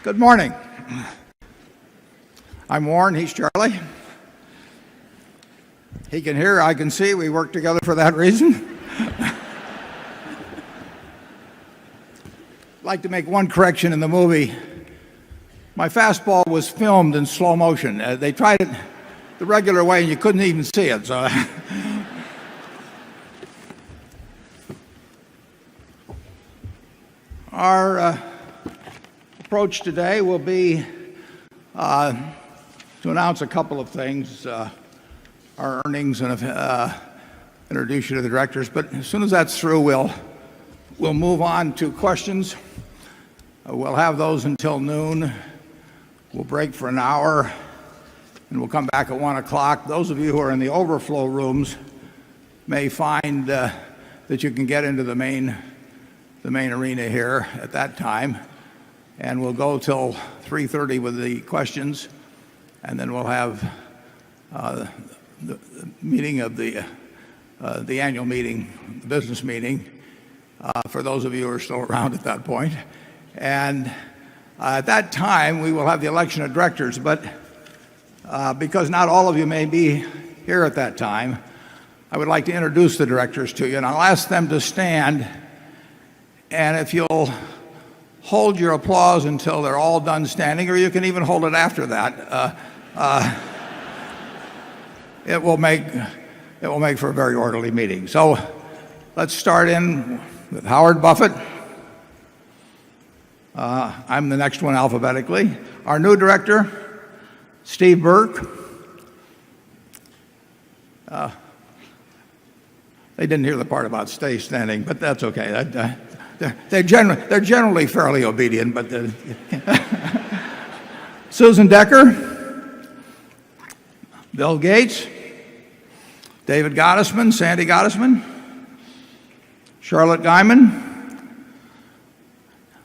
Good morning. I'm Warren, he's Charlie. He can hear, I can see. We work together for that reason. I'd like to make one correction in the movie. My fastball was filmed in slow motion. They tried it the regular way and you couldn't even see it. So our approach today will be to announce a couple of things, our earnings, and introduce you to the directors. But as soon as that's through, we'll move on to questions. We'll have those until noon. We'll break for an hour, and we'll come back at 1 o'clock. Those of you who are in the overflow rooms may find that you can get into the main arena here at that time. And we'll go till 3:30 with the questions, and then we'll have the meeting of the annual meeting, the business meeting, for those of you who are still around at that point. And at that time, we will have the election of directors. But because not all of you may be here at that time, I would like to introduce the directors to you, and I'll ask them to stand. And if you'll hold your applause until they're all done standing, or you can even hold it after that. It will make for a very orderly meeting. So let's start in with Howard Buffett. I'm the next one alphabetically. Our new director, Steve Burke. They didn't hear the part about stay standing, but that's okay. They're generally fairly obedient, but Susan Decker, Bill Gates, David Gottesman, Sandy Gottesman, Charlotte Guyman.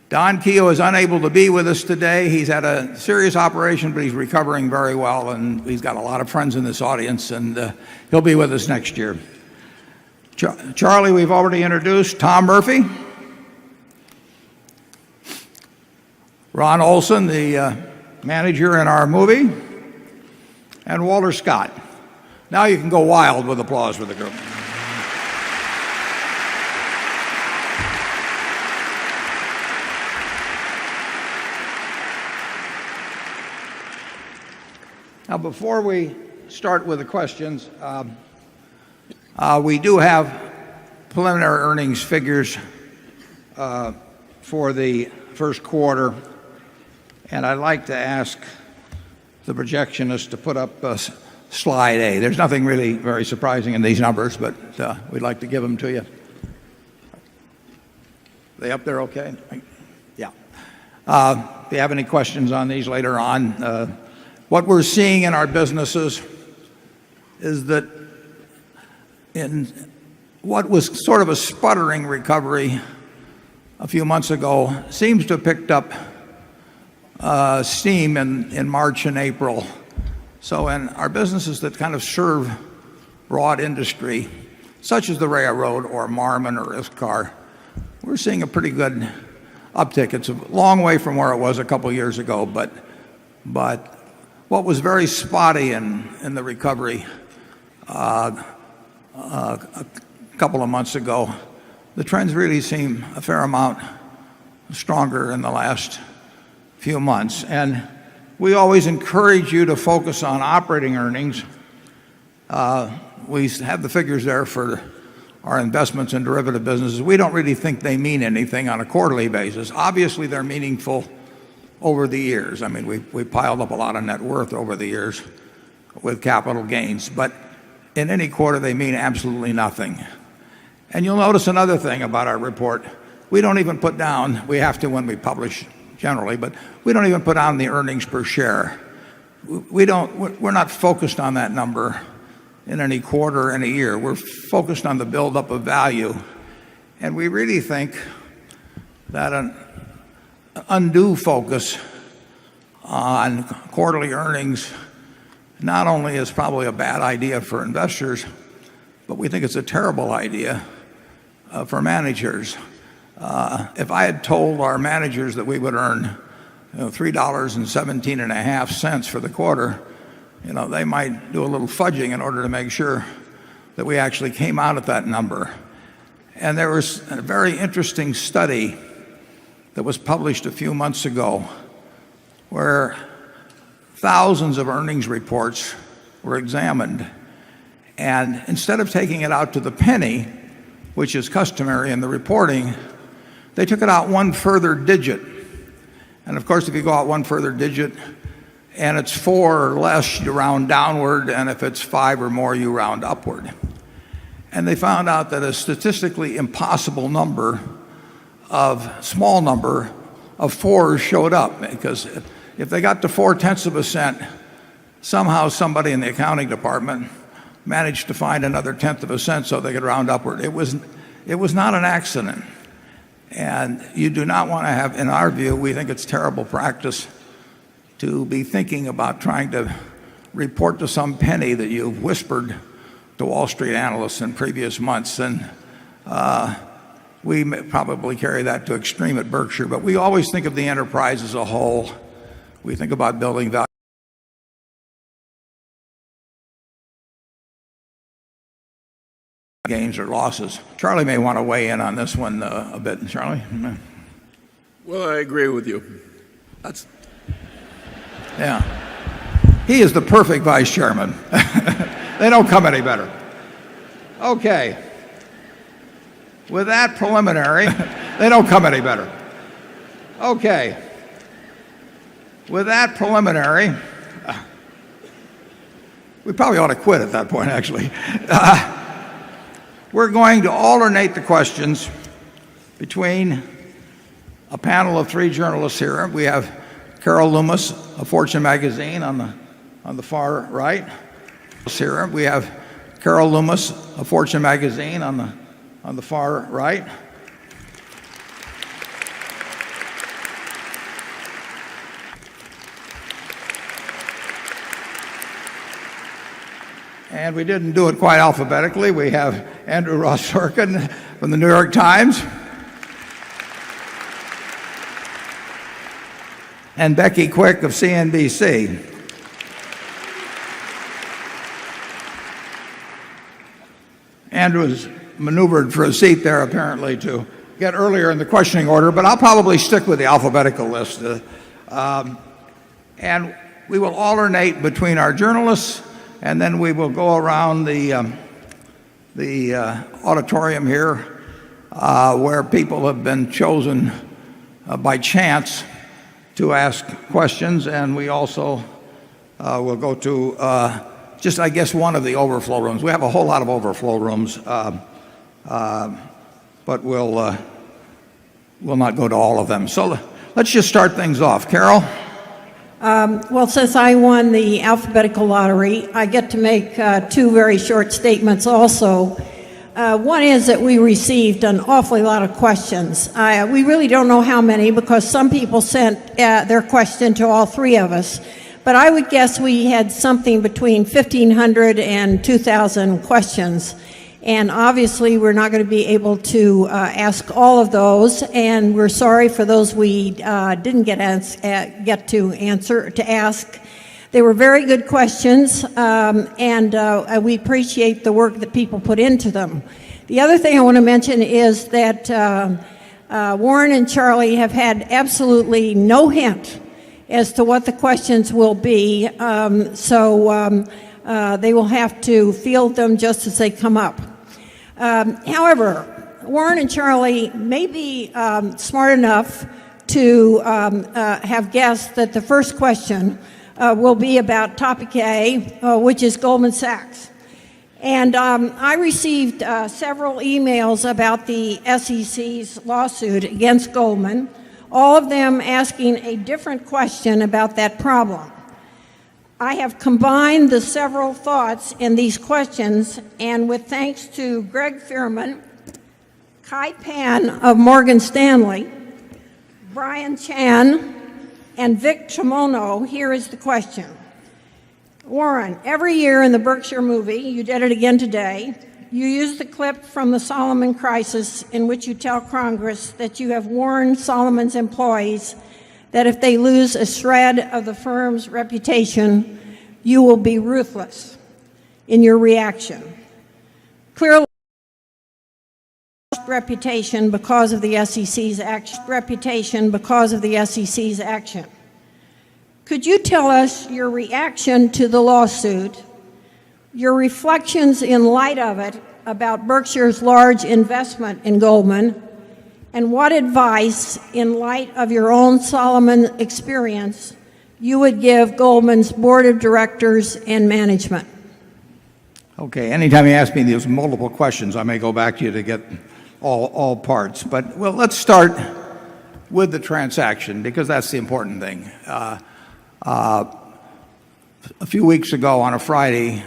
Don Keogh is unable to be with us today. He's had a serious operation, but he's recovering very well, and he's got a lot of friends in this audience, and he'll be with us next year. Charlie, we've already introduced. Tom Murphy. Ron Olson, the manager in our movie, and Walter Scott. Now you can go wild with applause for the group. Now, before we start with the questions, we do have preliminary earnings figures for the first quarter. And I'd like to ask the projectionist to put up slide A. There's nothing really very surprising in these numbers, but we'd like to give them to you. Are they up there okay? Yeah. If you have any questions on these later on, what we're seeing in our businesses is that in what was sort of a sputtering recovery a few months ago seems to have picked up steam in March and April. So in our businesses that kind of serve broad industry, such as the railroad or Marmon or ISCAR, we're seeing a pretty good uptick. It's a long way from where it was a couple years ago, but what was very spotty in the recovery a couple of months ago, the trends really seem a fair amount stronger in the last few months. And we always encourage you to focus on operating earnings. We have the figures there for our investments in derivative businesses. We don't really think they mean anything on a quarterly basis. Obviously, they're meaningful over the years. I mean, we piled up a lot of net worth over the years with capital gains, but in any quarter they mean absolutely nothing. And you'll notice another thing about our report. We don't even put down, we have to when we publish generally, but we don't even put down the earnings per share. We're not focused on that number in any quarter in a year. We're focused on the buildup of value. And we really think that an undue focus on quarterly earnings not only is probably a bad idea for investors, but we think it's a terrible idea for managers. If I had told our managers that we would earn $3.17 for the quarter, they might do a little fudging in order to make sure that we actually came out at that number. And there was a very interesting study that was published a few months ago where thousands of earnings reports were examined. And instead of taking it out to the penny, which is customary in the reporting, they took it out one further digit. And of course, if you go out one further digit and it's 4 or less, you round downward, and if it's 5 or more, you round upward. And they found out that a statistically impossible small number of 4s showed up, because if they got to 0.4%, somehow somebody in the accounting department managed to find another 0.1% so they could round upward. It was not an accident. And you do not want to have, in our view, we think it's terrible practice to be thinking about trying to report to some penny that you've whispered to Wall Street analysts in previous months. And we may probably carry that to extreme at Berkshire, but we always think of the enterprise as a whole. We think about building value. Gains or losses. Charlie may want to weigh in on this one a bit. Charlie? Well, I agree with you. Yeah. He is the perfect vice chairman. They don't come any better. Okay. With that preliminary, they don't come any better. Okay. With that preliminary, we probably ought to quit at that point, actually. We're going to alternate the questions between a panel of 3 journalists here. We have Carol Loomis of Fortune magazine on the far right. Here we have Carol Loomis of Fortune magazine on the far right. And we didn't do it quite alphabetically. We have Andrew Ross Sorkin from the New York Times, and Becky Quick of CNBC. Andrew has maneuvered for a seat there apparently to get earlier in the questioning order, but I'll probably stick with the alphabetical list. And we will alternate between our journalists, and then we will go around the auditorium here where people have been chosen by chance to ask questions, and we also will go to just, I guess, one of the overflow rooms. We have a whole lot of overflow rooms, but we'll not go to all of them. So let's just start things off. Carol? Well, since I won the alphabetical lottery, I get to make 2 very short statements also. One is that we received an awfully lot of questions. We really don't know how many, because some people sent their question to all 3 of us. But I would guess we had something between 1,500 and 2,000 questions. And obviously, we're not going to be able to ask all of those, and we're sorry for those we didn't get to ask. They were very good questions, and we appreciate the work that people put into them. The other thing I want to mention is that Warren and Charlie have had absolutely no hint as to what the questions will be, so they will have to field them just as they come up. However, Warren and Charlie may be smart enough to have guessed that the first question will be about topic A, which is Goldman Sachs. And I received several emails about the SEC's lawsuit against Goldman, all of them asking a different question about that problem. I have combined the several thoughts in these questions, and with thanks to Greg Fearman, Kai Pan of Morgan Stanley, Brian Chan, and Vic Chimono, here is the question. Warren, every year in the Berkshire movie, you did it again today, you use the clip from the Solomon crisis in which you tell Congress that you have warned Solomon's employees that if they lose a shred of the firm's reputation, you will be ruthless in your reaction. Clearly, reputation because of the SEC's action. Could you tell us your reaction to the lawsuit, your reflections in light of it about Berkshire's large investment in Goldman, and what advice, in light of your own Solomon experience, you would give Goldman's board of directors and management? Okay, anytime you ask me these multiple questions, I may go back to you to get all parts. But, well, let's start with the transaction, because that's the important thing. A few weeks ago on a Friday,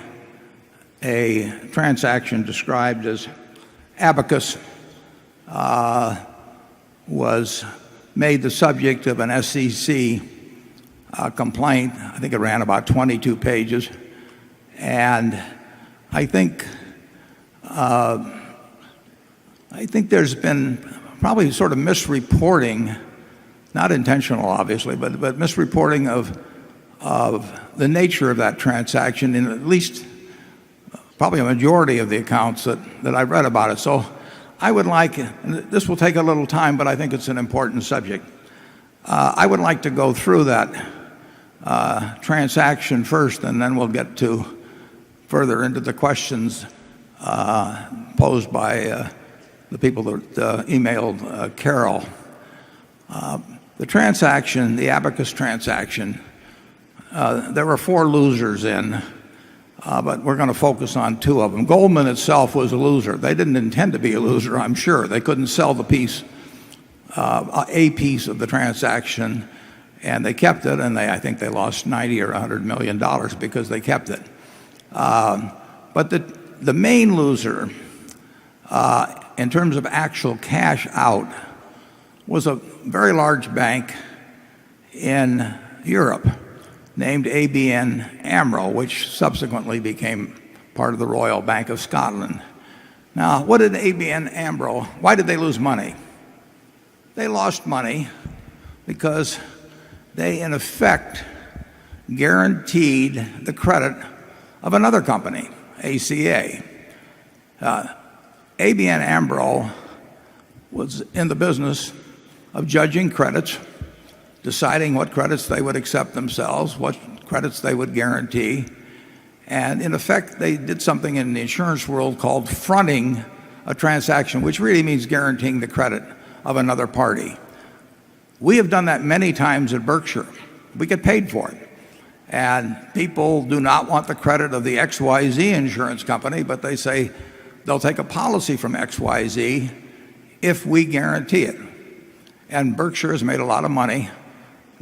a transaction described as abacus was made the subject of an SEC complaint. I think it ran about 22 pages. And I think there's been probably sort of misreporting, not intentional obviously, but misreporting of the nature of that transaction in at least probably a majority of the accounts that I've read about it. So I would like, and this will take a little time, but I think it's an important subject. I would like to go through that transaction first, and then we'll get to further into the questions posed by the people that emailed Carol. The transaction, the abacus transaction, there were 4 losers in, but we're going to focus on 2 of them. Goldman itself was a loser. They didn't intend to be a loser, I'm sure. They couldn't sell the piece, a piece of the transaction, and they kept it, and I think they lost $90 or $100 million because they kept it. But the main loser, in terms of actual cash out, was a very large bank in Europe named ABN AMRO, which subsequently became part of the Royal Bank of Scotland. Now, what did ABN AMRO, why did they lose money? They lost money because they, in effect, guaranteed the credit of another company, ACA. ABN AMRO was in the business of judging credits, deciding what credits they would accept themselves, what credits they would guarantee. And in effect, they did something in the insurance world called fronting a transaction, which really means guaranteeing the credit of another party. We have done that many times at Berkshire. We get paid for it. And people do not want the credit of the XYZ insurance company, but they say they'll take a policy from XYZ if we guarantee it. And Berkshire has made a lot of money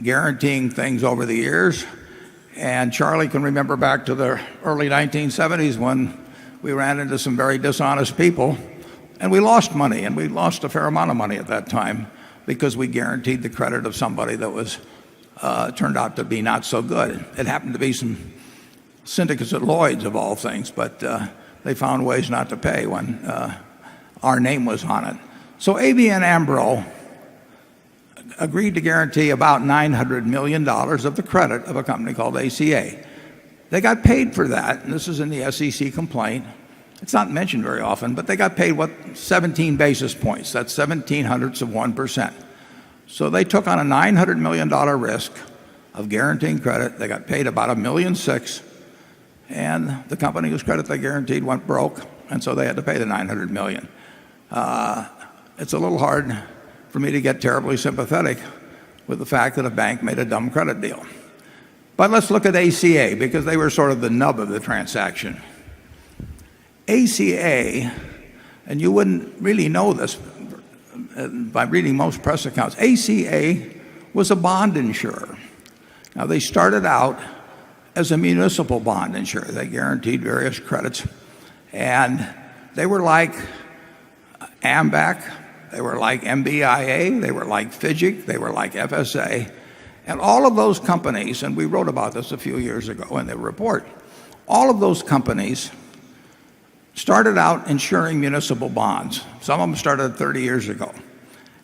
guaranteeing things over the years. And Charlie can remember back to the early 1970s when we ran into some very dishonest people, and we lost money, and we lost a fair amount of money at that time because we guaranteed the credit of somebody that was turned out to be not so good. It happened to be some syndicates at Lloyd's, of all things, but they found ways not to pay when our name was on it. So ABN AMRO agreed to guarantee about $900 million of the credit of a company called ACA. They got paid for that, and this is in the SEC complaint. It's not mentioned very often, but they got paid, 17 basis points. That's 0.17%. So they took on a $900 million risk of guaranteeing credit. They got paid about $1.6 million, and the company whose credit they guaranteed went broke, and so they had to pay the $900 million. It's a little hard for me to get terribly sympathetic with the fact that a bank made a dumb credit deal. But let's look at ACA, because they were sort of the nub of the transaction. ACA, and you wouldn't really know this by reading most press accounts, ACA was a bond insurer. Now, they started out as a municipal bond insurer. They guaranteed various credits, and they were like AMBAC, they were like MBIA, they were like FIGIC, they were like FSA. And all of those companies, and we wrote about this a few years ago in the report, all of those companies started out insuring municipal bonds. Some of them started 30 years ago.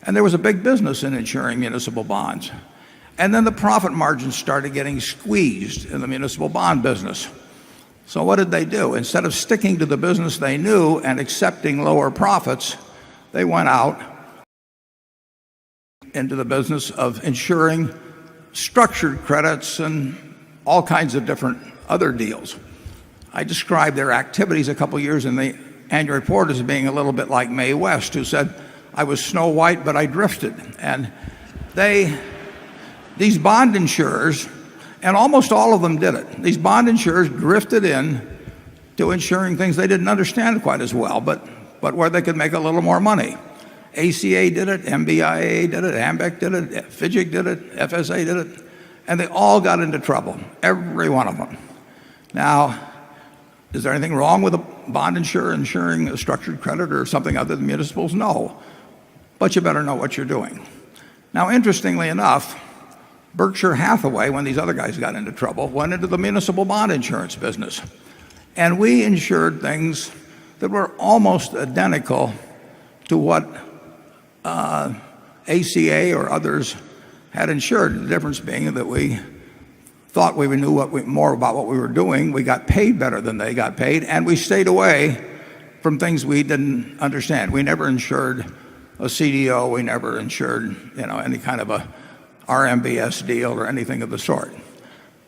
And there was a big business in insuring municipal bonds. And then the profit margins started getting squeezed in the municipal bond business. So what did they do? Instead of sticking to the business they knew and accepting lower profits, they went out into the business of insuring structured credits and all kinds of different other deals. I described their activities a couple years in the annual report as being a little bit like Mae West, who said, "I was Snow White, but I drifted." And these bond insurers, and almost all of them did it, these bond insurers drifted in to insuring things they didn't understand quite as well, but where they could make a little more money. ACA did it, MBIA did it, AMBEC did it, FIGIC did it, FSA did it, and they all got into trouble, every one of them. Now, is there anything wrong with a bond insurer insuring a structured credit or something other than municipals? No. But you better know what you're doing. Now, interestingly enough, Berkshire Hathaway, when these other guys got into trouble, went into the municipal bond insurance business. And we insured things that were almost identical to what ACA or others had insured. The difference being that we thought we knew more about what we were doing. We got paid better than they got paid, and we stayed away from things we didn't understand. We never insured a CDO. We never insured, any kind of a RMBS deal or anything of the sort.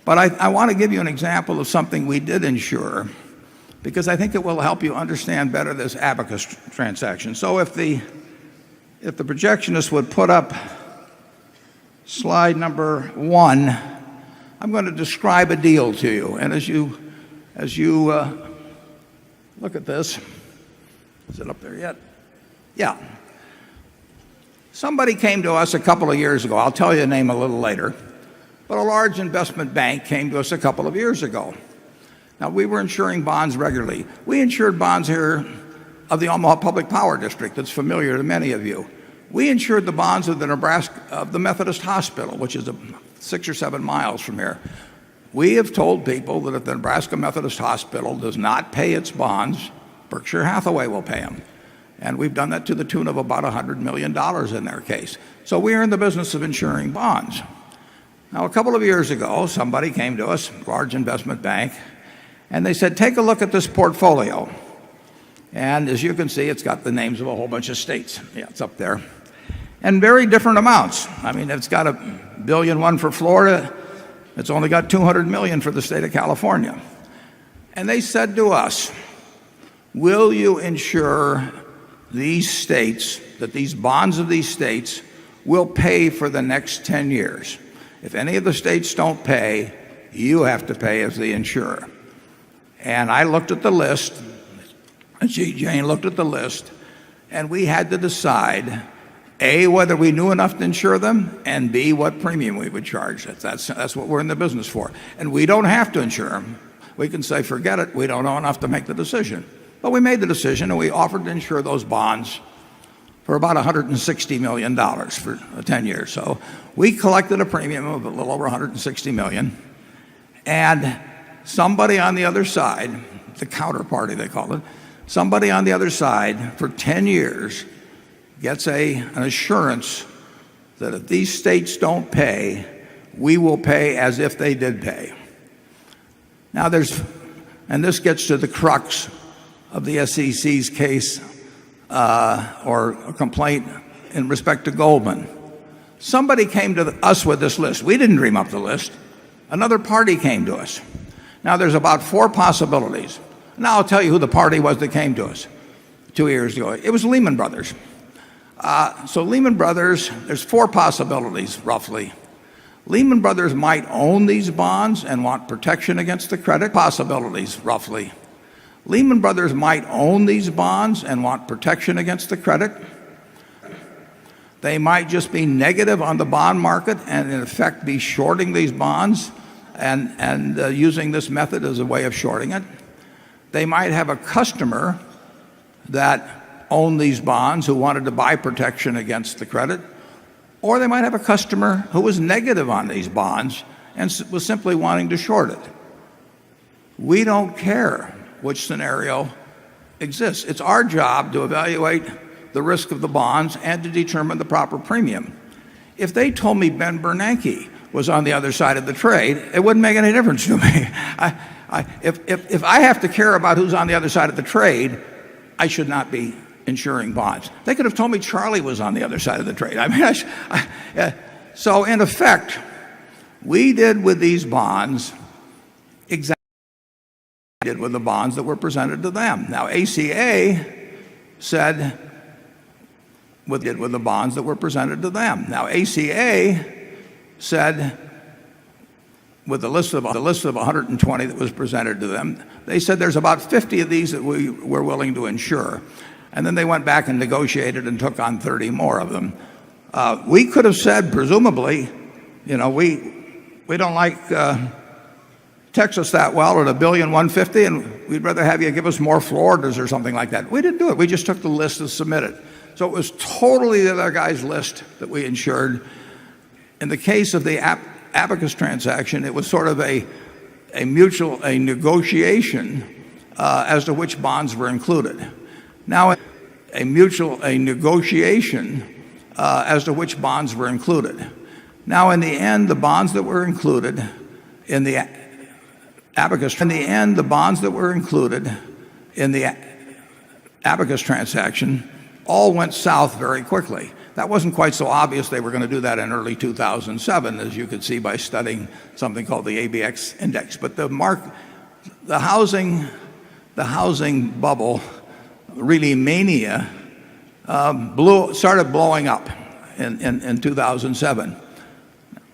But I want to give you an example of something we did insure, because I think it will help you understand better this abacus transaction. So if the projectionist would put up slide number 1, I'm going to describe a deal to you. And as you look at this, is it up there yet? Yeah. Somebody came to us a couple of years ago. I'll tell you the name a little later. But a large investment bank came to us a couple of years ago. Now, we were insuring bonds regularly. We insured bonds here of the Omaha Public Power District that's familiar to many of you. We insured the bonds of the Methodist Hospital, which is 6 or 7 miles from here. We have told people that if the Nebraska Methodist Hospital does not pay its bonds, Berkshire Hathaway will pay them. And we've done that to the tune of about $100 million in their case. So we are in the business of insuring bonds. Now, a couple of years ago, somebody came to us, a large investment bank, and they said, take a look at this portfolio. And as you can see, it's got the names of a whole bunch of states. Yeah, it's up there. And very different amounts. I mean, it's got $1.1 billion for Florida. It's only got $200 million for the state of California. And they said to us, will you insure these states, that these bonds of these states will pay for the next 10 years? If any of the states don't pay, you have to pay as the insurer. And I looked at the list, Ajit Jain looked at the list, and we had to decide, A, whether we knew enough to insure them, and B, what premium we would charge. That's what we're in the business for. And we don't have to insure them. We can say, forget it, we don't know enough to make the decision. But we made the decision, and we offered to insure those bonds for about $160 million for 10 years. So we collected a premium of a little over $160 million. And somebody on the other side, the counterparty they call it, somebody on the other side for 10 years gets an assurance that if these states don't pay, we will pay as if they did pay. Now and this gets to the crux of the SEC's case or a complaint in respect to Goldman. Somebody came to us with this list. We didn't dream up the list. Another party came to us. Now there's about 4 possibilities. Now I'll tell you who the party was that came to us 2 years ago. It was Lehman Brothers. So Lehman Brothers, there's 4 possibilities roughly. Lehman Brothers might own these bonds and want protection against the credit. Possibilities roughly. Lehman Brothers might own these bonds and want protection against the credit. They might just be negative on the bond market and in effect be shorting these bonds and using this method as a way of shorting it. They might have a customer that owned these bonds who wanted to buy protection against the credit, or they might have a customer who was negative on these bonds and was simply wanting to short it. We don't care which scenario exists. It's our job to evaluate the risk of the bonds and to determine the proper premium. If they told me Ben Bernanke was on the other side of the trade, it wouldn't make any difference to me. If I have to care about who's on the other side of the trade, I should not be insuring bonds. They could have told me Charlie was on the other side of the trade. I mean, so in effect, we did with these bonds exactly what we did with the bonds that were presented to them. Now, ACA said with the bonds that were presented to them. Now, ACA said with the list of 120 that was presented to them, they said there's about 50 of these that we were willing to insure. And then they went back and negotiated and took on 30 more of them. We could have said, presumably, you know, we don't like Texas that well at $1.15 billion, and we'd rather have you give us more Floridas or something like that. We didn't do it. We just took the list and submitted. So it was totally the other guy's list that we insured. In the case of the Abacus transaction, it was sort of a negotiation as to which bonds were included. Now, a negotiation as to which bonds were included. Now, in the end, the bonds that were included in the Abacus transaction all went south very quickly. That wasn't quite so obvious they were going to do that in early 2007, as you could see by studying something called the ABX index. But the housing bubble, really mania, started blowing up in 2007.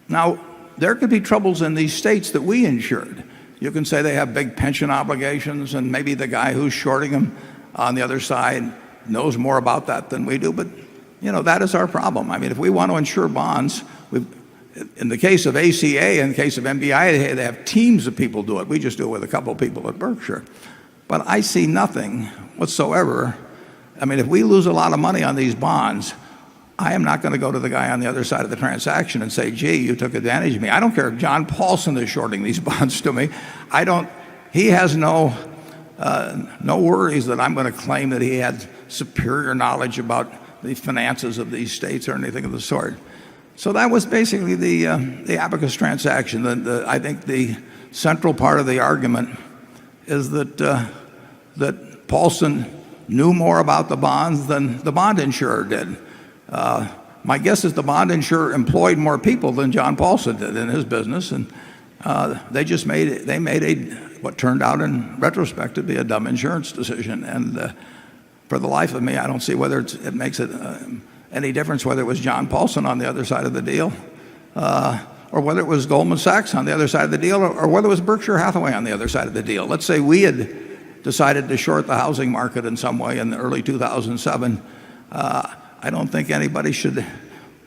Now, there could be troubles in these states that we insured. You can say they have big pension obligations, and maybe the guy who's shorting them on the other side knows more about that than we do, but you know, that is our problem. I mean, if we want to insure bonds, in the case of ACA, in the case of MBI, they have teams of people do it. We just do it with a couple of people at Berkshire. But I see nothing whatsoever. I mean, if we lose a lot of money on these bonds, I am not going to go to the guy on the other side of the transaction and say, gee, you took advantage of me. I don't care if John Paulson is shorting these bonds to me. He has no worries that I'm going to claim that he had superior knowledge about the finances of these states or anything of the sort. So that was basically the Abacus transaction. I think the central part of the argument is that Paulson knew more about the bonds than the bond insurer did. My guess is the bond insurer employed more people than John Paulson did in his business, and they made what turned out in retrospect to be a dumb insurance decision. And for the life of me, I don't see whether it makes it any difference whether it was John Paulson on the other side of the deal, or whether it was Goldman Sachs on the other side of the deal, or whether it was Berkshire Hathaway on the other side of the deal. Let's say we had decided to short the housing market in some way in the early 2007. I don't think anybody should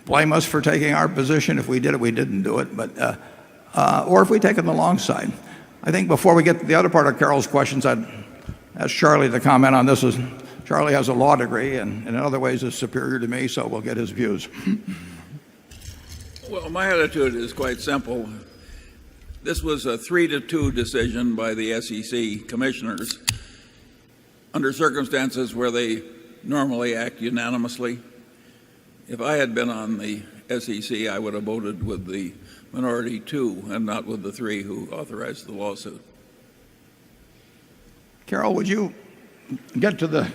blame us for taking our position. If we did it, we didn't do it, but or if we take it the long side. I think before we get to the other part of Carol's questions, I'd ask Charlie to comment on this. Charlie has a law degree and in other ways is superior to me, so we'll get his views. Well, my attitude is quite simple. This was a 3-2 decision by the SEC commissioners under circumstances where they normally act unanimously. If I had been on the SEC, I would have voted with the minority 2 and not with the 3 who authorized the lawsuit. Carol, would you get to the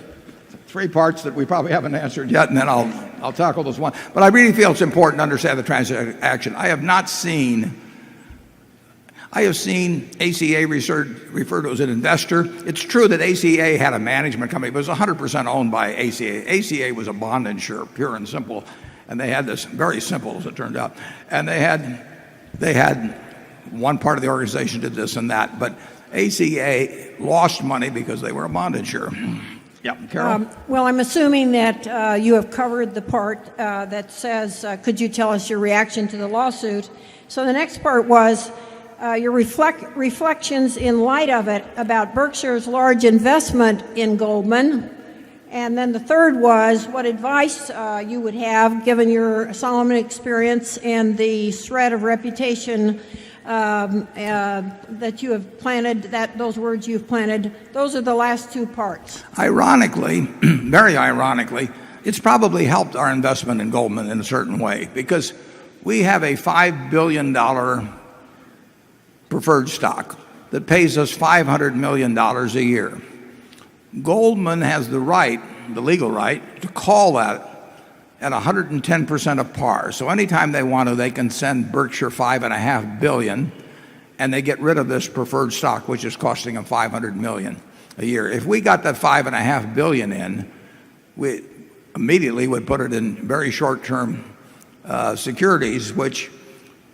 3 parts that we probably haven't answered yet, and then I'll tackle this one. But I really feel it's important to understand the transaction. I have seen ACA referred to as an investor. It's true that ACA had a management company, but it was 100% owned by ACA. ACA was a bond insurer, pure and simple, and they had this, very simple as it turned out, and they had one part of the organization did this and that, but ACA lost money because they were a bond insurer. Yeah, Carol? Well, I'm assuming that you have covered the part that says, could you tell us your reaction to the lawsuit? So the next part was your reflections in light of it about Berkshire's large investment in Goldman. And then the third was what advice you would have, given your Solomon experience and the thread of reputation that you have planted, those words you've planted. Those are the last 2 parts. Ironically, very ironically, it's probably helped our investment in Goldman in a certain way, because we have a $5 billion preferred stock that pays us $500 million a year. Goldman has the right, the legal right, to call that at 110% of par. So anytime they want to, they can send Berkshire $5.5 billion, and they get rid of this preferred stock, which is costing them $500 million a year. If we got that $5.5 billion in, we immediately would put it in very short-term securities, which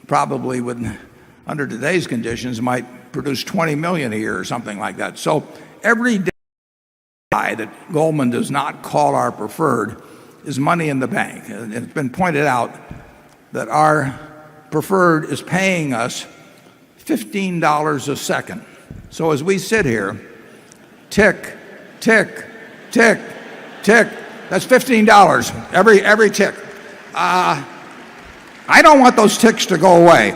probably would, under today's conditions, might produce $20 million a year or something like that. So every day that Goldman does not call our preferred is money in the bank. And it's been pointed out that our preferred is paying us $15 a second. So as we sit here, tick, tick, tick, tick, that's $15 every tick. I don't want those ticks to go away.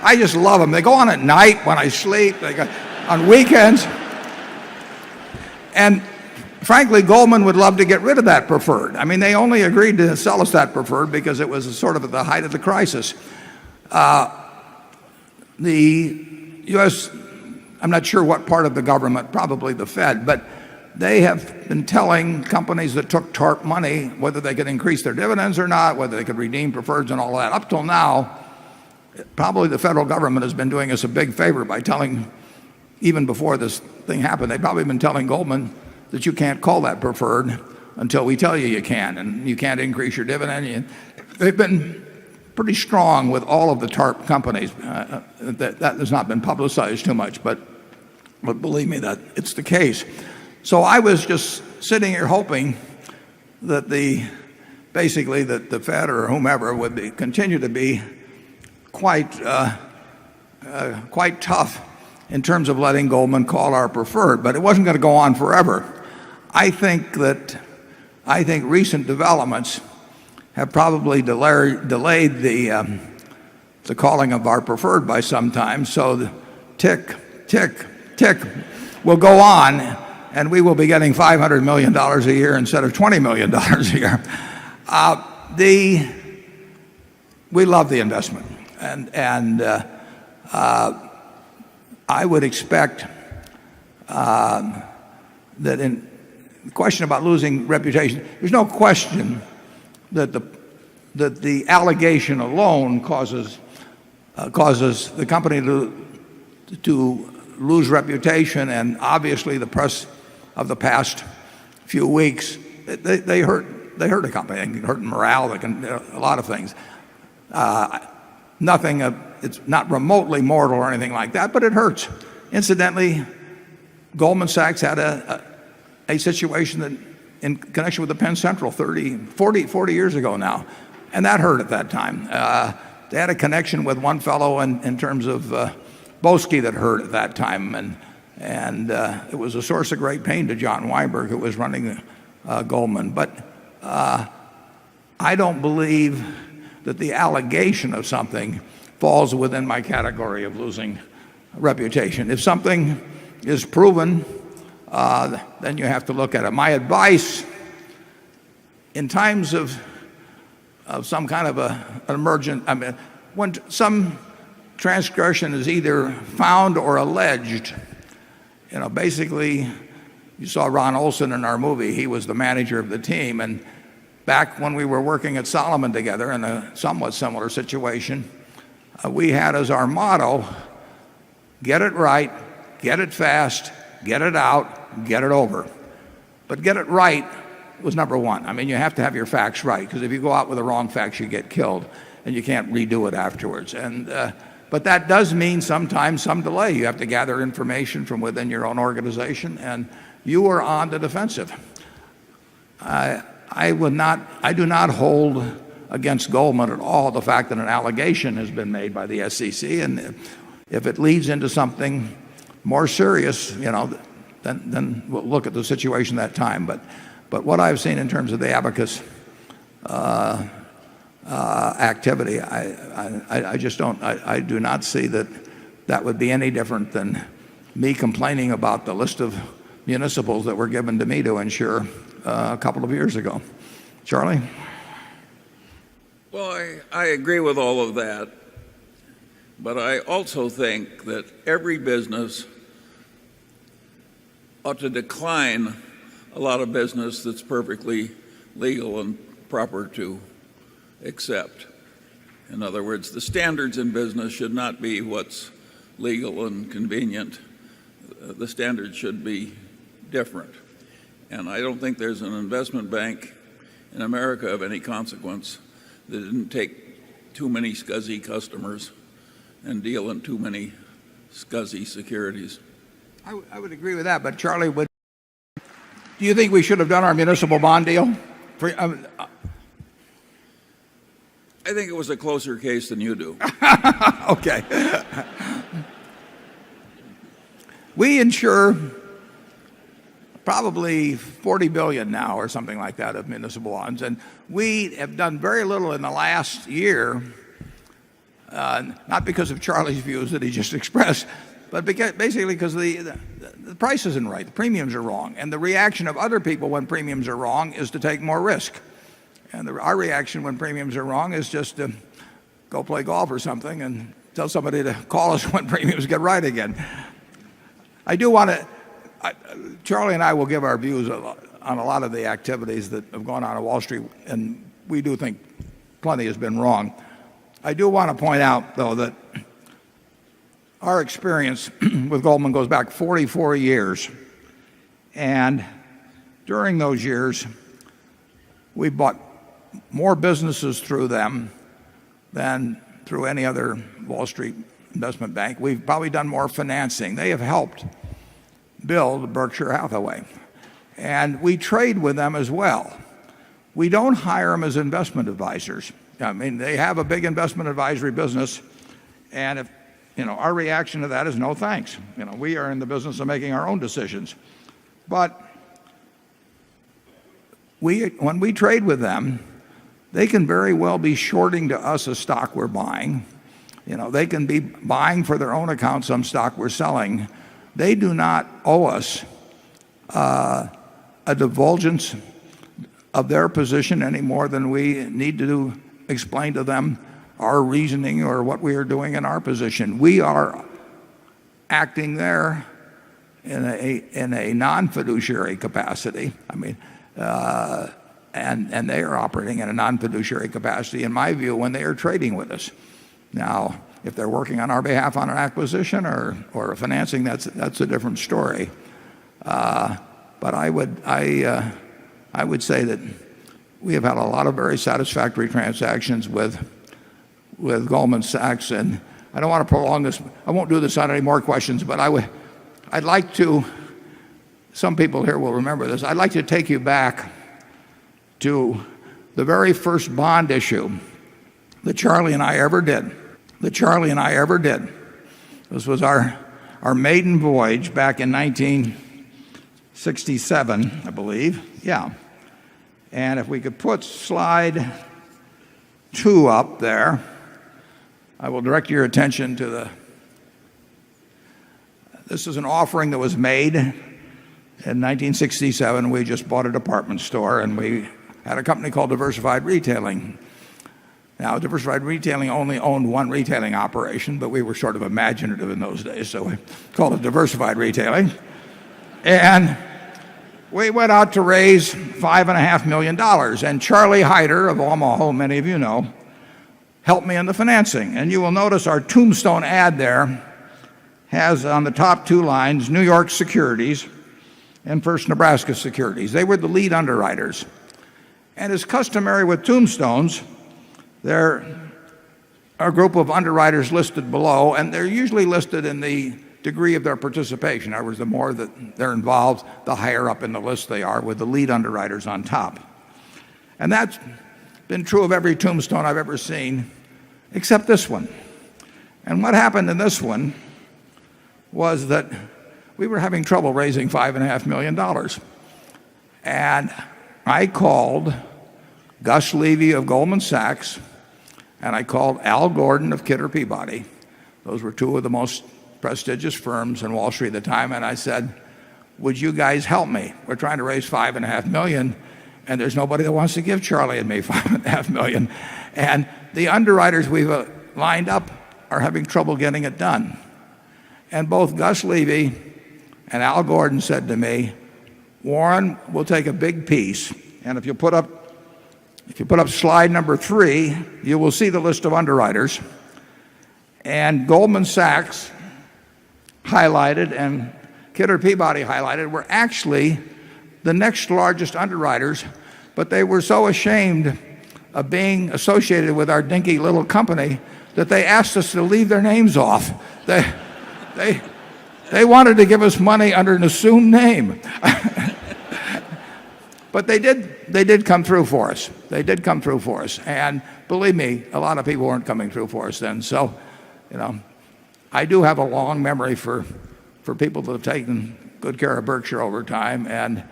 I just love them. They go on at night when I sleep, they go on weekends. And frankly, Goldman would love to get rid of that preferred. I mean, they only agreed to sell us that preferred because it was sort of at the height of the crisis. The U.S., I'm not sure what part of the government, probably the Fed, but they have been telling companies that took TARP money whether they could increase their dividends or not, whether they could redeem preferreds and all that. Up till now, probably the federal government has been doing us a big favor by telling, even before this thing happened, they've probably been telling Goldman that you can't call that preferred until we tell you you can, and you can't increase your dividend. They've been pretty strong with all of the TARP companies. That has not been publicized too much, but believe me, that it's the case. So I was just sitting here hoping that basically that the Fed or whomever would continue to be quite tough in terms of letting Goldman call our preferred, but it wasn't going to go on forever. I think recent developments have probably delayed the calling of our preferred by some time. So the tick, tick, tick will go on, and we will be getting $500 million a year instead of $20 million a year. We love the investment, and I would expect that in the question about losing reputation, there's no question that the allegation alone causes the company to lose reputation, and obviously the press of the past few weeks, they hurt a company. They can hurt morale. They can a lot of things. Nothing. It's not remotely mortal or anything like that, but it hurts. Incidentally, Goldman Sachs had a situation that in connection with the Penn Central 40 years ago now, and that hurt at that time. They had a connection with one fellow in terms of Boesky that hurt at that time, and it was a source of great pain to John Weinberg, who was running Goldman. But I don't believe that the allegation of something falls within my category of losing reputation. If something is proven, then you have to look at it. My advice in times of some kind of an emergent, I mean, when some transgression is either found or alleged, basically, you saw Ron Olson in our movie. He was the manager of the team, and back when we were working at Solomon together in a somewhat similar situation, we had as our motto, get it right, get it fast, get it out, get it over. But get it right was number one. I mean, you have to have your facts right, because if you go out with the wrong facts, you get killed, and you can't redo it afterwards. But that does mean sometimes some delay. You have to gather information from within your own organization, and you are on the defensive. I do not hold against Goldman at all the fact that an allegation has been made by the SEC, and if it leads into something more serious, then we'll look at the situation at that time. But what I've seen in terms of the abacus activity, I just don't. I do not see that would be any different than me complaining about the list of municipals that were given to me to insure a couple of years ago. Charlie? Well, I agree with all of that, but I also think that every business ought to decline a lot of business that's perfectly legal and proper to accept. In other words, the standards in business should not be what's legal and convenient. The standards should be different. And I don't think there's an investment bank in America of any consequence that didn't take too many scuzzy customers and deal in too many scuzzy securities. I would agree with that, but Charlie, do you think we should have done our municipal bond deal? I think it was a closer case than you do. Okay. We insure probably 40 billion now or something like that of municipal bonds, and we have done very little in the last year, not because of Charlie's views that he just expressed, but basically because the price isn't right, the premiums are wrong, and the reaction of other people when premiums are wrong is to take more risk. And our reaction when premiums are wrong is just to go play golf or something and tell somebody to call us when premiums get right again. I do want to, Charlie and I will give our views on a lot of the activities that have gone on at Wall Street, and we do think plenty has been wrong. I do want to point out, though, that our experience with Goldman goes back 44 years, and during those years, we bought more businesses through them than through any other Wall Street investment bank. We've probably done more financing. They have helped build Berkshire Hathaway, and we trade with them as well. We don't hire them as investment advisors. I mean, they have a big investment advisory business, and if our reaction to that is no thanks. We are in the business of making our own decisions. But when we trade with them, they can very well be shorting to us a stock we're buying. They can be buying for their own account some stock we're selling. They do not owe us a divulgence of their position any more than we need to explain to them our reasoning or what we are doing in our position. We are acting there in a non-fiduciary capacity. I mean, and they are operating in a non-fiduciary capacity, in my view, when they are trading with us. Now, if they're working on our behalf on an acquisition or financing, that's a different story. But I would say that we have had a lot of very satisfactory transactions with Goldman Sachs, and I don't want to prolong this. I won't do this on any more questions, but I'd like to. Some people here will remember this. I'd like to take you back to the very first bond issue that Charlie and I ever did. This was our maiden voyage back in 1967, I believe. Yeah. And if we could put slide 2 up there, I will direct your attention to this is an offering that was made in 1967. We just bought a department store, and we had a company called Diversified Retailing. Now, Diversified Retailing only owned one retailing operation, but we were sort of imaginative in those days, so we called it Diversified Retailing. And we went out to raise $5.5 million, and Charlie Hyder of Omaha, who many of you know, helped me in the financing. And you will notice our tombstone ad there has on the top 2 lines New York Securities and First Nebraska Securities. They were the lead underwriters. And as customary with tombstones, there are a group of underwriters listed below, and they're usually listed in the degree of their participation. In other words, the more that they're involved, the higher up in the list they are, with the lead underwriters on top. And that's been true of every tombstone I've ever seen, except this one. And what happened in this one was that we were having trouble raising $5.5 million. And I called Gus Levy of Goldman Sachs, and I called Al Gordon of Kidder Peabody. Those were 2 of the most prestigious firms in Wall Street at the time, and I said, would you guys help me? We're trying to raise $5.5 million, and there's nobody that wants to give Charlie and me $5.5 million. And the underwriters we've lined up are having trouble getting it done. And both Gus Levy and Al Gordon said to me, Warren, we'll take a big piece. And if you put up slide number 3, you will see the list of underwriters. And Goldman Sachs highlighted and Kidder Peabody highlighted were actually the next largest underwriters, but they were so ashamed of being associated with our dinky little company that they asked us to leave their names off. They wanted to give us money under an assumed name. But they did come through for us. They did come through for us. And believe me, a lot of people weren't coming through for us then. So, I do have a long memory for people that have taken good care of Berkshire over time. And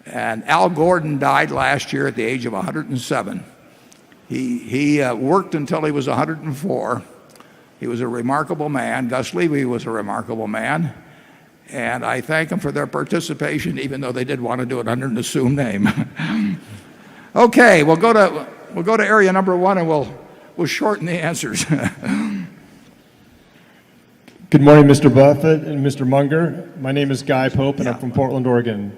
Al Gordon died last year at the age of 107. He worked until he was 104. He was a remarkable man. Gus Levy was a remarkable man. And I thank them for their participation, even though they did want to do it under an assumed name. Okay, we'll go to area number 1, and we'll shorten the answers. Good morning, Mr. Buffett and Mr. Munger. My name is Guy Pope, and I'm from Portland, Oregon.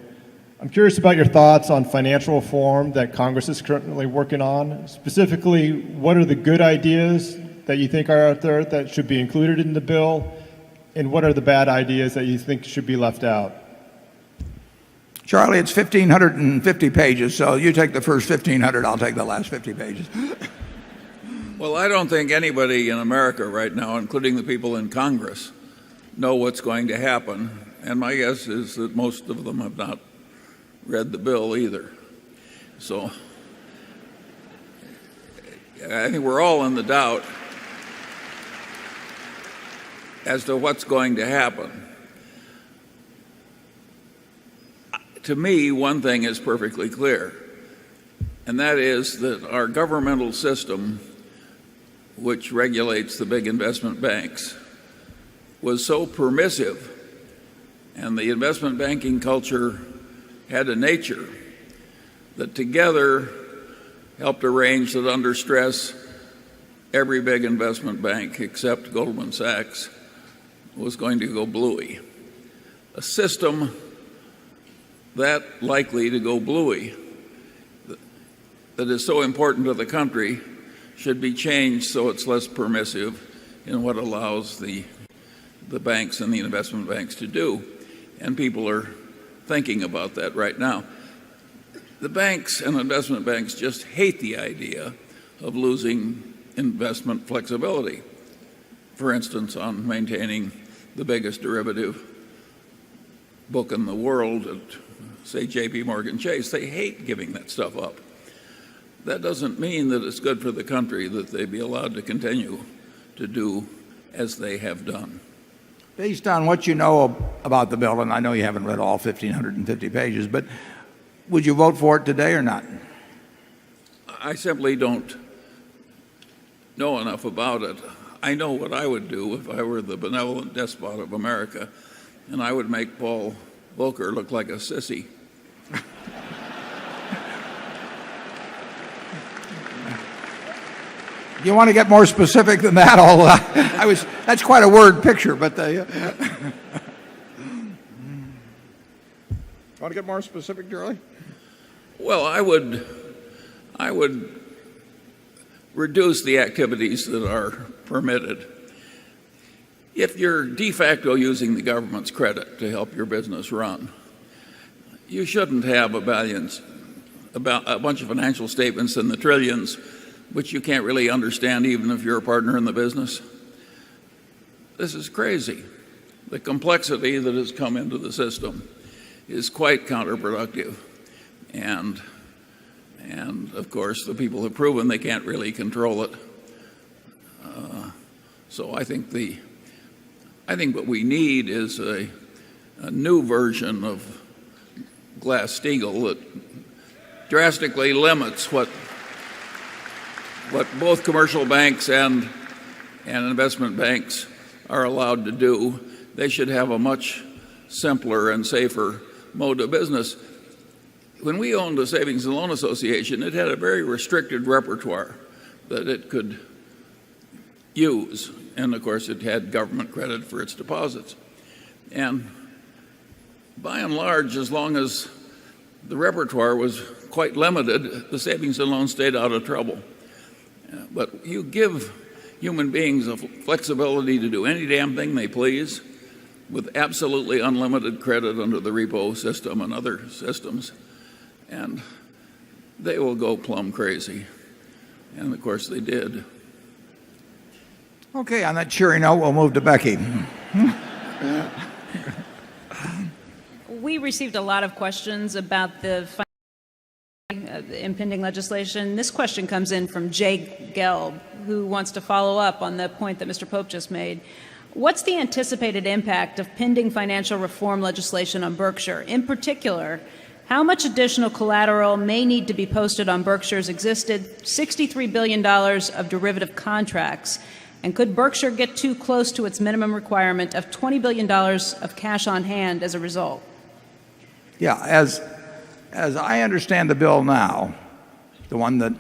I'm curious about your thoughts on financial reform that Congress is currently working on. Specifically, what are the good ideas that you think are out there that should be included in the bill? And what are the bad ideas that you think should be left out? Charlie, it's 1,550 pages, so you take the first 1,500, I'll take the last 50 pages. Well, I don't think anybody in America right now, including the people in Congress, know what's going to happen. And my guess is that most of them have not read the bill either. So I think we're all in the doubt as to what's going to happen. To me, one thing is perfectly clear, and that is that our governmental system, which regulates the big investment banks, was so permissive, and the investment banking culture had a nature that together helped arrange that under stress, every big investment bank except Goldman Sachs was going to go bluey. A system that likely to go bluey, that is so important to the country, should be changed so it's less permissive in what allows the banks and the investment banks to do. And people are thinking about that right now. The banks and investment banks just hate the idea of losing investment flexibility. For instance, on maintaining the biggest derivative book in the world at, say, J.P. Morgan Chase, they hate giving that stuff up. That doesn't mean that it's good for the country that they be allowed to continue to do as they have done. Based on what you know about the bill, and I know you haven't read all 1,550 pages, but would you vote for it today or not? I simply don't know enough about it. I know what I would do if I were the benevolent despot of America, and I would make Paul Volcker look like a sissy. You want to get more specific than that? That's quite a word picture, but you want to get more specific, Charlie? Well, I would reduce the activities that are permitted. If you're de facto using the government's credit to help your business run, you shouldn't have a bunch of financial statements in the trillions, which you can't really understand even if you're a partner in the business. This is crazy. The complexity that has come into the system is quite counterproductive. And of course, the people have proven they can't really control it. So I think what we need is a new version of Glass-Steagall that drastically limits what both commercial banks and investment banks are allowed to do. They should have a much simpler and safer mode of business. When we owned the Savings and Loan Association, it had a very restricted repertoire that it could use. And of course, it had government credit for its deposits. And by and large, as long as the repertoire was quite limited, the savings and loans stayed out of trouble. But you give human beings a flexibility to do any damn thing they please with absolutely unlimited credit under the repo system and other systems, and they will go plumb crazy. And of course they did. Okay, on that cheery note, we'll move to Becky. We received a lot of questions about the impending legislation. This question comes in from Jay Gelb, who wants to follow up on the point that Mr. Pope just made. What's the anticipated impact of pending financial reform legislation on Berkshire? In particular, how much additional collateral may need to be posted on Berkshire's existed $63 billion of derivative contracts? And could Berkshire get too close to its minimum requirement of $20 billion of cash on hand as a result? Yeah, as I understand the bill now, the one that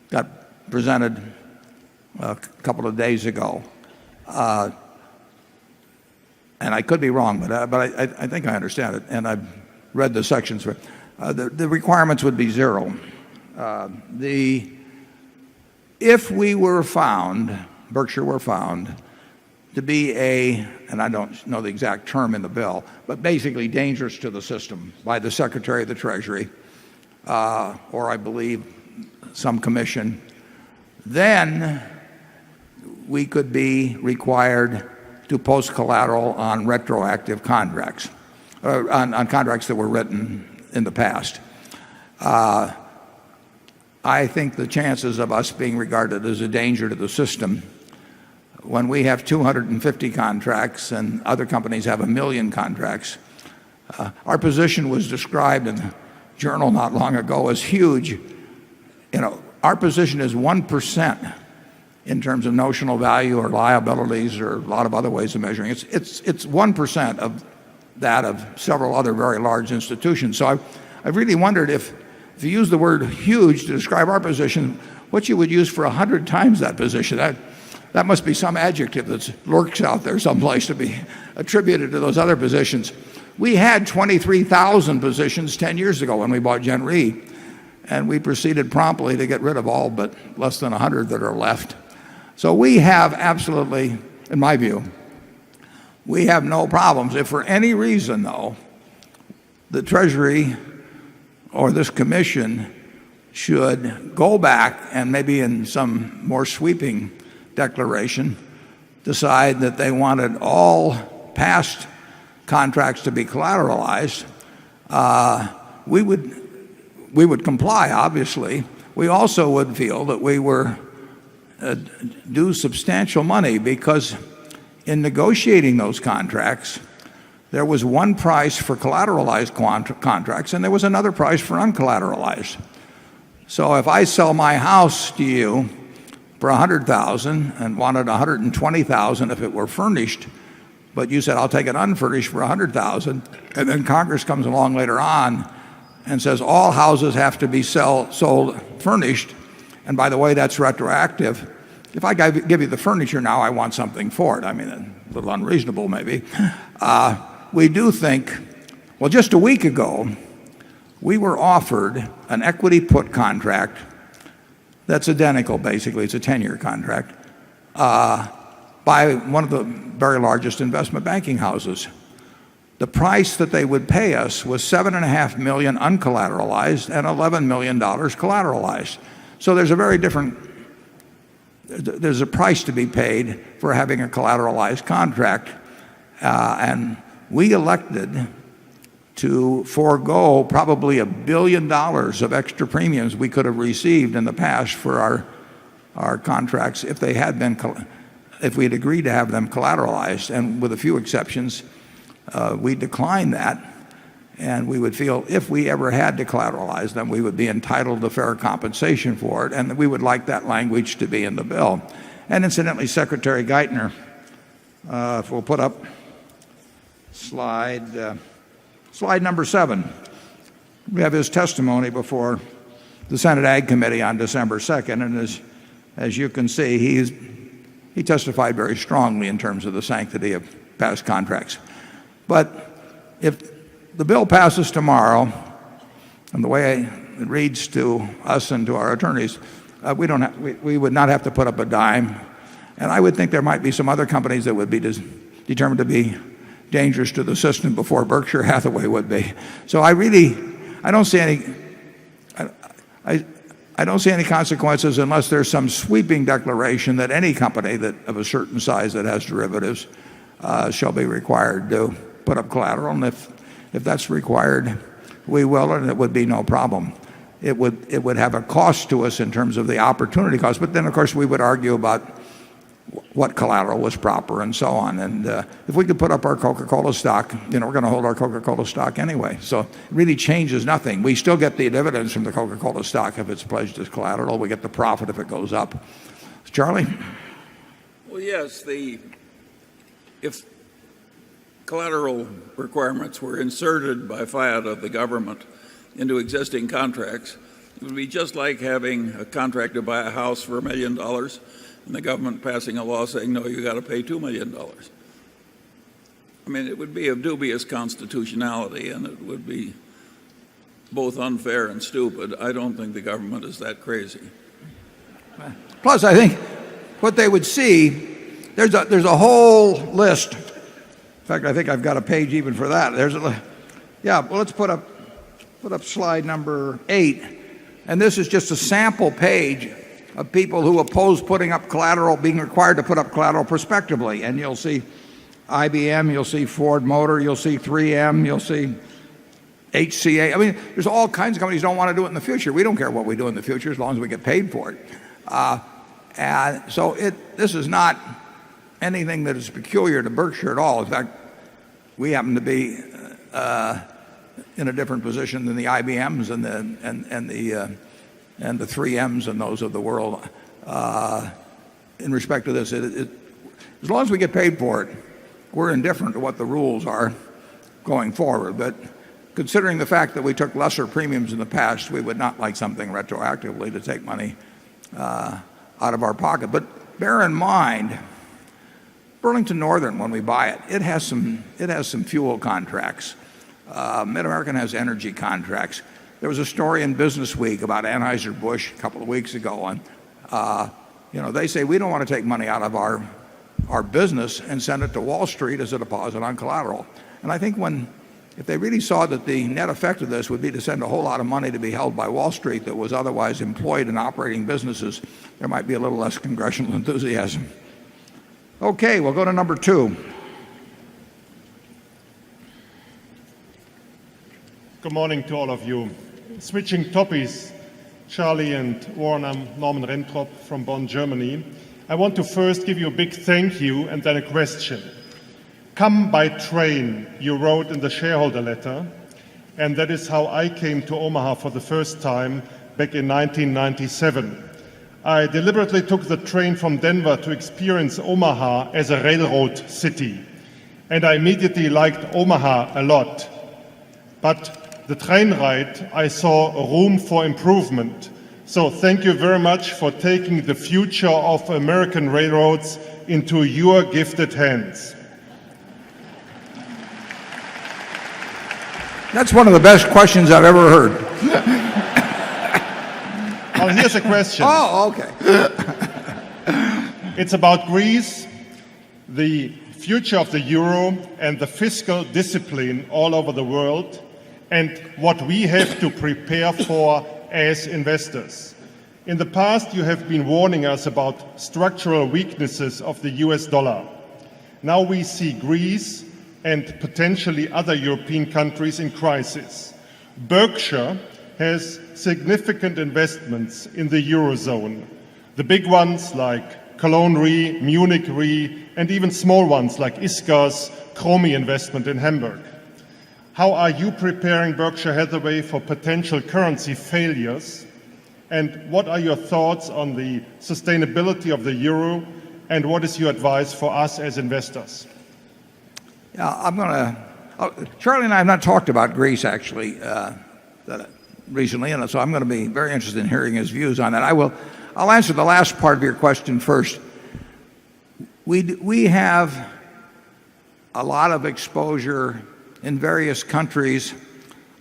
got presented a couple of days ago, and I could be wrong, but I think I understand it, and I've read the sections. The requirements would be zero. If we were found, Berkshire were found to be and I don't know the exact term in the bill, but basically dangerous to the system by the Secretary of the Treasury, or I believe some commission, then we could be required to post collateral on retroactive contracts, on contracts that were written in the past. I think the chances of us being regarded as a danger to the system when we have 250 contracts and other companies have 1 million contracts. Our position was described in the journal not long ago as huge. Our position is 1% in terms of notional value or liabilities or a lot of other ways of measuring. It's 1% of that of several other very large institutions. So I really wondered if you use the word huge to describe our position, what you would use for 100 times that position. That must be some adjective that lurks out there someplace to be attributed to those other positions. We had 23,000 positions 10 years ago when we bought Gen Re, and we proceeded promptly to get rid of all but less than 100 that are left. So we have absolutely, in my view, we have no problems. If for any reason, though, the Treasury or this commission should go back and maybe in some more sweeping declaration decide that they wanted all past contracts to be collateralized, we would comply, obviously. We also would feel that we were due substantial money because in negotiating those contracts, there was one price for collateralized contracts and there was another price for uncollateralized. So if I sell my house to you for $100,000 and wanted $120,000 if it were furnished, but you said I'll take it unfurnished for $100,000, and then Congress comes along later on and says all houses have to be sold furnished, and by the way, that's retroactive. If I give you the furniture now, I want something for it. I mean, a little unreasonable maybe. We do think, well, just a week ago, we were offered an equity put contract that's identical, basically. It's a 10-year contract by one of the very largest investment banking houses. The price that they would pay us was $7.5 million uncollateralized and $11 million collateralized. So there's a price to be paid for having a collateralized contract, and we elected to forego probably $1 billion of extra premiums we could have received in the past for our contracts if they had been if we had agreed to have them collateralized, and with a few exceptions, we declined that, and we would feel if we ever had to collateralize them, we would be entitled to fair compensation for it, and we would like that language to be in the bill. And incidentally, Secretary Geithner, if we'll put up slide number 7, we have his testimony before the Senate Ag Committee on December 2nd, and as you can see, he testified very strongly in terms of the sanctity of past contracts. But if the bill passes tomorrow, and the way it reads to us and to our attorneys, we would not have to put up a dime. And I would think there might be some other companies that would be determined to be dangerous to the system before Berkshire Hathaway would be. So I don't see any consequences unless there's some sweeping declaration that any company of a certain size that has derivatives shall be required to put up collateral. And if that's required, we will, and it would be no problem. It would have a cost to us in terms of the opportunity cost. But then, of course, we would argue about what collateral was proper and so on. And if we could put up our Coca-Cola stock, we're going to hold our Coca-Cola stock anyway. So it really changes nothing. We still get the dividends from the Coca-Cola stock if it's pledged as collateral. We get the profit if it goes up. Charlie? Well, yes, if collateral requirements were inserted by fiat of the government into existing contracts, it would be just like having a contract to buy a house for $1 million and the government passing a law saying, no, you got to pay $2 million. I mean, it would be of dubious constitutionality, and it would be both unfair and stupid. I don't think the government is that crazy. Plus, I think what they would see, there's a whole list. In fact, I think I've got a page even for that. Let's put up slide number 8. And this is just a sample page of people who oppose putting up collateral, being required to put up collateral prospectively. And you'll see IBM, you'll see Ford Motor, you'll see 3M, you'll see HCA. I mean, there's all kinds of companies who don't want to do it in the future. We don't care what we do in the future as long as we get paid for it. And so this is not anything that is peculiar to Berkshire at all. In fact, we happen to be in a different position than the IBMs and the 3Ms and those of the world in respect to this. As long as we get paid for it, we're indifferent to what the rules are going forward. But considering the fact that we took lesser premiums in the past, we would not like something retroactively to take money out of our pocket. But bear in mind, Burlington Northern, when we buy it, it has some fuel contracts. Mid-American has energy contracts. There was a story in Business Week about Anheuser-Busch a couple of weeks ago, and they say we don't want to take money out of our business and send it to Wall Street as a deposit on collateral. And I think if they really saw that the net effect of this would be to send a whole lot of money to be held by Wall Street that was otherwise employed in operating businesses, there might be a little less congressional enthusiasm. Okay, we'll go to number 2. Good morning to all of you. Switching topics, Charlie and Warren, I'm Norman Rentrop from Bonn, Germany. I want to first give you a big thank you and then a question. Come by train, you wrote in the shareholder letter, and that is how I came to Omaha for the first time back in 1997. I deliberately took the train from Denver to experience Omaha as a railroad city, and I immediately liked Omaha a lot. But the train ride, I saw room for improvement. So thank you very much for taking the future of American railroads into your gifted hands. That's one of the best questions I've ever heard. Well, here's a question. Oh, okay. It's about Greece, the future of the euro, and the fiscal discipline all over the world, and what we have to prepare for as investors. In the past, you have been warning us about structural weaknesses of the US dollar. Now we see Greece and potentially other European countries in crisis. Berkshire has significant investments in the Eurozone. The big ones like Cologne Re, Munich Re, and even small ones like Iskar's Chromi investment in Hamburg. How are you preparing Berkshire Hathaway for potential currency failures? And what are your thoughts on the sustainability of the euro? And what is your advice for us as investors? Yeah, Charlie and I have not talked about Greece recently, and so I'm going to be very interested in hearing his views on that. I'll answer the last part of your question first. We have a lot of exposure in various countries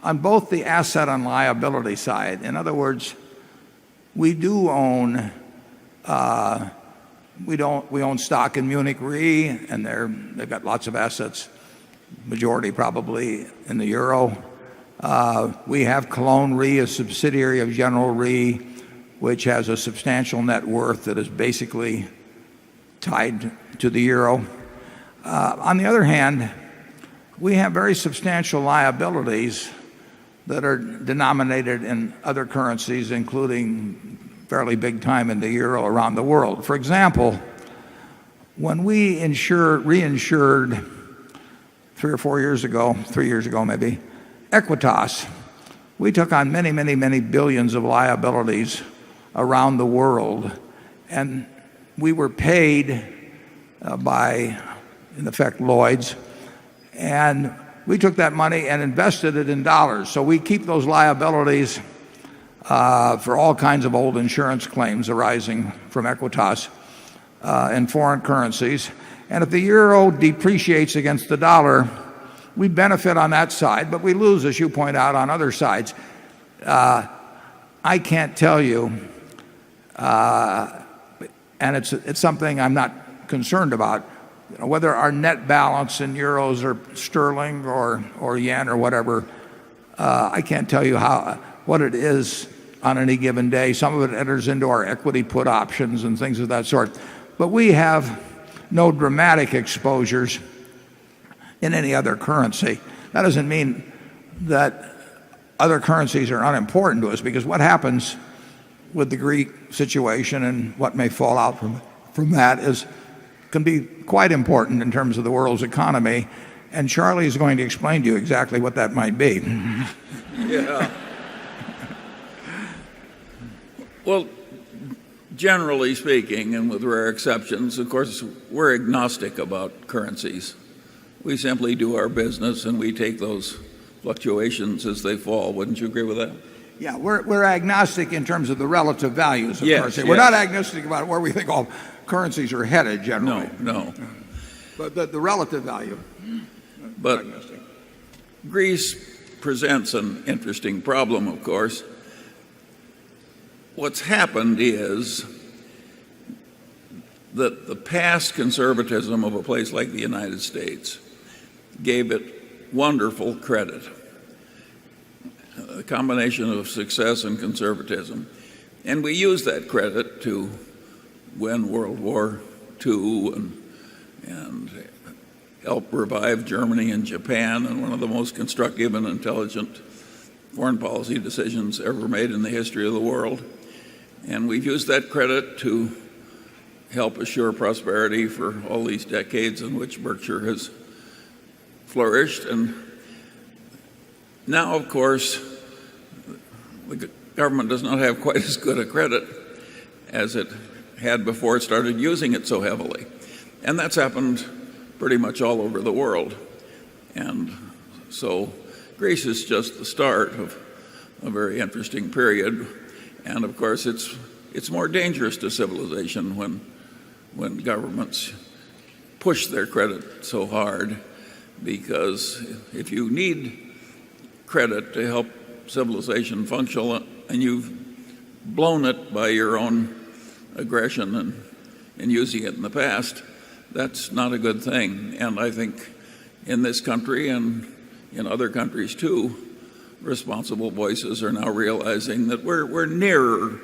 on both the asset and liability side. In other words, we do own we own stock in Munich Re, and they've got lots of assets, majority probably in the euro. We have Cologne Re, a subsidiary of General Re, which has a substantial net worth that is basically tied to the euro. On the other hand, we have very substantial liabilities that are denominated in other currencies, including fairly big time in the euro around the world. For example, when we reinsured 3 or 4 years ago, 3 years ago maybe, Equitas, we took on many, many, many billions of liabilities around the world, and we were paid by, in effect, Lloyd's, and we took that money and invested it in dollars. So we keep those liabilities for all kinds of old insurance claims arising from Equitas in foreign currencies. And if the euro depreciates against the dollar, we benefit on that side, but we lose, as you point out, on other sides. I can't tell you, and it's something I'm not concerned about, whether our net balance in euros or sterling or yen or whatever. I can't tell you what it is on any given day. Some of it enters into our equity put options and things of that sort. But we have no dramatic exposures in any other currency. That doesn't mean that other currencies are unimportant to us, because what happens with the Greek situation and what may fall out from that can be quite important in terms of the world's economy, and Charlie is going to explain to you exactly what that might be. Yeah. Well, generally speaking, and with rare exceptions, of course, we're agnostic about currencies. We simply do our business and we take those fluctuations as they fall. Wouldn't you agree with that? Yeah, we're agnostic in terms of the relative values of currency. We're Yes. not agnostic about where we think all currencies are headed generally. No. But the relative value. But Greece presents an interesting problem, of course. What's happened is that the past conservatism of a place like the United States gave it wonderful credit, a combination of success and conservatism. And we used that credit to win World War II and help revive Germany and Japan, and one of the most constructive and intelligent foreign policy decisions ever made in the history of the world. And we've used that credit to help assure prosperity for all these decades in which Berkshire has flourished. And now, of course, the government does not have quite as good a credit as it had before it started using it so heavily. And that's happened pretty much all over the world. And so Greece is just the start of a very interesting period. And of course, it's more dangerous to civilization when governments push their credit so hard, because if you need credit to help civilization function and you've blown it by your own aggression and using it in the past, that's not a good thing. And I think in this country and in other countries too, responsible voices are now realizing that we're nearer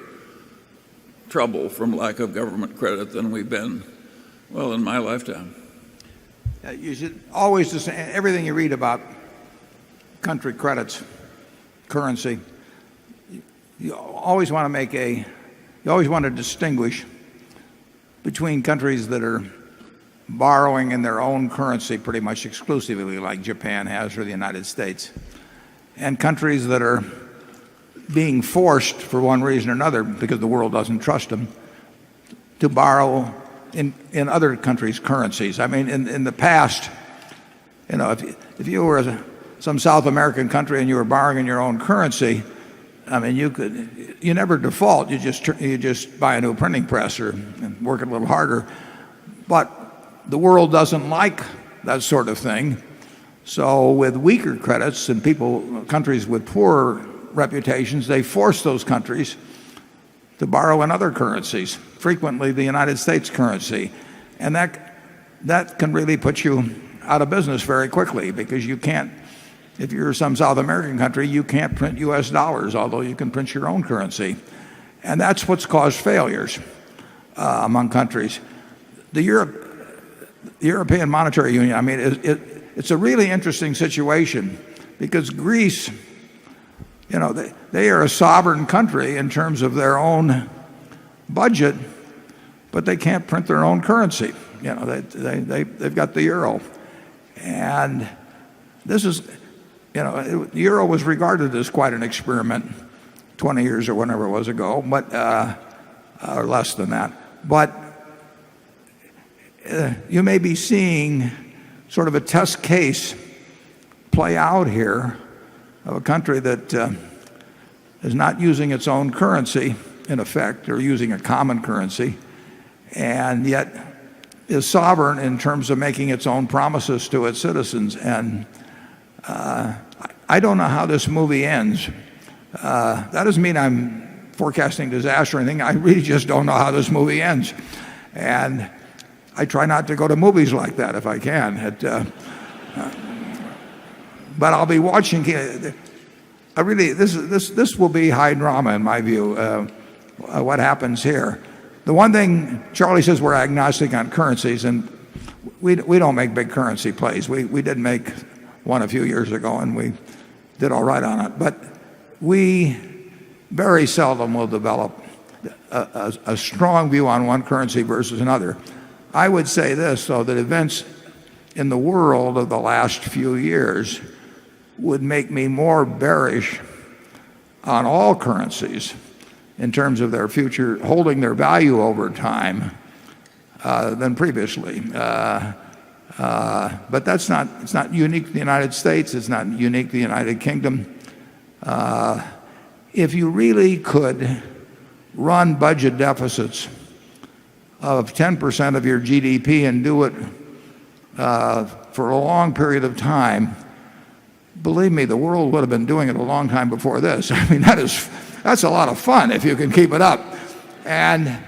trouble from lack of government credit than we've been, well, in my lifetime. You should always, everything you read about country credits, currency, you always want to distinguish between countries that are borrowing in their own currency pretty much exclusively, like Japan has or the United States, and countries that are being forced for one reason or another, because the world doesn't trust them, to borrow in other countries' currencies. I mean, in the past, if you were some South American country and you were borrowing in your own currency, I mean, you never default. You just buy a new printing press or work a little harder. But the world doesn't like that sort of thing. So with weaker credits and countries with poor reputations, they force those countries to borrow in other currencies, frequently the United States currency. And that can really put you out of business very quickly, because you can't, if you're some South American country, you can't print US dollars, although you can print your own currency. And that's what's caused failures among countries. The European Monetary Union, I mean, it's a really interesting situation, because Greece, they are a sovereign country in terms of their own budget, but they can't print their own currency. They've got the euro. And this is, the euro was regarded as quite an experiment 20 years or whatever it was ago, but or less than that. But you may be seeing sort of a test case play out here of a country that is not using its own currency, in effect, or using a common currency, and yet is sovereign in terms of making its own promises to its citizens. And I don't know how this movie ends. That doesn't mean I'm forecasting disaster or anything. I really just don't know how this movie ends. And I try not to go to movies like that if I can. But I'll be watching. This will be high drama in my view. What happens here? The one thing, Charlie says we're agnostic on currencies, and we don't make big currency plays. We did make one a few years ago, and we did all right on it. But we very seldom will develop a strong view on one currency versus another. I would say this, though, that events in the world of the last few years would make me more bearish on all currencies in terms of their future holding their value over time than previously. But it's not unique to the United States. It's not unique to the United Kingdom. If you really could run budget deficits of 10% of your GDP and do it for a long period of time, believe me, the world would have been doing it a long time before this. I mean, that's a lot of fun if you can keep it up. And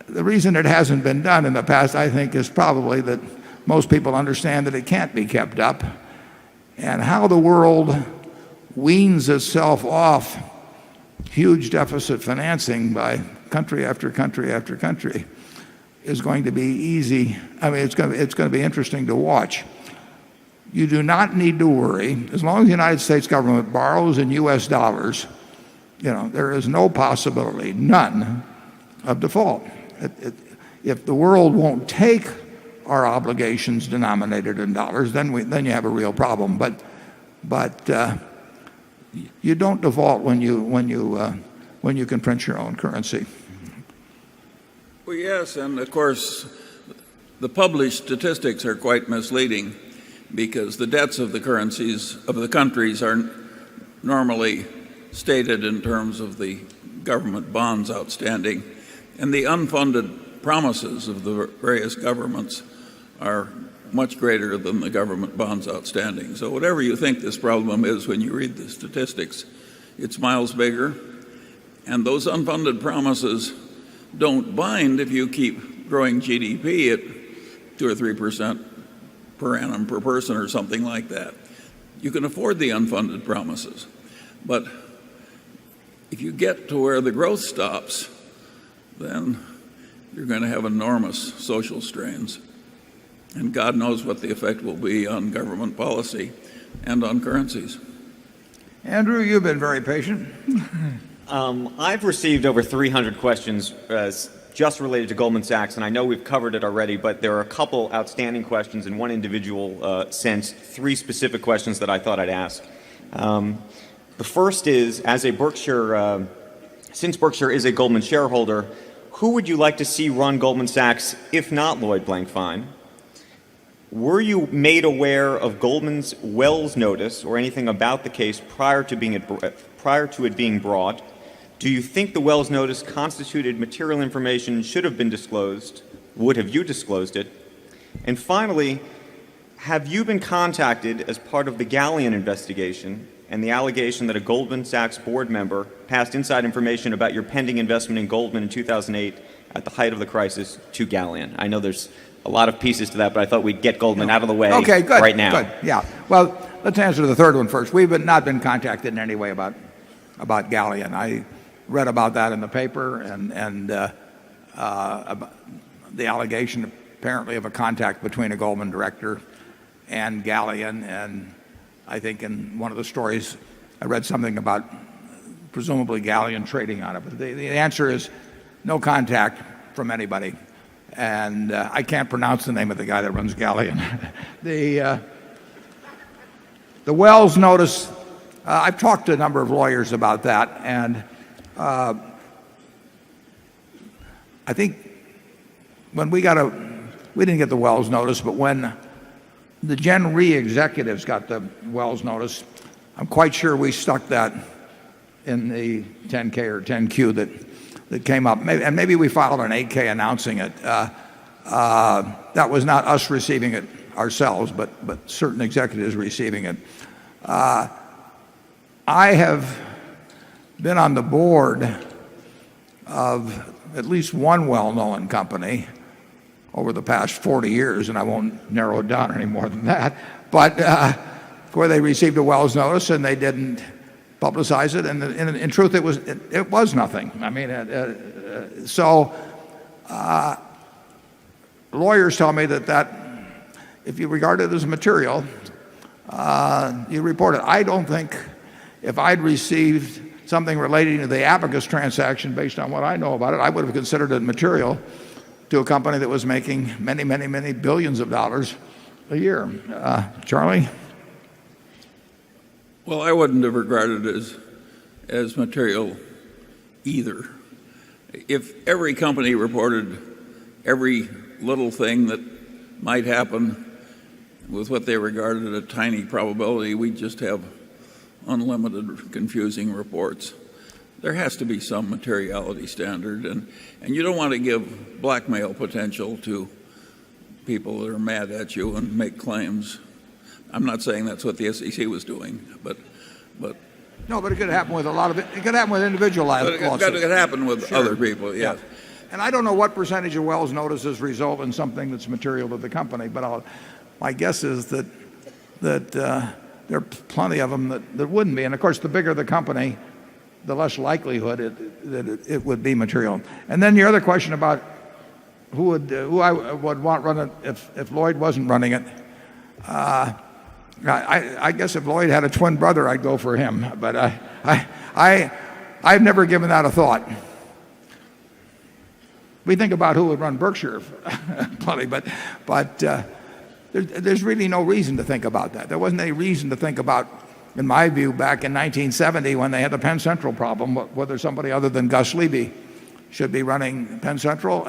the reason it hasn't been done in the past, I think, is probably that most people understand that it can't be kept up. And how the world weans itself off huge deficit financing by country after country after country is going to be easy. I mean, it's going to be interesting to watch. You do not need to worry. As long as the United States government borrows in US dollars, there is no possibility, none, of default. If the world won't take our obligations denominated in dollars, then you have a real problem. But you don't default when you can print your own currency. Well, yes, and of course, the published statistics are quite misleading, because the debts of the currencies of the countries are normally stated in terms of the government bonds outstanding, and the unfunded promises of the various governments are much greater than the government bonds outstanding. So whatever you think this problem is when you read the statistics, it's miles bigger, and those unfunded promises don't bind if you keep growing GDP at 2 or 3% per annum per person or something like that. You can afford the unfunded promises. But if you get to where the growth stops, then you're going to have enormous social strains. And God knows what the effect will be on government policy and on currencies. Andrew, you've been very patient. I've received over 300 questions just related to Goldman Sachs, and I know we've covered it already, but there are a couple outstanding questions, and one individual sent 3 specific questions that I thought I'd ask. The first is, as a Berkshire, since Berkshire is a Goldman shareholder, who would you like to see run Goldman Sachs if not Lloyd Blankfein? Were you made aware of Goldman's Wells notice or anything about the case prior to it being brought? Do you think the Wells notice constituted material information should have been disclosed? Would have you disclosed it? And finally, have you been contacted as part of the Galleon investigation and the allegation that a Goldman Sachs board member passed inside information about your pending investment in Goldman in 2008 at the height of the crisis to Galleon? I know there's a lot of pieces to that, but I thought we'd get Goldman out of the way right now. Good. Yeah. Well, let's answer the third one first. We've not been contacted in any way about Galleon. I read about that in the paper and about the allegation apparently of a contact between a Goldman director and Galleon, and I think in one of the stories I read something about presumably Galleon trading on it. But the answer is no contact from anybody. And I can't pronounce the name of the guy that runs Galleon. The Wells notice, I've talked to a number of lawyers about that, and I think when we didn't get the Wells notice, but when the Gen Re executives got the Wells notice, I'm quite sure we stuck that in the 10K or 10Q that came up. And maybe we filed an 8K announcing it. That was not us receiving it ourselves, but certain executives receiving it. I have been on the board of at least one well-known company over the past 40 years, and I won't narrow it down any more than that, but where they received a Wells notice and they didn't publicize it, and in truth it was nothing. I mean, lawyers tell me that if you regard it as material, you report it. I don't think if I'd received something relating to the Abacus transaction based on what I know about it, I would have considered it material to a company that was making many, many, many billions of dollars a year. Charlie? Well, I wouldn't have regarded it as material either. If every company reported every little thing that might happen with what they regarded a tiny probability, we'd just have unlimited confusing reports. There has to be some materiality standard, and you don't want to give blackmail potential to people that are mad at you and make claims. I'm not saying that's what the SEC was doing, but No, but it could happen with a lot of it. It could happen with individual lawsuits. It could happen with other people, yes. Yeah. And I don't know what percentage of Wells notices result in something that's material to the company, but my guess is that there are plenty of them that wouldn't be. And of course, the bigger the company, the less likelihood that it would be material. And then your other question about who I would want run it if Lloyd wasn't running it. I guess if Lloyd had a twin brother, I'd go for him. But I've never given that a thought. We think about who would run Berkshire plenty, but there's really no reason to think about that. There wasn't any reason to think about, in my view, back in 1970 when they had the Penn Central problem, whether somebody other than Gus Levy should be running Penn Central,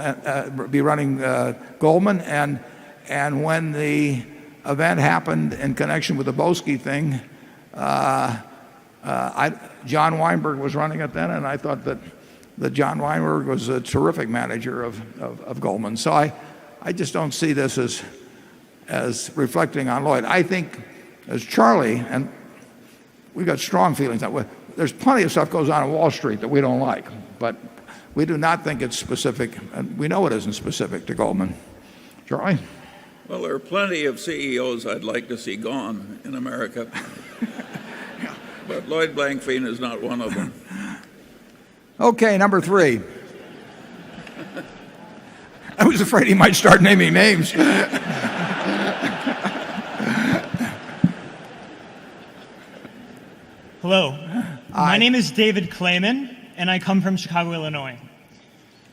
be running Goldman, and when the event happened in connection with the Boesky thing, John Weinberg was running it then, and I thought that John Weinberg was a terrific manager of Goldman. So I just don't see this as reflecting on Lloyd. I think, as Charlie, and we've got strong feelings that way, there's plenty of stuff goes on in Wall Street that we don't like, but we do not think it's specific, and we know it isn't specific to Goldman. Charlie? Well, there are plenty of CEOs I'd like to see gone in America, but Lloyd Blankfein is not one of them. Okay, number 3. I was afraid he might start naming names. Hello. My name is David Clayman, and I come from Chicago, Illinois.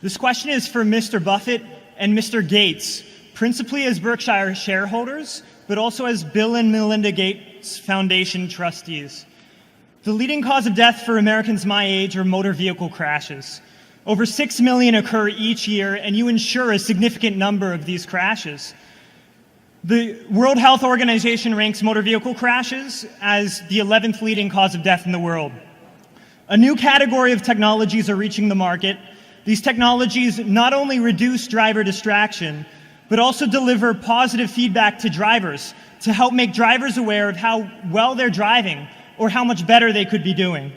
This question is for Mr. Buffett and Mr. Gates, principally as Berkshire shareholders, but also as Bill and Melinda Gates Foundation trustees. The leading cause of death for Americans my age are motor vehicle crashes. Over 6 million occur each year, and you insure a significant number of these crashes. The World Health Organization ranks motor vehicle crashes as the 11th leading cause of death in the world. A new category of technologies are reaching the market. These technologies not only reduce driver distraction, but also deliver positive feedback to drivers to help make drivers aware of how well they're driving or how much better they could be doing.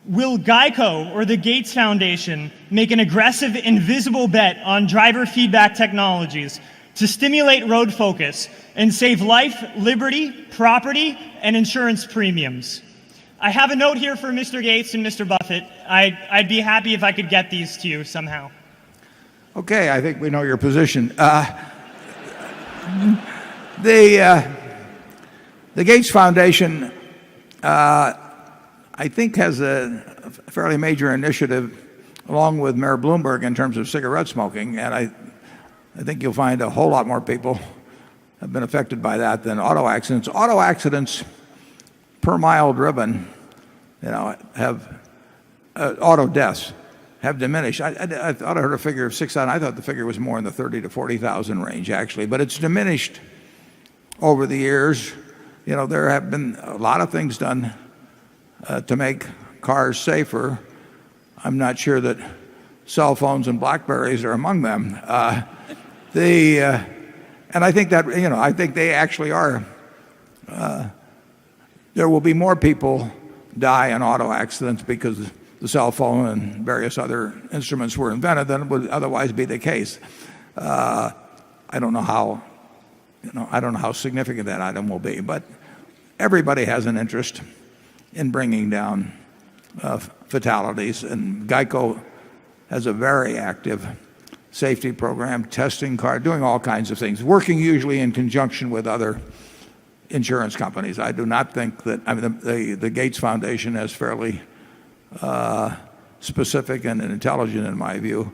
Will Geico or the Gates Foundation make an aggressive, invisible bet on driver feedback technologies to stimulate road focus and save life, liberty, property, and insurance premiums? I have a note here for Mr. Gates and Mr. Buffett. I'd be happy if I could get these to you somehow. Okay, I think we know your position. The Gates Foundation, I think, has a fairly major initiative along with Mayor Bloomberg in terms of cigarette smoking, and I think you'll find a whole lot more people have been affected by that than auto accidents. Auto accidents per mile driven, have auto deaths have diminished. I thought I heard a figure of 6,000. I thought the figure was more in the 30 to 40,000 range, actually, but it's diminished over the years. There have been a lot of things done to make cars safer. I'm not sure that cell phones and Blackberries are among them. And I think that, I think they actually are. There will be more people die in auto accidents because the cell phone and various other instruments were invented than would otherwise be the case. I don't know how significant that item will be, but everybody has an interest in bringing down fatalities, and Geico has a very active safety program, testing cars, doing all kinds of things, working usually in conjunction with other insurance companies. I do not think that, the Gates Foundation has fairly specific and intelligent, in my view,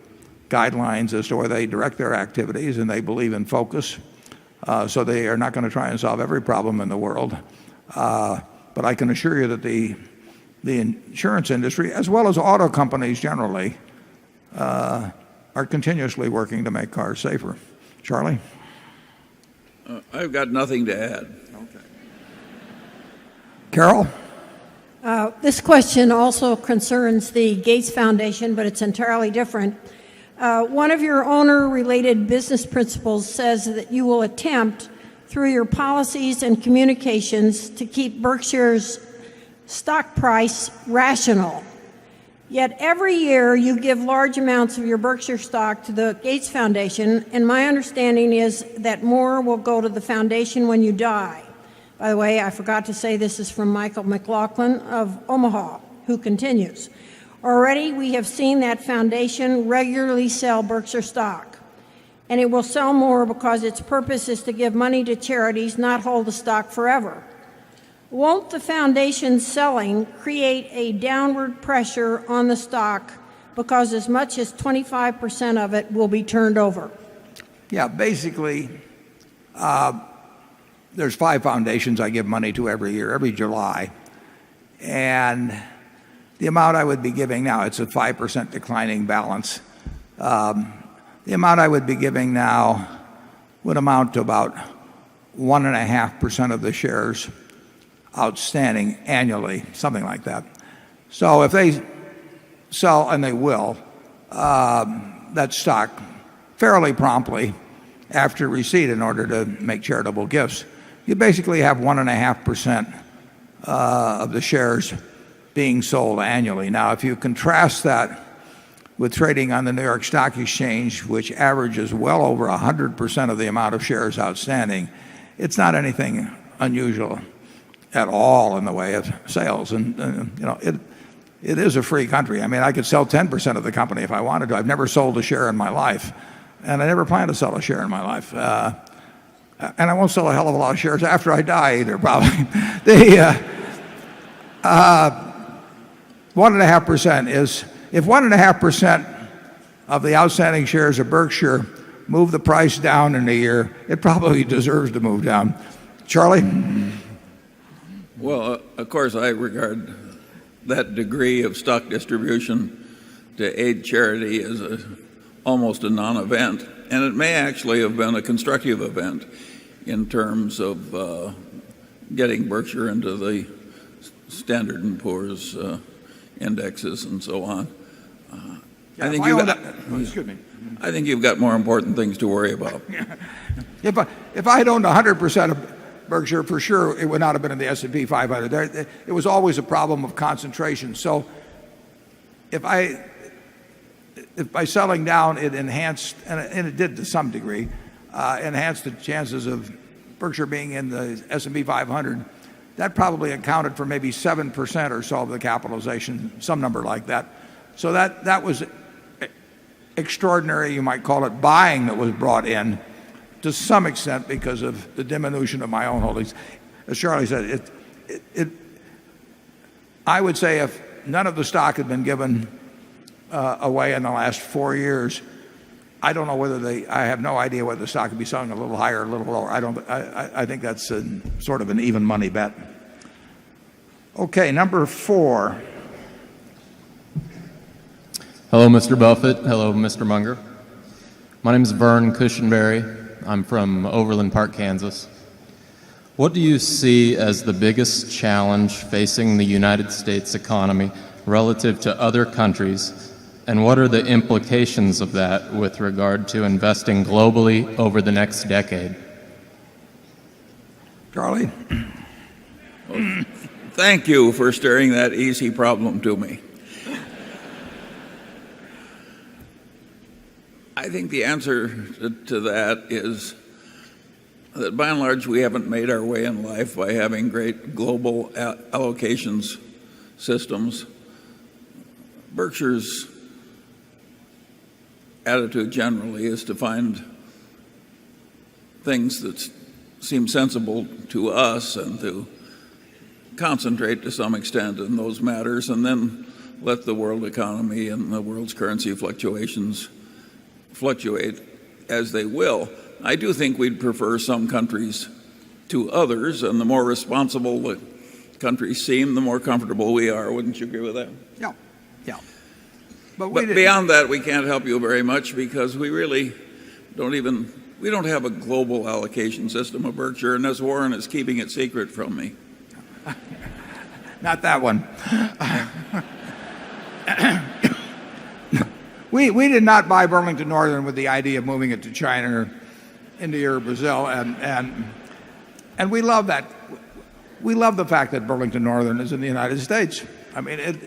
guidelines as to where they direct their activities, and they believe in focus. So they are not going to try and solve every problem in the world. But I can assure you that the insurance industry, as well as auto companies generally, are continuously working to make cars safer. Charlie? I've got nothing to add. Okay. Carol? This question also concerns the Gates Foundation, but it's entirely different. One of your owner-related business principles says that you will attempt, through your policies and communications, to keep Berkshire's stock price rational. Yet every year you give large amounts of your Berkshire stock to the Gates Foundation, and my understanding is that more will go to the foundation when you die. By the way, I forgot to say this is from Michael McLaughlin of Omaha, who continues. Already we have seen that foundation regularly sell Berkshire stock, and it will sell more because its purpose is to give money to charities, not hold the stock forever. Won't the foundation's selling create a downward pressure on the stock because as much as 25% of it will be turned over? Yeah, basically, there's 5 foundations I give money to every year, every July. And the amount I would be giving now, it's a 5% declining balance. The amount I would be giving now would amount to about 1.5% of the shares outstanding annually, something like that. So if they sell, and they will, that stock fairly promptly after receipt in order to make charitable gifts, you basically have 1.5% of the shares being sold annually. Now, if you contrast that with trading on the New York Stock Exchange, which averages well over 100% of the amount of shares outstanding, it's not anything unusual at all in the way of sales. And it is a free country. I mean, I could sell 10% of the company if I wanted to. I've never sold a share in my life, and I never plan to sell a share in my life. And I won't sell a hell of a lot of shares after I die either, probably. 1.5% is, if 1.5% of the outstanding shares of Berkshire move the price down in a year, it probably deserves to move down. Charlie? Well, of course, I regard that degree of stock distribution to aid charity as almost a non-event. and it may actually have been a constructive event in terms of getting Berkshire into the Standard & Poor's indexes and so on. Yeah, excuse me. I think you've got more important things to worry about. If I had owned 100% of Berkshire, for sure it would not have been in the S&P 500. It was always a problem of concentration. So if by selling down it enhanced, and it did to some degree, enhanced the chances of Berkshire being in the S&P 500, that probably accounted for maybe 7% or so of the capitalization, some number like that. So that was extraordinary, you might call it, buying that was brought in to some extent because of the diminution of my own holdings. As Charlie said, I would say if none of the stock had been given away in the last 4 years, I don't know whether I have no idea whether the stock could be selling a little higher or a little lower. I think that's sort of an even money bet. Okay, number 4. Hello, Mr. Buffett. Hello, Mr. Munger. My name is Vern Cushenberry. I'm from Overland Park, Kansas. What do you see as the biggest challenge facing the United States economy relative to other countries, and what are the implications of that with regard to investing globally over the next decade? Charlie? Well, thank you for staring that easy problem to me. I think the answer to that is that by and large we haven't made our way in life by having great global allocations systems. Berkshire's attitude generally is to find things that seem sensible to us and to concentrate to some extent in those matters, and then let the world economy and the world's currency fluctuations fluctuate as they will. I do think we'd prefer some countries to others, and the more responsible the countries seem, the more comfortable we are. Wouldn't you agree with that? Yeah. But beyond that, we can't help you very much because we really don't have a global allocation system of Berkshire, unless Warren is keeping it secret from me. Not that one. We did not buy Burlington Northern with the idea of moving it to China or India or Brazil, and we love that. We love the fact that Burlington Northern is in the United States. I mean,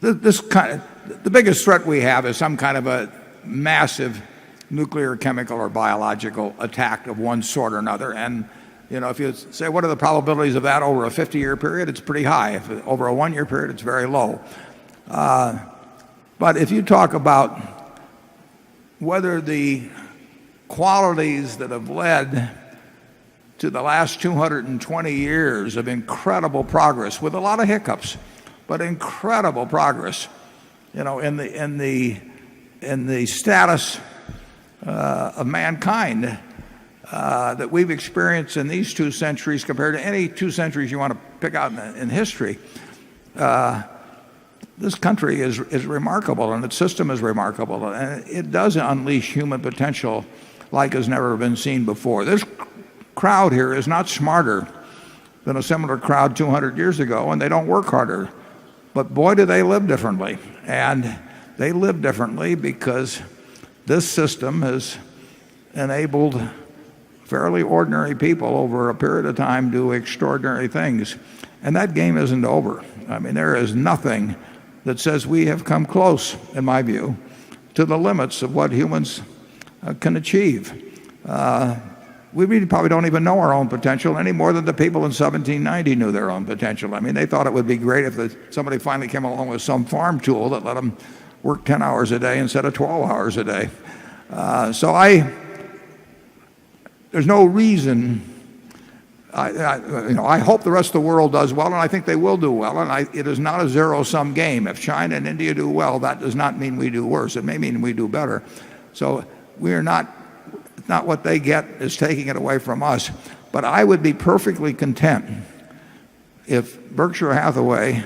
the biggest threat we have is some kind of a massive nuclear, chemical, or biological attack of one sort or another. And if you say what are the probabilities of that over a 50-year period, it's pretty high. If over a 1-year period, it's very low. But if you talk about whether the qualities that have led to the last 220 years of incredible progress, with a lot of hiccups, but incredible progress, in the status of mankind that we've experienced in these 2 centuries compared to any 2 centuries you want to pick out in history. This country is remarkable, and its system is remarkable, and it does unleash human potential like has never been seen before. This crowd here is not smarter than a similar crowd 200 years ago, and they don't work harder. But boy, do they live differently. And they live differently because this system has enabled fairly ordinary people over a period of time do extraordinary things. And that game isn't over. I mean, there is nothing that says we have come close, in my view, to the limits of what humans can achieve. We really probably don't even know our own potential any more than the people in 1790 knew their own potential. I mean, they thought it would be great if somebody finally came along with some farm tool that let them work 10 hours a day instead of 12 hours a day. There's no reason. I hope the rest of the world does well, and I think they will do well. And it is not a zero-sum game. If China and India do well, that does not mean we do worse. It may mean we do better. So we are not what they get is taking it away from us. But I would be perfectly content if Berkshire Hathaway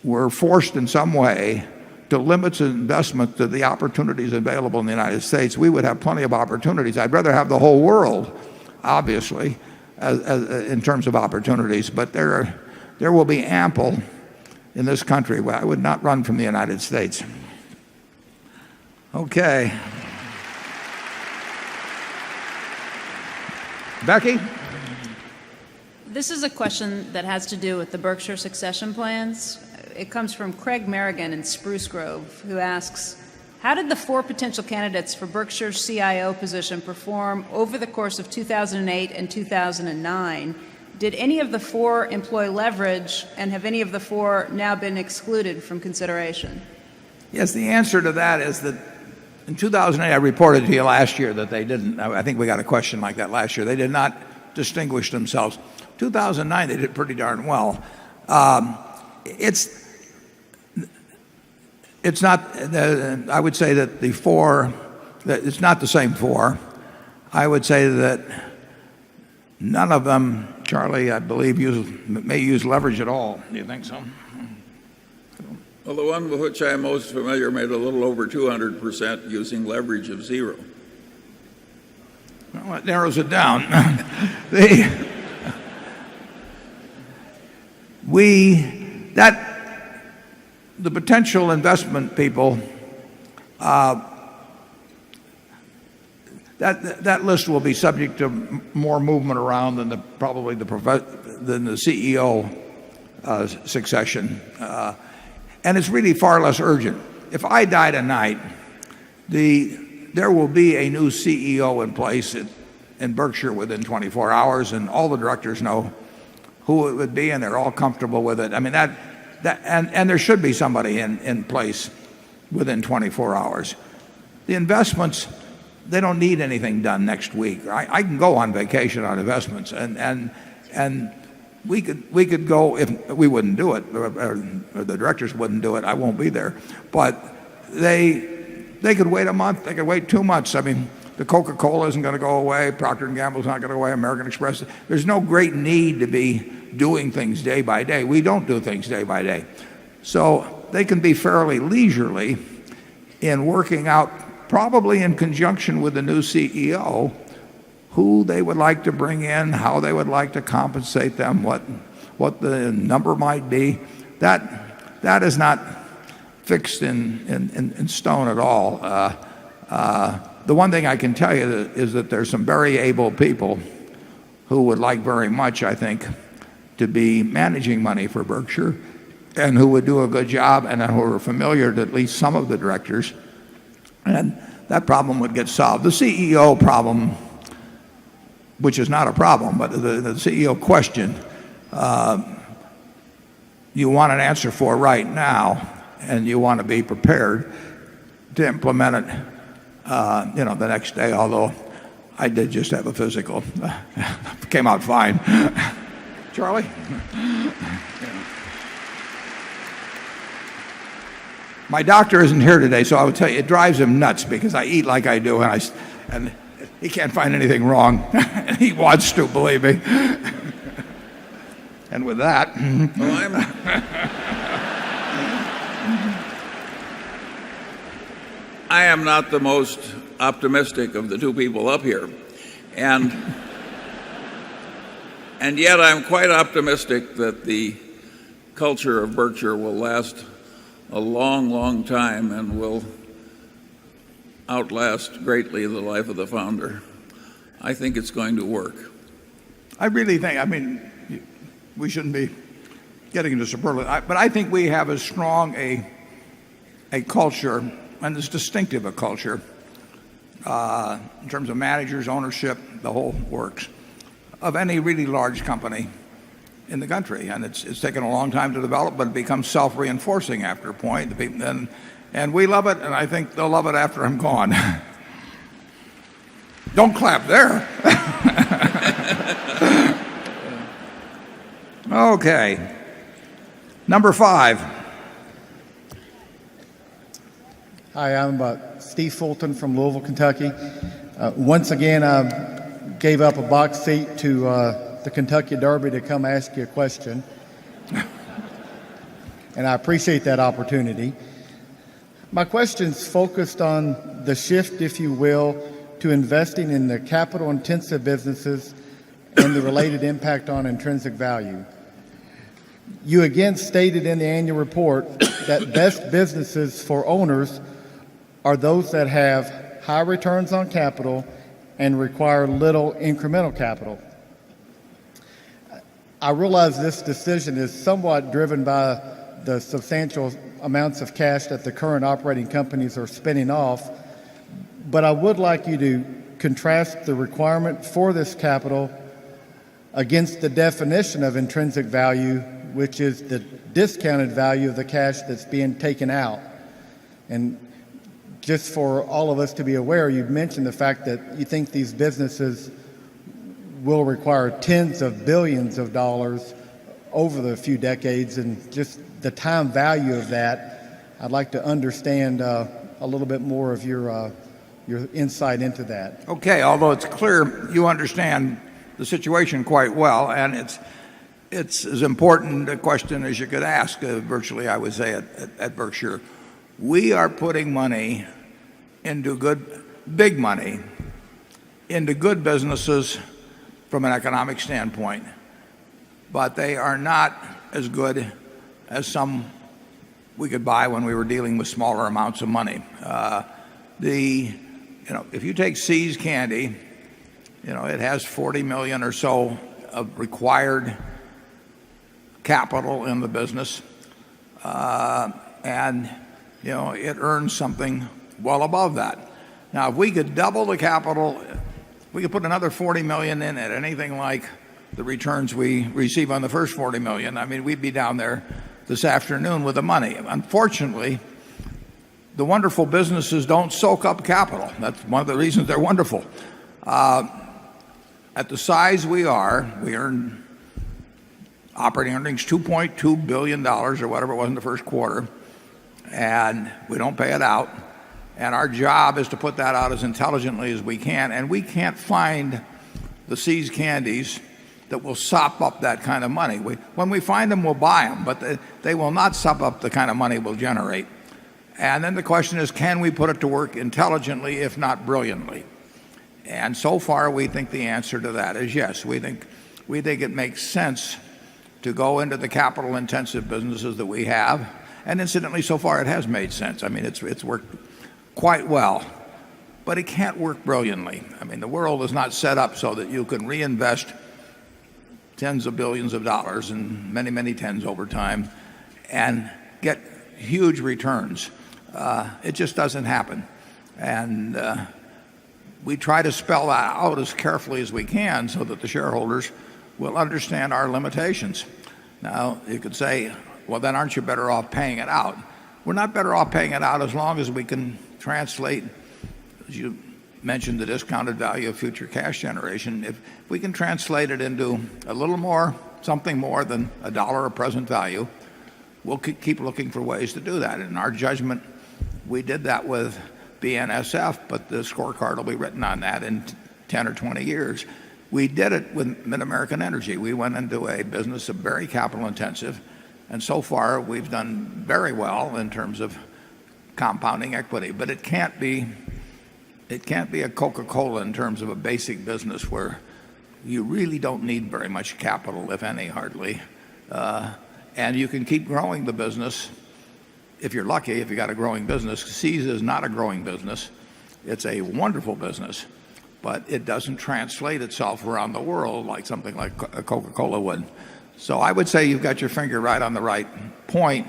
were forced in some way to limit investment to the opportunities available in the United States, we would have plenty of opportunities. I'd rather have the whole world, obviously, in terms of opportunities, but there will be ample in this country. I would not run from the United States. Okay. Becky? This is a question that has to do with the Berkshire succession plans. It comes from Craig Merrigan in Spruce Grove, who asks, how did the 4 potential candidates for Berkshire's CIO position perform over the course of 2008 and 2009? Did any of the 4 employ leverage, and have any of the 4 now been excluded from consideration? Yes, the answer to that is that in 2008, I reported to you last year that they didn't. I think we got a question like that last year. They did not distinguish themselves. 2009, they did pretty darn well. It's not, I would say that the 4, that it's not the same 4. I would say that none of them, Charlie, I believe, may use leverage at all. Do you think so? Well, the one with which I'm most familiar made a little over 200% using leverage of 0. Well, that narrows it down. The potential investment people, that list will be subject to more movement around than probably the CEO succession, and it's really far less urgent. If I die tonight, there will be a new CEO in place in Berkshire within 24 hours, and all the directors know who it would be, and they're all comfortable with it. I mean, and there should be somebody in place within 24 hours. The investments, they don't need anything done next week. I can go on vacation on investments, and we could go, if we wouldn't do it, or the directors wouldn't do it. I won't be there, but they could wait a month. They could wait 2 months. I mean, the Coca-Cola isn't going to go away. Procter & Gamble's not going to go away. American Express. There's no great need to be doing things day by day. We don't do things day by day. So they can be fairly leisurely in working out, probably in conjunction with the new CEO, who they would like to bring in, how they would like to compensate them, what the number might be. That is not fixed in stone at all. The one thing I can tell you is that there's some very able people who would like very much, I think, to be managing money for Berkshire, and who would do a good job, and who are familiar to at least some of the directors, and that problem would get solved. The CEO problem, which is not a problem, but the CEO question, you want an answer for right now, and you want to be prepared to implement it the next day, although I did just have a physical. Came out fine. Charlie? My doctor isn't here today, so I would tell you, it drives him nuts because I eat like I do, and he can't find anything wrong. He wants to, believe me. And with that... I am not the most optimistic of the 2 people up here, and yet I'm quite optimistic that the culture of Berkshire will last a long, long time and will outlast greatly the life of the founder. I think it's going to work. I really think, I mean, we shouldn't be getting into superlative, but I think we have as strong a culture, and as distinctive a culture, in terms of managers, ownership, the whole works, of any really large company in the country. And it's taken a long time to develop, but it becomes self-reinforcing after a point. And we love it, and I think they'll love it after I'm gone. Don't clap there. Okay. Number 5. Hi, I'm Steve Fulton from Louisville, Kentucky. Once again, I gave up a box seat to the Kentucky Derby to come ask you a question. And I appreciate that opportunity. My question's focused on the shift, if you will, to investing in the capital-intensive businesses and the related impact on intrinsic value. You again stated in the annual report that best businesses for owners are those that have high returns on capital and require little incremental capital. I realize this decision is somewhat driven by the substantial amounts of cash that the current operating companies are spinning off, but I would like you to contrast the requirement for this capital against the definition of intrinsic value, which is the discounted value of the cash that's being taken out. And just for all of us to be aware, you've mentioned the fact that you think these businesses will require tens of billions of dollars over the few decades, and just the time value of that. I'd like to understand a little bit more of your insight into that. Okay, although it's clear you understand the situation quite well, and it's as important a question as you could ask, virtually, I would say, at Berkshire. We are putting money into big money, into good businesses from an economic standpoint, but they are not as good as some we could buy when we were dealing with smaller amounts of money. If you take See's Candy, it has 40 million or so of required capital in the business, and it earns something well above that. Now, if we could double the capital, we could put another 40 million in at anything like the returns we receive on the first 40 million. I mean, we'd be down there this afternoon with the money. Unfortunately, the wonderful businesses don't soak up capital. That's one of the reasons they're wonderful. At the size we are, we earn operating earnings $2.2 billion or whatever it was in the first quarter, and we don't pay it out. And our job is to put that out as intelligently as we can, and we can't find the See's Candies that will sop up that kind of money. When we find them, we'll buy them, but they will not sop up the kind of money we'll generate. And then the question is, can we put it to work intelligently, if not brilliantly? And so far, we think the answer to that is yes. We think it makes sense to go into the capital-intensive businesses that we have. And incidentally, so far, it has made sense. I mean, it's worked quite well, but it can't work brilliantly. I mean, the world is not set up so that you can reinvest tens of billions of dollars and many, many tens over time and get huge returns. It just doesn't happen. And we try to spell that out as carefully as we can so that the shareholders will understand our limitations. Now, you could say, well, then aren't you better off paying it out? We're not better off paying it out as long as we can translate, as you mentioned, the discounted value of future cash generation. If we can translate it into a little more, something more than $1 of present value, we'll keep looking for ways to do that. In our judgment, we did that with BNSF, but the scorecard will be written on that in 10 or 20 years. We did it with Mid-American Energy. We went into a business of very capital intensive, and so far we've done very well in terms of compounding equity. But it can't be a Coca-Cola in terms of a basic business where you really don't need very much capital, if any, hardly. And you can keep growing the business if you're lucky, if you got a growing business. See's is not a growing business. It's a wonderful business, but it doesn't translate itself around the world like something like a Coca-Cola would. So I would say you've got your finger right on the right point.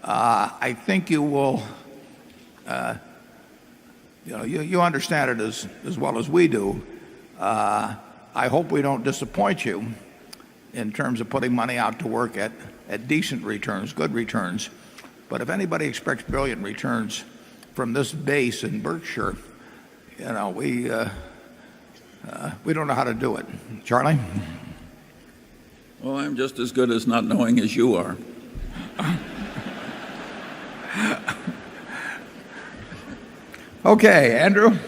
I think you will, you understand it as well as we do. I hope we don't disappoint you in terms of putting money out to work at decent returns, good returns. But if anybody expects brilliant returns from this base in Berkshire, we don't know how to do it. Charlie? Well, I'm just as good as not knowing as you are. Okay, Andrew?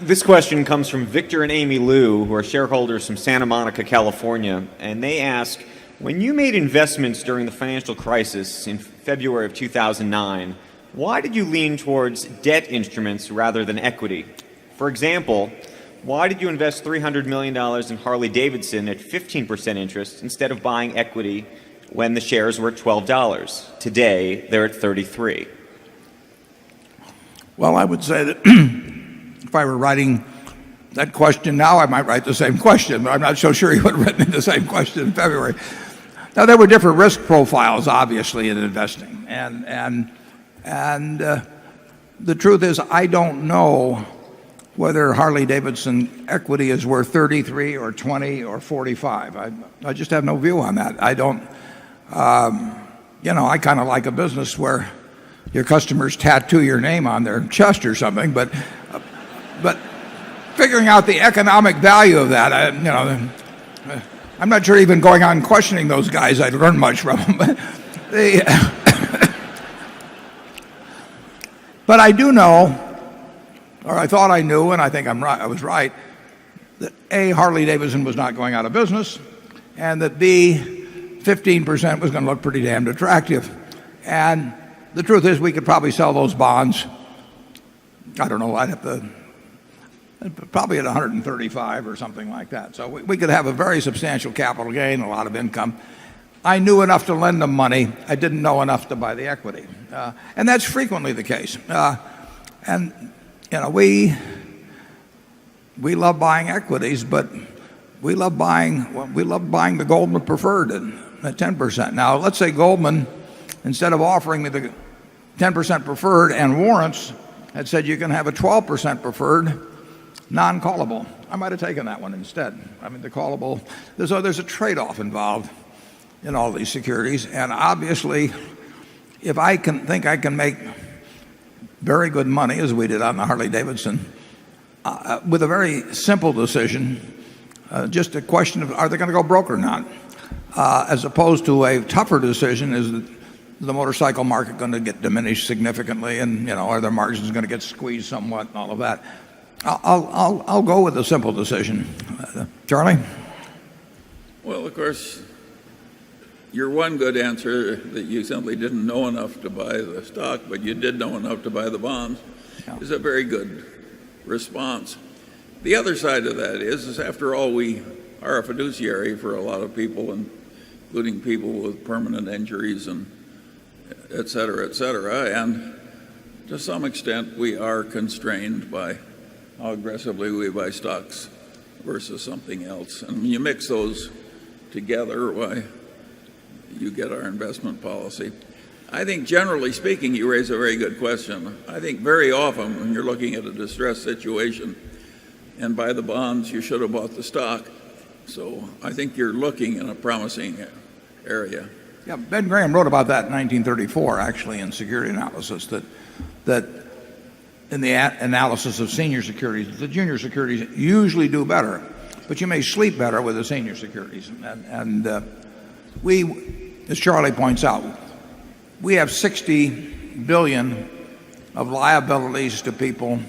This question comes from Victor and Amy Liu, who are shareholders from Santa Monica, California, and they ask, When you made investments during the financial crisis in February of 2009, why did you lean towards debt instruments rather than equity? For example, why did you invest $300 million in Harley-Davidson at 15% interest instead of buying equity when the shares were at $12? Today, they're at $33. Well, I would say that if I were writing that question now, I might write the same question, but I'm not so sure he would have written the same question in February. Now, there were different risk profiles, obviously, in investing. And the truth is, I don't know whether Harley-Davidson equity is worth 33 or 20 or 45. I just have no view on that. I don't, I kind of like a business where your customers tattoo your name on their chest or something, but figuring out the economic value of that, I'm not sure even going on questioning those guys I'd learn much from them. But I do know, or I thought I knew, and I think I was right, that A, Harley-Davidson was not going out of business, and that B, 15% was going to look pretty damned attractive. And the truth is, we could probably sell those bonds, I don't know, I'd have to, probably at 135 or something like that. So we could have a very substantial capital gain, a lot of income. I knew enough to lend them money. I didn't know enough to buy the equity. And that's frequently the case. We love buying equities, but we love buying the Goldman preferred at 10%. Now, let's say Goldman, instead of offering me the 10% preferred and warrants, had said you can have a 12% preferred non-callable. I might have taken that one instead. I mean, the callable, there's a trade-off involved in all these securities, and obviously, if I think I can make very good money, as we did on the Harley-Davidson, with a very simple decision, just a question of are they going to go broke or not, as opposed to a tougher decision, is the motorcycle market going to get diminished significantly, and are their margins going to get squeezed somewhat, and all of that. I'll go with the simple decision. Charlie? Well, of course, your one good answer that you simply didn't know enough to buy the stock, but you did know enough to buy the bonds, is a very good response. The other side of that is after all, we are a fiduciary for a lot of people, including people with permanent injuries and et cetera, and to some extent we are constrained by how aggressively we buy stocks versus something else. And when you mix those together, why, you get our investment policy. I think generally speaking, you raise a very good question. I think very often when you're looking at a distressed situation and buy the bonds, you should have bought the stock. So I think you're looking in a promising area. Yeah, Ben Graham wrote about that in 1934, actually, in Security Analysis, that in the analysis of senior securities, the junior securities usually do better, but you may sleep better with the senior securities. And we, as Charlie points out, we have $60 billion of liabilities to people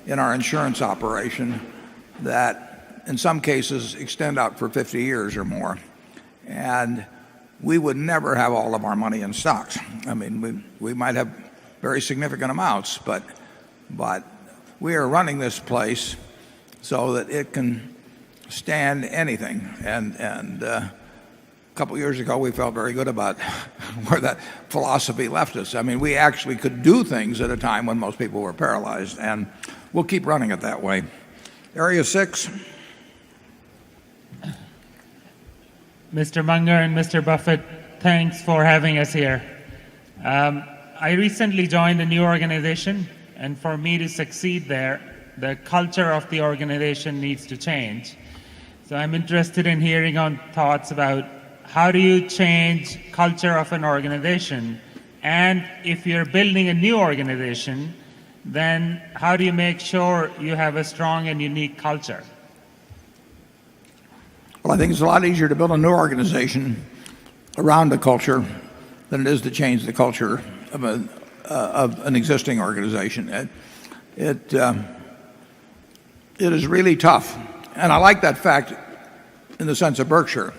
in our insurance operation that in some cases extend out for 50 years or more. And we would never have all of our money in stocks. I mean, we might have very significant amounts, but we are running this place so that it can stand anything. And a couple years ago, we felt very good about where that philosophy left us. I mean, we actually could do things at a time when most people were paralyzed, and we'll keep running it that way. Area 6. Mr. Munger and Mr. Buffett, thanks for having us here. I recently joined a new organization, and for me to succeed there, the culture of the organization needs to change. So I'm interested in hearing on thoughts about how do you change culture of an organization, and if you're building a new organization, then how do you make sure you have a strong and unique culture? Well, I think it's a lot easier to build a new organization around a culture than it is to change the culture of an existing organization. It is really tough, and I like that fact in the sense of Berkshire.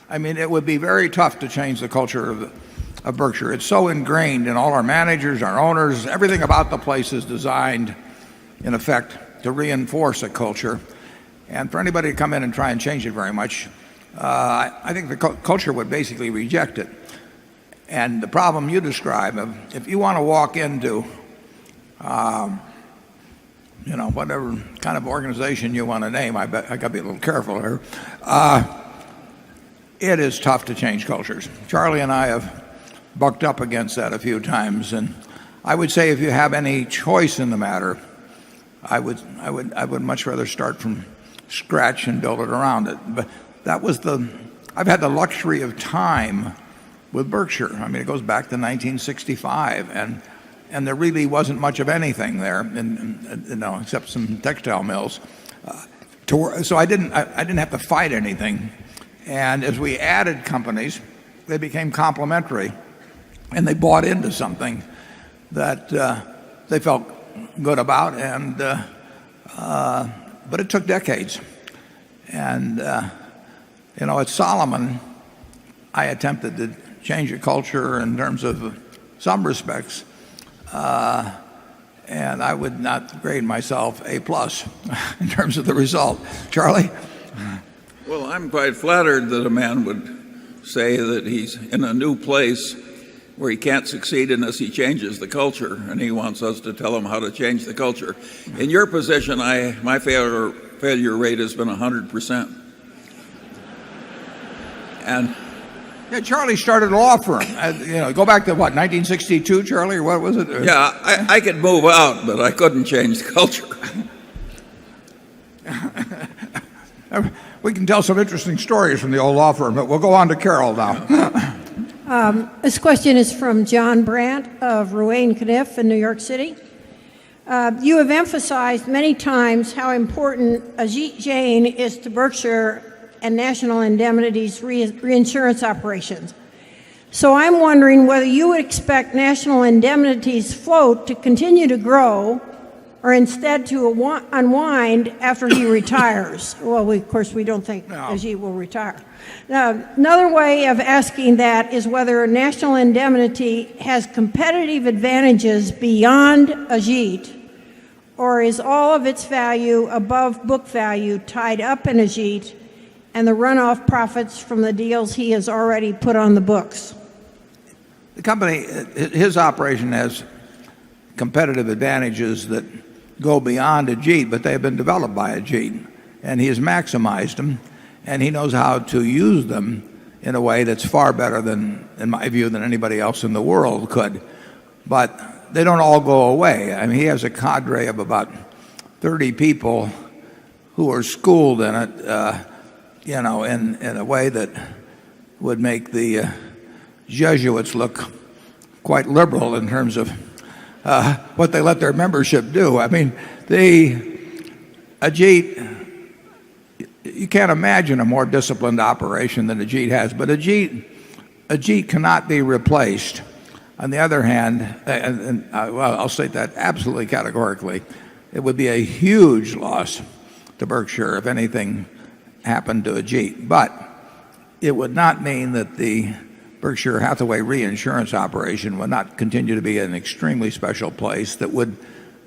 I mean, it would be very tough to change the culture of Berkshire. It's so ingrained in all our managers, our owners, everything about the place is designed, in effect, to reinforce a culture. And for anybody to come in and try and change it very much, I think the culture would basically reject it. And the problem you describe, if you want to walk into, whatever kind of organization you want to name, I got to be a little careful here. It is tough to change cultures. Charlie and I have bucked up against that a few times, and I would say if you have any choice in the matter, I would much rather start from scratch and build it around it. But I've had the luxury of time with Berkshire. I mean, it goes back to 1965, and there really wasn't much of anything there, except some textile mills. So I didn't have to fight anything. And as we added companies, they became complementary, and they bought into something that they felt good about. But it took decades. And at Solomon, I attempted to change a culture in terms of some respects, and I would not grade myself A+ in terms of the result. Charlie? Well, I'm quite flattered that a man would say that he's in a new place where he can't succeed unless he changes the culture, and he wants us to tell him how to change the culture. In your position, my failure rate has been 100%. And yeah, Charlie started a law firm. Go back to what, 1962, Charlie, or what was it? Yeah, I could move out, but I couldn't change the culture. We can tell some interesting stories from the old law firm, but we'll go on to Carol now. This question is from John Brandt of Ruane Cunniff in New York City. You have emphasized many times how important Ajit Jain is to Berkshire and National Indemnity's reinsurance operations. So I'm wondering whether you would expect National Indemnity's float to continue to grow or instead to unwind after he retires. Well, of course, we don't think Ajit will retire. Now, another way of asking that is whether National Indemnity has competitive advantages beyond Ajit, or is all of its value above book value tied up in Ajit and the runoff profits from the deals he has already put on the books? The company, his operation has competitive advantages that go beyond Ajit, but they've been developed by Ajit, and he has maximized them, and he knows how to use them in a way that's far better than, in my view, than anybody else in the world could. But they don't all go away. I mean, he has a cadre of about 30 people who are schooled in it, in a way that would make the Jesuits look quite liberal in terms of what they let their membership do. I mean, Ajit, you can't imagine a more disciplined operation than Ajit has, but Ajit cannot be replaced. On the other hand, I'll state that absolutely categorically, it would be a huge loss to Berkshire if anything happened to Ajit. But it would not mean that the Berkshire Hathaway reinsurance operation would not continue to be an extremely special place that would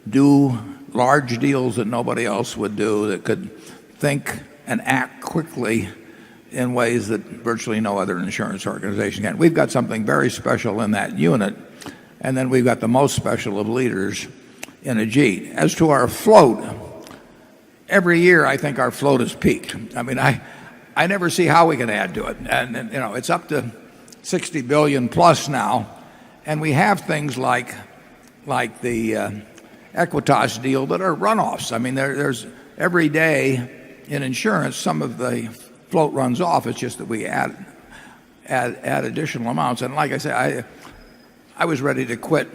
do large deals that nobody else would do, that could think and act quickly in ways that virtually no other insurance organization can. We've got something very special in that unit, and then we've got the most special of leaders in Ajit. As to our float, every year I think our float has peaked. I mean, I never see how we can add to it. And it's up to 60 billion plus now, and we have things like the Equitas deal that are runoffs. I mean, there's every day in insurance some of the float runs off. It's just that we add additional amounts. And like I say, I was ready to quit,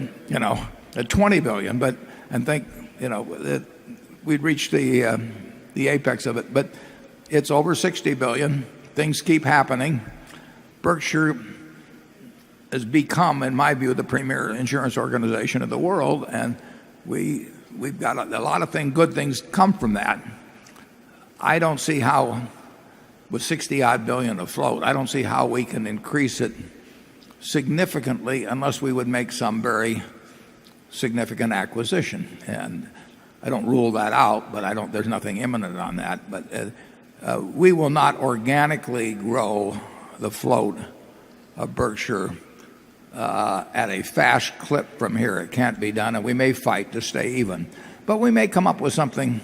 at 20 billion, and think, that we'd reached the apex of it. But it's over 60 billion. Things keep happening. Berkshire has become, in my view, the premier insurance organization of the world, and we've got a lot of good things come from that. I don't see how with 60-odd billion afloat. I don't see how we can increase it significantly unless we would make some very significant acquisition. And I don't rule that out, but there's nothing imminent on that. But we will not organically grow the float of Berkshire at a fast clip from here. It can't be done, and we may fight to stay even. But we may come up with something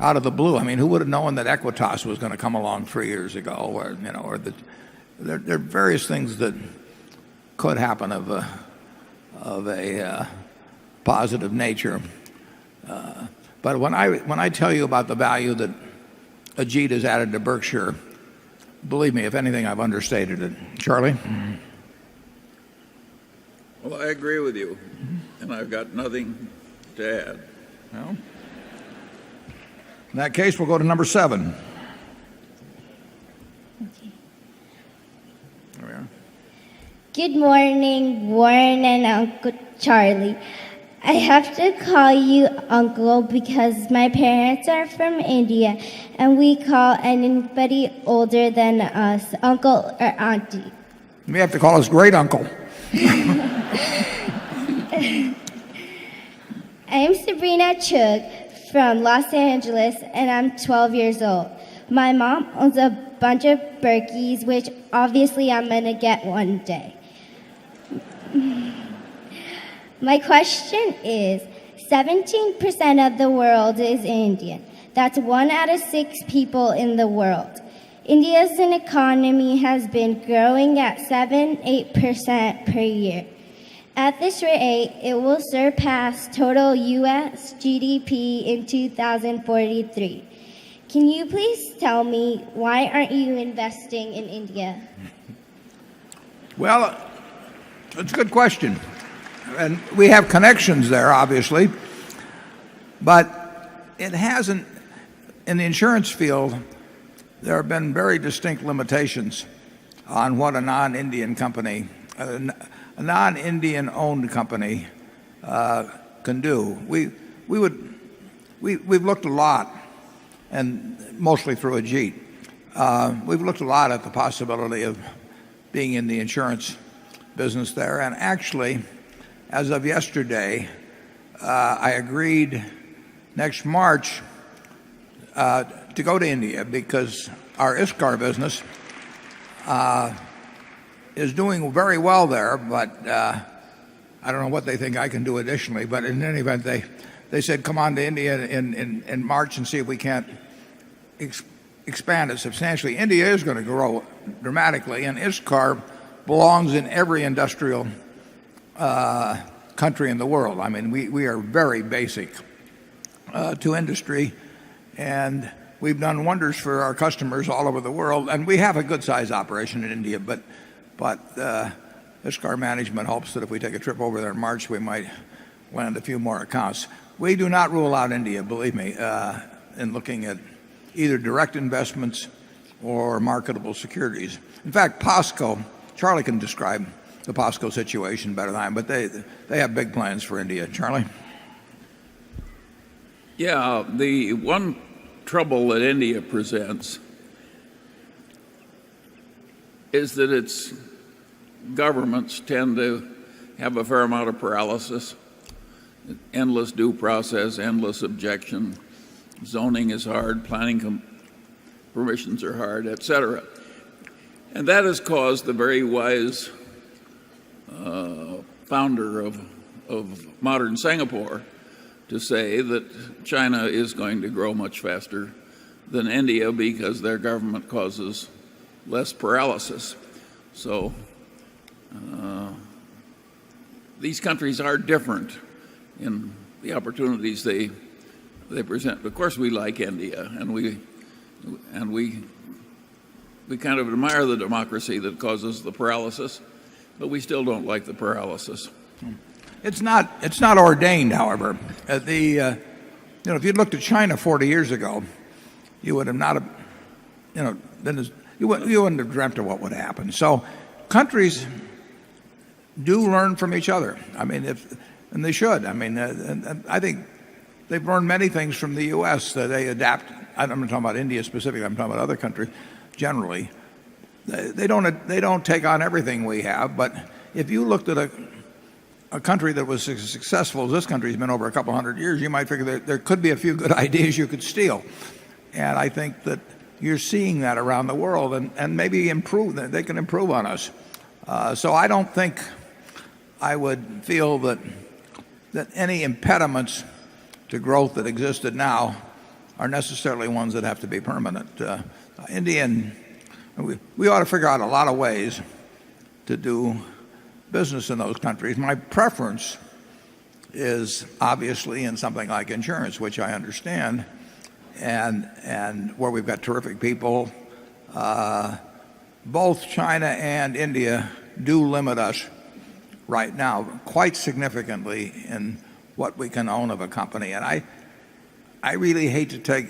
out of the blue. I mean, who would have known that Equitas was going to come along 3 years ago? Or, there are various things that could happen of a positive nature. But when I tell you about the value that Ajit has added to Berkshire, believe me, if anything, I've understated it. Charlie? Well, I agree with you, and I've got nothing to add. Well, in that case, we'll go to number 7. Okay. There we are. Good morning, Warren and Uncle Charlie. I have to call you Uncle because my parents are from India, and we call anybody older than us Uncle or Auntie. You may have to call us Great Uncle. I'm Sabrina Chug from Los Angeles, and I'm 12 years old. My mom owns a bunch of Berkeys, which obviously I'm going to get one day. My question is, 17% of the world is Indian. That's 1 out of 6 people in the world. India's economy has been growing at 7-8% per year. At this rate, it will surpass total U.S. GDP in 2043. Can you please tell me, why aren't you investing in India? Well, it's a good question. And we have connections there, obviously. But it hasn't, in the insurance field, there have been very distinct limitations on what a non-Indian company, a non-Indian owned company can do. We've looked a lot, and mostly through Ajit. We've looked a lot at the possibility of being in the insurance business there. And actually, as of yesterday, I agreed next March to go to India because our ISCAR business is doing very well there, but I don't know what they think I can do additionally. But in any event, they said, come on to India in March and see if we can't expand it substantially. India is going to grow dramatically, and ISCAR belongs in every industrial country in the world. I mean, we are very basic to industry, and we've done wonders for our customers all over the world. And we have a good-sized operation in India, but ISCAR management hopes that if we take a trip over there in March, we might land a few more accounts. We do not rule out India, believe me, in looking at either direct investments or marketable securities. In fact, POSCO, Charlie can describe the POSCO situation better than I am, but they have big plans for India. Charlie? Yeah, the one trouble that India presents is that its governments tend to have a fair amount of paralysis, endless due process, endless objection, zoning is hard, planning permissions are hard, etc. And that has caused the very wise founder of modern Singapore to say that China is going to grow much faster than India because their government causes less paralysis. So these countries are different in the opportunities they present. Of course, we like India, and we kind of admire the democracy that causes the paralysis, but we still don't like the paralysis. It's not ordained, however. If you'd looked at China 40 years ago, you would have not, you wouldn't have dreamt of what would happen. So, countries do learn from each other. I mean, and they should. I mean, I think they've learned many things from the U.S. that they adapt. I'm not talking about India specifically. I'm talking about other countries. generally. They don't take on everything we have, but if you looked at a country that was as successful as this country's been over a couple hundred years, you might figure that there could be a few good ideas you could steal. And I think that you're seeing that around the world, and maybe they can improve on us. So I don't think I would feel that any impediments to growth that existed now are necessarily ones that have to be permanent. We ought to figure out a lot of ways to do business in those countries. My preference is obviously in something like insurance, which I understand, and where we've got terrific people. Both China and India do limit us right now quite significantly in what we can own of a company. And I really hate to take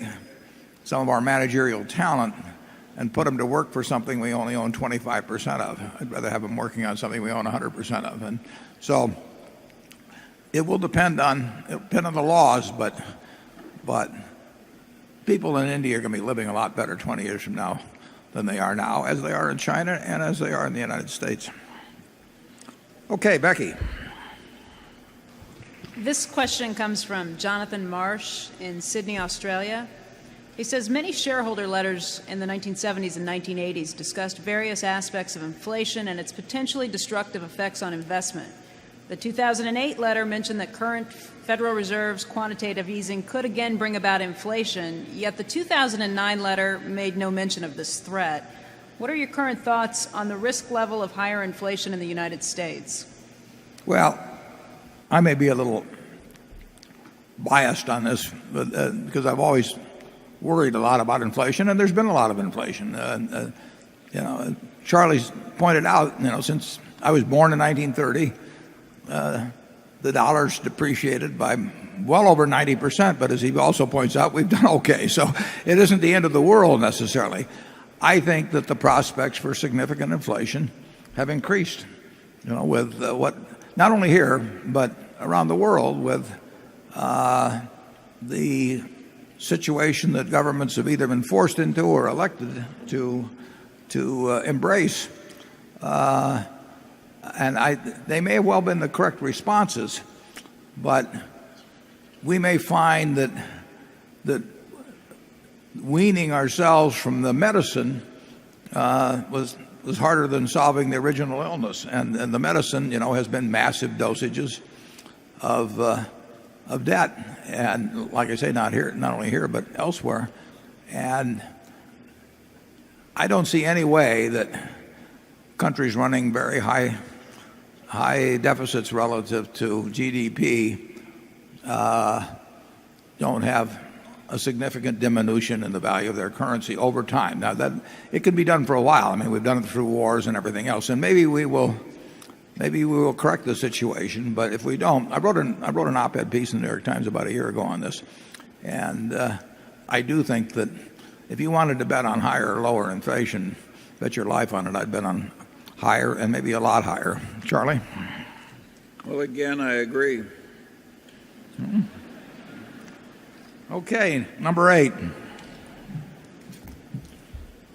some of our managerial talent and put them to work for something we only own 25% of. I'd rather have them working on something we own 100% of. And so it will depend on the laws, but people in India are going to be living a lot better 20 years from now than they are now, as they are in China and as they are in the United States. Okay, Becky. This question comes from Jonathan Marsh in Sydney, Australia. He says, many shareholder letters in the 1970s and 1980s discussed various aspects of inflation and its potentially destructive effects on investment. The 2008 letter mentioned that current Federal Reserve's quantitative easing could again bring about inflation, yet the 2009 letter made no mention of this threat. What are your current thoughts on the risk level of higher inflation in the United States? Well, I may be a little biased on this, because I've always worried a lot about inflation, and there's been a lot of inflation. Charlie's pointed out, since I was born in 1930, the dollar's depreciated by well over 90%, but as he also points out, we've done okay. So it isn't the end of the world necessarily. I think that the prospects for significant inflation have increased, with what, not only here, but around the world, with the situation that governments have either been forced into or elected to embrace. And they may have well been the correct responses, but we may find that weaning ourselves from the medicine was harder than solving the original illness. And the medicine, has been massive dosages of debt, and like I say, not only here, but elsewhere. And I don't see any way that countries running very high deficits relative to GDP don't have a significant diminution in the value of their currency over time. Now, that it can be done for a while. I mean, we've done it through wars and everything else, and maybe we will correct the situation. But if we don't, I wrote an op-ed piece in the New York Times about a year ago on this, and I do think that if you wanted to bet on higher or lower inflation, bet your life on it. I'd bet on higher, and maybe a lot higher. Charlie? Well, again, I agree. Okay, number 8.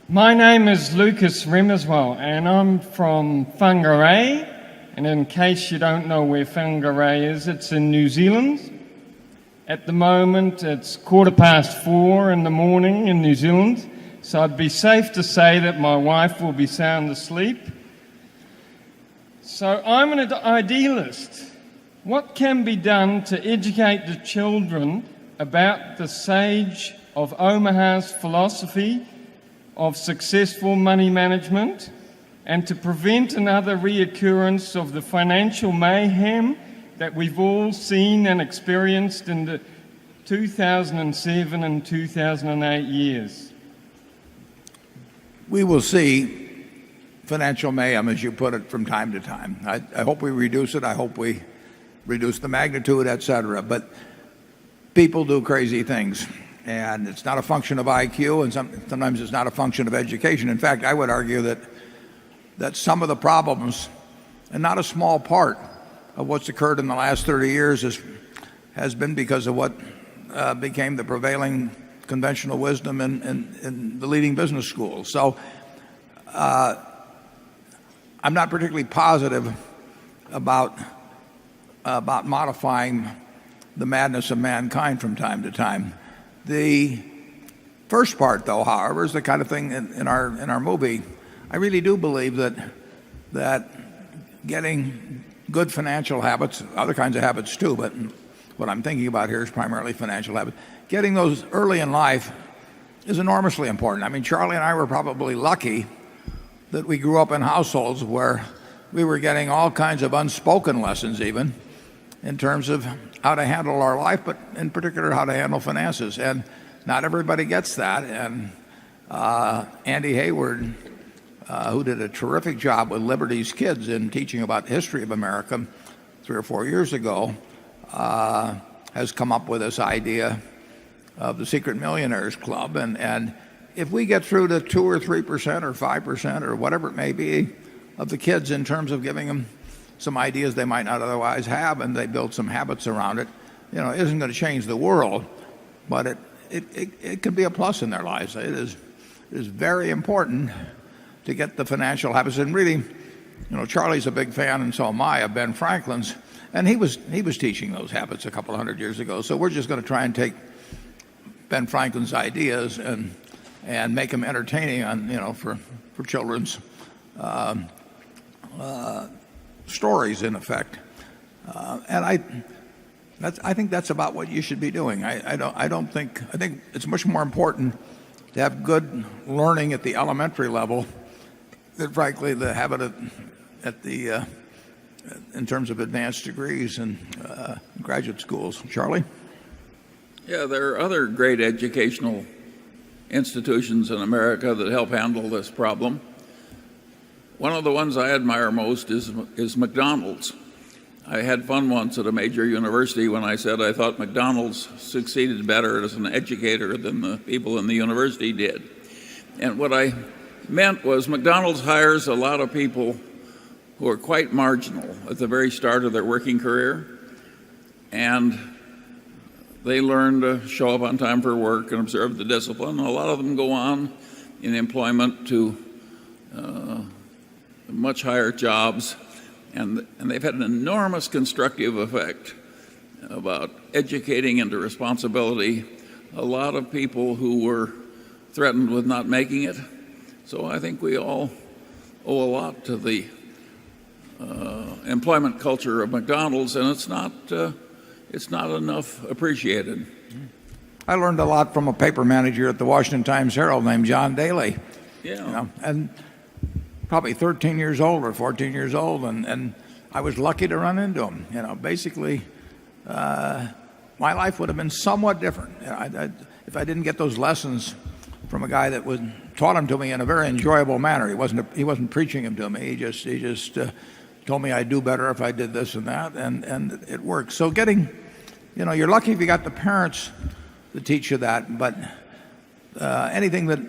My name is Lucas Remerswell, and I'm from Whangarei. And in case you don't know where Whangarei is, it's in New Zealand. At the moment, it's 4:15 in the morning in New Zealand, so I'd be safe to say that my wife will be sound asleep. So I'm an idealist. What can be done to educate the children about the sage of Omaha's philosophy of successful money management, and to prevent another reoccurrence of the financial mayhem that we've all seen and experienced in the 2007 and 2008 years? We will see financial mayhem, as you put it, from time to time. I hope we reduce it. I hope we reduce the magnitude, etc. But people do crazy things, and it's not a function of IQ, and sometimes it's not a function of education. In fact, I would argue that some of the problems, and not a small part of what's occurred in the last 30 years, has been because of what became the prevailing conventional wisdom in the leading business schools. So I'm not particularly positive about modifying the madness of mankind from time to time. The first part, though, however, is the kind of thing in our movie. I really do believe that getting good financial habits, other kinds of habits too, but what I'm thinking about here is primarily financial habits. Getting those early in life is enormously important. I mean, Charlie and I were probably lucky that we grew up in households where we were getting all kinds of unspoken lessons, even in terms of how to handle our life, but in particular how to handle finances. And not everybody gets that. And Andy Hayward, who did a terrific job with Liberty's Kids in teaching about the history of America 3 or 4 years ago, has come up with this idea of the Secret Millionaires Club. And if we get through to 2 or 3% or 5% or whatever it may be of the kids in terms of giving them some ideas they might not otherwise have, and they build some habits around it, it isn't going to change the world, but it can be a plus in their lives. It is very important to get the financial habits. And really, Charlie's a big fan, and so am I, of Ben Franklin's, and he was teaching those habits a couple hundred years ago. So we're just going to try and take Ben Franklin's ideas and make them entertaining on for children's stories, in effect. And I think that's about what you should be doing. I think it's much more important to have good learning at the elementary level than, frankly, the habit at the in terms of advanced degrees and graduate schools. Charlie? Yeah, there are other great educational institutions in America that help handle this problem. One of the ones I admire most is McDonald's. I had fun once at a major university when I said I thought McDonald's succeeded better as an educator than the people in the university did. And what I meant was McDonald's hires a lot of people who are quite marginal at the very start of their working career, and they learn to show up on time for work and observe the discipline. A lot of them go on in employment to much higher jobs, and they've had an enormous constructive effect about educating into responsibility a lot of people who were threatened with not making it. So I think we all owe a lot to the employment culture of McDonald's, and it's not enough appreciated. I learned a lot from a paper manager at the Washington Times-Herald named John Daly. Yeah. And probably 13 years old or 14 years old, and I was lucky to run into him. Basically, my life would have been somewhat different if I didn't get those lessons from a guy that taught them to me in a very enjoyable manner. He wasn't preaching them to me. He just told me I'd do better if I did this and that, and it worked. So you're lucky if you got the parents to teach you that, but anything that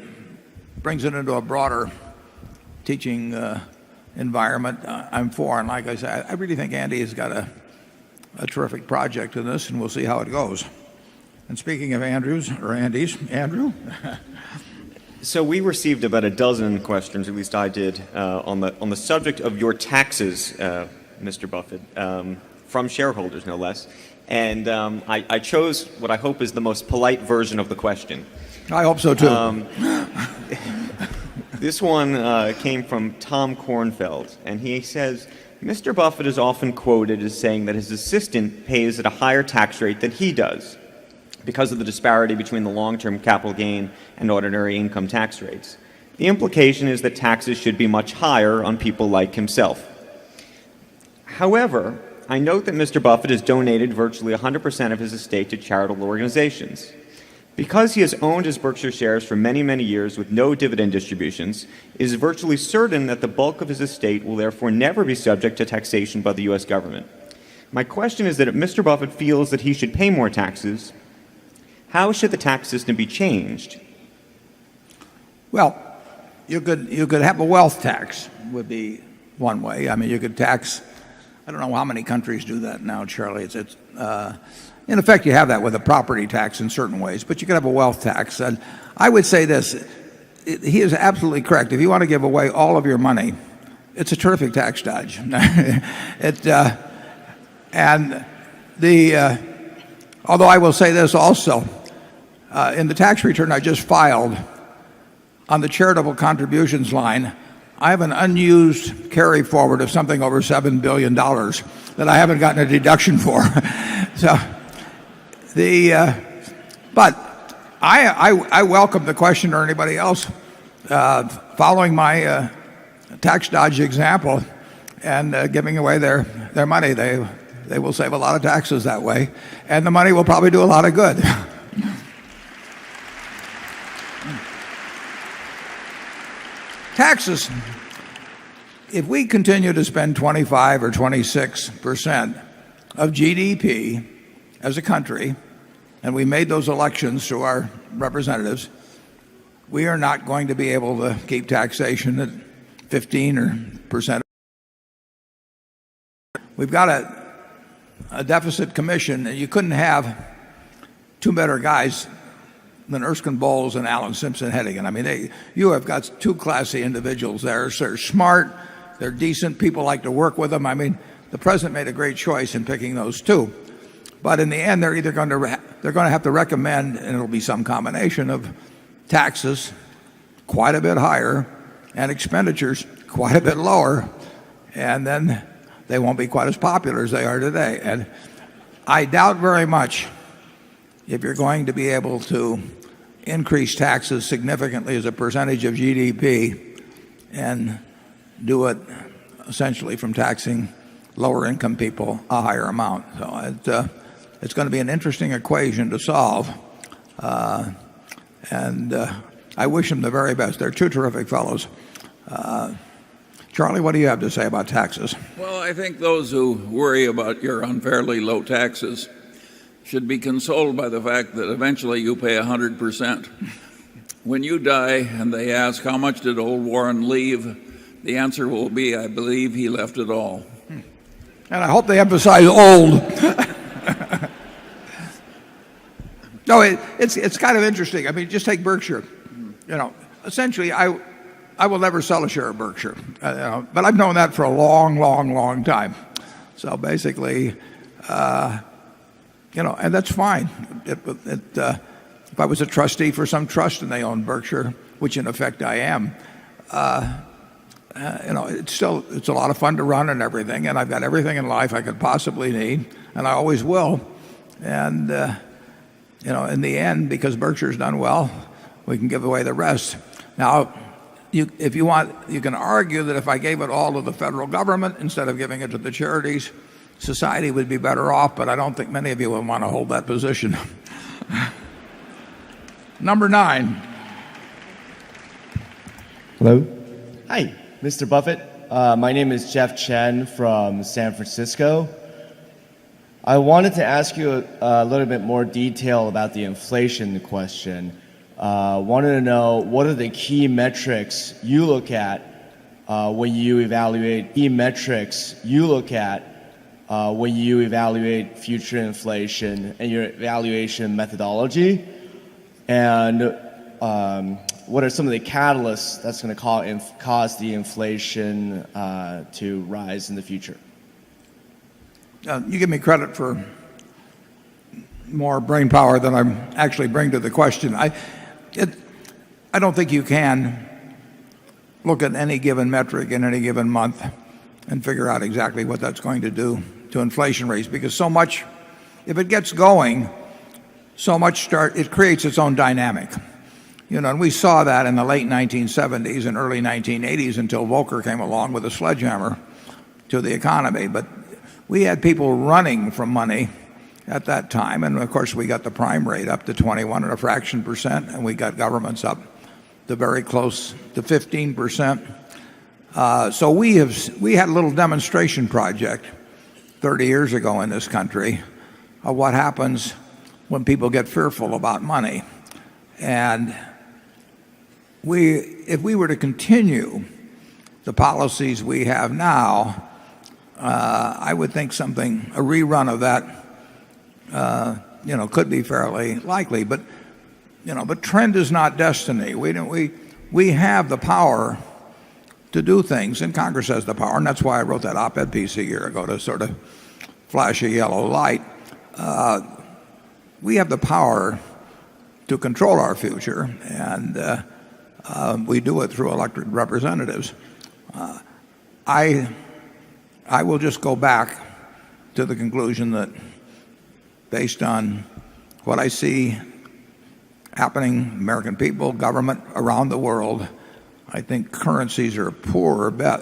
brings it into a broader teaching environment, I'm for. And like I said, I really think Andy has got a terrific project in this, and we'll see how it goes. And speaking of Andrews, or Andy's, Andrew? So we received about a dozen questions, at least I did, on the subject of your taxes, Mr. Buffett, from shareholders, no less. And I chose what I hope is the most polite version of the question. I hope so, too. This one came from Tom Kornfeld, and he says, Mr. Buffett is often quoted as saying that his assistant pays at a higher tax rate than he does because of the disparity between the long-term capital gain and ordinary income tax rates. The implication is that taxes should be much higher on people like himself. However, I note that Mr. Buffett has donated virtually 100% of his estate to charitable organizations. Because he has owned his Berkshire shares for many, many years with no dividend distributions, it is virtually certain that the bulk of his estate will therefore never be subject to taxation by the U.S. government. My question is that if Mr. Buffett feels that he should pay more taxes, how should the tax system be changed? Well, you could have a wealth tax, would be one way. I mean, you could tax, I don't know how many countries do that now, Charlie. in effect, you have that with a property tax in certain ways, but you could have a wealth tax. And I would say this, he is absolutely correct. If you want to give away all of your money, it's a terrific tax dodge. Although I will say this also, in the tax return I just filed, on the charitable contributions line, I have an unused carry forward of something over $7 billion that I haven't gotten a deduction for. But I welcome the question or anybody else following my tax dodge example and giving away their money. They will save a lot of taxes that way, and the money will probably do a lot of good. Taxes. If we continue to spend 25 or 26% of GDP as a country, and we made those elections to our representatives, we are not going to be able to keep taxation at 15%. We've got a deficit commission, and you couldn't have two better guys than Erskine Bowles and Alan Simpson heading it. I mean, you have got two classy individuals there. They're smart, they're decent, people like to work with them. I mean, the president made a great choice in picking those two. But in the end, they're going to have to recommend, and it'll be some combination of taxes quite a bit higher and expenditures quite a bit lower, and then they won't be quite as popular as they are today. And I doubt very much if you're going to be able to increase taxes significantly as a percentage of GDP and do it essentially from taxing lower income people a higher amount. So it's going to be an interesting equation to solve. And I wish them the very best. They're two terrific fellows. Charlie, what do you have to say about taxes? Well, I think those who worry about your unfairly low taxes should be consoled by the fact that eventually you pay 100%. When you die and they ask, how much did old Warren leave? The answer will be, I believe he left it all. And I hope they emphasize old. No, it's kind of interesting. I mean, just take Berkshire. You know, essentially, I will never sell a share of Berkshire. But I've known that for a long, long, long time. So basically, and that's fine. If I was a trustee for some trust and they own Berkshire, which in effect I am, it's a lot of fun to run and everything, and I've got everything in life I could possibly need, and I always will. And in the end, because Berkshire's done well, we can give away the rest. Now, if you want, you can argue that if I gave it all to the federal government instead of giving it to the charities, society would be better off, but I don't think many of you would want to hold that position. Number 9. Hello. Hi, Mr. Buffett. My name is Jeff Chen from San Francisco. I wanted to ask you a little bit more detail about the inflation question. Wanted to know what are the key metrics you look at when you evaluate future inflation and your evaluation methodology, and what are some of the catalysts that's going to cause the inflation to rise in the future? You give me credit for more brain power than I actually bring to the question. I don't think you can look at any given metric in any given month and figure out exactly what that's going to do to inflation rates, because so much, if it gets going, it creates its own dynamic. And we saw that in the late 1970s and early 1980s until Volcker came along with a sledgehammer to the economy. But we had people running from money at that time, and of course we got the prime rate up to 21 and a fraction percent, and we got governments up to very close to 15%. So we had a little demonstration project 30 years ago in this country of what happens when people get fearful about money. And if we were to continue the policies we have now, I would think a rerun of that could be fairly likely. But trend is not destiny. We have the power to do things, and Congress has the power, and that's why I wrote that op-ed piece a year ago to sort of flash a yellow light. We have the power to control our future, and we do it through elected representatives. I will just go back to the conclusion that, based on what I see happening, American people, government around the world, I think currencies are a poorer bet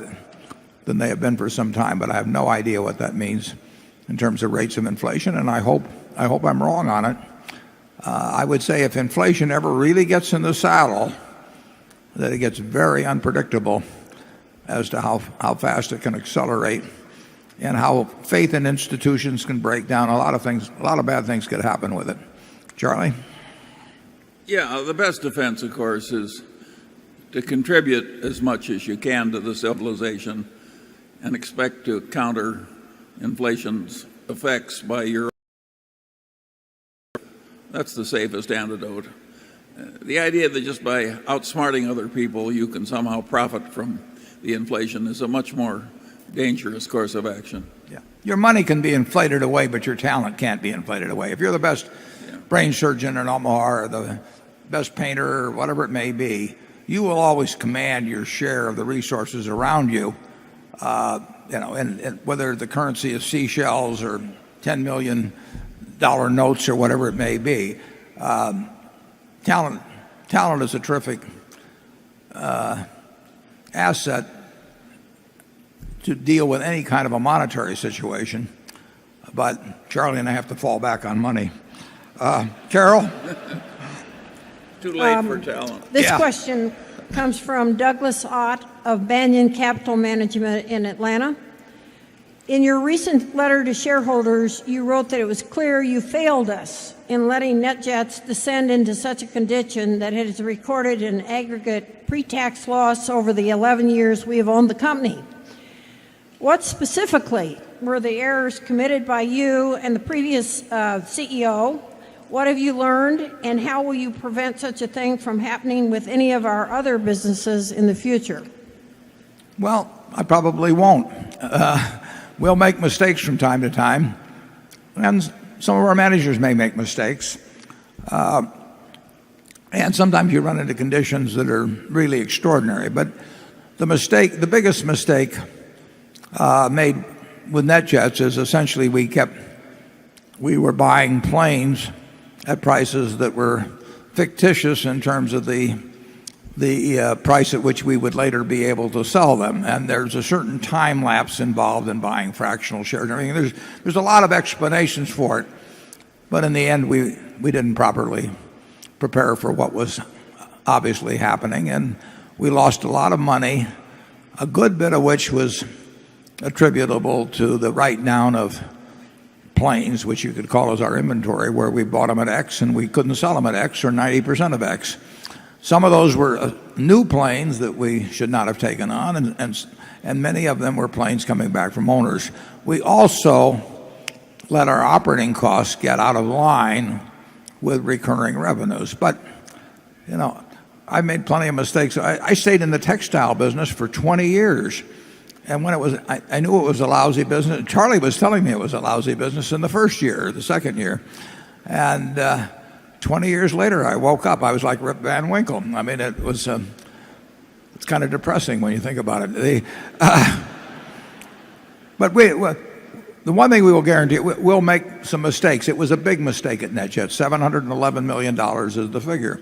than they have been for some time, but I have no idea what that means in terms of rates of inflation, and I hope I'm wrong on it. I would say if inflation ever really gets in the saddle, that it gets very unpredictable as to how fast it can accelerate and how faith in institutions can break down. A lot of bad things could happen with it. Charlie? Yeah, the best defense, of course, is to contribute as much as you can to the civilization and expect to counter inflation's effects by your own. That's the safest antidote. The idea that just by outsmarting other people you can somehow profit from the inflation is a much more dangerous course of action. Yeah. Your money can be inflated away, but your talent can't be inflated away. If you're the best brain surgeon in Omaha or the best painter or whatever it may be, you will always command your share of the resources around you, and whether the currency is seashells or $10 million notes or whatever it may be. Talent is a terrific asset to deal with any kind of a monetary situation. But Charlie and I have to fall back on money. Carol? Too late for talent. This question comes from Douglas Ott of Banyan Capital Management in Atlanta. In your recent letter to shareholders, you wrote that it was clear you failed us in letting NetJets descend into such a condition that it has recorded an aggregate pre-tax loss over the 11 years we have owned the company. What specifically were the errors committed by you and the previous CEO? What have you learned, and how will you prevent such a thing from happening with any of our other businesses in the future? Well, I probably won't. We'll make mistakes from time to time, and some of our managers may make mistakes. And sometimes you run into conditions that are really extraordinary. But the biggest mistake made with NetJets is essentially we were buying planes at prices that were fictitious in terms of the price at which we would later be able to sell them. And there's a certain time lapse involved in buying fractional shares. I mean, there's a lot of explanations for it, but in the end we didn't properly prepare for what was obviously happening, and we lost a lot of money, a good bit of which was attributable to the write-down of planes, which you could call as our inventory, where we bought them at X and we couldn't sell them at X or 90% of X. Some of those were new planes that we should not have taken on, and many of them were planes coming back from owners. We also let our operating costs get out of line with recurring revenues. But, I made plenty of mistakes. I stayed in the textile business for 20 years. And when I knew it was a lousy business. Charlie was telling me it was a lousy business in the first year, the second year. And 20 years later, I woke up. I was like Rip Van Winkle. I mean, it's kind of depressing when you think about it. But the one thing we will guarantee, we'll make some mistakes. It was a big mistake at NetJets. $711 million is the figure.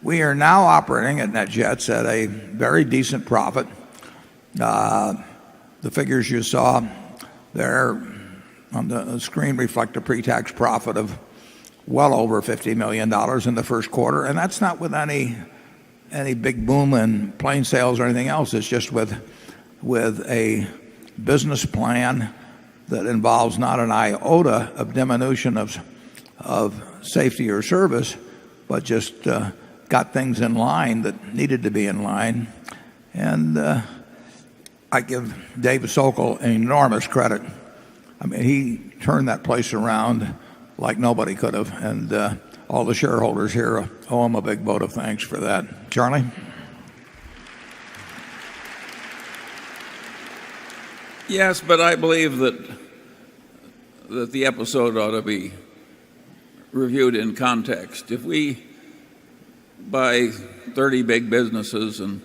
We are now operating at NetJets at a very decent profit. The figures you saw there on the screen reflect a pre-tax profit of well over $50 million in the first quarter, and that's not with any big boom in plane sales or anything else. It's just with a business plan that involves not an iota of diminution of safety or service, but just got things in line that needed to be in line. And I give Dave Sokol enormous credit. I mean, he turned that place around like nobody could have. And all the shareholders here owe him a big vote of thanks for that. Charlie? Yes, but I believe that the episode ought to be reviewed in context. If we buy 30 big businesses and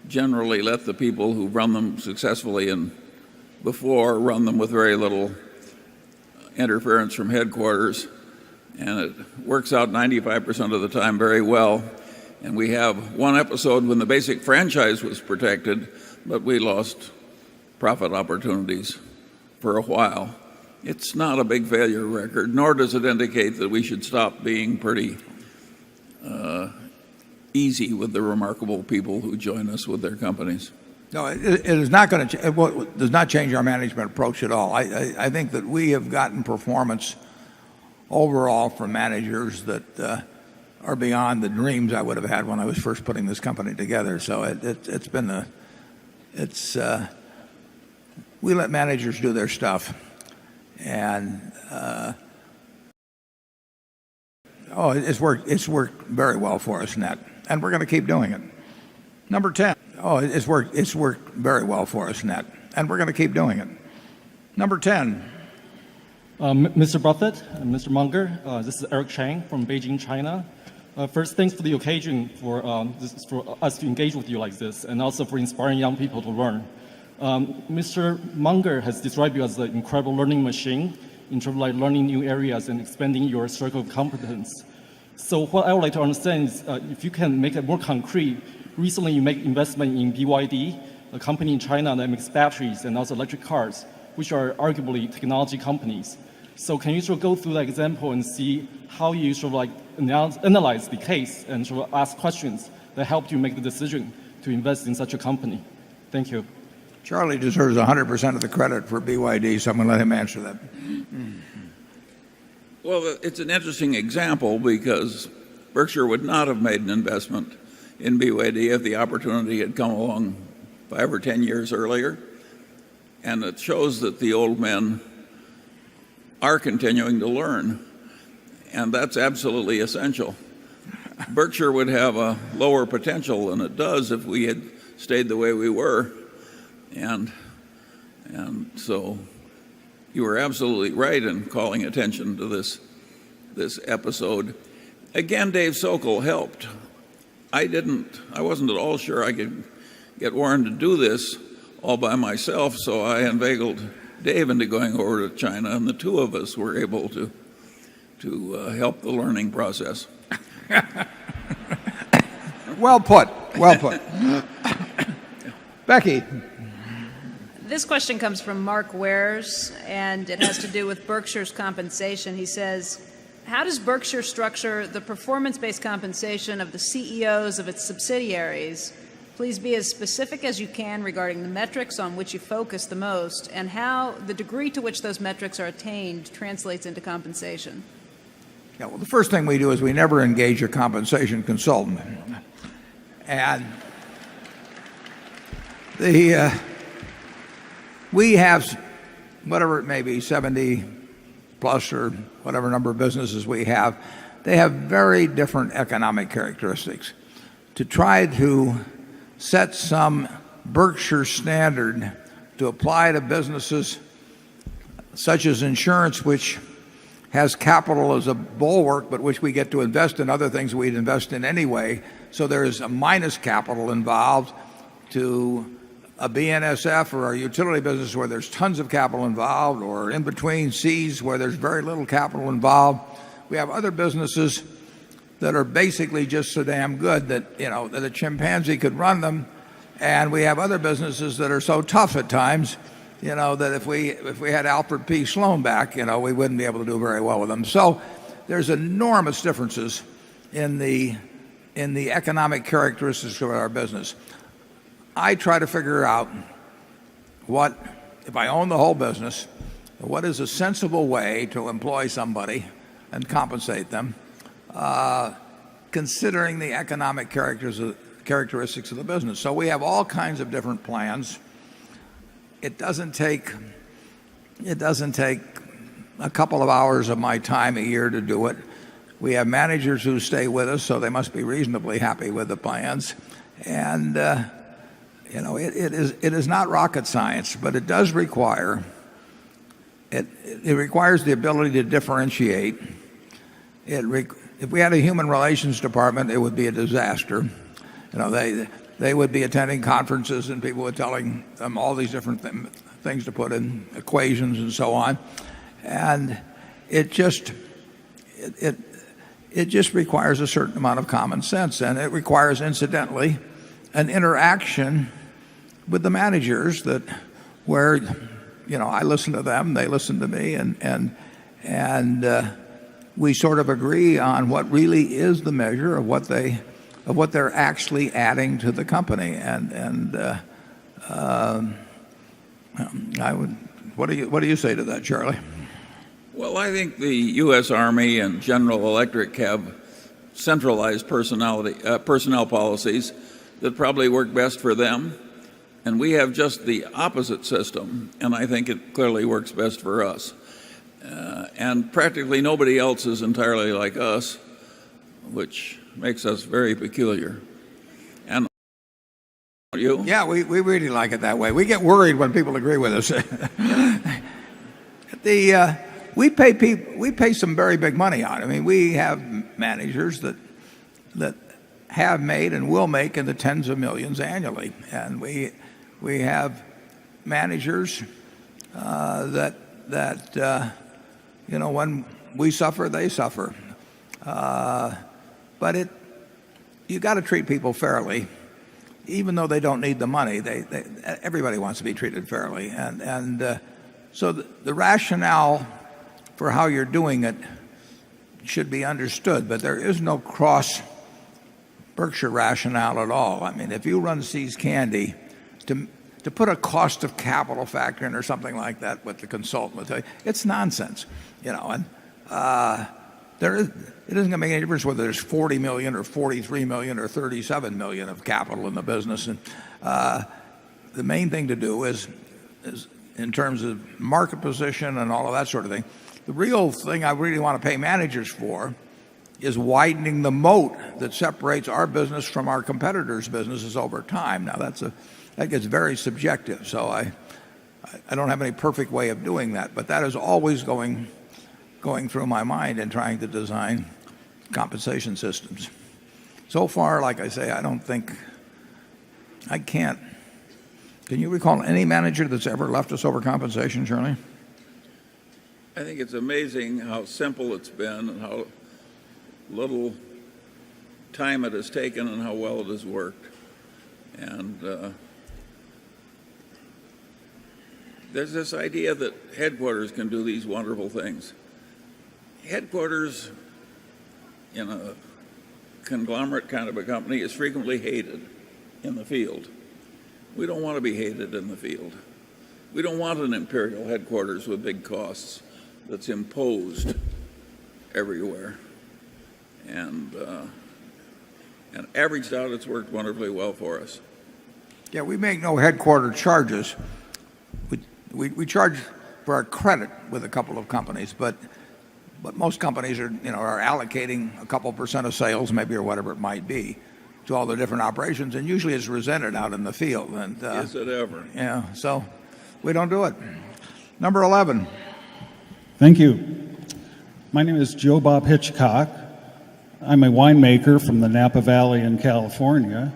generally let the people who run them successfully and before run them with very little interference from headquarters, and it works out 95% of the time very well, and we have one episode when the basic franchise was protected, but we lost profit opportunities for a while. It's not a big failure record, nor does it indicate that we should stop being pretty easy with the remarkable people who join us with their companies. No, it is not going to. It does not change our management approach at all. I think that we have gotten performance overall from managers that are beyond the dreams I would have had when I was first putting this company together. So it's been we let managers do their stuff, and it's worked very well for us, Net, and we're going to keep doing it. Number 10. It's worked very well for us, Net, and we're going to keep doing it. Number 10. Mr. Buffett and Mr. Munger, this is Eric Chang from Beijing, China. First, thanks for the occasion for us to engage with you like this, and also for inspiring young people to learn. Mr. Munger has described you as an incredible learning machine in terms of like learning new areas and expanding your circle of competence. So what I would like to understand is if you can make it more concrete. Recently, you make investment in BYD, a company in China that makes batteries and also electric cars, which are arguably technology companies. So can you sort of go through that example and see how you sort of like analyze the case and sort of ask questions that helped you make the decision to invest in such a company? Thank you. Charlie deserves 100% of the credit for BYD, so I'm going to let him answer that. Well, it's an interesting example because Berkshire would not have made an investment in BYD if the opportunity had come along 5 or 10 years earlier. And it shows that the old men are continuing to learn. And that's absolutely essential. Berkshire would have a lower potential than it does if we had stayed the way we were. And so you were absolutely right in calling attention to this episode. Again, Dave Sokol helped. I wasn't at all sure I could get Warren to do this all by myself, so I inveigled Dave into going over to China, and the two of us were able to help the learning process. Well put. Well put. Becky. This question comes from Mark Wares, and it has to do with Berkshire's compensation. He says, how does Berkshire structure the performance-based compensation of the CEOs of its subsidiaries? Please be as specific as you can regarding the metrics on which you focus the most and how the degree to which those metrics are attained translates into compensation. Yeah, well, the first thing we do is we never engage a compensation consultant. And we have, whatever it may be, 70 plus or whatever number of businesses we have. They have very different economic characteristics. To try to set some Berkshire standard to apply to businesses such as insurance, which has capital as a bulwark, but which we get to invest in other things we'd invest in anyway. So there's a minus capital involved, to a BNSF or a utility business where there's tons of capital involved, or in between C's where there's very little capital involved. We have other businesses that are basically just so damn good that, that a chimpanzee could run them. And we have other businesses that are so tough at times, that if we had Alfred P. Sloan back, we wouldn't be able to do very well with them. So there's enormous differences in the economic characteristics of our business. I try to figure out if I own the whole business, what is a sensible way to employ somebody and compensate them, considering the economic characteristics of the business. So we have all kinds of different plans. It doesn't take a couple of hours of my time a year to do it. We have managers who stay with us, so they must be reasonably happy with the plans. And it is not rocket science, but it does require it requires the ability to differentiate. If we had a human relations department, it would be a disaster. They would be attending conferences and people were telling them all these different things to put in equations and so on. And it just requires a certain amount of common sense, and it requires, incidentally, an interaction with the managers where I listen to them, they listen to me, and we sort of agree on what really is the measure of what they're actually adding to the company. What do you say to that, Charlie? Well, I think the U.S. Army and General Electric have centralized personnel policies that probably work best for them. And we have just the opposite system, and I think it clearly works best for us. And practically nobody else is entirely like us, which makes us very peculiar. And you? Yeah, we really like it that way. We get worried when people agree with us. We pay some very big money on it. I mean, we have managers that have made and will make in the tens of millions annually, and we have managers that when we suffer, they suffer. But you got to treat people fairly, even though they don't need the money. Everybody wants to be treated fairly, and so the rationale for how you're doing it should be understood. But there is no cross Berkshire rationale at all. I mean, if you run See's Candy, to put a cost of capital factor in or something like that, what the consultant will tell you, it's nonsense, and it isn't going to make any difference whether there's 40 million or 43 million or 37 million of capital in the business. And the main thing to do is in terms of market position and all of that sort of thing, the real thing I really want to pay managers for is widening the moat that separates our business from our competitors' businesses over time. Now that gets very subjective, so I don't have any perfect way of doing that, but that is always going through my mind in trying to design compensation systems. So far, like I say, can you recall any manager that's ever left us over compensation, Charlie? I think it's amazing how simple it's been and how little time it has taken and how well it has worked. And there's this idea that headquarters can do these wonderful things. Headquarters in a conglomerate kind of a company is frequently hated in the field. We don't want to be hated in the field. We don't want an imperial headquarters with big costs that's imposed everywhere. And averaged out, it's worked wonderfully well for us. Yeah, we make no headquarter charges. We charge for our credit with a couple of companies, but most companies are allocating a couple % of sales, maybe, or whatever it might be, to all the different operations, and usually it's resented out in the field. And is it ever? Yeah, so we don't do it. Number 11. Thank you. My name is Joe Bob Hitchcock. I'm a winemaker from the Napa Valley in California.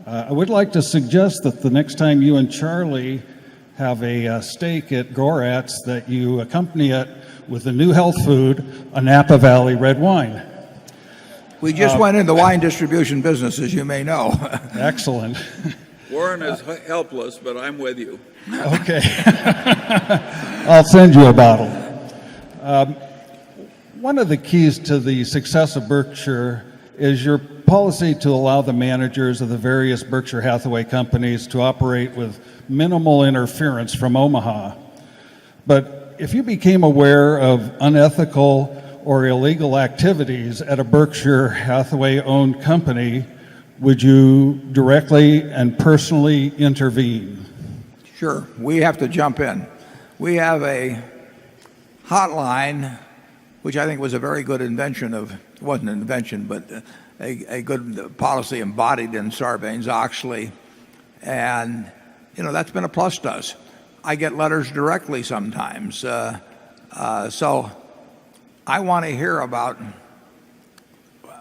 I would like to suggest that the next time you and Charlie have a steak at Gorat's, that you accompany it with a new health food, a Napa Valley red wine. We just went into the wine distribution business, as you may know. Excellent. Warren is helpless, but I'm with you. Okay. I'll send you a bottle. One of the keys to the success of Berkshire is your policy to allow the managers of the various Berkshire Hathaway companies to operate with minimal interference from Omaha. But if you became aware of unethical or illegal activities at a Berkshire Hathaway-owned company, would you directly and personally intervene? Sure. We have to jump in. We have hotline, which I think was a very good invention it wasn't an invention, but a good policy embodied in Sarbanes-Oxley. And, that's been a plus to us. I get letters directly sometimes. So I want to hear about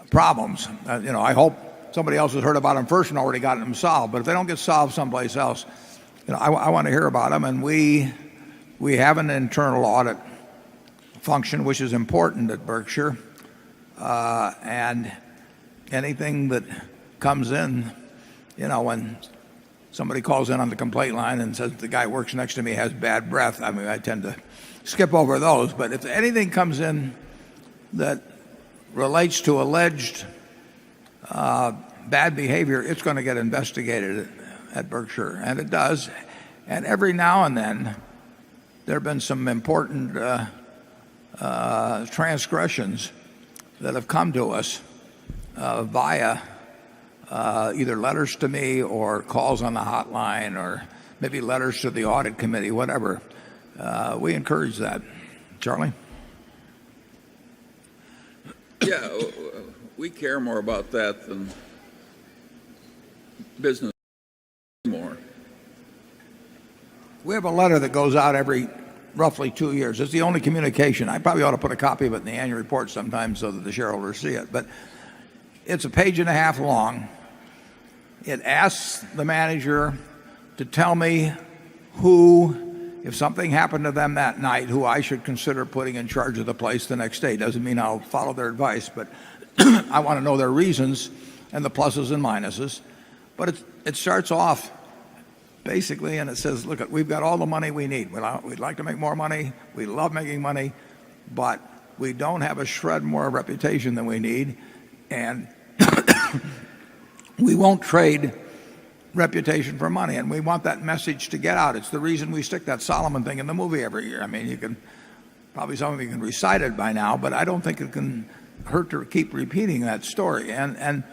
problems. I hope somebody else has heard about them first and already gotten them solved. But if they don't get solved someplace else, I want to hear about them. And we have an internal audit function, which is important at Berkshire. And anything that comes in, when somebody calls in on the complaint line and says the guy who works next to me has bad breath, I tend to skip over those. But if anything comes in that relates to alleged bad behavior, it's going to get investigated at Berkshire, and it does. And every now and then, there have been some important transgressions that have come to us via either letters to me or calls on the hotline or maybe letters to the audit committee, whatever. We encourage that. Charlie? Yeah, we care more about that than business more. We have a letter that goes out every roughly 2 years. It's the only communication. I probably ought to put a copy of it in the annual report sometime so that the shareholders see it. But it's a page and a half long. It asks the manager to tell me if something happened to them that night, who I should consider putting in charge of the place the next day. Doesn't mean I'll follow their advice, but I want to know their reasons and the pluses and minuses. But it starts off basically, and it says, look, we've got all the money we need. We'd like to make more money. We love making money, but we don't have a shred more reputation than we need. And we won't trade reputation for money, and we want that message to get out. It's the reason we stick that Solomon thing in the movie every year. I mean, you can probably some of you can recite it by now, but I don't think it can hurt to keep repeating that story. And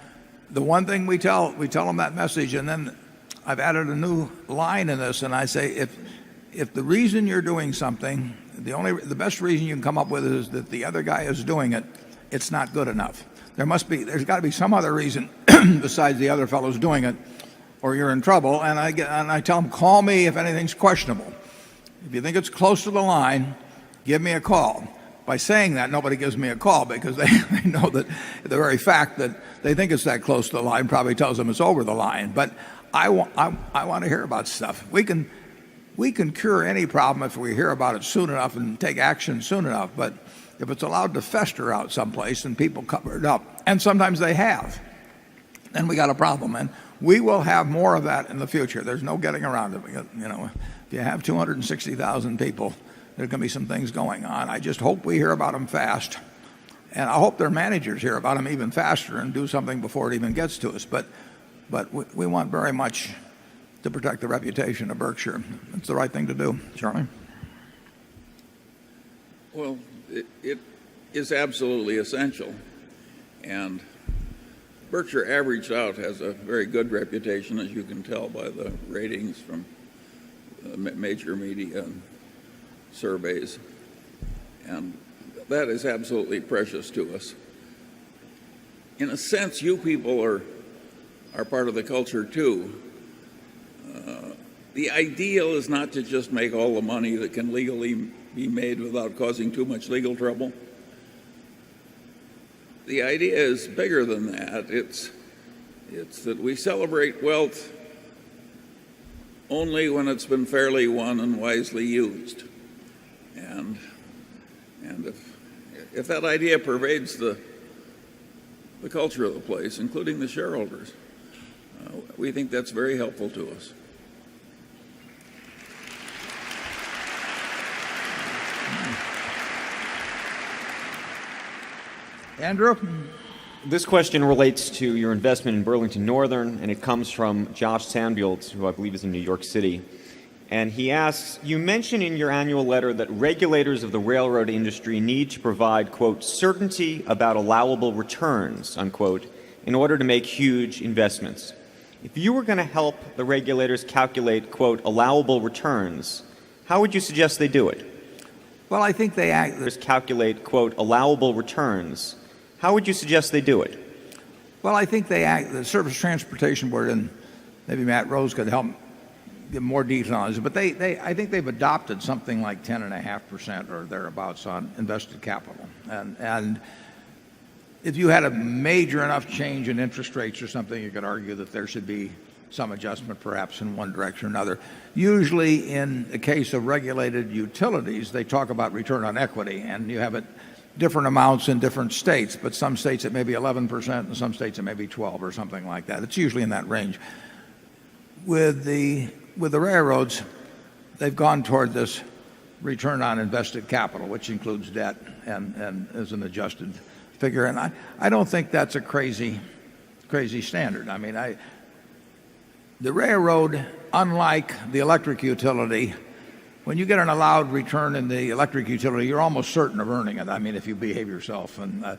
the one thing we tell them that message, and then I've added a new line in this, and I say if the reason you're doing something, the best reason you can come up with is that the other guy is doing it, it's not good enough. There's got to be some other reason besides the other fellow's doing it, or you're in trouble. And I tell them, call me if anything's questionable. If you think it's close to the line, give me a call. By saying that, nobody gives me a call because they know that the very fact that they think it's that close to the line probably tells them it's over the line. But I want to hear about stuff. We can cure any problem if we hear about it soon enough and take action soon enough. But if it's allowed to fester out someplace and people cover it up, and sometimes they have, then we got a problem. And we will have more of that in the future. There's no getting around it. If you have 260,000 people, there's going to be some things going on. I just hope we hear about them fast. And I hope their managers hear about them even faster and do something before it even gets to us. But we want very much to protect the reputation of Berkshire. It's the right thing to do. Charlie? Well, it is absolutely essential. And Berkshire averaged out has a very good reputation, as you can tell by the ratings from major media surveys. And that is absolutely precious to us. In a sense, you people are part of the culture too. The ideal is not to just make all the money that can legally be made without causing too much legal trouble. The idea is bigger than that. It's that we celebrate wealth only when it's been fairly won and wisely used. And if that idea pervades the culture of the place, including the shareholders, we think that's very helpful to us. Andrew? This question relates to your investment in Burlington Northern, and it comes from Josh Sandfield, who I believe is in New York City. And he asks, you mention in your annual letter that regulators of the railroad industry need to provide, quote, certainty about allowable returns, unquote, in order to make huge investments. If you were going to help the regulators calculate, quote, allowable returns, how would you suggest they do it? Well, I think they calculate, quote, allowable returns. How would you suggest they do it? Well, I think the Surface Transportation Board, and maybe Matt Rose could help give more detail on this, but I think they've adopted something like 10.5% or thereabouts on invested capital. And if you had a major enough change in interest rates or something, you could argue that there should be some adjustment perhaps in one direction or another. Usually in the case of regulated utilities, they talk about return on equity, and you have it different amounts in different states, but some states it may be 11% and some states it may be 12 or something like that. It's usually in that range. With the railroads, they've gone toward this return on invested capital, which includes debt and is an adjusted figure. And I don't think that's a crazy standard. I mean, the railroad, unlike the electric utility, when you get an allowed return in the electric utility, you're almost certain of earning it. I mean, if you behave yourself, and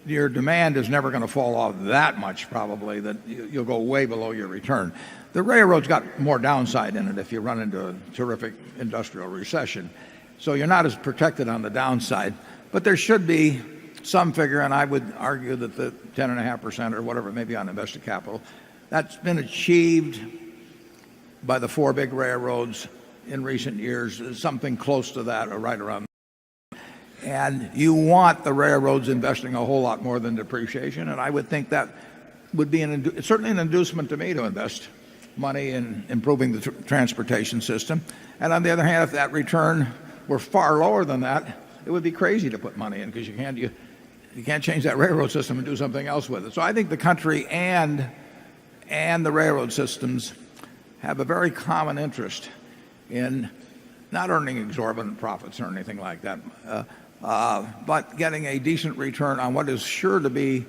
your demand is never going to fall off that much, probably, that you'll go way below your return. The railroad's got more downside in it if you run into a terrific industrial recession. So you're not as protected on the downside. But there should be some figure, and I would argue that the 10.5% or whatever it may be on invested capital, that's been achieved by the four big railroads in recent years, something close to that or right around. And you want the railroads investing a whole lot more than depreciation, and I would think that would be certainly an inducement to me to invest money in improving the transportation system. And on the other hand, if that return were far lower than that, it would be crazy to put money in, because you can't change that railroad system and do something else with it. So I think the country and the railroad systems have a very common interest in not earning exorbitant profits or anything like that, but getting a decent return on what is sure to be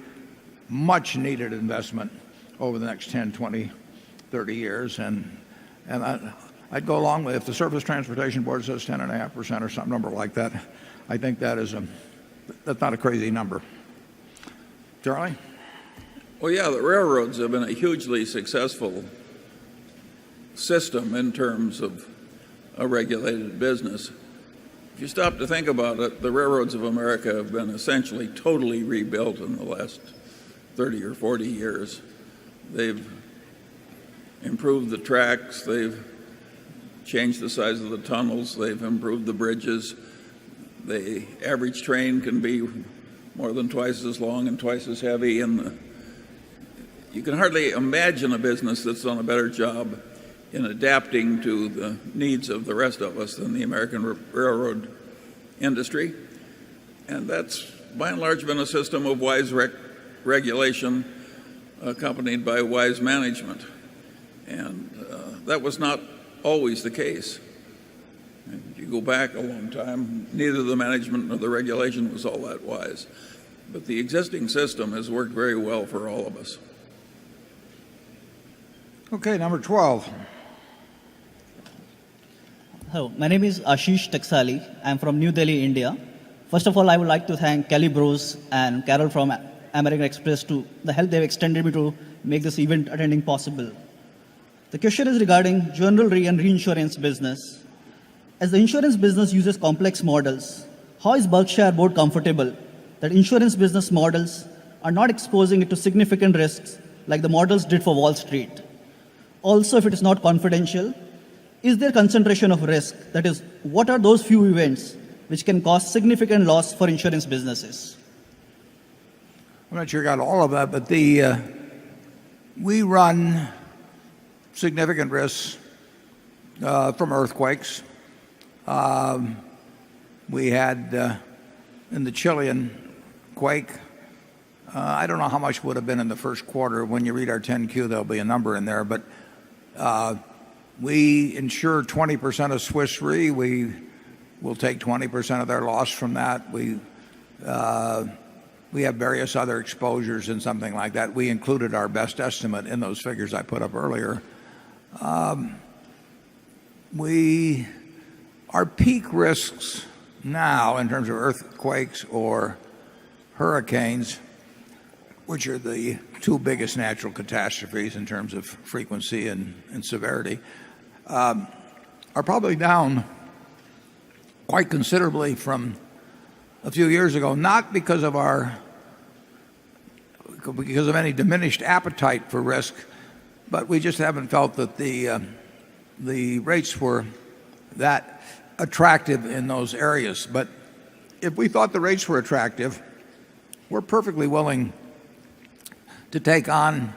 much needed investment over the next 10, 20, 30 years. And I'd go along with, if the Surface Transportation Board says 10.5% or some number like that, I think that's not a crazy number. Charlie? Well, yeah, the railroads have been a hugely successful system in terms of a regulated business. If you stop to think about it, the railroads of America have been essentially totally rebuilt in the last 30 or 40 years. They've improved the tracks, they've changed the size of the tunnels, they've improved the bridges. The average train can be more than twice as long and twice as heavy, and you can hardly imagine a business that's done a better job in adapting to the needs of the rest of us than the American railroad industry. And that's by and large been a system of wise regulation accompanied by wise management. And that was not always the case. And if you go back a long time, neither the management nor the regulation was all that wise. But the existing system has worked very well for all of us. Okay, number 12. Hello, my name is Ashish Taksali. I'm from New Delhi, India. First of all, I would like to thank Kelly Bruce and Carol from American Express to the help they've extended me to make this event attending possible. The question is regarding general and reinsurance business. As the insurance business uses complex models, how is Berkshire board comfortable that insurance business models are not exposing it to significant risks like the models did for Wall Street? Also, if it is not confidential, is there concentration of risk? That is, what are those few events which can cause significant loss for insurance businesses? I'm not sure I got all of that, but we run significant risks from earthquakes. We had in the Chilean quake, I don't know how much would have been in the first quarter. When you read our 10Q, there'll be a number in there, but we insure 20% of Swiss Re. We will take 20% of their loss from that. We have various other exposures and something like that. We included our best estimate in those figures I put up earlier. Our peak risks now in terms of earthquakes or hurricanes, which are the two biggest natural catastrophes in terms of frequency and severity, are probably down quite considerably from a few years ago, not because of any diminished appetite for risk, but we just haven't felt that the rates were that attractive in those areas. But if we thought the rates were attractive, we're perfectly willing to take on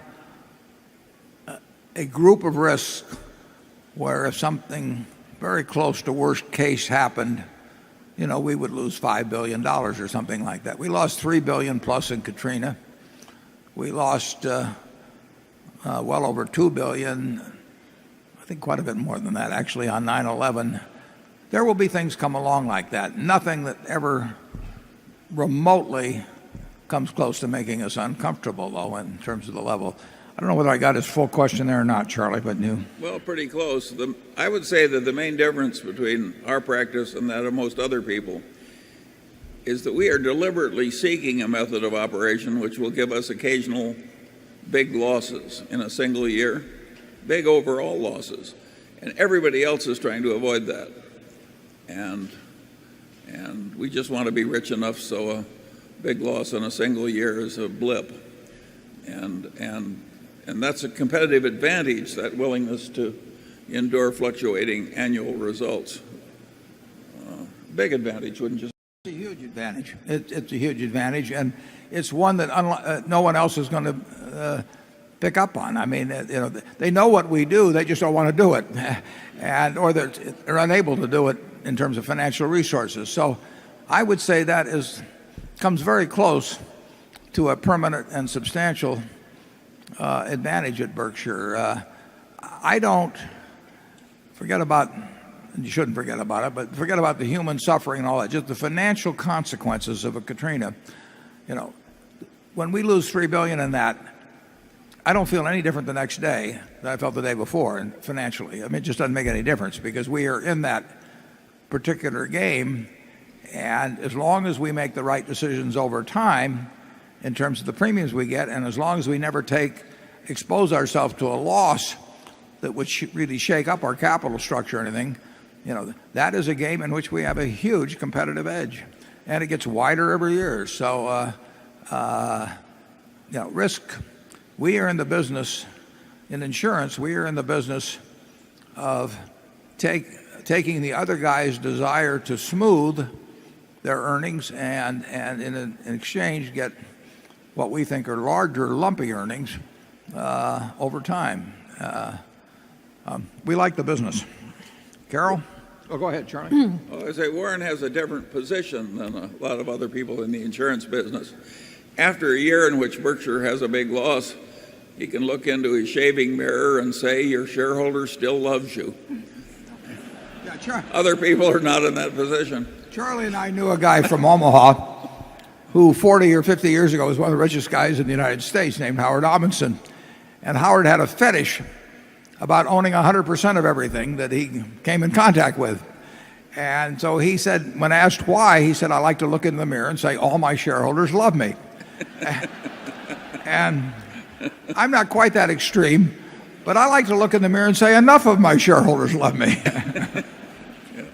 a group of risks where if something very close to worst case happened, we would lose $5 billion or something like that. We lost $3 billion plus in Katrina. We lost well over $2 billion, I think quite a bit more than that actually, on 9/11. There will be things come along like that. Nothing that ever remotely comes close to making us uncomfortable, though, in terms of the level. I don't know whether I got his full question there or not, Charlie, but you. Well, pretty close. I would say that the main difference between our practice and that of most other people is that we are deliberately seeking a method of operation which will give us occasional big losses in a single year, big overall losses. And everybody else is trying to avoid that. And we just want to be rich enough so a big loss in a single year is a blip. And that's a competitive advantage, that willingness to endure fluctuating annual results. Big advantage, wouldn't you say? It's a huge advantage. It's a huge advantage, and it's one that no one else is going to pick up on. I mean, they know what we do, they just don't want to do it, or they're unable to do it in terms of financial resources. So I would say that comes very close to a permanent and substantial advantage at Berkshire. I don't forget about, you shouldn't forget about it, but forget about the human suffering and all that, just the financial consequences of a Katrina. When we lose $3 billion in that, I don't feel any different the next day than I felt the day before, and financially. I mean, it just doesn't make any difference because we are in that particular game, and as long as we make the right decisions over time in terms of the premiums we get, and as long as we never expose ourselves to a loss that would really shake up our capital structure or anything, that is a game in which we have a huge competitive edge, and it gets wider every year. So, risk. We are in the business, in insurance, we are in the business of taking the other guy's desire to smooth their earnings and in exchange get what we think are larger, lumpy earnings over time. We like the business. Carol? Oh, go ahead, Charlie. Well, I say Warren has a different position than a lot of other people in the insurance business. After a year in which Berkshire has a big loss, he can look into his shaving mirror and say, your shareholder still loves you. Yeah, other people are not in that position. Charlie and I knew a guy from Omaha who 40 or 50 years ago was one of the richest guys in the United States, named Howard Amundsen. And Howard had a fetish about owning 100% of everything that he came in contact with. And so he said, when asked why, he said, I like to look in the mirror and say, all my shareholders love me. And I'm not quite that extreme, but I like to look in the mirror and say, enough of my shareholders love me.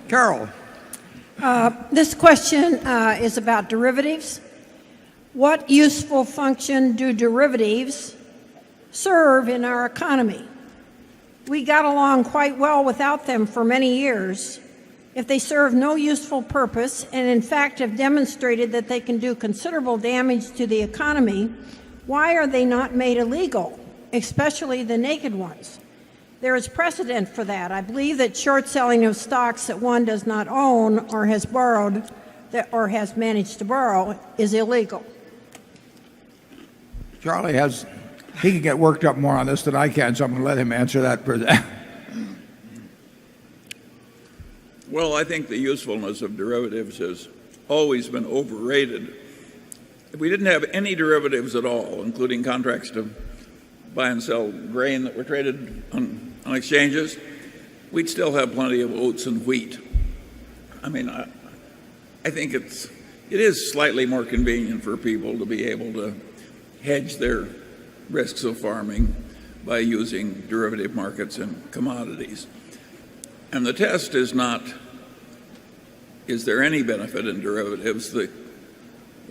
Carol. This question is about derivatives. What useful function do derivatives serve in our economy? We got along quite well without them for many years. If they serve no useful purpose and in fact have demonstrated that they can do considerable damage to the economy, why are they not made illegal, especially the naked ones? There is precedent for that. I believe that short selling of stocks that one does not own or has borrowed or has managed to borrow is illegal. Charlie he can get worked up more on this than I can, so I'm going to let him answer that. Well, I think the usefulness of derivatives has always been overrated. If we didn't have any derivatives at all, including contracts to buy and sell grain that were traded on exchanges, we'd still have plenty of oats and wheat. I mean, I think it is slightly more convenient for people to be able to hedge their risks of farming by using derivative markets and commodities. And the test is not is there any benefit in derivatives? The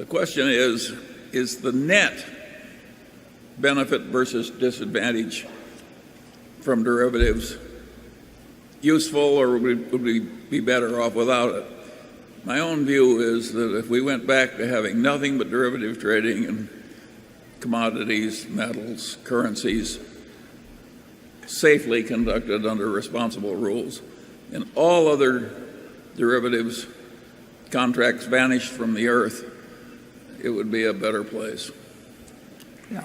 question is the net benefit versus disadvantage from derivatives useful, or would we be better off without it? My own view is that if we went back to having nothing but derivative trading in commodities, metals, currencies, safely conducted under responsible rules, and all other derivatives contracts vanished from the earth, it would be a better place. Yeah.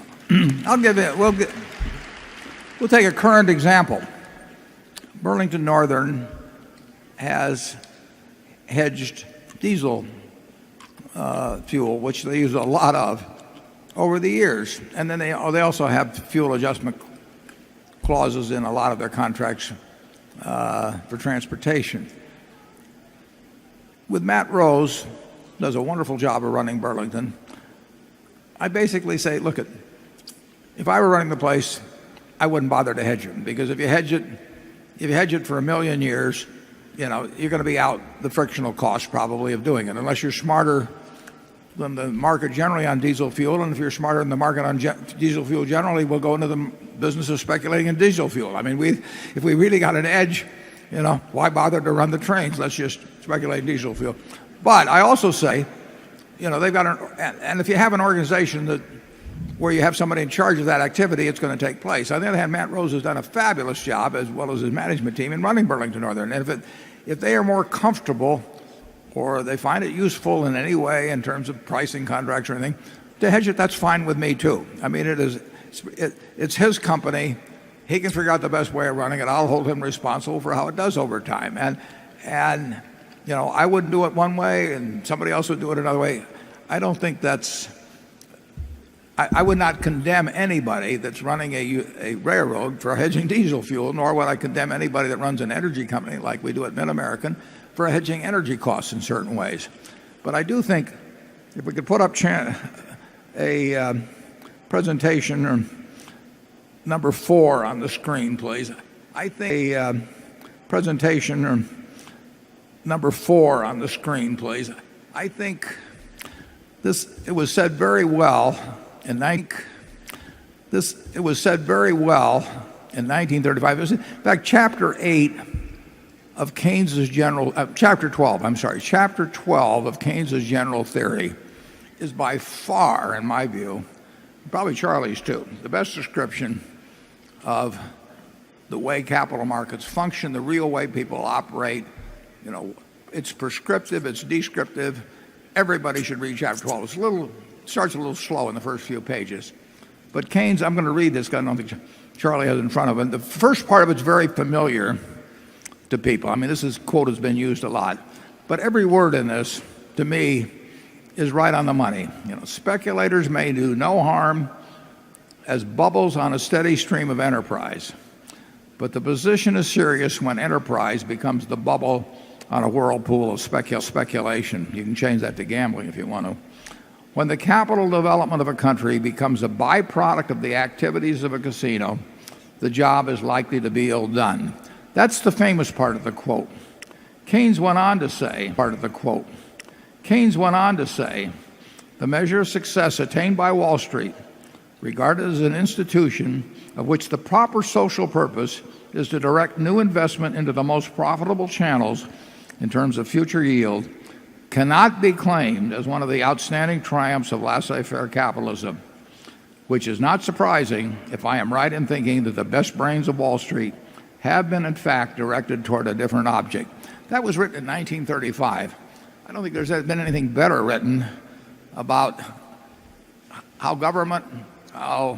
We'll take a current example. Burlington Northern has hedged diesel fuel, which they use a lot of over the years. And then they also have fuel adjustment clauses in a lot of their contracts for transportation. With Matt Rose, does a wonderful job of running Burlington. I basically say, look, if I were running the place, I wouldn't bother to hedge it, because if you hedge it for 1 million years, you're going to be out the frictional cost probably of doing it, unless you're smarter than the market generally on diesel fuel. And if you're smarter than the market on diesel fuel generally, we'll go into the business of speculating in diesel fuel. I mean, if we really got an edge, why bother to run the trains? Let's just speculate in diesel fuel. But I also say, they've got and if you have an organization where you have somebody in charge of that activity, it's going to take place. On the other hand, Matt Rose has done a fabulous job, as well as his management team, in running Burlington Northern. And if they are more comfortable, or they find it useful in any way in terms of pricing contracts or anything, to hedge it, that's fine with me too. I mean, it's his company. He can figure out the best way of running it. I'll hold him responsible for how it does over time. And I wouldn't do it one way, and somebody else would do it another way. I don't think that's. I would not condemn anybody that's running a railroad for hedging diesel fuel, nor would I condemn anybody that runs an energy company like we do at Mid-American for hedging energy costs in certain ways. But I do think if we could put up a presentation or number 4 on the screen, please. I think a presentation or number 4 on the screen, please. I think it was said very well in 1935. In fact, chapter 8 of Keynes's chapter 12 of Keynes's general theory is by far, in my view, probably Charlie's too, the best description of the way capital markets function, the real way people operate. It's prescriptive, it's descriptive. Everybody should read chapter 12. It starts a little slow in the first few pages. But Keynes, I'm going to read this, because I don't think Charlie has it in front of him. The first part of it's very familiar to people. I mean, this quote has been used a lot. But every word in this, to me, is right on the money. Speculators may do no harm as bubbles on a steady stream of enterprise. But the position is serious when enterprise becomes the bubble on a whirlpool of speculation. You can change that to gambling if you want to. When the capital development of a country becomes a byproduct of the activities of a casino, the job is likely to be ill done. That's the famous part of the quote. Keynes went on to say, the measure of success attained by Wall Street, regarded as an institution of which the proper social purpose is to direct new investment into the most profitable channels in terms of future yield, cannot be claimed as one of the outstanding triumphs of laissez-faire capitalism, which is not surprising if I am right in thinking that the best brains of Wall Street have been, in fact, directed toward a different object. That was written in 1935. I don't think there's been anything better written about how government, how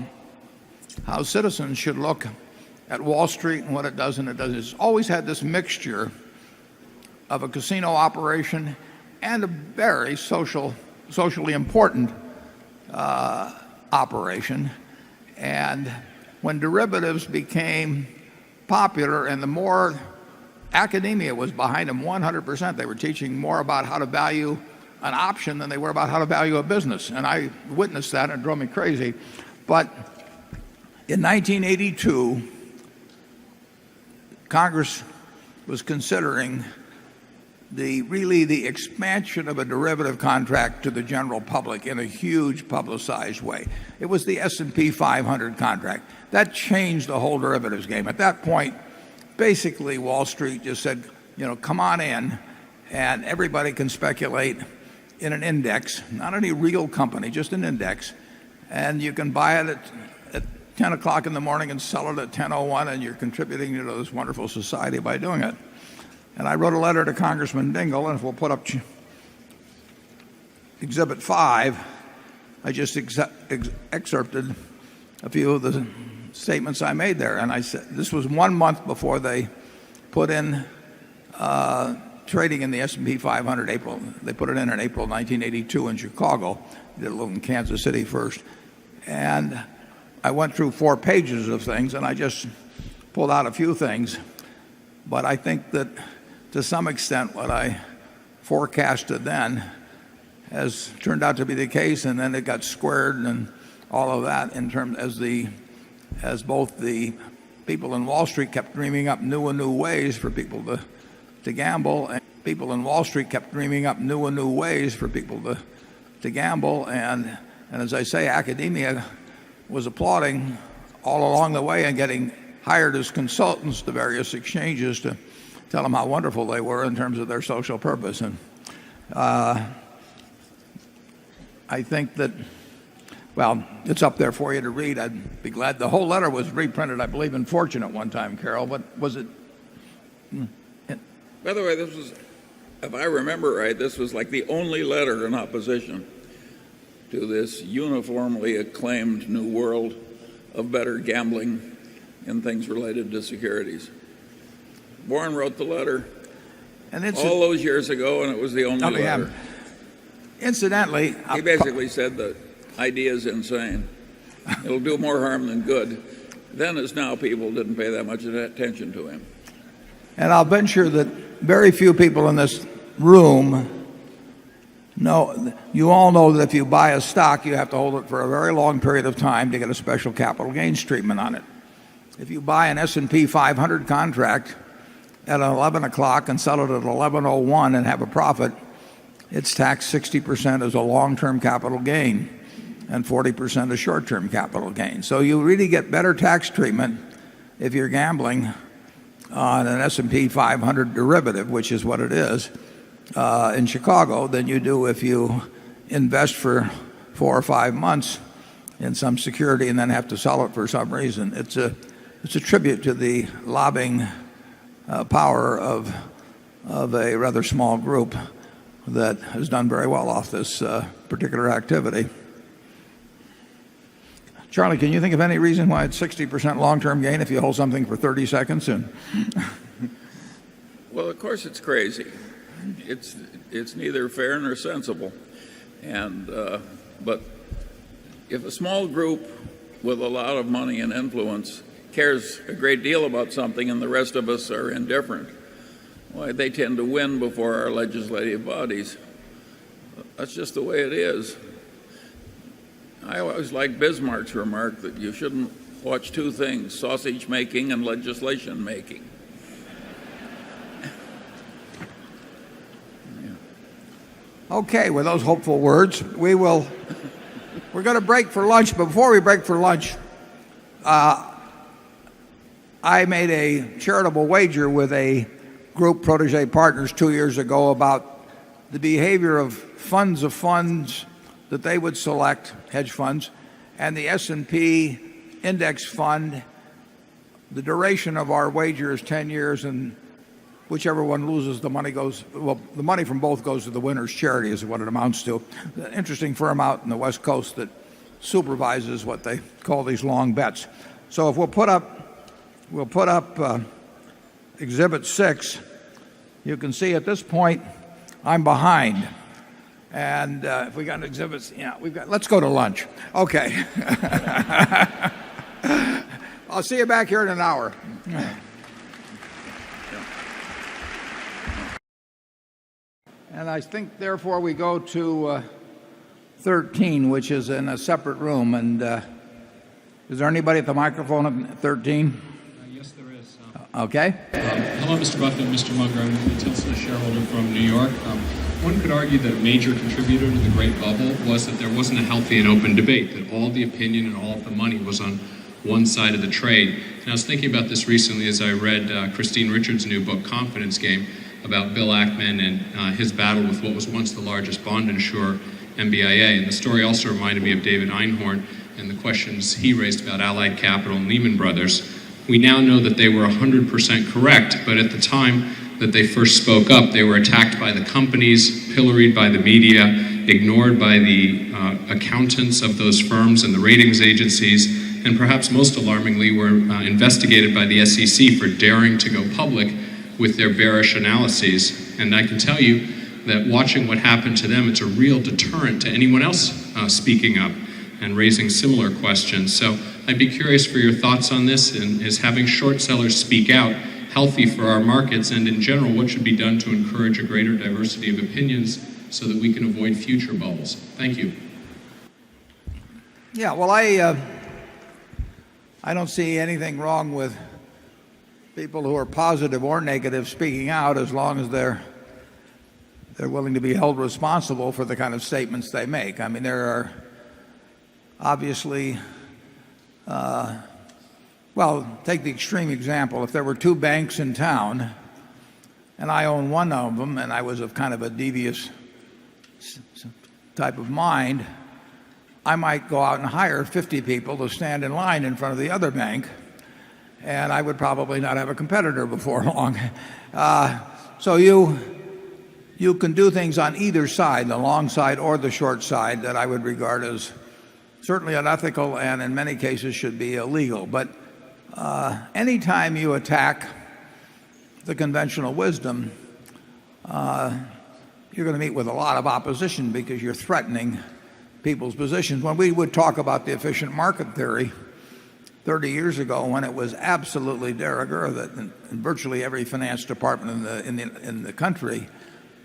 citizens should look at Wall Street and what it does and it doesn't. It's always had this mixture of a casino operation and a very socially important operation. And when derivatives became popular, and the more academia was behind them 100%, they were teaching more about how to value an option than they were about how to value a business. And I witnessed that, and it drove me crazy. But in 1982, Congress was considering really the expansion of a derivative contract to the general public in a huge publicized way. It was the S&P 500 contract. That changed the whole derivatives game. At that point, basically Wall Street just said, come on in, and everybody can speculate in an index, not any real company, just an index, and you can buy it at 10 o'clock in the morning and sell it at 10:01, and you're contributing to this wonderful society by doing it. And I wrote a letter to Congressman Dingell, and if we'll put up Exhibit 5, I just excerpted a few of the statements I made there. And I said, this was 1 month before they put in trading in the S&P 500 April. They put it in April 1982 in Chicago. Did a little in Kansas City first. And I went through 4 pages of things, and I just pulled out a few things. But I think that to some extent what I forecasted then has turned out to be the case, and then it got squared and all of that in terms as both the people in Wall Street kept dreaming up new and new ways for people to gamble, and people in Wall Street kept dreaming up new and new ways for people to gamble, and as I say, academia was applauding all along the way and getting hired as consultants to various exchanges to tell them how wonderful they were in terms of their social purpose. And I think that, well, it's up there for you to read. I'd be glad. The whole letter was reprinted, I believe, in Fortune at one time, Carol. But was it? By the way, this was, if I remember right, this was like the only letter in opposition to this uniformly acclaimed new world of better gambling in things related to securities. Warren wrote the letter all those years ago, and it was the only letter. Incidentally, he basically said the idea is insane. It'll do more harm than good. Then as now, people didn't pay that much attention to him. And I'll venture that very few people in this room know, you all know that if you buy a stock, you have to hold it for a very long period of time to get a special capital gains treatment on it. If you buy an S&P 500 contract at 11 o'clock and sell it at 11:01 and have a profit, it's taxed 60% as a long-term capital gain and 40% as short-term capital gain. So you really get better tax treatment if you're gambling on an S&P 500 derivative, which is what it is, in Chicago, than you do if you invest for 4 or 5 months in some security and then have to sell it for some reason. It's a tribute to the lobbying power of a rather small group that has done very well off this particular activity. Charlie, can you think of any reason why it's 60% long-term gain if you hold something for 30 seconds? Well, of course it's crazy. It's neither fair nor sensible. And but if a small group with a lot of money and influence cares a great deal about something and the rest of us are indifferent, why, they tend to win before our legislative bodies. That's just the way it is. I always liked Bismarck's remark that you shouldn't watch two things, sausage making and legislation making. Okay, with those hopeful words, we're going to break for lunch. But before we break for lunch, I made a charitable wager with a group, Protégé Partners, 2 years ago about the behavior of funds that they would select, hedge funds, and the S&P index fund. The duration of our wager is 10 years, and whichever one loses, the money goes, well, the money from both goes to the winner's charity is what it amounts to. An interesting firm out in the West Coast that supervises what they call these long bets. So if we'll put up Exhibit 6, you can see at this point I'm behind. And if we got exhibits, let's go to lunch. Okay. I'll see you back here in an hour. And I think, therefore, we go to 13, which is in a separate room. And is there anybody at the microphone at 13? Yes, there is. Okay. Hello, Mr. Buffett and Mr. Munger. I'm a Tesla shareholder from New York. One could argue that a major contributor to the Great Bubble was that there wasn't a healthy and open debate, that all the opinion and all of the money was on one side of the trade. And I was thinking about this recently as I read Christine Richards' new book, Confidence Game, about Bill Ackman and his battle with what was once the largest bond insurer, MBIA. And the story also reminded me of David Einhorn and the questions he raised about Allied Capital and Lehman Brothers. We now know that they were 100% correct, but at the time that they first spoke up, they were attacked by the companies, pilloried by the media, ignored by the accountants of those firms and the ratings agencies, and perhaps most alarmingly were investigated by the SEC for daring to go public with their bearish analyses. And I can tell you that watching what happened to them, it's a real deterrent to anyone else speaking up and raising similar questions. So I'd be curious for your thoughts on this, and is having short sellers speak out healthy for our markets, and in general, what should be done to encourage a greater diversity of opinions so that we can avoid future bubbles? Thank you. Yeah, well, I don't see anything wrong with people who are positive or negative speaking out, as long as they're willing to be held responsible for the kind of statements they make. I mean, there are obviously, well, take the extreme example. If there were two banks in town and I own one of them and I was of kind of a devious type of mind, I might go out and hire 50 people to stand in line in front of the other bank, and I would probably not have a competitor before long. So you can do things on either side, the long side or the short side, that I would regard as certainly unethical and in many cases should be illegal. But anytime you attack the conventional wisdom, you're going to meet with a lot of opposition because you're threatening people's positions. When we would talk about the efficient market theory 30 years ago, when it was absolutely de rigueur, that in virtually every finance department in the country,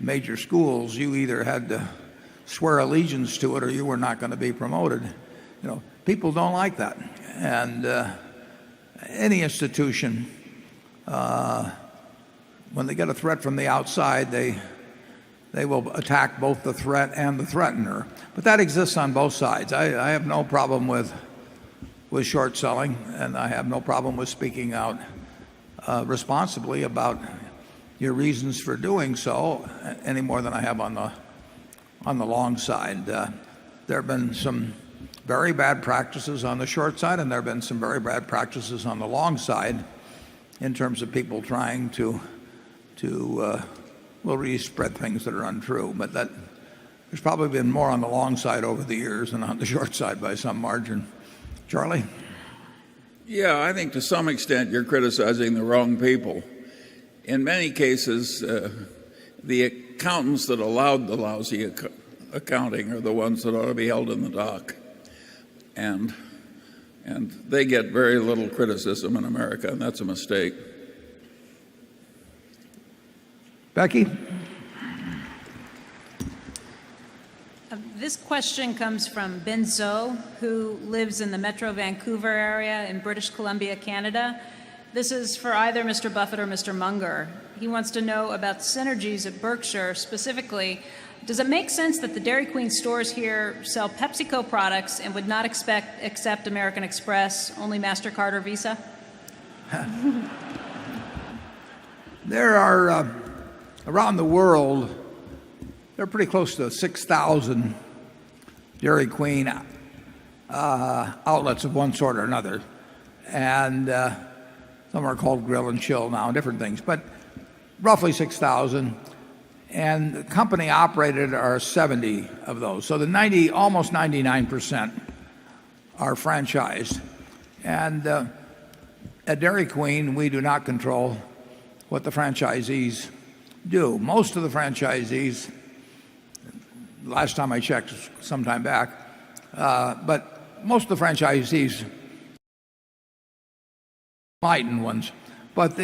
major schools, you either had to swear allegiance to it or you were not going to be promoted. You know, people don't like that. And any institution, when they get a threat from the outside, they will attack both the threat and the threatener. But that exists on both sides. I have no problem with short selling, and I have no problem with speaking out responsibly about your reasons for doing so, any more than I have on the long side. There have been some very bad practices on the short side, and there have been some very bad practices on the long side in terms of people trying to really spread things that are untrue. But there's probably been more on the long side over the years than on the short side by some margin. Charlie? Yeah, I think to some extent you're criticizing the wrong people. In many cases, the accountants that allowed the lousy accounting are the ones that ought to be held in the dock. And they get very little criticism in America, and that's a mistake. Becky? This question comes from Ben Zo, who lives in the Metro Vancouver area in British Columbia, Canada. This is for either Mr. Buffett or Mr. Munger. He wants to know about synergies at Berkshire. Specifically, does it make sense that the Dairy Queen stores here sell PepsiCo products and would not accept American Express, only MasterCard or Visa? There are, around the world, there are pretty close to 6,000 Dairy Queen outlets of one sort or another. And some are called Grill and Chill now, different things. But roughly 6,000. And company operated are 70 of those. So the almost 99% are franchised. And at Dairy Queen, we do not control what the franchisees do. Most of the franchisees, last time I checked, some time back, but most of the franchisees, enlightened ones, but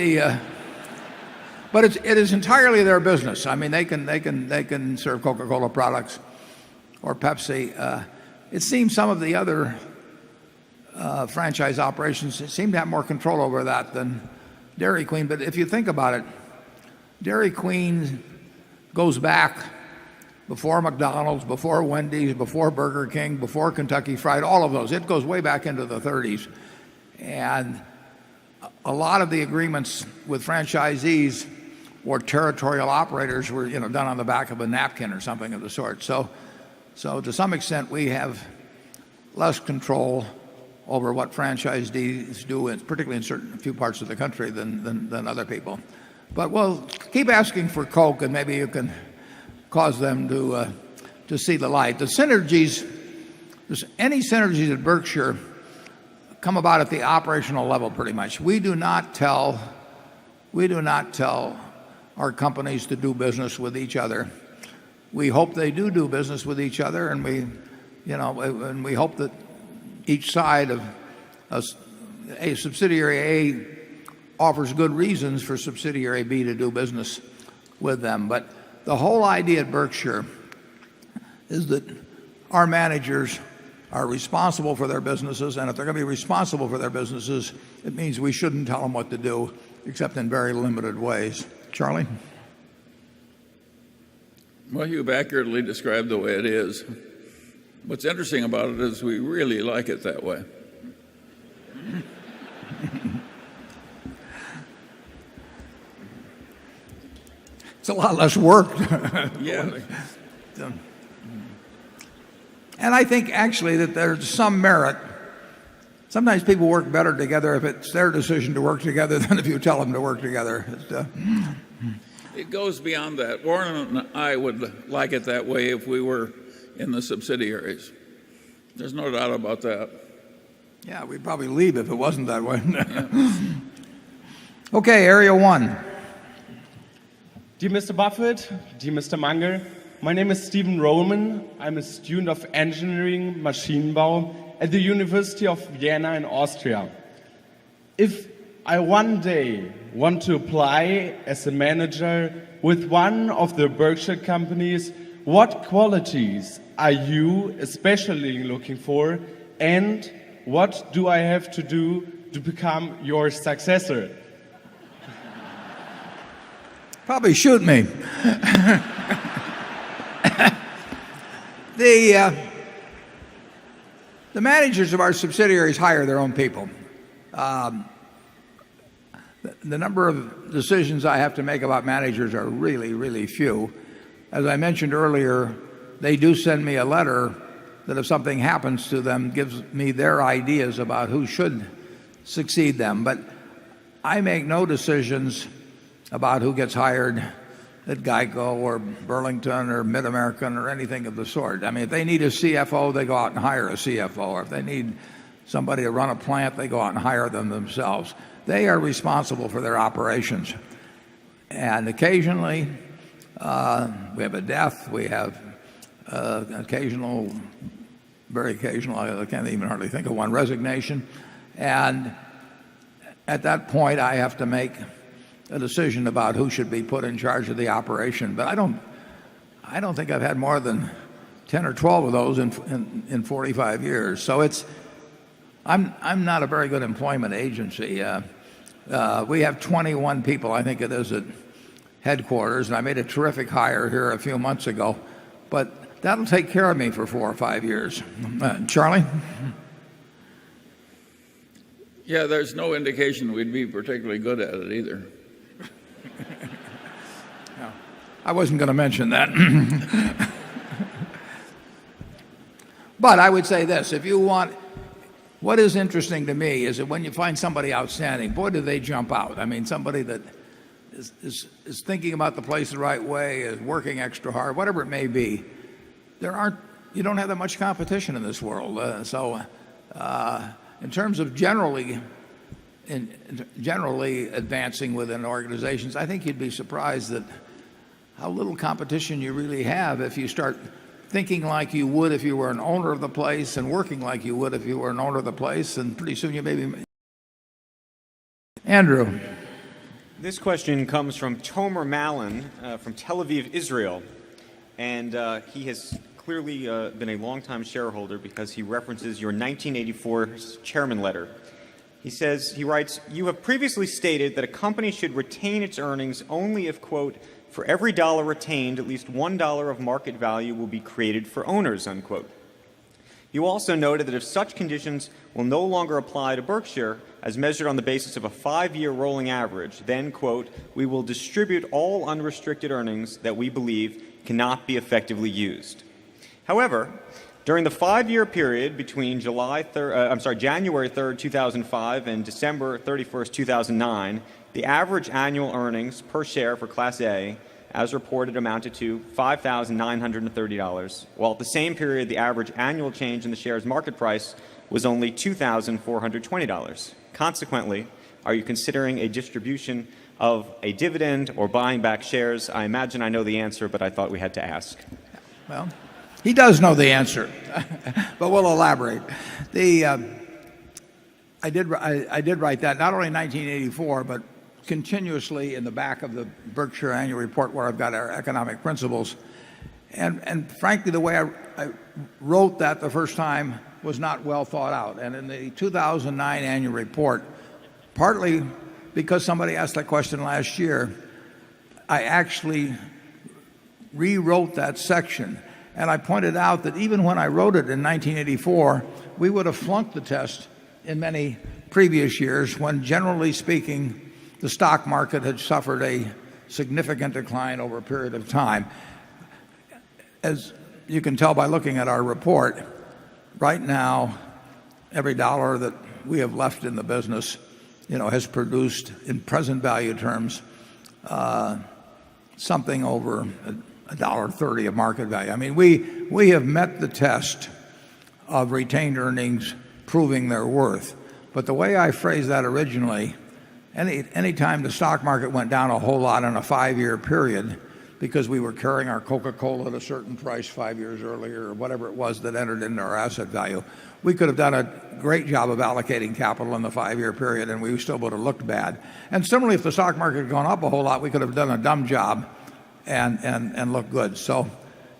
it is entirely their business. I mean, they can serve Coca-Cola products or Pepsi. It seems some of the other franchise operations seem to have more control over that than Dairy Queen, but if you think about it, Dairy Queen goes back before McDonald's, before Wendy's, before Burger King, before Kentucky Fried, all of those. It goes way back into the 30s. And a lot of the agreements with franchisees or territorial operators were, done on the back of a napkin or something of the sort. So to some extent, we have less control over what franchisees do, particularly in a few parts of the country, than other people. But we'll keep asking for Coke, and maybe you can cause them to see the light. The synergies, any synergies at Berkshire come about at the operational level pretty much. We do not tell our companies to do business with each other. We hope they do business with each other, and we hope that each side of a subsidiary A offers good reasons for subsidiary B to do business with them. But the whole idea at Berkshire is that our managers are responsible for their businesses, and if they're going to be responsible for their businesses, it means we shouldn't tell them what to do, except in very limited ways. Charlie? Well, you've accurately described the way it is. What's interesting about it is we really like it that way. It's a lot less work. Yeah. And I think actually that there's some merit. Sometimes people work better together if it's their decision to work together than if you tell them to work together. It goes beyond that. Warren and I would like it that way if we were in the subsidiaries. There's no doubt about that. Yeah, we'd probably leave if it wasn't that way. Okay, Area 1. Dear Mr. Buffett, dear Mr. Munger, my name is Stephen Roman. I'm a student of engineering Maschinenbau at the University of Vienna in Austria. If I one day want to apply as a manager with one of the Berkshire companies, what qualities are you especially looking for, and what do I have to do to become your successor? Probably shoot me. The managers of our subsidiaries hire their own people. The number of decisions I have to make about managers are really, really few. As I mentioned earlier, they do send me a letter that if something happens to them, gives me their ideas about who should succeed them. But I make no decisions about who gets hired at GEICO or Burlington or Mid-American or anything of the sort. I mean, if they need a CFO, they go out and hire a CFO. Or if they need somebody to run a plant, they go out and hire them themselves. They are responsible for their operations. And occasionally, we have a death, we have occasional, very occasional, I can't even hardly think of one, resignation. And at that point, I have to make a decision about who should be put in charge of the operation. But I don't think I've had more than 10 or 12 of those in 45 years. So I'm not a very good employment agency. We have 21 people, I think it is, at headquarters, and I made a terrific hire here a few months ago. But that'll take care of me for 4 or 5 years. Charlie? Yeah, there's no indication we'd be particularly good at it either. I wasn't going to mention that. But I would say this, if you want, what is interesting to me is that when you find somebody outstanding, boy, do they jump out. I mean, somebody that is thinking about the place the right way, is working extra hard, whatever it may be. You don't have that much competition in this world. In terms of generally advancing within organizations, I think you'd be surprised at how little competition you really have if you start thinking like you would if you were an owner of the place and working like you would if you were an owner of the place, and pretty soon you may be. Andrew. This question comes from Tomer Malin from Tel Aviv, Israel. And he has clearly been a longtime shareholder because he references your 1984 chairman letter. He writes, "You have previously stated that a company should retain its earnings only if, quote, for every dollar retained, at least $1 of market value will be created for owners," unquote. You also noted that if such conditions will no longer apply to Berkshire, as measured on the basis of a 5-year rolling average, then, quote, "we will distribute all unrestricted earnings that we believe cannot be effectively used." However, during the 5-year period between January 3rd, 2005 and December 31st, 2009, the average annual earnings per share for Class A, as reported, amounted to $5,930, while at the same period the average annual change in the share's market price was only $2,420. Consequently, are you considering a distribution of a dividend or buying back shares? I imagine I know the answer, but I thought we had to ask. Well, he does know the answer, but we'll elaborate. I did write that not only in 1984, but continuously in the back of the Berkshire annual report where I've got our economic principles. And frankly, the way I wrote that the first time was not well thought out. And in the 2009 annual report, partly because somebody asked that question last year, I actually rewrote that section. And I pointed out that even when I wrote it in 1984, we would have flunked the test in many previous years when, generally speaking, the stock market had suffered a significant decline over a period of time. As you can tell by looking at our report, right now, every dollar that we have left in the business, has produced, in present value terms, something over $1.30 of market value. I mean, we have met the test of retained earnings proving their worth. But the way I phrased that originally, any time the stock market went down a whole lot in a 5-year period because we were carrying our Coca-Cola at a certain price 5 years earlier or whatever it was that entered into our asset value, we could have done a great job of allocating capital in the 5-year period and we still would have looked bad. And similarly, if the stock market had gone up a whole lot, we could have done a dumb job and looked good. So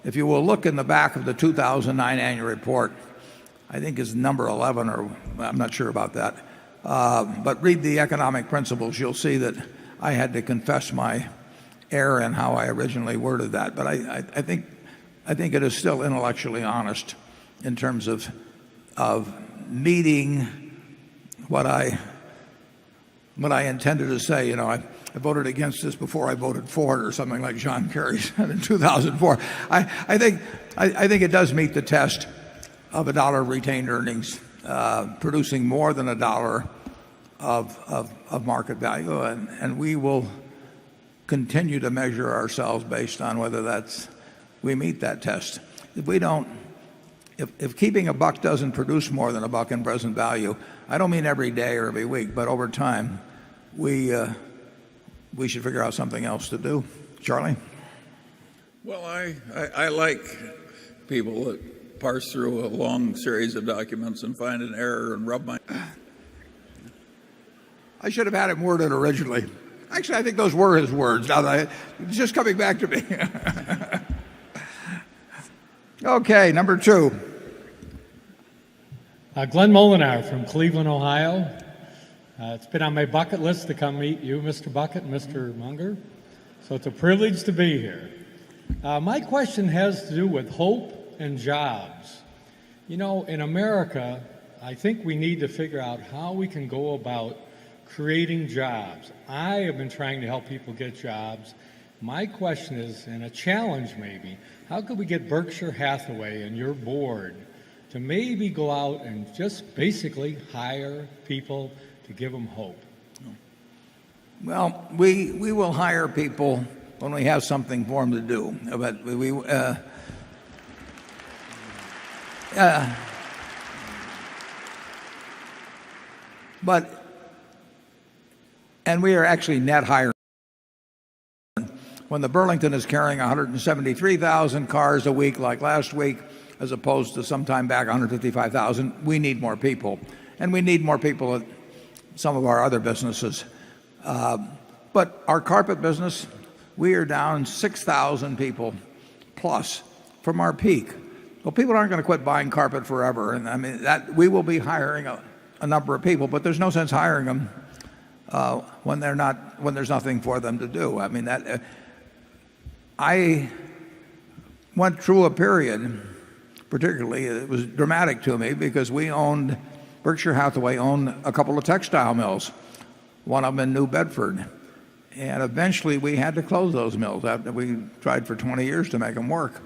if you will look in the back of the 2009 annual report, I think it's number 11, or I'm not sure about that. But read the economic principles. You'll see that I had to confess my error in how I originally worded that. But I think it is still intellectually honest in terms of meeting what I intended to say. I voted against this before I voted for it, or something like John Kerry said in 2004. I think it does meet the test of $1 of retained earnings, producing more than $1 of market value, and we will continue to measure ourselves based on whether we meet that test. If we don't, if keeping a buck doesn't produce more than a buck in present value, I don't mean every day or every week, but over time, we should figure out something else to do. Charlie? Well, I like people that parse through a long series of documents and find an error and rub my... I should have had him worded originally. Actually, I think those were his words. Now that it's just coming back to me. Okay, number 2. Glenn Molinar from Cleveland, Ohio. It's been on my bucket list to come meet you, Mr. Bucket and Mr. Munger. So it's a privilege to be here. My question has to do with hope and jobs. In America, I think we need to figure out how we can go about creating jobs. I have been trying to help people get jobs. My question is, and a challenge maybe, how could we get Berkshire Hathaway and your board to maybe go out and just basically hire people to give them hope? Well, we will hire people when we have something for them to do. But we are actually net hiring. When the Burlington is carrying 173,000 cars a week like last week, as opposed to sometime back 155,000, we need more people. And we need more people at some of our other businesses. But our carpet business, we are down 6,000 people plus from our peak. Well, people aren't going to quit buying carpet forever. And I mean, that we will be hiring a number of people, but there's no sense hiring them when there's nothing for them to do. I mean, I went through a period, particularly, it was dramatic to me because Berkshire Hathaway owned a couple of textile mills, one of them in New Bedford. And eventually we had to close those mills. We tried for 20 years to make them work.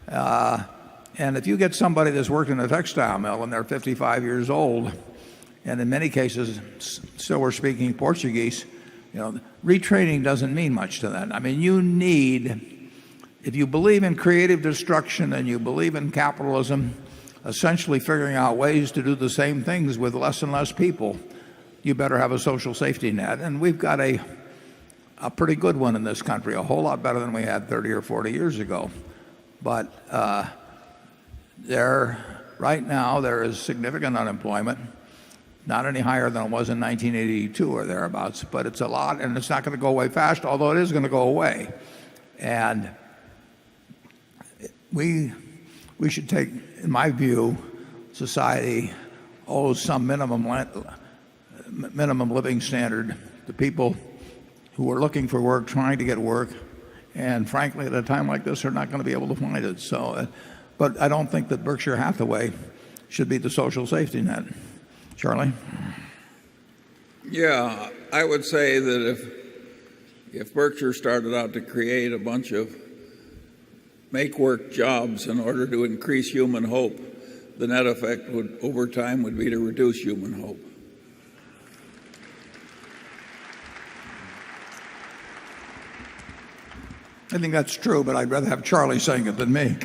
And if you get somebody that's worked in a textile mill and they're 55 years old, and in many cases still were speaking Portuguese, retraining doesn't mean much to that. I mean, if you believe in creative destruction and you believe in capitalism, essentially figuring out ways to do the same things with less and less people, you better have a social safety net. And we've got a pretty good one in this country, a whole lot better than we had 30 or 40 years ago. But right now there is significant unemployment, not any higher than it was in 1982 or thereabouts, but it's a lot, and it's not going to go away fast, although it is going to go away. And we should take, in my view, society owes some minimum living standard to people who are looking for work, trying to get work, and frankly, at a time like this, they're not going to be able to find it. So, but I don't think that Berkshire Hathaway should be the social safety net. Charlie? Yeah, I would say that if Berkshire started out to create a bunch of make-work jobs in order to increase human hope, the net effect over time would be to reduce human hope. I think that's true, but I'd rather have Charlie saying it than me.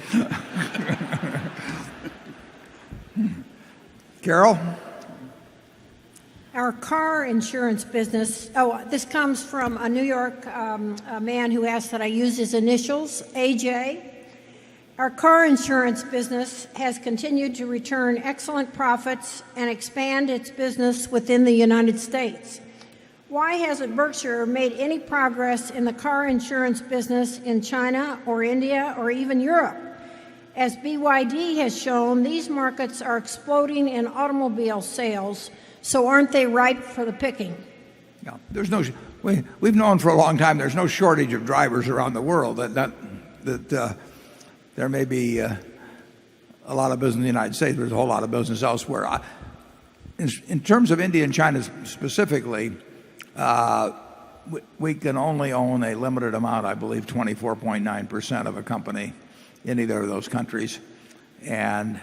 Carol? Our car insurance business, this comes from a New York man who asked that I use his initials, AJ. Our car insurance business has continued to return excellent profits and expand its business within the United States. Why hasn't Berkshire made any progress in the car insurance business in China or India or even Europe? As BYD has shown, these markets are exploding in automobile sales, so aren't they ripe for the picking? Yeah, we've known for a long time there's no shortage of drivers around the world. There may be a lot of business in the United States. There's a whole lot of business elsewhere. In terms of India and China specifically, we can only own a limited amount, I believe 24.9% of a company in either of those countries. And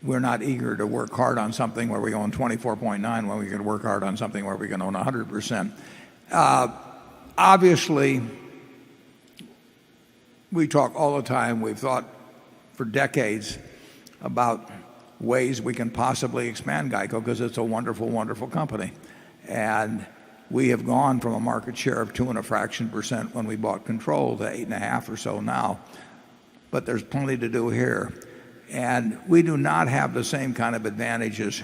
we're not eager to work hard on something where we own 24.9 when we can work hard on something where we can own 100%. Obviously, we talk all the time, we've thought for decades about ways we can possibly expand GEICO because it's a wonderful, wonderful company. And we have gone from a market share of 2.5% when we bought control to 8.5 or so now. But there's plenty to do here. And we do not have the same kind of advantages,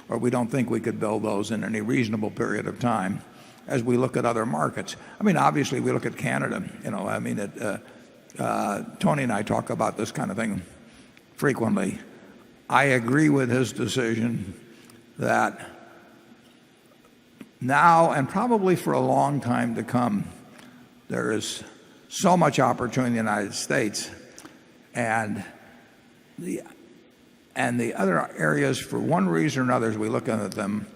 or we don't think we could build those in any reasonable period of time as we look at other markets. I mean, obviously, we look at Canada. Tony and I talk about this kind of thing frequently. I agree with his decision that now and probably for a long time to come, there is so much opportunity in the United States, and the other areas, for one reason or another, as we look at them,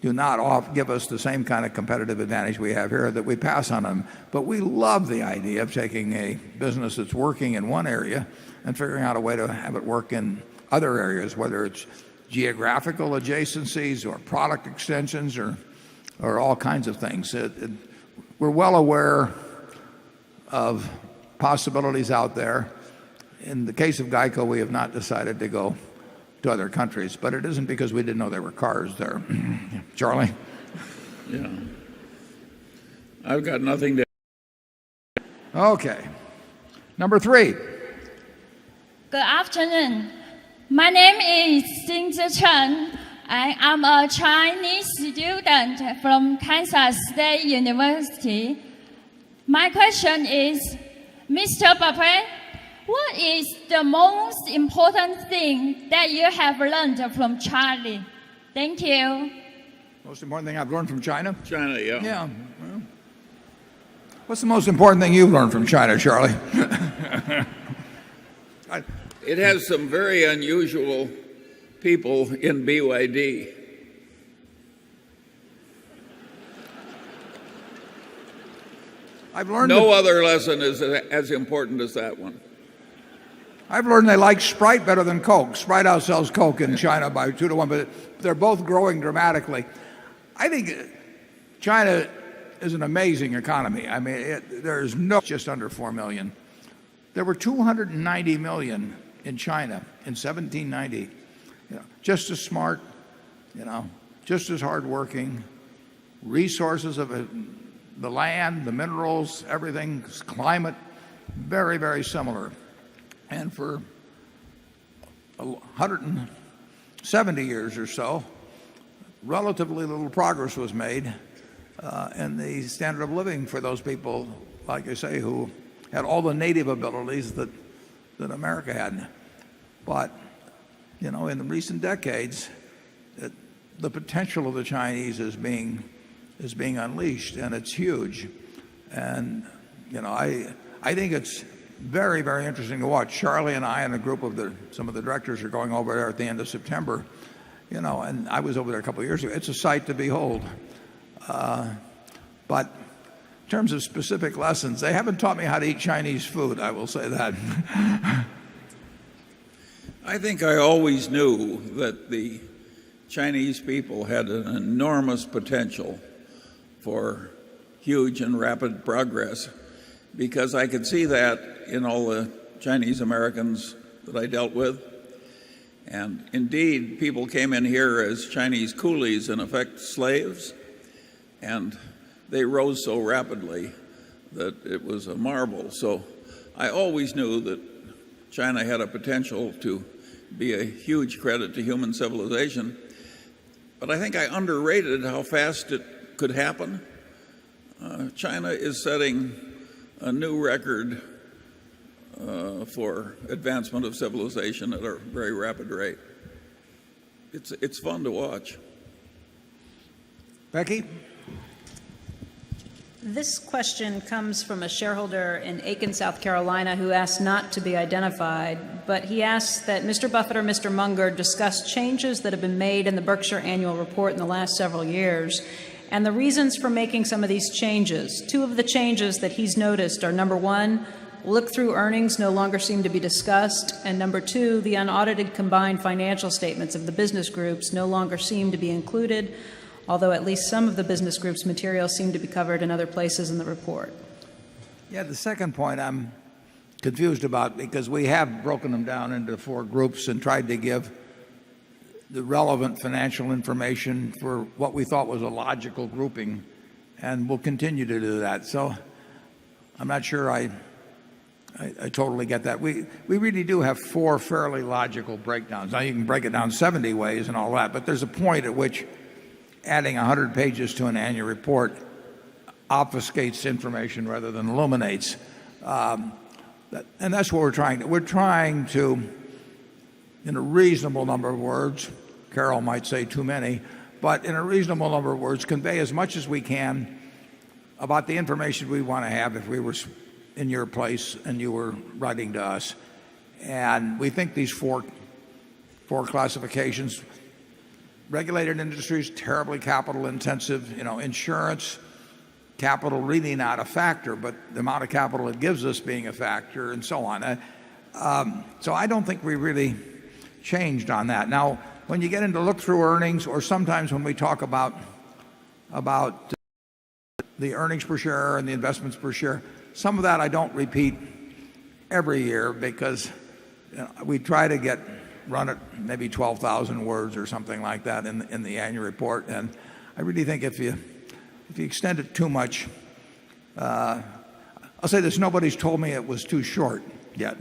do not give us the same kind of competitive advantage we have here, that we pass on them. But we love the idea of taking a business that's working in one area and figuring out a way to have it work in other areas, whether it's geographical adjacencies or product extensions or all kinds of things. We're well aware of possibilities out there. In the case of GEICO, we have not decided to go to other countries, but it isn't because we didn't know there were cars there. Charlie? Yeah. I've got nothing to... Okay. Number 3. Good afternoon. My name is Xingzi Chen. I am a Chinese student from Kansas State University. My question is, Mr. Buffett, what is the most important thing that you have learned from Charlie? Thank you. Most important thing I've learned from China? China, yeah. Yeah. Well, what's the most important thing you've learned from China, Charlie? It has some very unusual people in BYD. I've learned no other lesson is as important as that one. I've learned they like Sprite better than Coke. Sprite outsells Coke in China by 2 to 1, but they're both growing dramatically. I think China is an amazing economy. I mean, there's no just under 4 million. There were 290 million in China in 1790. Just as smart, just as hardworking, resources of the land, the minerals, everything, climate, very, very similar. And for 170 years or so, relatively little progress was made in the standard of living for those people, like I say, who had all the native abilities that America had. But, in the recent decades, the potential of the Chinese is being unleashed, and it's huge. And, I think it's very, very interesting to watch. Charlie and I and a group of some of the directors are going over there at the end of September, and I was over there a couple of years ago. It's a sight to behold. But in terms of specific lessons, they haven't taught me how to eat Chinese food, I will say that. I think I always knew that the Chinese people had an enormous potential for huge and rapid progress, because I could see that in all the Chinese Americans that I dealt with. And indeed, people came in here as Chinese coolies, in effect slaves, and they rose so rapidly that it was a marvel. So I always knew that China had a potential to be a huge credit to human civilization. But I think I underrated how fast it could happen. China is setting a new record for advancement of civilization at a very rapid rate. It's fun to watch. Becky? This question comes from a shareholder in Aiken, South Carolina, who asked not to be identified, but he asks that Mr. Buffett or Mr. Munger discuss changes that have been made in the Berkshire annual report in the last several years and the reasons for making some of these changes. Two of the changes that he's noticed are, number one, look-through earnings no longer seem to be discussed, and number two, the unaudited combined financial statements of the business groups no longer seem to be included, although at least some of the business group's materials seem to be covered in other places in the report. Yeah, the second point I'm confused about, because we have broken them down into 4 groups and tried to give the relevant financial information for what we thought was a logical grouping, and we'll continue to do that. So I'm not sure I totally get that. We really do have 4 fairly logical breakdowns. Now you can break it down 70 ways and all that, but there's a point at which adding 100 pages to an annual report obfuscates information rather than illuminates. And that's what we're trying to. We're trying to, in a reasonable number of words, Carol might say too many, but in a reasonable number of words, convey as much as we can about the information we want to have if we were in your place and you were writing to us. And we think these four classifications: regulated industries, terribly capital intensive, insurance, capital really not a factor, but the amount of capital it gives us being a factor, and so on. So I don't think we really changed on that. Now, when you get into look-through earnings, or sometimes when we talk about the earnings per share and the investments per share, some of that I don't repeat every year, because we try to run it maybe 12,000 words or something like that in the annual report. And I really think if you extend it too much, I'll say this: nobody's told me it was too short yet,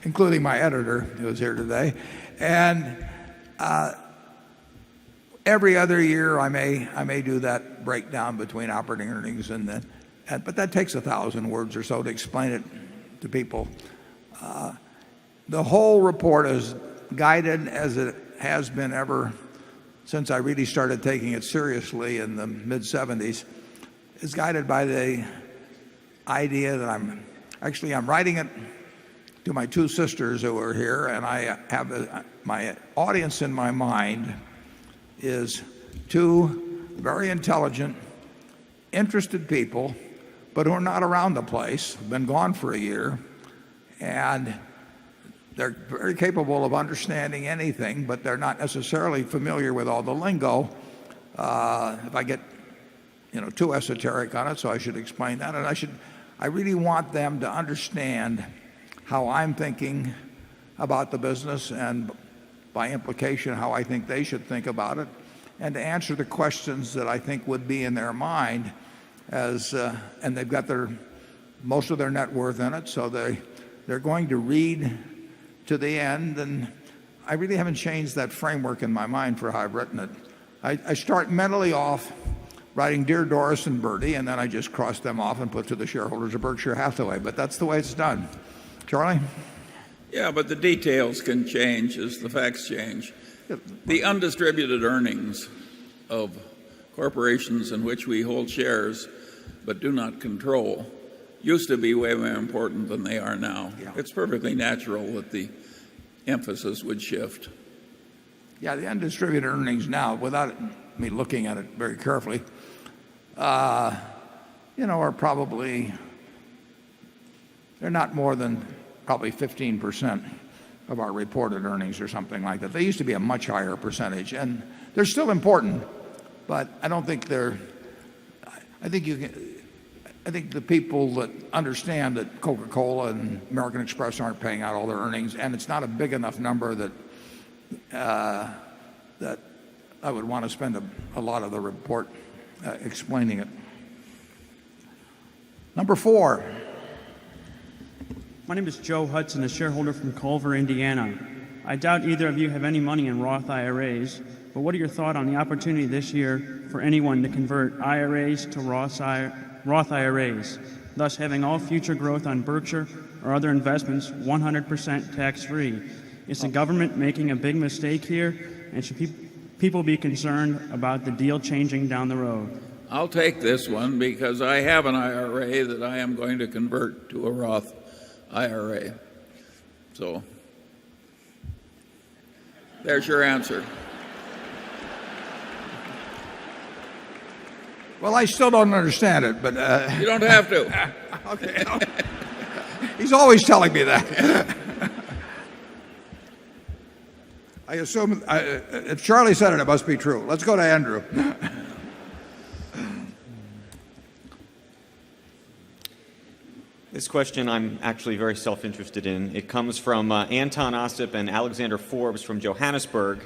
including my editor who was here today. And every other year I may do that breakdown between operating earnings but that takes 1,000 words or so to explain it to people. The whole report is guided, as it has been ever since I really started taking it seriously in the mid-'70s, is guided by the idea that I'm writing it to my two sisters who are here, and I have my audience in my mind is two very intelligent, interested people, but who are not around the place, been gone for a year, and they're very capable of understanding anything, but they're not necessarily familiar with all the lingo. If I get too esoteric on it, so I should explain that. And I really want them to understand how I'm thinking about the business, and by implication, how I think they should think about it, and to answer the questions that I think would be in their mind and they've got most of their net worth in it, so they're going to read to the end, and I really haven't changed that framework in my mind for how I've written it. I start mentally off writing Dear Doris and Bertie, and then I just cross them off and put to the shareholders of Berkshire Hathaway, but that's the way it's done. Charlie? Yeah, but the details can change as the facts change. The undistributed earnings of corporations in which we hold shares but do not control used to be way more important than they are now. Yeah. It's perfectly natural that the emphasis would shift. Yeah, the undistributed earnings now, without me looking at it very carefully, are probably, they're not more than probably 15% of our reported earnings or something like that. They used to be a much higher percentage, and they're still important, but I don't think I think the people that understand that Coca-Cola and American Express aren't paying out all their earnings, and it's not a big enough number that I would want to spend a lot of the report explaining it. Number 4. My name is Joe Hudson, a shareholder from Culver, Indiana. I doubt either of you have any money in Roth IRAs, but what are your thoughts on the opportunity this year for anyone to convert IRAs to Roth IRAs, thus having all future growth on Berkshire or other investments 100% tax-free? Is the government making a big mistake here, and should people be concerned about the deal changing down the road? I'll take this one because I have an IRA that I am going to convert to a Roth IRA. So there's your answer. Well, I still don't understand it, but you don't have to. Okay. He's always telling me that. I assume if Charlie said it, it must be true. Let's go to Andrew. This question I'm actually very self-interested in. It comes from Anton Ossip and Alexander Forbes from Johannesburg,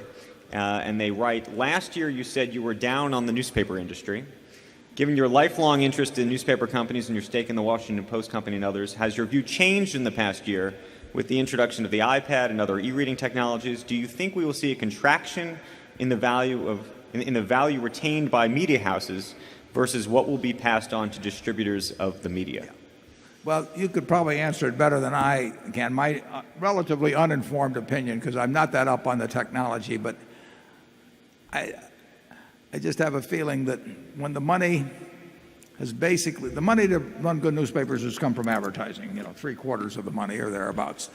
and they write, last year you said you were down on the newspaper industry. Given your lifelong interest in newspaper companies and your stake in the Washington Post Company and others, has your view changed in the past year with the introduction of the iPad and other e-reading technologies? Do you think we will see a contraction in the value retained by media houses versus what will be passed on to distributors of the media? Well, you could probably answer it better than I can. My relatively uninformed opinion, because I'm not that up on the technology, but I just have a feeling that when the money to run good newspapers has come from advertising, 3/4 of the money or thereabouts.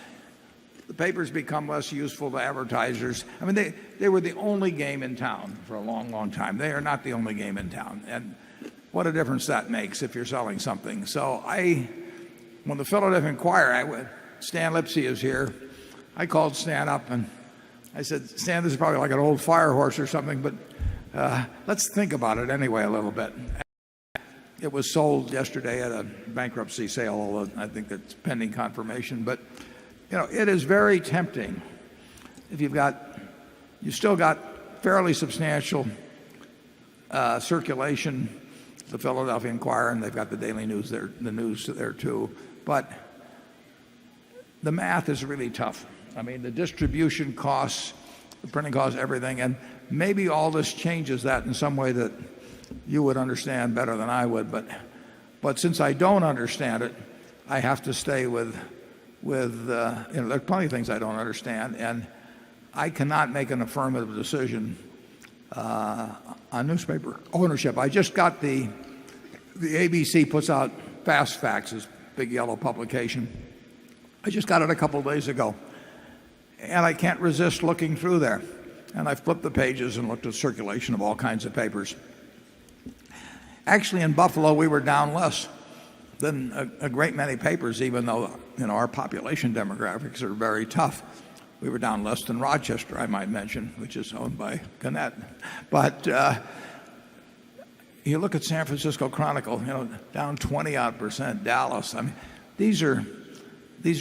The papers become less useful to advertisers. I mean, they were the only game in town for a long, long time. They are not the only game in town. And what a difference that makes if you're selling something. So when the Philadelphia Inquirer, Stan Lipsey is here, I called Stan up and I said, Stan, this is probably like an old fire horse or something, but let's think about it anyway a little bit. It was sold yesterday at a bankruptcy sale, although I think that's pending confirmation. But, it is very tempting if you've still got fairly substantial circulation, the Philadelphia Inquirer, and they've got the Daily News there, the news there too. But the math is really tough. I mean, the distribution costs, the printing costs, everything, and maybe all this changes that in some way that you would understand better than I would. But since I don't understand it, I have to stay with there's plenty of things I don't understand, and I cannot make an affirmative decision on newspaper ownership. I just got the ABC puts out Fast Facts, this big yellow publication. I just got it a couple of days ago, and I can't resist looking through there. And I flipped the pages and looked at circulation of all kinds of papers. Actually, in Buffalo, we were down less than a great many papers, even though our population demographics are very tough. We were down less than Rochester, I might mention, which is owned by Gannett. But you look at San Francisco Chronicle, down 20-odd%. Dallas. I mean, these are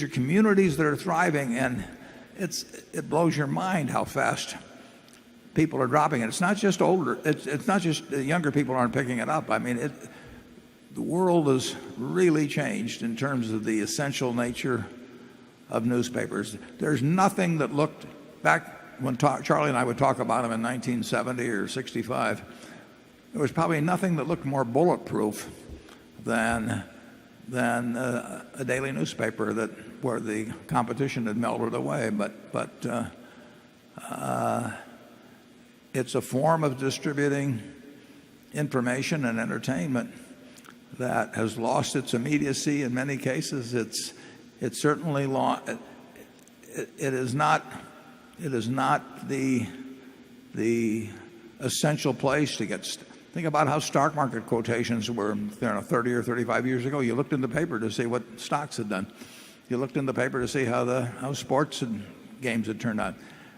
communities that are thriving, and it blows your mind how fast people are dropping it. It's not just older. It's not just younger people aren't picking it up. I mean, the world has really changed in terms of the essential nature of newspapers. There's nothing that looked back when Charlie and I would talk about them in 1970 or 65. There was probably nothing that looked more bulletproof than a daily newspaper where the competition had melted away. But it's a form of distributing information and entertainment that has lost its immediacy in many cases. It's certainly it is not the essential place to get. Think about how stock market quotations were 30 or 35 years ago. You looked in the paper to see what stocks had done. You looked in the paper to see how sports and games had turned out.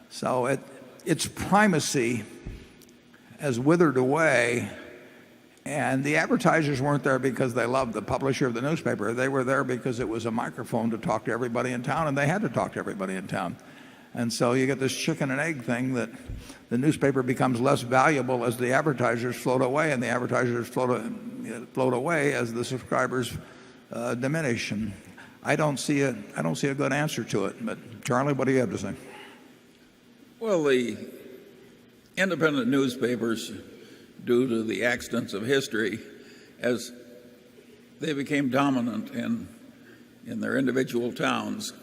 So its primacy has withered away, and the advertisers weren't there because they loved the publisher of the newspaper. They were there because it was a microphone to talk to everybody in town, and they had to talk to everybody in town. And so you get this chicken and egg thing that the newspaper becomes less valuable as the advertisers float away, and the advertisers float away as the subscribers diminish. And I don't see a good answer to it. But Charlie, what do you have to say? Well, the independent newspapers, due to the accidents of history, as they became dominant in their individual towns,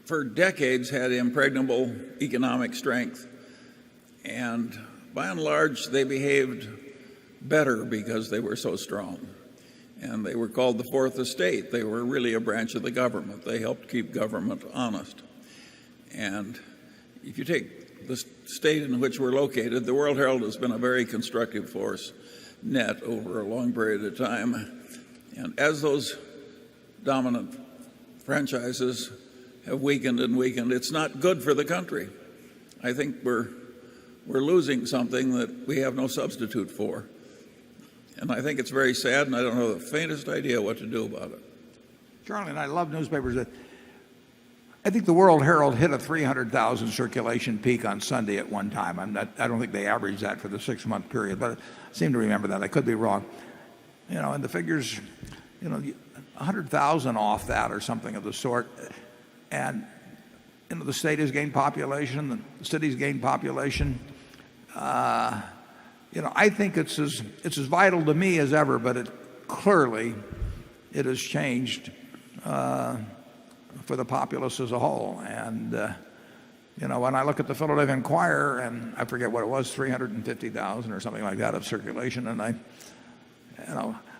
for decades had impregnable economic strength. And by and large, they behaved better because they were so strong. And they were called the Fourth Estate. They were really a branch of the government. They helped keep government honest. And if you take the state in which we're located, the World Herald has been a very constructive force net over a long period of time. And as those dominant franchises have weakened and weakened, it's not good for the country. I think we're losing something that we have no substitute for. And I think it's very sad, and I don't have the faintest idea what to do about it. Charlie and I love newspapers. I think the World Herald hit a 300,000 circulation peak on Sunday at one time. I don't think they averaged that for the 6-month period, but I seem to remember that. I could be wrong. And the figures, 100,000 off that or something of the sort. And the state has gained population, the city's gained population. I think it's as vital to me as ever, but it has changed for the populace as a whole. And when I look at the Philadelphia Inquirer, and I forget what it was, 350,000 or something like that of circulation, and I'm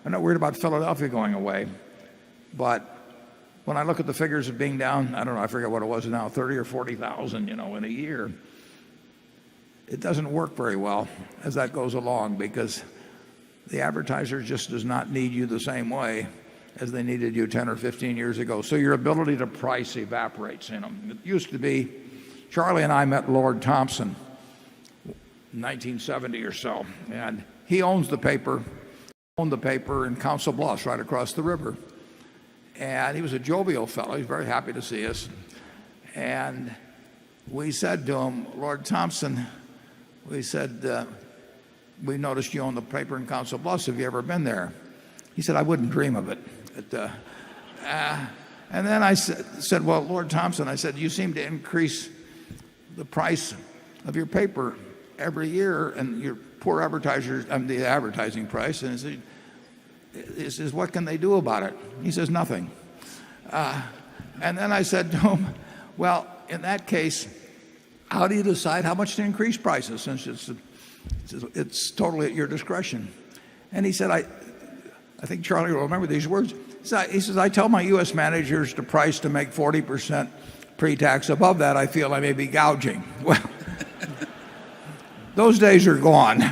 not worried about Philadelphia going away, but when I look at the figures of being down, I don't know, I forget what it was now, 30 or 40,000, in a year, it doesn't work very well as that goes along, because the advertiser just does not need you the same way as they needed you 10 or 15 years ago. So your ability to price evaporates. It used to be, Charlie and I met Lord Thompson in 1970 or so, and he owned the paper in Council Bluffs right across the river. And he was a jovial fellow. He was very happy to see us. And we said to him, Lord Thompson, we said, we noticed you own the paper in Council Bluffs. Have you ever been there? He said, I wouldn't dream of it. And then I said, well, Lord Thompson, I said, you seem to increase the price of your paper every year, and your poor advertisers, the advertising price. And he says, what can they do about it? He says, nothing. And then I said to him, well, in that case, how do you decide how much to increase prices, since it's totally at your discretion? And he said, I think Charlie will remember these words. He says, I tell my U.S. managers to price to make 40% pre-tax. Above that, I feel I may be gouging. Well, those days are gone.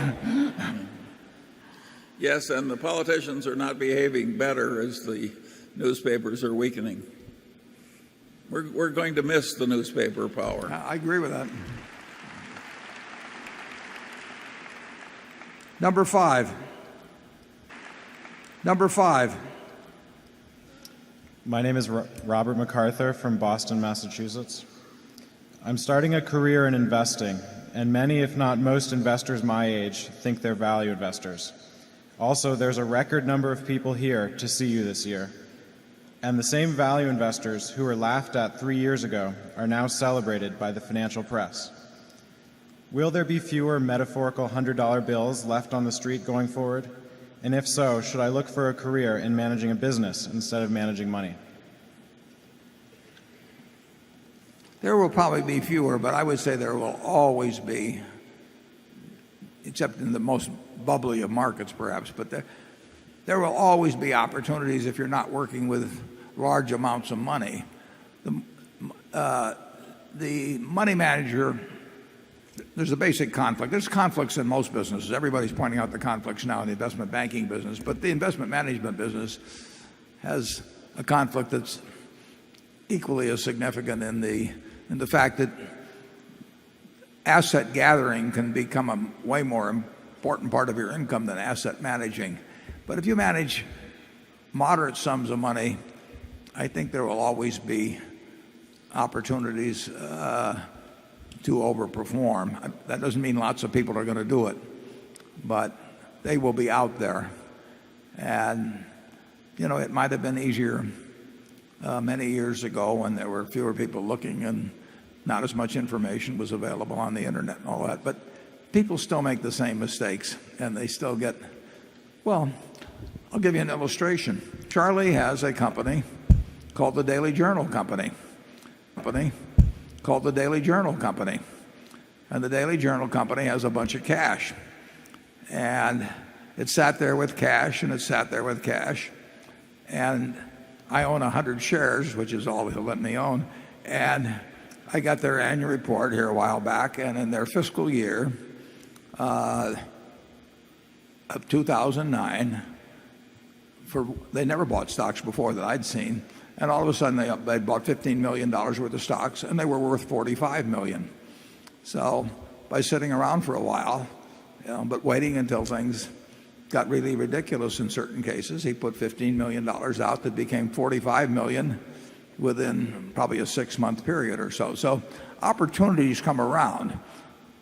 Yes, and the politicians are not behaving better as the newspapers are weakening. We're going to miss the newspaper power. I agree with that. Number five. My name is Robert MacArthur from Boston, Massachusetts. I'm starting a career in investing, and many, if not most, investors my age think they're value investors. Also, there's a record number of people here to see you this year. And the same value investors who were laughed at 3 years ago are now celebrated by the financial press. Will there be fewer metaphorical $100 bills left on the street going forward? And if so, should I look for a career in managing a business instead of managing money? There will probably be fewer, but I would say there will always be, except in the most bubbly of markets perhaps, but there will always be opportunities if you're not working with large amounts of money. The money manager, there's a basic conflict. There's conflicts in most businesses. Everybody's pointing out the conflicts now in the investment banking business, but the investment management business has a conflict that's equally as significant in the fact that asset gathering can become a way more important part of your income than asset managing. But if you manage moderate sums of money, I think there will always be opportunities to overperform. That doesn't mean lots of people are going to do it, but they will be out there. And, it might have been easier many years ago when there were fewer people looking and not as much information was available on the internet and all that. But people still make the same mistakes, and they still get, well, I'll give you an illustration. Charlie has a company called the Daily Journal Company. Called the Daily Journal Company. And the Daily Journal Company has a bunch of cash. And it sat there with cash, and it sat there with cash. And I own 100 shares, which is all he'll let me own. And I got their annual report here a while back, and in their fiscal year of 2009, they never bought stocks before that I'd seen, and all of a sudden they bought $15 million worth of stocks, and they were worth $45 million. So by sitting around for a while, but waiting until things got really ridiculous in certain cases, he put $15 million out that became $45 million within probably a 6-month period or so. So opportunities come around.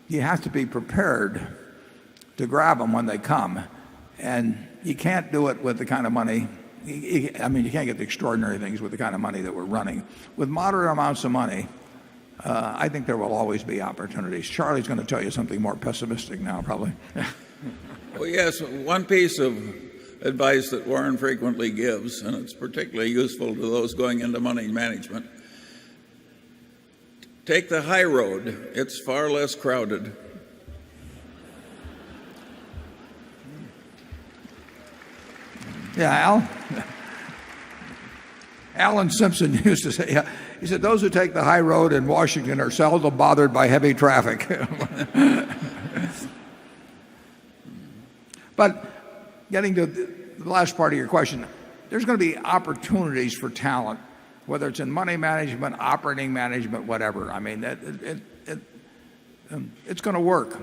You have to be prepared to grab them when they come. And you can't do it with the kind of money, you can't get the extraordinary things with the kind of money that we're running. With moderate amounts of money, I think there will always be opportunities. Charlie's going to tell you something more pessimistic now, probably. Well, yes, one piece of advice that Warren frequently gives, and it's particularly useful to those going into money management: take the high road. It's far less crowded. Yeah, Alan Simpson used to say, he said, those who take the high road in Washington are seldom bothered by heavy traffic. But getting to the last part of your question, there's going to be opportunities for talent, whether it's in money management, operating management, whatever. I mean, it's going to work.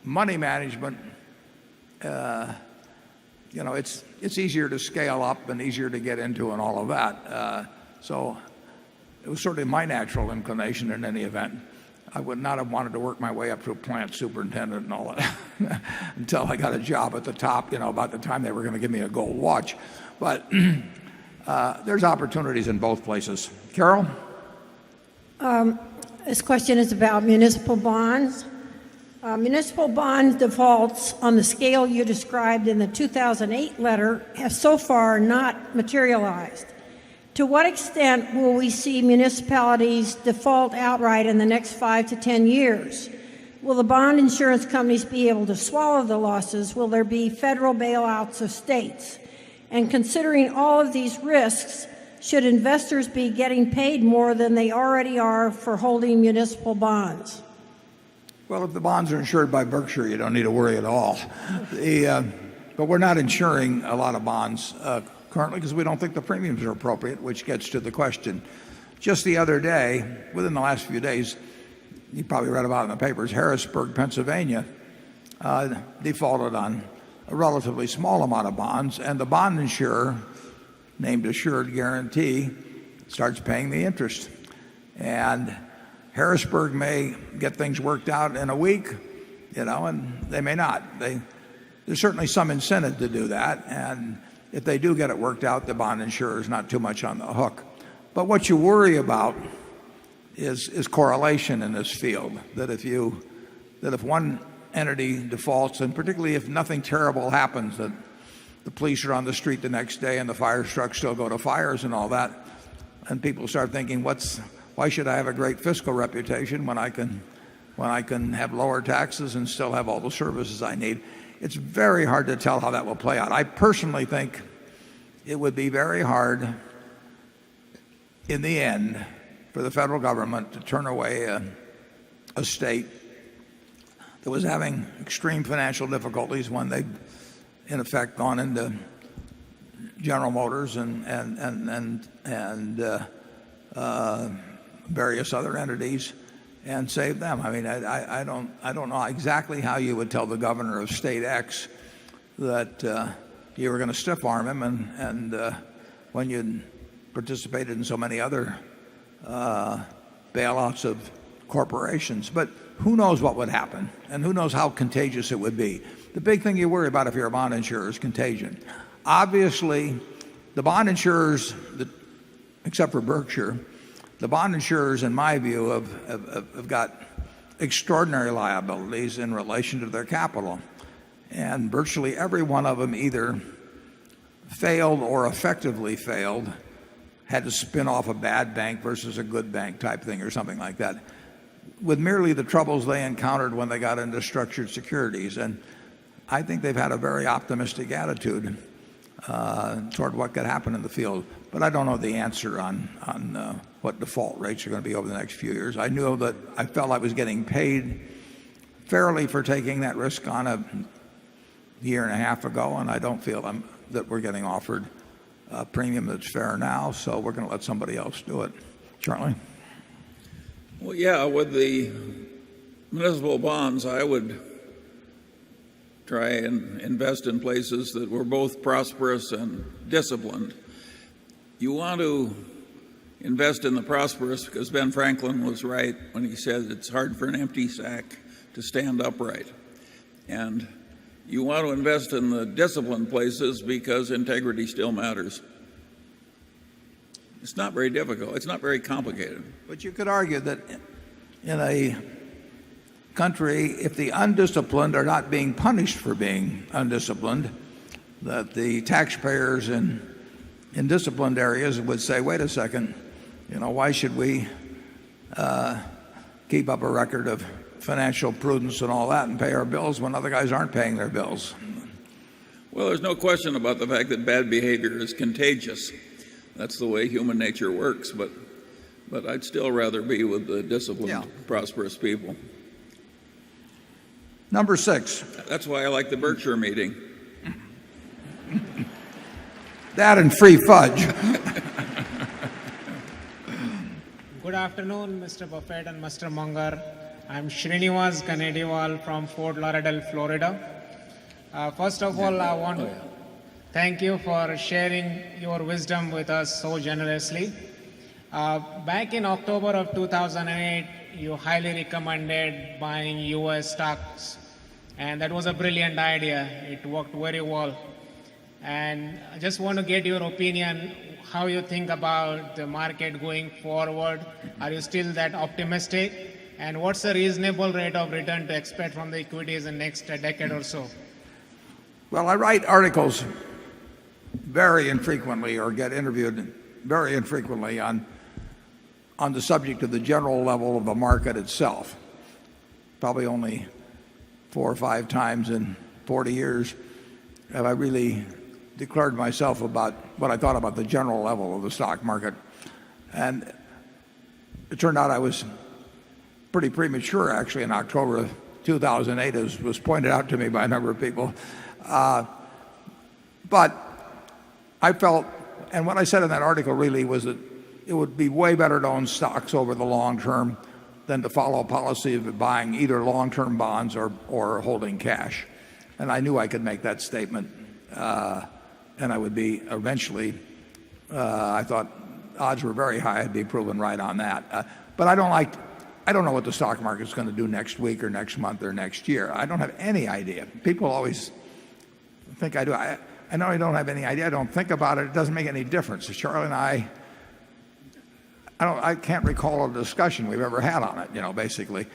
Money management, it's easier to scale up and easier to get into and all of that. So it was sort of my natural inclination in any event. I would not have wanted to work my way up to a plant superintendent and all that until I got a job at the top, about the time they were going to give me a gold watch. But there's opportunities in both places. Carol? This question is about municipal bonds. Municipal bond defaults on the scale you described in the 2008 letter have so far not materialized. To To what extent will we see municipalities default outright in the next 5 to 10 years? Will the bond insurance companies be able to swallow the losses? Will there be federal bailouts of states? And considering all of these risks, should investors be getting paid more than they already are for holding municipal bonds? Well, if the bonds are insured by Berkshire, you don't need to worry at all. But we're not insuring a lot of bonds currently because we don't think the premiums are appropriate, which gets to the question. Just the other day, within the last few days, you probably read about it in the papers, Harrisburg, Pennsylvania, defaulted on a relatively small amount of bonds, and the bond insurer, named Assured Guarantee, starts paying the interest. And Harrisburg may get things worked out in a week, and they may not. There's certainly some incentive to do that, and if they do get it worked out, the bond insurer is not too much on the hook. But what you worry about is correlation in this field, that if one entity defaults, and particularly if nothing terrible happens, that the police are on the street the next day and the fire trucks still go to fires and all that, and people start thinking, why should I have a great fiscal reputation when I can have lower taxes and still have all the services I need? It's very hard to tell how that will play out. I personally think it would be very hard in the end for the federal government to turn away a state that was having extreme financial difficulties when they'd in effect gone into General Motors and various other entities and save them. I mean, I don't know exactly how you would tell the governor of state X that you were going to stiff arm him, and when you participated in so many other bailouts of corporations. But who knows what would happen, and who knows how contagious it would be. The big thing you worry about if you're a bond insurer is contagion. Obviously, the bond insurers, except for Berkshire, the bond insurers, in my view, have got extraordinary liabilities in relation to their capital. And virtually every one of them either failed or effectively failed, had to spin off a bad bank versus a good bank type thing or something like that, with merely the troubles they encountered when they got into structured securities. And I think they've had a very optimistic attitude toward what could happen in the field. But I don't know the answer on what default rates are going to be over the next few years. I knew that I felt I was getting paid fairly for taking that risk on a year and a half ago, and I don't feel that we're getting offered a premium that's fair now, so we're going to let somebody else do it. Charlie? Well, yeah, with the municipal bonds, I would try and invest in places that were both prosperous and disciplined. You want to invest in the prosperous because Ben Franklin was right when he said it's hard for an empty sack to stand upright. And you want to invest in the disciplined places because integrity still matters. It's not very difficult. It's not very complicated. But you could argue that in a country, if the undisciplined are not being punished for being undisciplined, that the taxpayers in disciplined areas would say, wait a second, why should we keep up a record of financial prudence and all that and pay our bills when other guys aren't paying their bills? Well, there's no question about the fact that bad behavior is contagious. That's the way human nature works, but I'd still rather be with the disciplined, prosperous people. Number 6. That's why I like the Berkshire meeting. That and free fudge. Good afternoon, Mr. Buffett and Mr. Munger. I'm Srinivas Ganediwal from Fort Lauderdale, Florida. First of all, I want to thank you for sharing your wisdom with us so generously. Back in October of 2008, you highly recommended buying US stocks, and that was a brilliant idea. It worked very well. And I just want to get your opinion, how you think about the market going forward. Are you still that optimistic? And what's the reasonable rate of return to expect from the equities in the next decade or so? Well, I write articles very infrequently or get interviewed very infrequently on the subject of the general level of the market itself. Probably only 4 or 5 times in 40 years have I really declared myself about what I thought about the general level of the stock market. And it turned out I was pretty premature, actually, in October of 2008, as was pointed out to me by a number of people. But I felt, and what I said in that article really was that it would be way better to own stocks over the long term than to follow a policy of buying either long-term bonds or holding cash. And I knew I could make that statement, and I would be eventually, I thought odds were very high I'd be proven right on that. But I don't know what the stock market's going to do next week or next month or next year. I don't have any idea. People always think I do. I know I don't have any idea. I don't think about it. It doesn't make any difference. Charlie and I can't recall a discussion we've ever had on it, basically.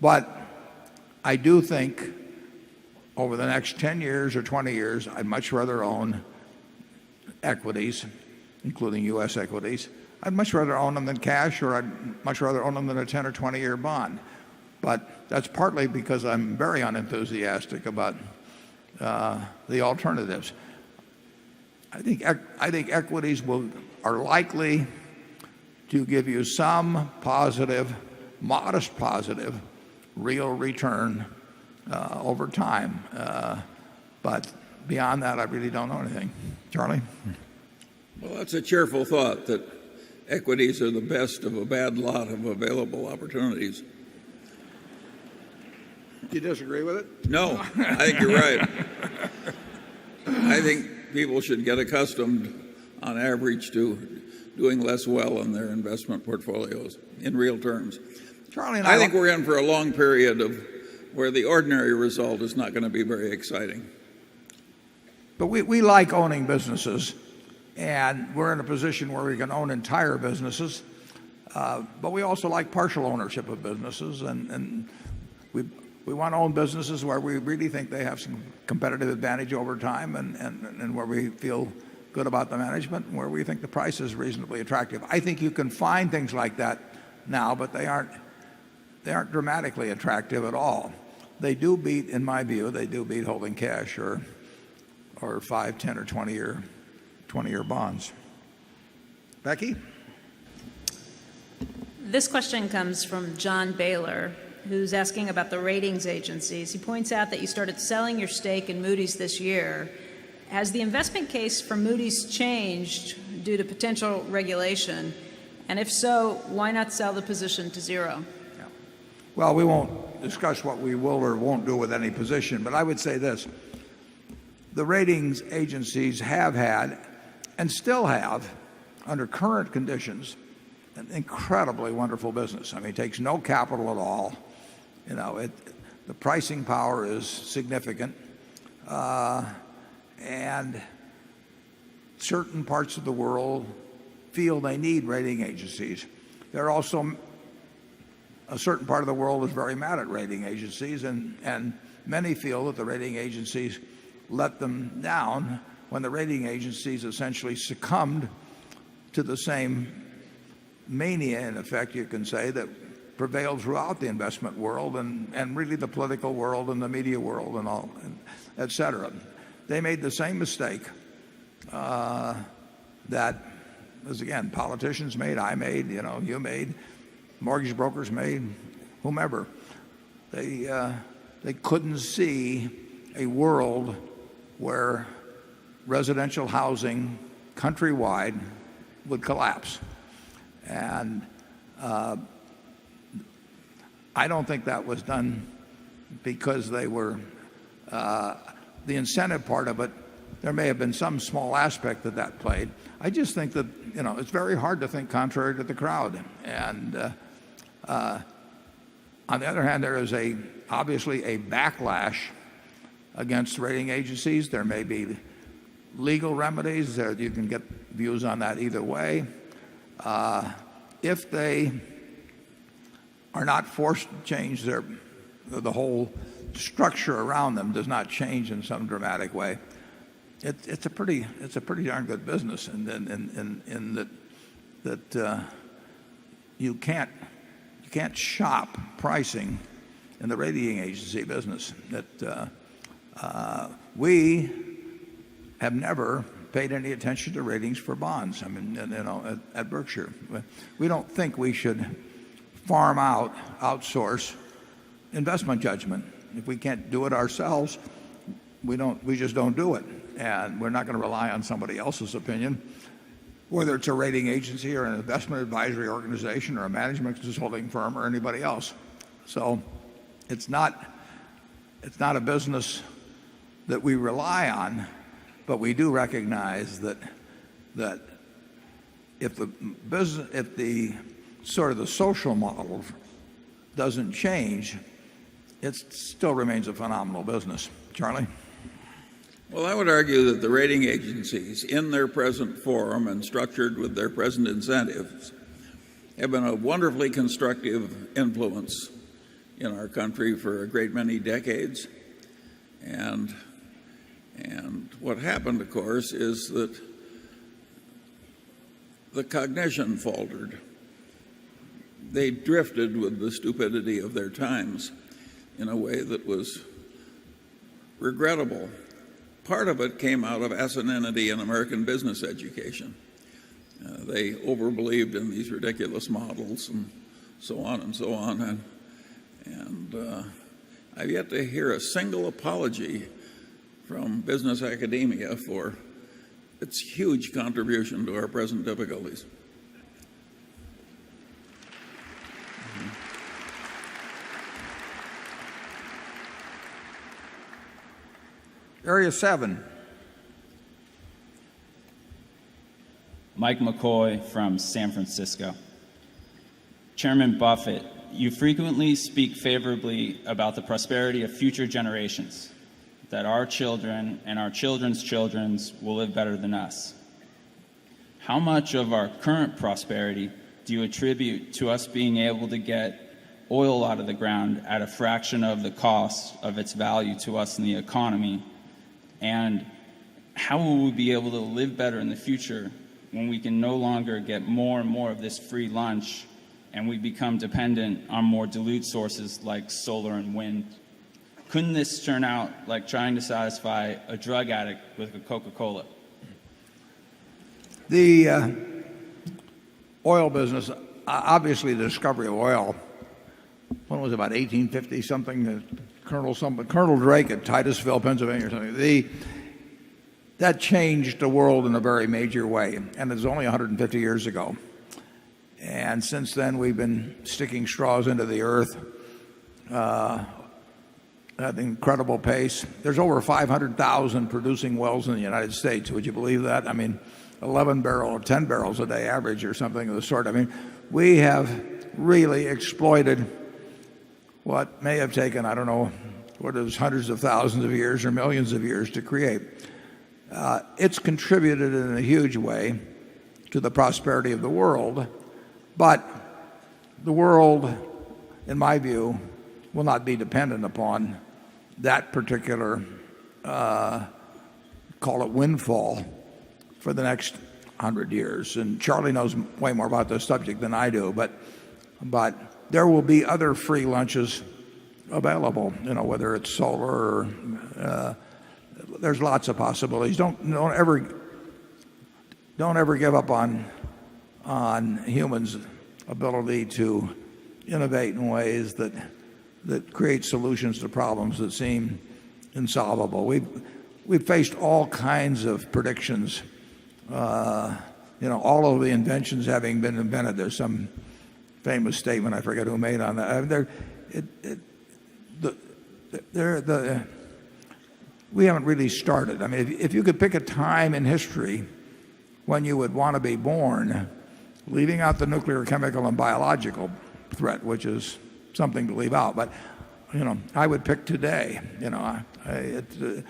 But I do think over the next 10 years or 20 years, I'd much rather own equities, including U.S. equities. I'd much rather own them than cash, or I'd much rather own them than a 10 or 20-year bond. But that's partly because I'm very unenthusiastic about the alternatives. I think equities are likely to give you some positive, modest positive, real return over time. But beyond that, I really don't know anything. Charlie? Well, that's a cheerful thought, that equities are the best of a bad lot of available opportunities. Do you disagree with it? No, I think you're right. I think people should get accustomed, on average, to doing less well in their investment portfolios in real terms. Charlie and I think we're in for a long period of where the ordinary result is not going to be very exciting. But we like owning businesses, and we're in a position where we can own entire businesses. But we also like partial ownership of businesses, and we want to own businesses where we really think they have some competitive advantage over time, and where we feel good about the management, and where we think the price is reasonably attractive. I think you can find things like that now, but they aren't dramatically attractive at all. They do beat, in my view, holding cash or 5, 10, or 20-year bonds. Becky? This question comes from John Baylor, who's asking about the ratings agencies. He points out that you started selling your stake in Moody's this year. Has the investment case for Moody's changed due to potential regulation? And if so, why not sell the position to zero? Yeah. Well, we won't discuss what we will or won't do with any position, but I would say this. The ratings agencies have had, and still have, under current conditions, an incredibly wonderful business. I mean, it takes no capital at all. The pricing power is significant. And certain parts of the world feel they need rating agencies. There are also a certain part of the world is very mad at rating agencies, and many feel that the rating agencies let them down when the rating agencies essentially succumbed to the same mania, in effect, you can say, that prevailed throughout the investment world and really the political world and the media world and all, et cetera. They made the same mistake that, as again, politicians made, I made, you made, mortgage brokers made, whomever. They couldn't see a world where residential housing countrywide would collapse. And I don't think that was done because they were the incentive part of it. There may have been some small aspect that played. I just think that it's very hard to think contrary to the crowd. And on the other hand, there is obviously a backlash against rating agencies. There may be legal remedies. You can get views on that either way. If they are not forced to change the whole structure around them does not change in some dramatic way, it's a pretty darn good business, in that that you can't shop pricing in the rating agency business. That we have never paid any attention to ratings for bonds. I mean, at Berkshire, we don't think we should outsource investment judgment. If we can't do it ourselves, we just don't do it. And we're not going to rely on somebody else's opinion, whether it's a rating agency or an investment advisory organization or a management consulting firm or anybody else. So it's not a business that we rely on, but we do recognize that if the sort of the social model doesn't change, it still remains a phenomenal business. Charlie? Well, I would argue that the rating agencies, in their present form and structured with their present incentives, have been a wonderfully constructive influence in our country for a great many decades. And what happened, of course, is that the cognition faltered. They drifted with the stupidity of their times in a way that was regrettable. Part of it came out of asininity in American business education. They overbelieved in these ridiculous models and so on and so on. And I've yet to hear a single apology from business academia for its huge contribution to our present difficulties. Area 7. Mike McCoy from San Francisco. Chairman Buffett, you frequently speak favorably about the prosperity of future generations, that our children and our children's children will live better than us. How much of our current prosperity do you attribute to us being able to get oil out of the ground at a fraction of the cost of its value to us in the economy? And how will we be able to live better in the future when we can no longer get more and more of this free lunch and we become dependent on more dilute sources like solar and wind? Couldn't this turn out like trying to satisfy a drug addict with a Coca-Cola? The oil business, obviously the discovery of oil, when was it, about 1850 something? Colonel Drake at Titusville, Pennsylvania or something. That changed the world in a very major way, and it was only 150 years ago. And since then, we've been sticking straws into the earth at an incredible pace. There's over 500,000 producing wells in the United States. Would you believe that? I mean, 11 barrel or 10 barrels a day average or something of the sort. I mean, we have really exploited what may have taken, I don't know, what is hundreds of thousands of years or millions of years to create. It's contributed in a huge way to the prosperity of the world, but the world, in my view, will not be dependent upon that particular, call it windfall, for the next 100 years. And Charlie knows way more about this subject than I do, but there will be other free lunches available, whether it's solar or there's lots of possibilities. Don't ever give up on humans' ability to innovate in ways that create solutions to problems that seem insolvable. We've faced all kinds of predictions. All of the inventions having been invented. There's some famous statement, I forget who made on that. We haven't really started. I mean, if you could pick a time in history when you would want to be born, leaving out the nuclear, chemical, and biological threat, which is something to leave out, but I would pick today. The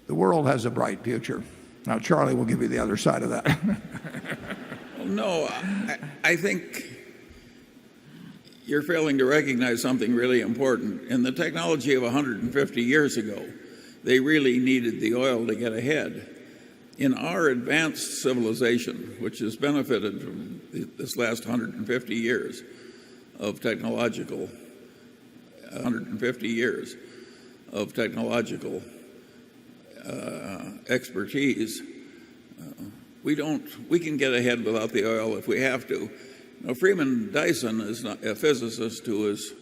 world has a bright future. Now, Charlie will give you the other side of that. Well, no, I think you're failing to recognize something really important. In the technology of 150 years ago, they really needed the oil to get ahead. In our advanced civilization, which has benefited from this last 150 years of technological expertise, we can get ahead without the oil if we have to. Now, Freeman Dyson is not a physicist who is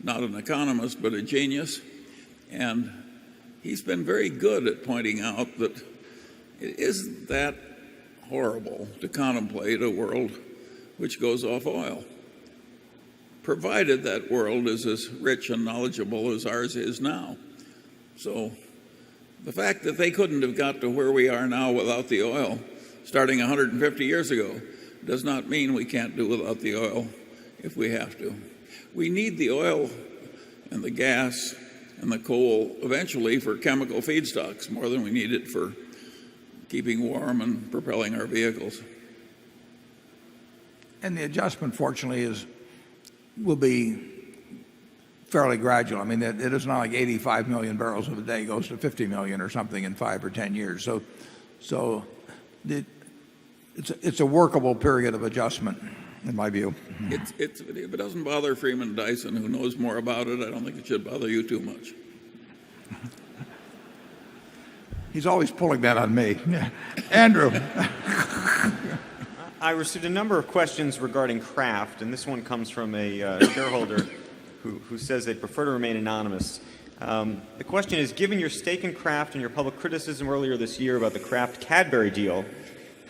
not an economist but a genius, and he's been very good at pointing out that it isn't that horrible to contemplate a world which goes off oil, provided that world is as rich and knowledgeable as ours is now. So the fact that they couldn't have got to where we are now without the oil starting 150 years ago does not mean we can't do without the oil if we have to. We need the oil and the gas and the coal eventually for chemical feedstocks more than we need it for keeping warm and propelling our vehicles. And the adjustment, fortunately, will be fairly gradual. I mean, it is not like 85 million barrels of a day goes to 50 million or something in 5 or 10 years. So it's a workable period of adjustment, in my view. If it doesn't bother Freeman Dyson, who knows more about it, I don't think it should bother you too much. He's always pulling that on me. Andrew. I received a number of questions regarding Kraft, and this one comes from a shareholder who says they prefer to remain anonymous. The question is, given your stake in Kraft and your public criticism earlier this year about the Kraft-Cadbury deal,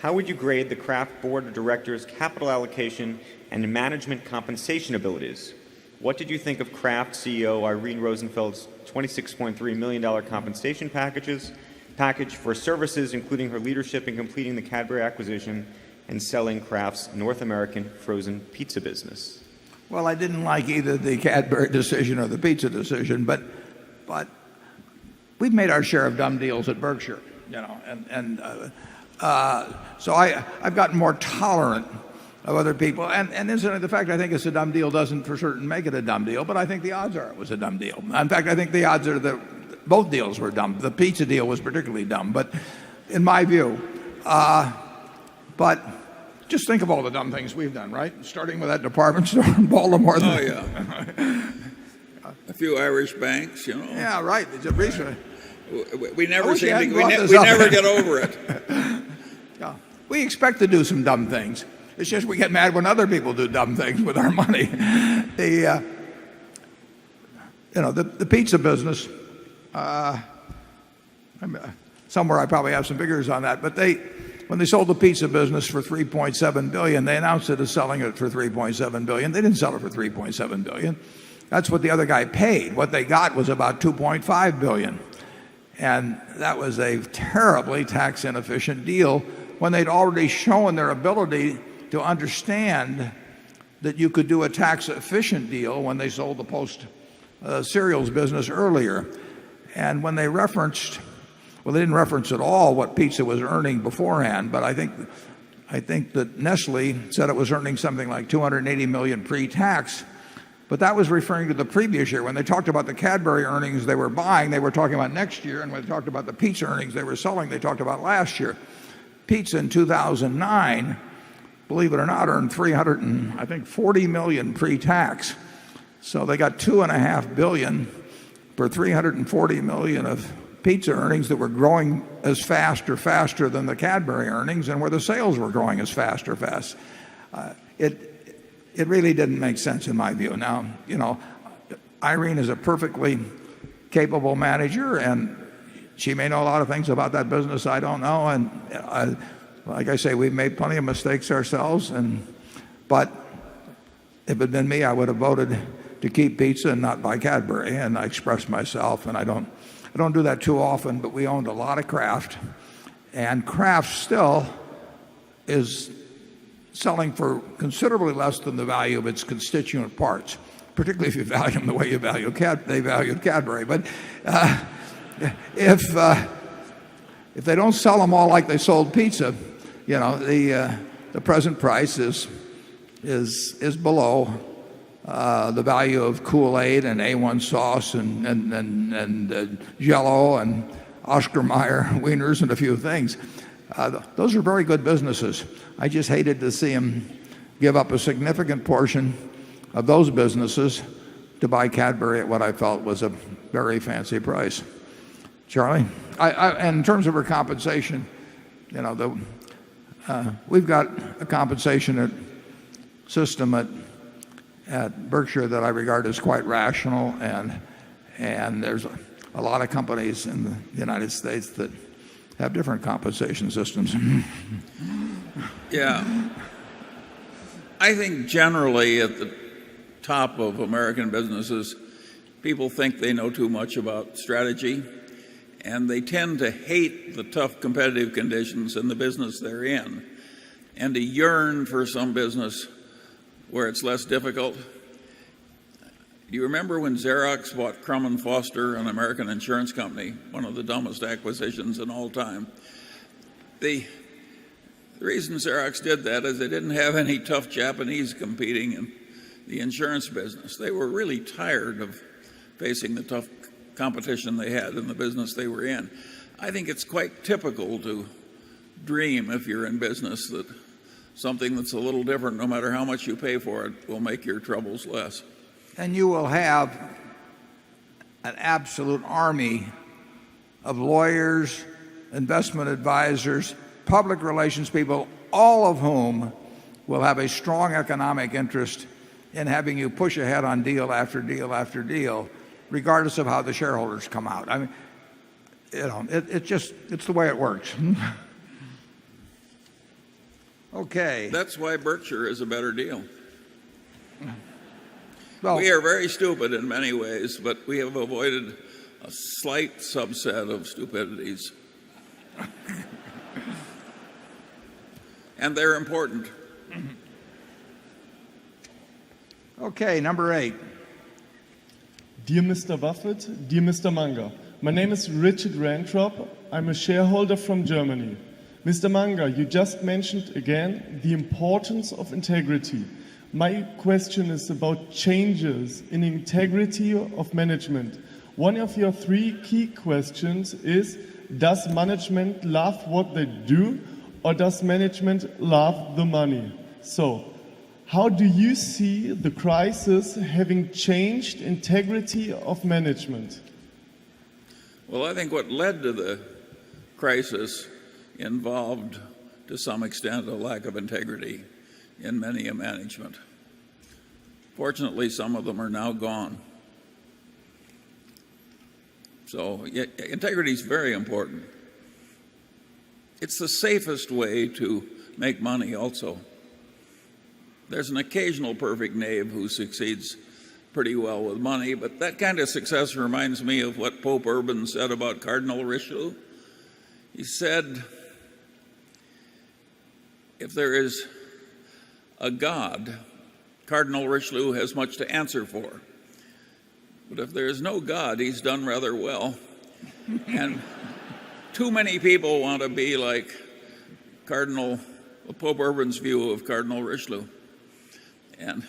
how would you grade the Kraft Board of Directors' capital allocation and management compensation abilities? What did you think of Kraft CEO Irene Rosenfeld's $26.3 million compensation package for services including her leadership in completing the Cadbury acquisition and selling Kraft's North American frozen pizza business? Well, I didn't like either the Cadbury decision or the pizza decision, but we've made our share of dumb deals at Berkshire, so I've gotten more tolerant of other people. And incidentally, the fact I think it's a dumb deal doesn't for certain make it a dumb deal, but I think the odds are it was a dumb deal. In fact, I think the odds are that both deals were dumb. The pizza deal was particularly dumb, but in my view. But just think of all the dumb things we've done, right? Starting with that department store in Baltimore. Oh, yeah. A few Irish banks, Yeah, right. We never get over it. Yeah. We expect to do some dumb things. It's just we get mad when other people do dumb things with our money. The pizza business, somewhere I probably have some figures on that, but when they sold the pizza business for $3.7 billion, they announced it as selling it for $3.7 billion. They didn't sell it for $3.7 billion. That's what the other guy paid. What they got was about $2.5 billion. And that was a terribly tax inefficient deal when they'd already shown their ability to understand that you could do a tax efficient deal when they sold the Post cereals business earlier. And when they referenced, well, they didn't reference at all what pizza was earning beforehand, but I think that Nestle said it was earning something like $280 million pre-tax. But that was referring to the previous year. When they talked about the Cadbury earnings they were buying, they were talking about next year. And when they talked about the pizza earnings they were selling, they talked about last year. Pizza in 2009, believe it or not, earned $340 million pre-tax. So they got $2.5 billion for $340 million of pizza earnings that were growing as fast or faster than the Cadbury earnings, and where the sales were growing as fast or fast. It really didn't make sense in my view. Now, Irene is a perfectly capable manager, and she may know a lot of things about that business I don't know. And like I say, we've made plenty of mistakes ourselves. But if it had been me, I would have voted to keep pizza and not buy Cadbury. And I expressed myself, and I don't do that too often. But we owned a lot of Kraft, and Kraft still is selling for considerably less than the value of its constituent parts, particularly if you value them the way they valued Cadbury. But if they don't sell them all like they sold pizza, the present price is below the value of Kool-Aid and A1 sauce and Jell-O and Oscar Mayer wieners and a few things. Those are very good businesses. I just hated to see them give up a significant portion of those businesses to buy Cadbury at what I felt was a very fancy price. Charlie? And in terms of her compensation, we've got a compensation system at Berkshire that I regard as quite rational, and there's a lot of companies in the United States that have different compensation systems. Yeah. I think generally at the top of American businesses, people think they know too much about strategy, and they tend to hate the tough competitive conditions in the business they're in, and to yearn for some business where it's less difficult. Do you remember when Xerox bought Crum & Foster, an American insurance company, one of the dumbest acquisitions in all time? The reason Xerox did that is they didn't have any tough Japanese competing in the insurance business. They were really tired of facing the tough competition they had in the business they were in. I think it's quite typical to dream, if you're in business, that something that's a little different, no matter how much you pay for it, will make your troubles less. And you will have an absolute army of lawyers, investment advisors, public relations people, all of whom will have a strong economic interest in having you push ahead on deal after deal after deal, regardless of how the shareholders come out. I mean, it's the way it works. Okay. That's why Berkshire is a better deal. Well, we are very stupid in many ways, but we have avoided a slight subset of stupidities. And they're important. Okay, number 8. Dear Mr. Buffett, dear Mr. Munger, my name is Richard Rantrop. I'm a shareholder from Germany. Mr. Munger, you just mentioned again the importance of integrity. My question is about changes in integrity of management. One of your 3 key questions is, does management love what they do, or does management love the money? So, how do you see the crisis having changed integrity of management? Well, I think what led to the crisis involved, to some extent, a lack of integrity in many a management. Fortunately, some of them are now gone. So integrity is very important. It's the safest way to make money also. There's an occasional perfect knave who succeeds pretty well with money, but that kind of success reminds me of what Pope Urban said about Cardinal Richelieu. He said, if there is a God, Cardinal Richelieu has much to answer for. But if there is no God, he's done rather well. And too many people want to be like Pope Urban's view of Cardinal Richelieu. And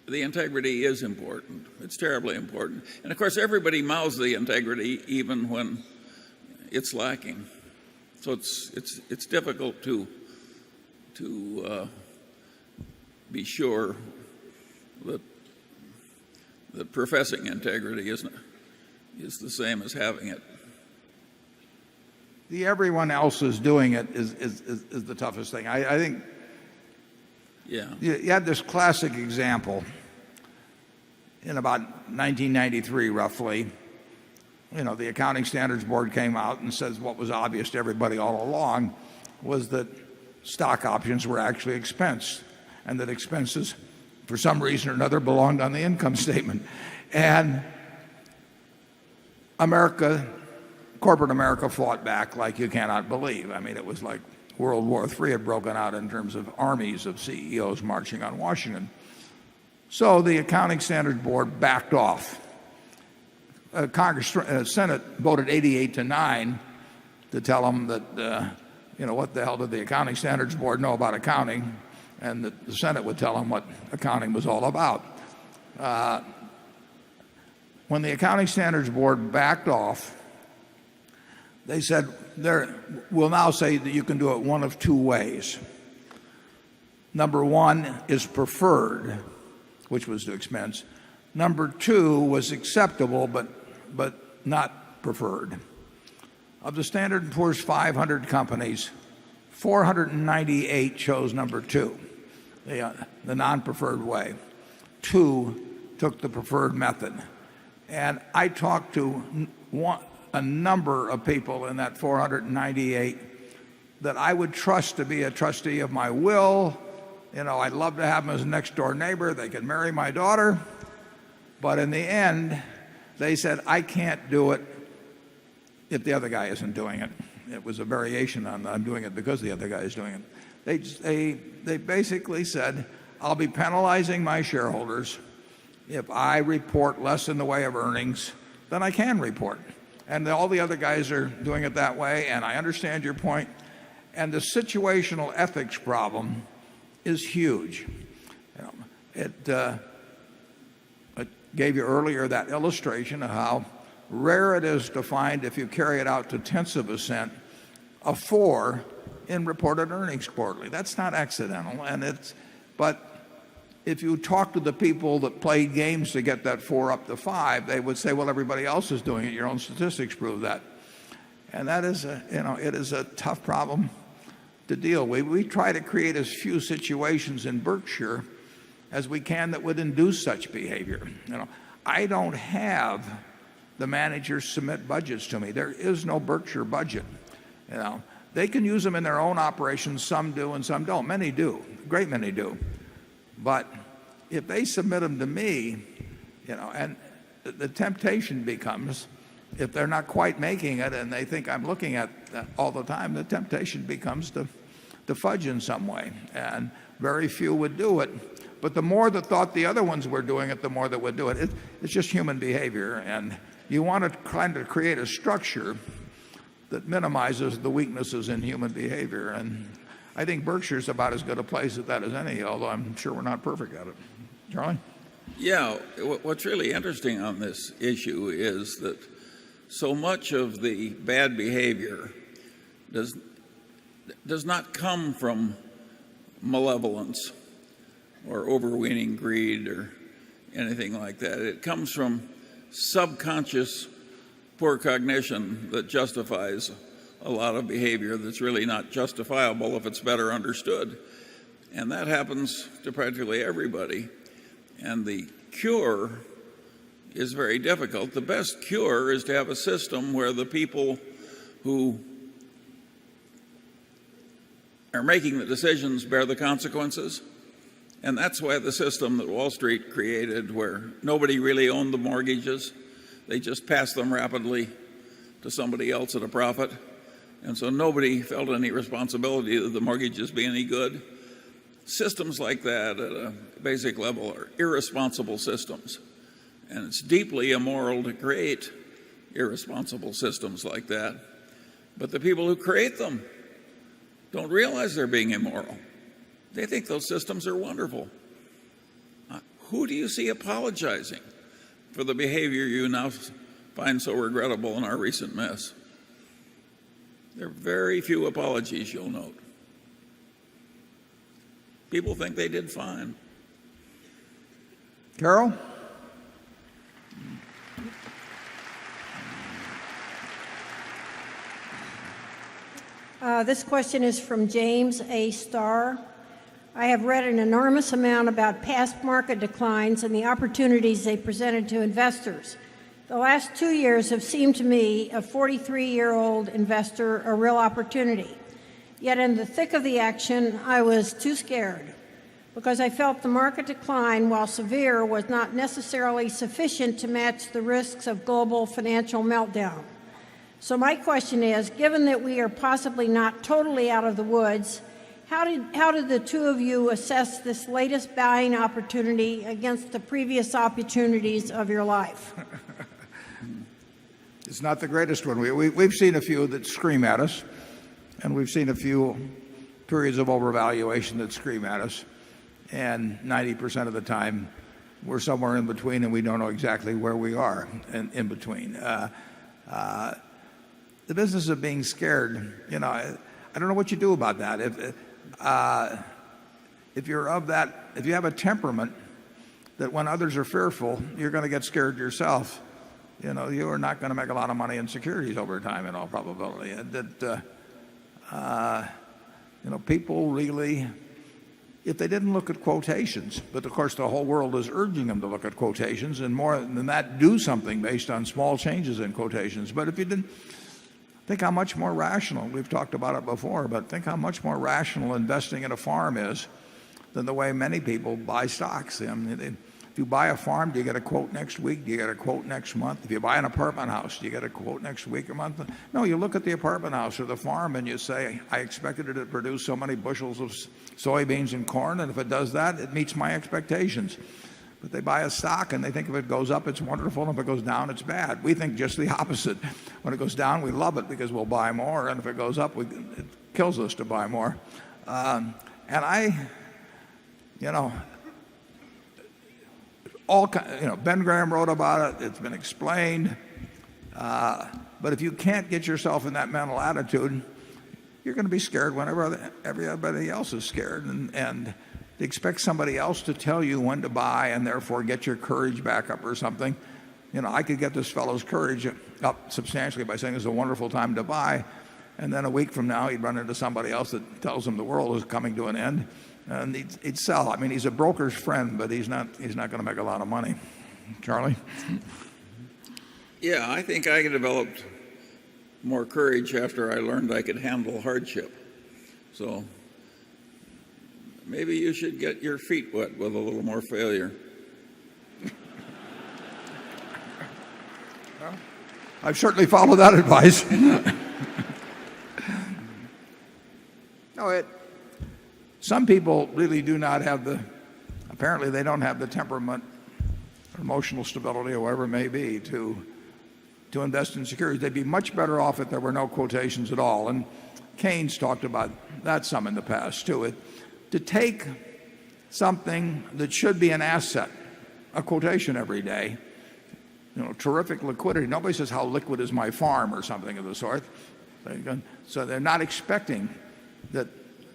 the integrity is important. It's terribly important. And of course, everybody mouths the integrity even when it's lacking. So it's difficult to be sure that professing integrity is the same as having it. The everyone else is doing it is the toughest thing. I think. Yeah. You had this classic example in about 1993, roughly. The Accounting Standards Board came out and says what was obvious to everybody all along was that stock options were actually expensed, and that expenses, for some reason or another, belonged on the income statement. And corporate America fought back like you cannot believe. I mean, it was like World War III had broken out in terms of armies of CEOs marching on Washington. So the Accounting Standards Board backed off. Senate voted 88-9 to tell them that, what the hell did the Accounting Standards Board know about accounting, and that the Senate would tell them what accounting was all about. When the Accounting Standards Board backed off, they said we'll now say that you can do it one of two ways. Number one is preferred, which was the expense. Number two was acceptable, but not preferred. Of the Standard & Poor's 500 companies, 498 chose number two, the non-preferred way. 2 took the preferred method. And I talked to a number of people in that 498 that I would trust to be a trustee of my will. I'd love to have them as a next door neighbor. They could marry my daughter. But in the end, they said, I can't do it if the other guy isn't doing it. It was a variation on I'm doing it because the other guy is doing it. They basically said, I'll be penalizing my shareholders if I report less in the way of earnings than I can report. And all the other guys are doing it that way, and I understand your point. And the situational ethics problem is huge. It gave you earlier that illustration of how rare it is to find, if you carry it out to tenths of a cent, a 4 in reported earnings quarterly. That's not accidental, but if you talk to the people that played games to get that 4 up to 5, they would say, well, everybody else is doing it. Your own statistics prove that. And that is it is a tough problem to deal with. We try to create as few situations in Berkshire as we can that would induce such behavior. I don't have the managers submit budgets to me. There is no Berkshire budget. They can use them in their own operations. Some do and some don't. Many do. A great many do. But if they submit them to me, and the temptation becomes, if they're not quite making it and they think I'm looking at that all the time, the temptation becomes to fudge in some way. And very few would do it. But the more that thought the other ones were doing it, the more that would do it. It's just human behavior. And you want to kind of create a structure that minimizes the weaknesses in human behavior. And I think Berkshire's about as good a place at that as any, although I'm sure we're not perfect at it. Charlie? Yeah, what's really interesting on this issue is that so much of the bad behavior does not come from malevolence or overweening greed or anything like that. It comes from subconscious poor cognition that justifies a lot of behavior that's really not justifiable if it's better understood. And that happens to practically everybody. And the cure is very difficult. The best cure is to have a system where the people who are making the decisions bear the consequences. And that's why the system that Wall Street created, where nobody really owned the mortgages, they just passed them rapidly to somebody else at a profit. And so nobody felt any responsibility that the mortgages be any good. Systems like that at a basic level are irresponsible systems. And it's deeply immoral to create irresponsible systems like that. But the people who create them don't realize they're being immoral. They think those systems are wonderful. Who do you see apologizing for the behavior you now find so regrettable in our recent mess? There are very few apologies, you'll note. People think they did fine. Carol? This question is from James A. Starr. I have read an enormous amount about past market declines and the opportunities they presented to investors. The last 2 years have seemed to me, a 43-year-old investor, a real opportunity. Yet in the thick of the action, I was too scared because I felt the market decline, while severe, was not necessarily sufficient to match the risks of global financial meltdown. So my question is, given that we are possibly not totally out of the woods, how did the two of you assess this latest buying opportunity against the previous opportunities of your life? It's not the greatest one. We've seen a few that scream at us, and we've seen a few periods of overvaluation that scream at us. And 90% of the time, we're somewhere in between, and we don't know exactly where we are in between. the business of being scared, I don't know what you do about that. If you're of that, if you have a temperament that when others are fearful, you're going to get scared yourself. You are not going to make a lot of money in securities over time in all probability. People really, if they didn't look at quotations, but of course the whole world is urging them to look at quotations, and more than that, do something based on small changes in quotations. But if you didn't, think how much more rational, we've talked about it before, but think how much more rational investing in a farm is than the way many people buy stocks. If you buy a farm, do you get a quote next week? Do you get a quote next month? If you buy an apartment house, do you get a quote next week or month? No, you look at the apartment house or the farm and you say, I expected it to produce so many bushels of soybeans and corn, and if it does that, it meets my expectations. But they buy a stock and they think if it goes up, it's wonderful, and if it goes down, it's bad. We think just the opposite. When it goes down, we love it because we'll buy more, and if it goes up, it kills us to buy more. And Ben Graham wrote about it. It's been explained. But if you can't get yourself in that mental attitude, you're going to be scared whenever everybody else is scared. And to expect somebody else to tell you when to buy and therefore get your courage back up or something. I could get this fellow's courage up substantially by saying it's a wonderful time to buy. And then a week from now, he'd run into somebody else that tells him the world is coming to an end. And he'd sell. I mean, he's a broker's friend, but he's not going to make a lot of money. Charlie? Yeah, I think I developed more courage after I learned I could handle hardship. So maybe you should get your feet wet with a little more failure. Well, I've certainly followed that advice. Some people really do not have apparently they don't have the temperament or emotional stability or whatever it may be to invest in securities. They'd be much better off if there were no quotations at all. And Keynes talked about that some in the past too. To take something that should be an asset, a quotation every day, terrific liquidity. Nobody says how liquid is my farm or something of the sort. So they're not expecting that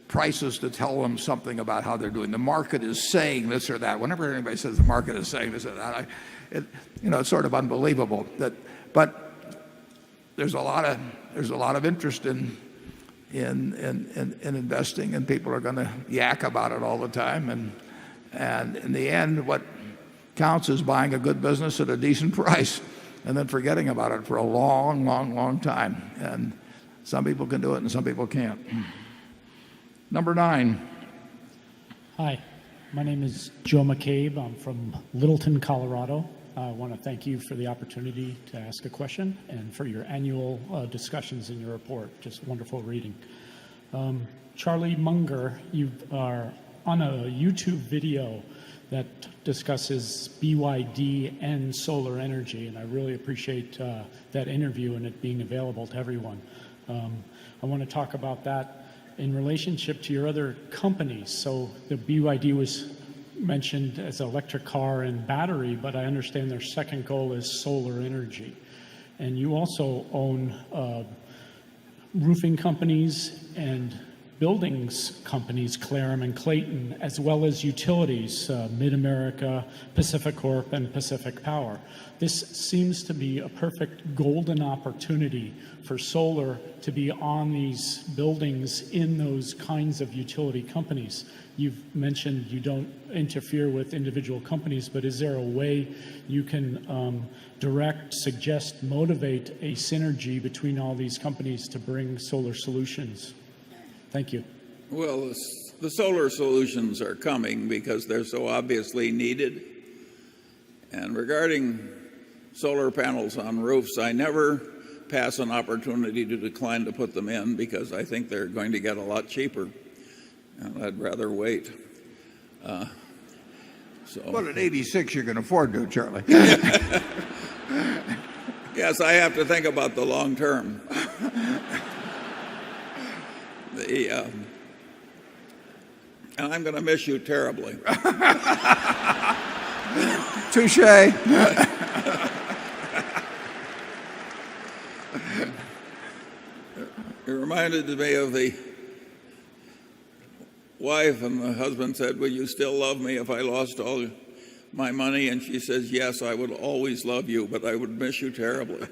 prices to tell them something about how they're doing. The market is saying this or that. Whenever anybody says the market is saying this or that, it's sort of unbelievable. But there's a lot of interest in investing, and people are going to yak about it all the time. And in the end, what counts is buying a good business at a decent price, and then forgetting about it for a long, long, long time. And some people can do it, and some people can't. Number 9. Hi, my name is Joe McCabe. I'm from Littleton, Colorado. I want to thank you for the opportunity to ask a question and for your annual discussions in your report. Just wonderful reading. Charlie Munger, you are on a YouTube video that discusses BYD and solar energy, and I really appreciate that interview and it being available to everyone. I want to talk about that in relationship to your other companies. So the BYD was mentioned as electric car and battery, but I understand their second goal is solar energy. And you also own roofing companies and buildings companies, Clarum and Clayton, as well as utilities, Mid-America, Pacific Corp, and Pacific Power. This seems to be a perfect golden opportunity for solar to be on these buildings in those kinds of utility companies. You've mentioned you don't interfere with individual companies, but is there a way you can direct, suggest, motivate a synergy between all these companies to bring solar solutions? Thank you. Well, the solar solutions are coming because they're so obviously needed. And regarding solar panels on roofs, I never pass an opportunity to decline to put them in because I think they're going to get a lot cheaper. And I'd rather wait. Well, at 86, you can afford to, Charlie. Yes, I have to think about the long term. And I'm going to miss you terribly. Touché. It reminded me of the wife, and the husband said, "Will you still love me if I lost all my money?" And she says, "Yes, I would always love you, but I would miss you terribly."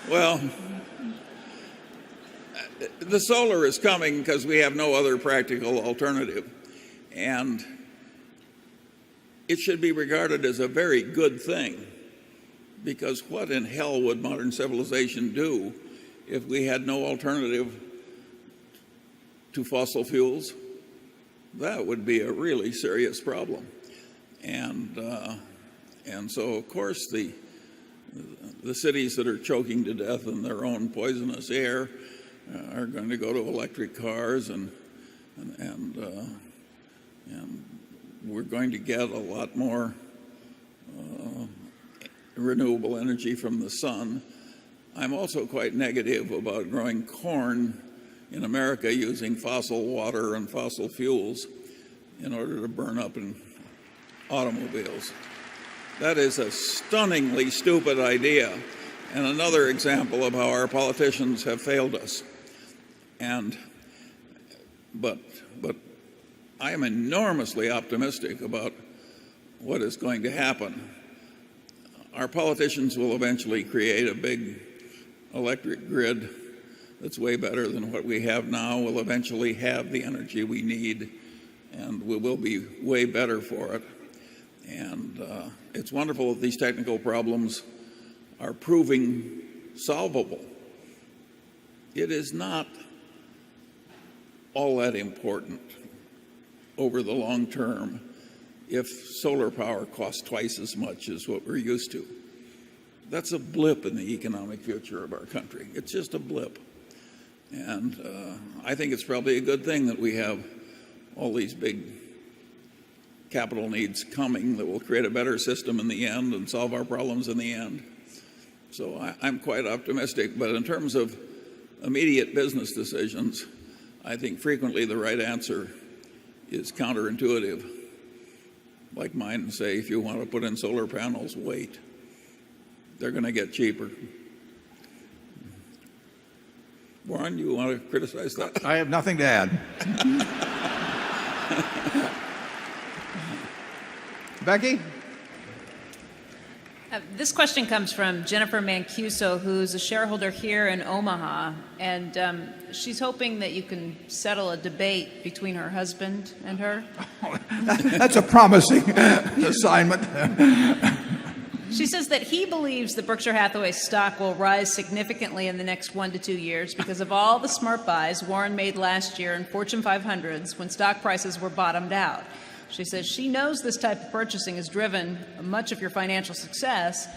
Well, the solar is coming because we have no other practical alternative. And it should be regarded as a very good thing, because what in hell would modern civilization do if we had no alternative to fossil fuels? That would be a really serious problem. And so, of course, the cities that are choking to death in their own poisonous air are going to go to electric cars, and we're going to get a lot more renewable energy from the sun. I'm also quite negative about growing corn in America using fossil water and fossil fuels in order to burn up in automobiles. That is a stunningly stupid idea, and another example of how our politicians have failed us. But I am enormously optimistic about what is going to happen. Our politicians will eventually create a big electric grid that's way better than what we have now. We'll eventually have the energy we need, and we will be way better for it. And it's wonderful that these technical problems are proving solvable. It is not all that important over the long term if solar power costs twice as much as what we're used to. That's a blip in the economic future of our country. It's just a blip. And I think it's probably a good thing that we have all these big capital needs coming that will create a better system in the end and solve our problems in the end. So I'm quite optimistic. But in terms of immediate business decisions, I think frequently the right answer is counterintuitive, like mine, and say, if you want to put in solar panels, wait. They're going to get cheaper. Warren, you want to criticize that? I have nothing to add. Becky? This question comes from Jennifer Mancuso, who's a shareholder here in Omaha, and she's hoping that you can settle a debate between her husband and her. That's a promising assignment. She says that he believes that Berkshire Hathaway stock will rise significantly in the next 1 to 2 years because of all the smart buys Warren made last year in Fortune 500s when stock prices were bottomed out. She says she knows this type of purchasing has driven much of your financial success,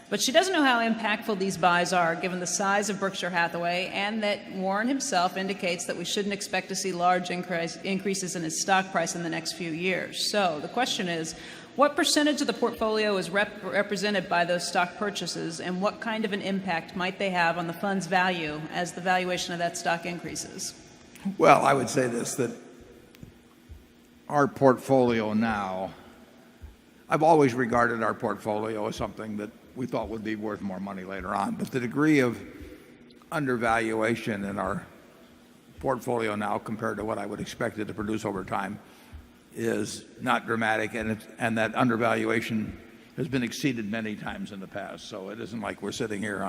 but she doesn't know how impactful these buys are given the size of Berkshire Hathaway, and that Warren himself indicates that we shouldn't expect to see large increases in his stock price in the next few years. So the question is, what percentage of the portfolio is represented by those stock purchases, and what kind of an impact might they have on the fund's value as the valuation of that stock increases? Well, I would say this, that our portfolio now, I've always regarded our portfolio as something that we thought would be worth more money later on. But the degree of undervaluation in our portfolio now compared to what I would expect it to produce over time is not dramatic, and that undervaluation has been exceeded many times in the past. So it isn't like we're sitting here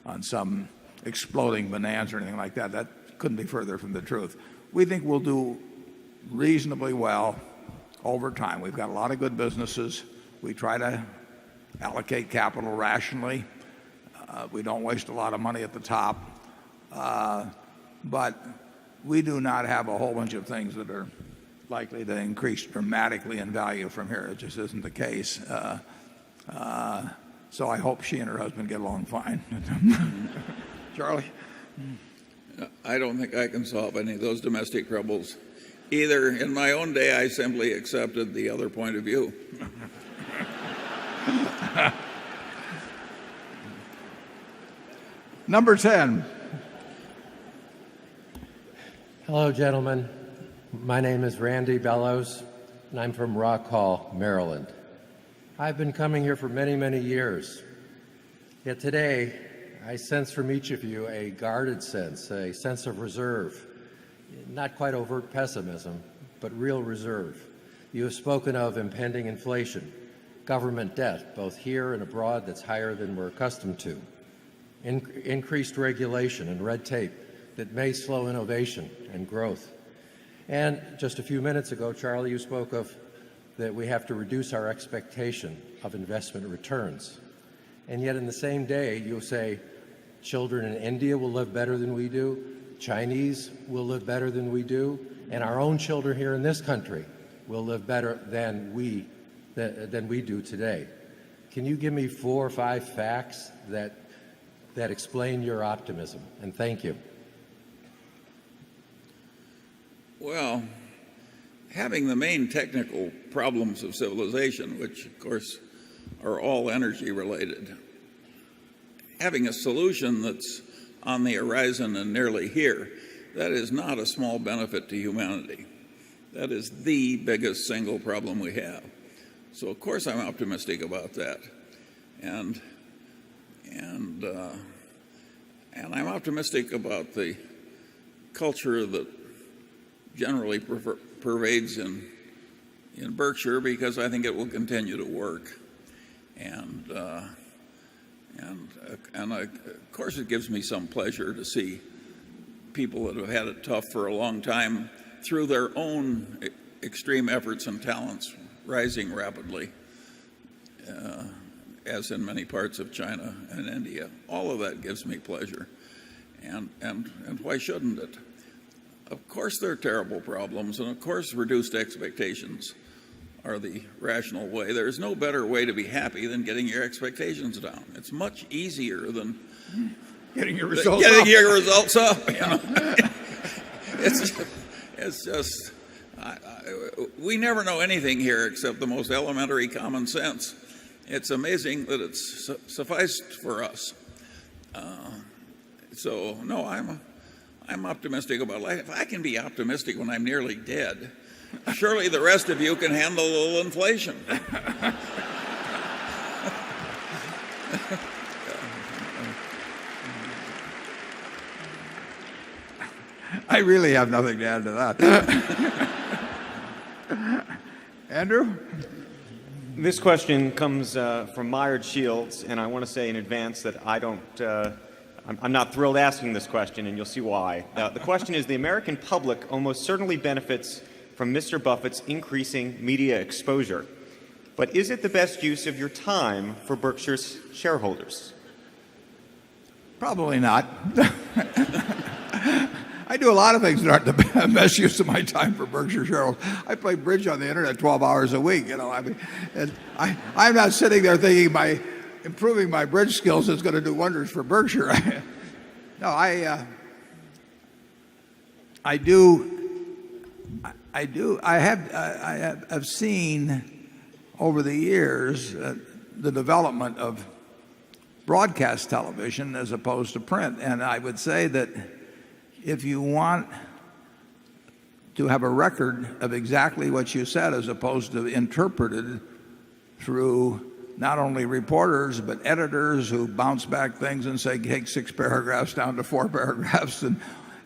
on some exploding bonanza or anything like that. That couldn't be further from the truth. We think we'll do reasonably well over time. We've got a lot of good businesses. We try to allocate capital rationally. We don't waste a lot of money at the top. But we do not have a whole bunch of things that are likely to increase dramatically in value from here. It just isn't the case. So I hope she and her husband get along fine. Charlie? I don't think I can solve any of those domestic troubles either. In my own day, I simply accepted the other point of view. Number 10. Hello, gentlemen. My name is Randy Bellows, and I'm from Rock Hall, Maryland. I've been coming here for many, many years. Yet today, I sense from each of you a guarded sense, a sense of reserve, not quite overt pessimism, but real reserve. You have spoken of impending inflation, government debt, both here and abroad, that's higher than we're accustomed to, increased regulation and red tape that may slow innovation and growth. And just a few minutes ago, Charlie, you spoke of that we have to reduce our expectation of investment returns. And yet in the same day, you'll say children in India will live better than we do, Chinese will live better than we do, and our own children here in this country will live better than we do today. Can you give me 4 or 5 facts that explain your optimism? And thank you. Well, having the main technical problems of civilization, which of course are all energy related, having a solution that's on the horizon and nearly here, that is not a small benefit to humanity. That is the biggest single problem we have. So of course I'm optimistic about that. And I'm optimistic about the culture that generally pervades in Berkshire, because I think it will continue to work. And of course it gives me some pleasure to see people that have had it tough for a long time, through their own extreme efforts and talents, rising rapidly, as in many parts of China and India. All of that gives me pleasure. And why shouldn't it? Of course there are terrible problems, and of course reduced expectations are the rational way. There is no better way to be happy than getting your expectations down. It's much easier than getting your results up. You know? It's just we never know anything here except the most elementary common sense. It's amazing that it's sufficed for us. So no, I'm optimistic about life. If I can be optimistic when I'm nearly dead, surely the rest of you can handle a little inflation. I really have nothing to add to that. Andrew? This question comes from Myard Shields, and I want to say in advance that I'm not thrilled asking this question, and you'll see why. The question is, the American public almost certainly benefits from Mr. Buffett's increasing media exposure, but is it the best use of your time for Berkshire's shareholders? Probably not. I do a lot of things that aren't the best use of my time for Berkshire shareholders. I play bridge on the internet 12 hours a week, and I'm not sitting there thinking by improving my bridge skills is going to do wonders for Berkshire. No, I have seen over the years the development of broadcast television as opposed to print, and I would say that if you want to have a record of exactly what you said as opposed to interpreted through not only reporters but editors who bounce back things and say take 6 paragraphs down to 4 paragraphs and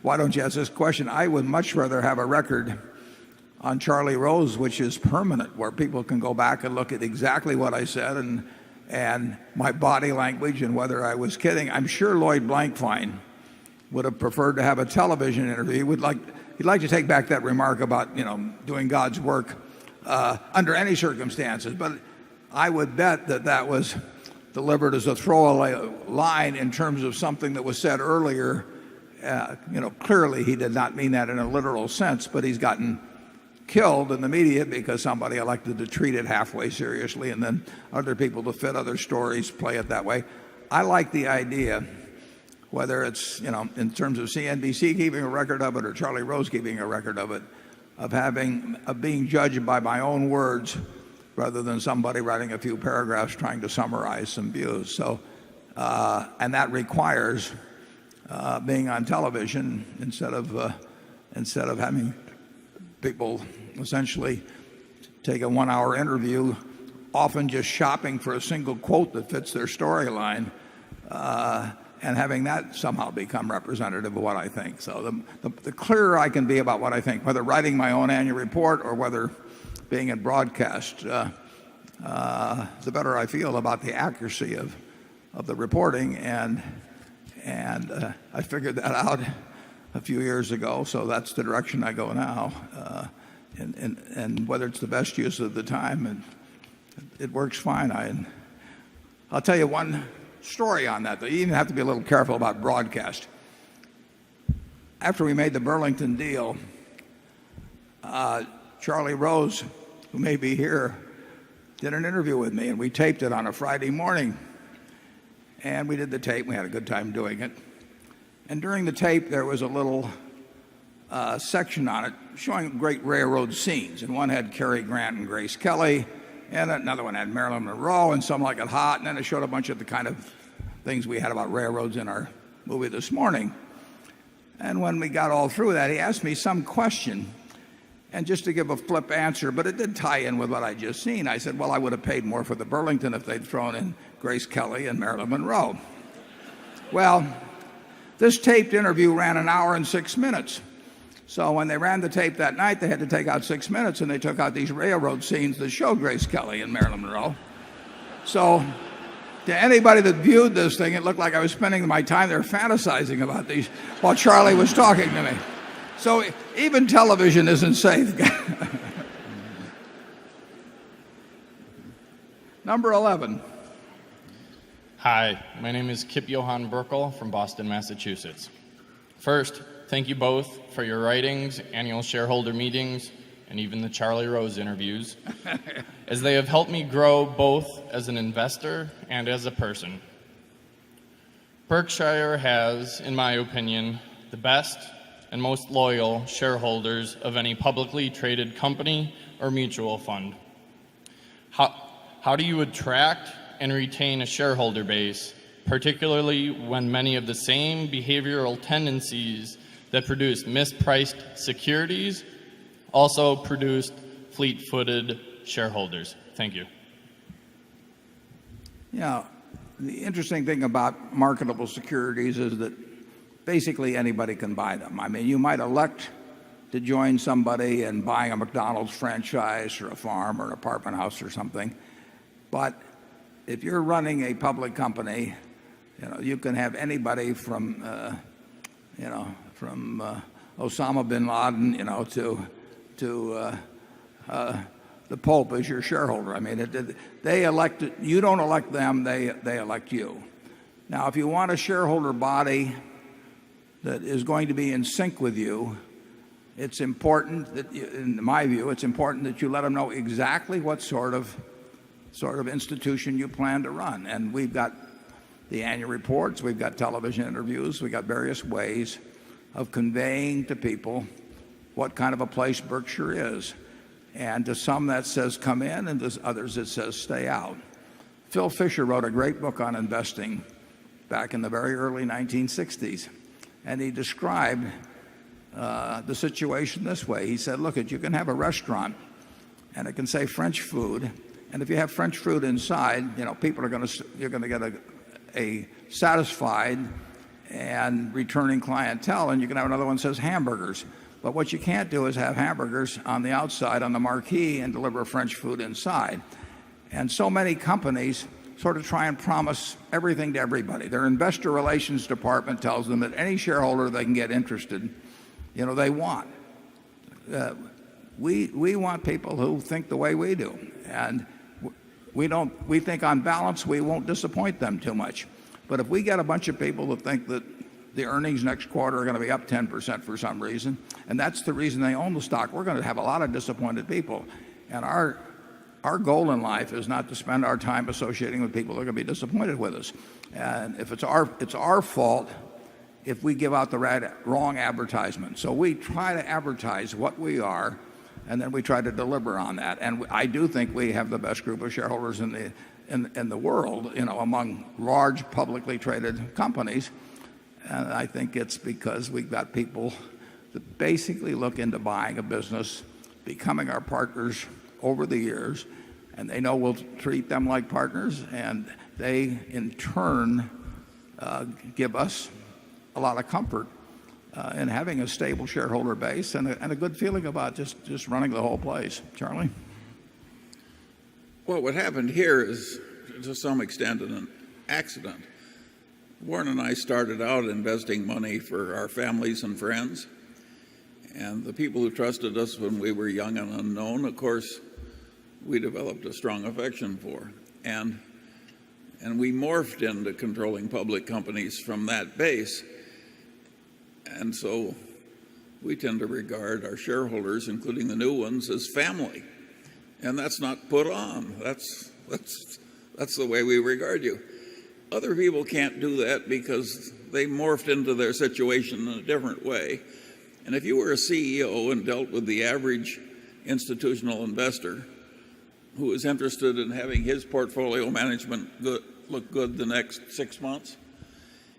why don't you ask this question, I would much rather have a record on Charlie Rose which is permanent, where people can go back and look at exactly what I said and my body language and whether I was kidding. I'm sure Lloyd Blankfein would have preferred to have a television interview. He'd like to take back that remark about doing God's work under any circumstances. But I would bet that was delivered as a throwaway line in terms of something that was said earlier. Clearly he did not mean that in a literal sense, but he's gotten killed in the media because somebody elected to treat it halfway seriously and then other people to fit other stories play it that way. I like the idea, whether it's in terms of CNBC keeping a record of it or Charlie Rose keeping a record of it, of being judged by my own words rather than somebody writing a few paragraphs trying to summarize some views. So, and that requires being on television instead of having people essentially take a 1-hour interview, often just shopping for a single quote that fits their storyline. and having that somehow become representative of what I think. So the clearer I can be about what I think, whether writing my own annual report or whether being in broadcast, the better I feel about the accuracy of the reporting. And I figured that out a few years ago, so that's the direction I go now. And whether it's the best use of the time, it works fine. I'll tell you one story on that. You even have to be a little careful about broadcast. After we made the Burlington deal, Charlie Rose, who may be here, did an interview with me, and we taped it on a Friday morning. And we did the tape. We had a good time doing it. And during the tape, there was a little section on it showing great railroad scenes. And one had Cary Grant and Grace Kelly, and another one had Marilyn Monroe and Some Like It Hot. And then it showed a bunch of the kind of things we had about railroads in our movie this morning. And when we got all through that, he asked me some question. And just to give a flip answer, but it did tie in with what I just seen, I said, well, I would have paid more for the Burlington if they'd thrown in Grace Kelly and Marilyn Monroe. Well, this taped interview ran an hour and 6 minutes. So when they ran the tape that night, they had to take out 6 minutes, and they took out these railroad scenes that showed Grace Kelly and Marilyn Monroe. So to anybody that viewed this thing, it looked like I was spending my time there fantasizing about these while Charlie was talking to me. So even television isn't safe. Number 11. Hi, my name is Kip Johann Burkle from Boston, Massachusetts. First, thank you both for your writings, annual shareholder meetings, and even the Charlie Rose interviews, as they have helped me grow both as an investor and as a person. Berkshire has, in my opinion, the best and most loyal shareholders of any publicly traded company or mutual fund. How do you attract and retain a shareholder base, particularly when many of the same behavioral tendencies that produced mispriced securities also produced fleet-footed shareholders? Thank you. Yeah, the interesting thing about marketable securities is that basically anybody can buy them. I mean, you might elect to join somebody in buying a McDonald's franchise or a farm or an apartment house or something. But if you're running a public company, you can have anybody from Osama bin Laden, to the Pope as your shareholder. I mean, they elect you. Don't elect them; they elect you. Now, if you want a shareholder body that is going to be in sync with you, it's important that, in my view, it's important that you let them know exactly what sort of institution you plan to run. And we've got the annual reports, we've got television interviews, we've got various ways of conveying to people what kind of a place Berkshire is. And to some that says come in, and to others it says stay out. Phil Fisher wrote a great book on investing back in the very early 1960s. And he described the situation this way. He said, look, you can have a restaurant, and it can say French food. And if you have French food inside, you're going to get a satisfied and returning clientele, and you can have another one that says hamburgers. But what you can't do is have hamburgers on the outside on the marquee and deliver French food inside. And so many companies sort of try and promise everything to everybody. Their investor relations department tells them that any shareholder they can get interested, they want. We want people who think the way we do. And we think on balance we won't disappoint them too much. But if we get a bunch of people who think that the earnings next quarter are going to be up 10% for some reason, and that's the reason they own the stock, we're going to have a lot of disappointed people. And our goal in life is not to spend our time associating with people that are going to be disappointed with us. And if it's our fault if we give out the wrong advertisement. So we try to advertise what we are, and then we try to deliver on that. And I do think we have the best group of shareholders in the world, among large publicly traded companies. And I think it's because we've got people that basically look into buying a business, becoming our partners over the years, and they know we'll treat them like partners, and they in turn give us a lot of comfort in having a stable shareholder base and a good feeling about just running the whole place. Charlie? Well, what happened here is, to some extent, an accident. Warren and I started out investing money for our families and friends, and the people who trusted us when we were young and unknown, of course, we developed a strong affection for. And we morphed into controlling public companies from that base. And so we tend to regard our shareholders, including the new ones, as family. And that's not put on. That's the way we regard you. Other people can't do that because they morphed into their situation in a different way. And if you were a CEO and dealt with the average institutional investor who is interested in having his portfolio management look good the next 6 months,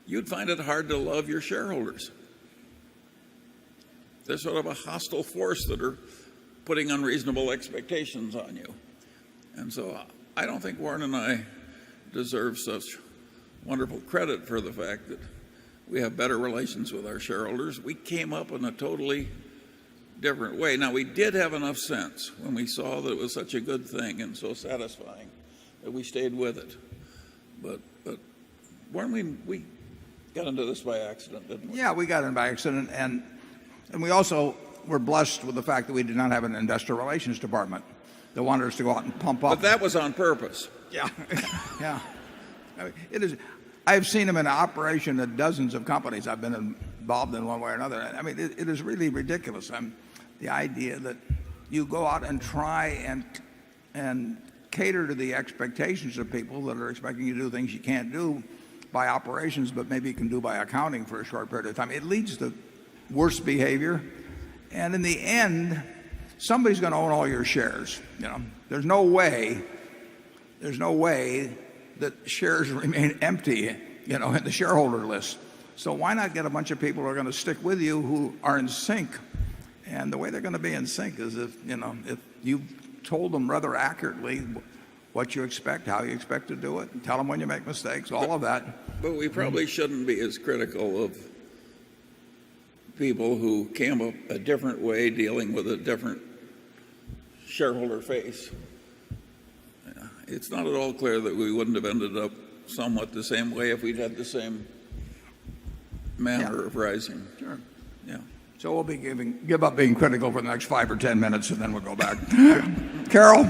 you'd find it hard to love your shareholders. They're sort of a hostile force that are putting unreasonable expectations on you. And so I don't think Warren and I deserve such wonderful credit for the fact that we have better relations with our shareholders. We came up in a totally different way. Now, we did have enough sense when we saw that it was such a good thing and so satisfying that we stayed with it. But Warren, we got into this by accident, didn't we? Yeah, we got in by accident, and we also were blessed with the fact that we did not have an investor relations department that wanted us to go out and pump up. But that was on purpose. Yeah, yeah. I mean, it is. I've seen them in operation at dozens of companies I've been involved in one way or another. I mean, it is really ridiculous. The idea that you go out and try and cater to the expectations of people that are expecting you to do things you can't do by operations, but maybe you can do by accounting for a short period of time. It leads to worse behavior, and in the end, somebody's going to own all your shares. You know, there's no way that shares remain empty, you know, in the shareholder list. So why not get a bunch of people who are going to stick with you who are in sync? And the way they're going to be in sync is if you told them rather accurately what you expect, how you expect to do it, and tell them when you make mistakes, all of that. But we probably shouldn't be as critical of people who came up a different way dealing with a different shareholder face. It's not at all clear that we wouldn't have ended up somewhat the same way if we'd had the same manner of rising. Sure. Yeah. So we'll be give up being critical for the next 5 or 10 minutes, and then we'll go back. Carol?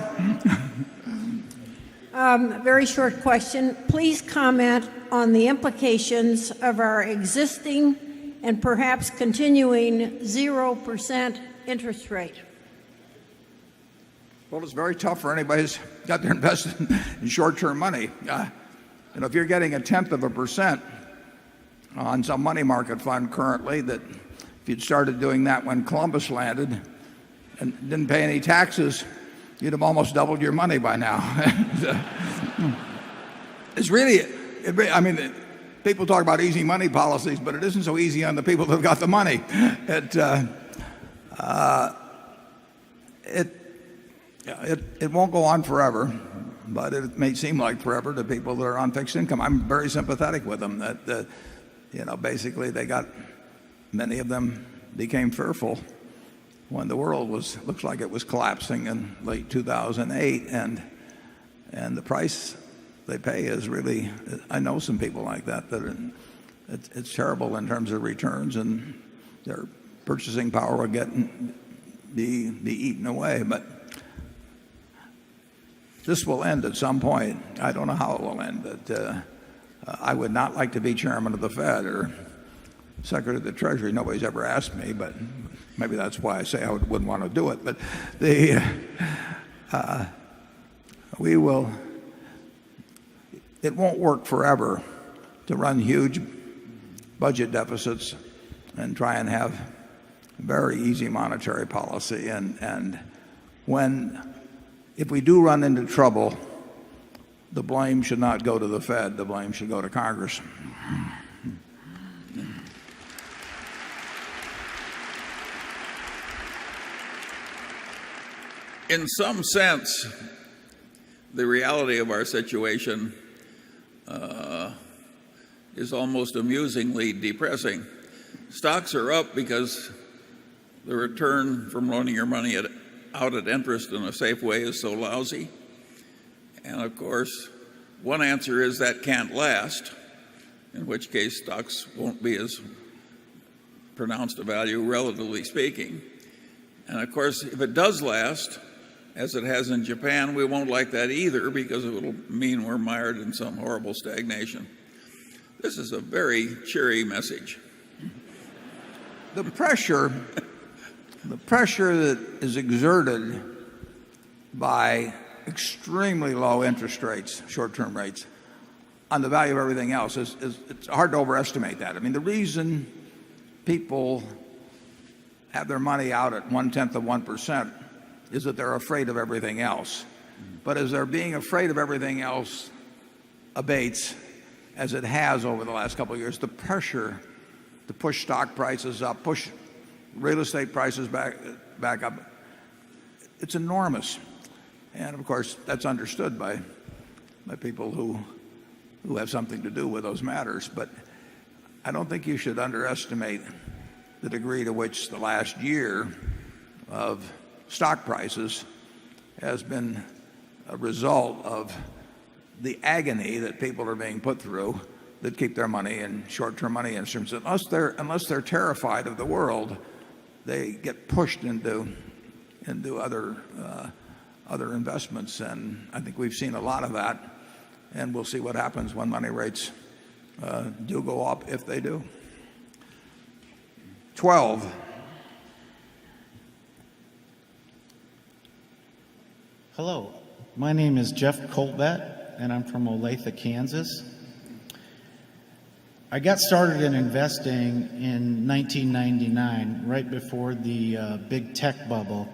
Very short question. Please comment on the implications of our existing and perhaps continuing 0% interest rate. Well, it's very tough for anybody who's got their invested in short-term money. If you're getting 0.1% on some money market fund currently, that if you'd started doing that when Columbus landed and didn't pay any taxes, you'd have almost doubled your money by now. It's really, I mean, people talk about easy money policies, but it isn't so easy on the people that've got the money. It won't go on forever, but it may seem like forever to people that are on fixed income. I'm very sympathetic with them that basically many of them became fearful when the world looks like it was collapsing in late 2008, and the price they pay is really, I know some people like that it's terrible in terms of returns, and their purchasing power will be eaten away. But this will end at some point. I don't know how it will end, but I would not like to be chairman of the Fed or Secretary of the Treasury. Nobody's ever asked me, but maybe that's why I say I wouldn't want to do it. But it won't work forever to run huge budget deficits and try and have very easy monetary policy. And if we do run into trouble, the blame should not go to the Fed. The blame should go to Congress. In some sense, the reality of our situation is almost amusingly depressing. Stocks are up because the return from loaning your money out at interest in a safe way is so lousy. And of course, one answer is that can't last, in which case stocks won't be as pronounced a value, relatively speaking. And of course, if it does last, as it has in Japan, we won't like that either, because it will mean we're mired in some horrible stagnation. This is a very cheery message. The pressure that is exerted by extremely low interest rates, short-term rates, on the value of everything else it's hard to overestimate that. I mean, the reason people have their money out at 0.1% is that they're afraid of everything else. But as their being afraid of everything else abates, as it has over the last couple of years, the pressure to push stock prices up, push real estate prices back up, it's enormous. And of course, that's understood by people who have something to do with those matters. But I don't think you should underestimate the degree to which the last year of stock prices has been a result of the agony that people are being put through that keep their money in short-term money instruments. Unless they're terrified of the world, they get pushed into other investments, and I think we've seen a lot of that, and we'll see what happens when money rates do go up, if they do. 12. Hello, my name is Jeff Colbett, and I'm from Olathe, Kansas. I got started in investing in 1999, right before the big tech bubble.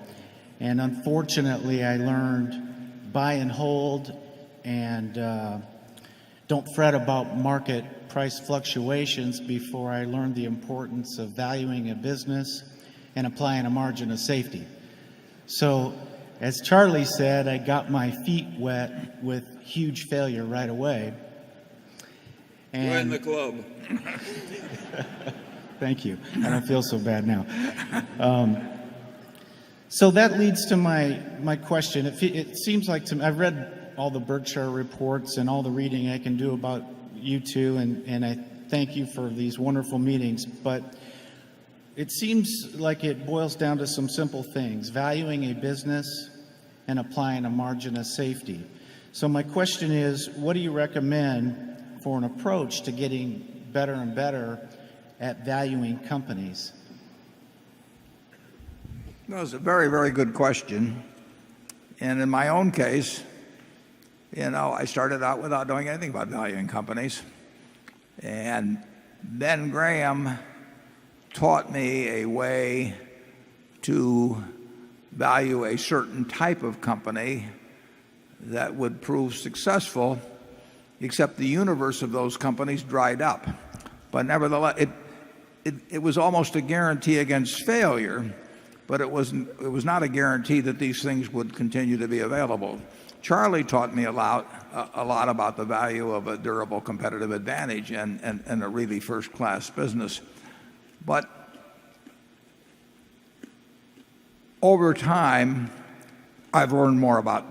And unfortunately, I learned buy and hold and don't fret about market price fluctuations before I learned the importance of valuing a business and applying a margin of safety. So, as Charlie said, I got my feet wet with huge failure right away. Join the club. Thank you. I don't feel so bad now. So that leads to my question. It seems like to me, I've read all the Berkshire reports and all the reading I can do about you two, and I thank you for these wonderful meetings, but it seems like it boils down to some simple things: valuing a business and applying a margin of safety. So my question is, what do you recommend for an approach to getting better and better at valuing companies? That's a very, very good question. And in my own case, I started out without knowing anything about valuing companies. And Ben Graham taught me a way to value a certain type of company that would prove successful, except the universe of those companies dried up. But nevertheless, it was almost a guarantee against failure, but it was not a guarantee that these things would continue to be available. Charlie taught me a lot about the value of a durable competitive advantage and a really first-class business. But over time, I've learned more about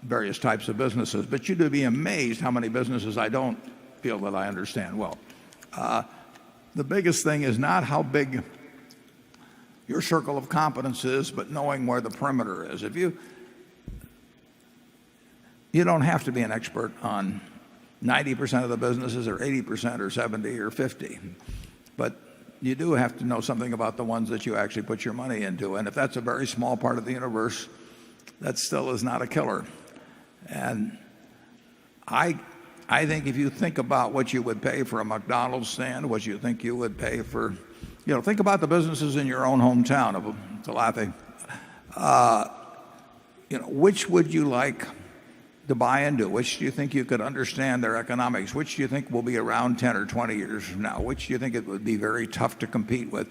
various types of businesses, but you'd be amazed how many businesses I don't feel that I understand well. The biggest thing is not how big your circle of competence is, but knowing where the perimeter is. If you don't have to be an expert on 90% of the businesses, or 80%, or 70, or 50, but you do have to know something about the ones that you actually put your money into. And if that's a very small part of the universe, that still is not a killer. And I think if you think about what you would pay for a McDonald's stand, what you think you would pay for, think about the businesses in your own hometown of Olathe. Which would you like to buy into? Which do you think you could understand their economics? Which do you think will be around 10 or 20 years from now? Which do you think it would be very tough to compete with?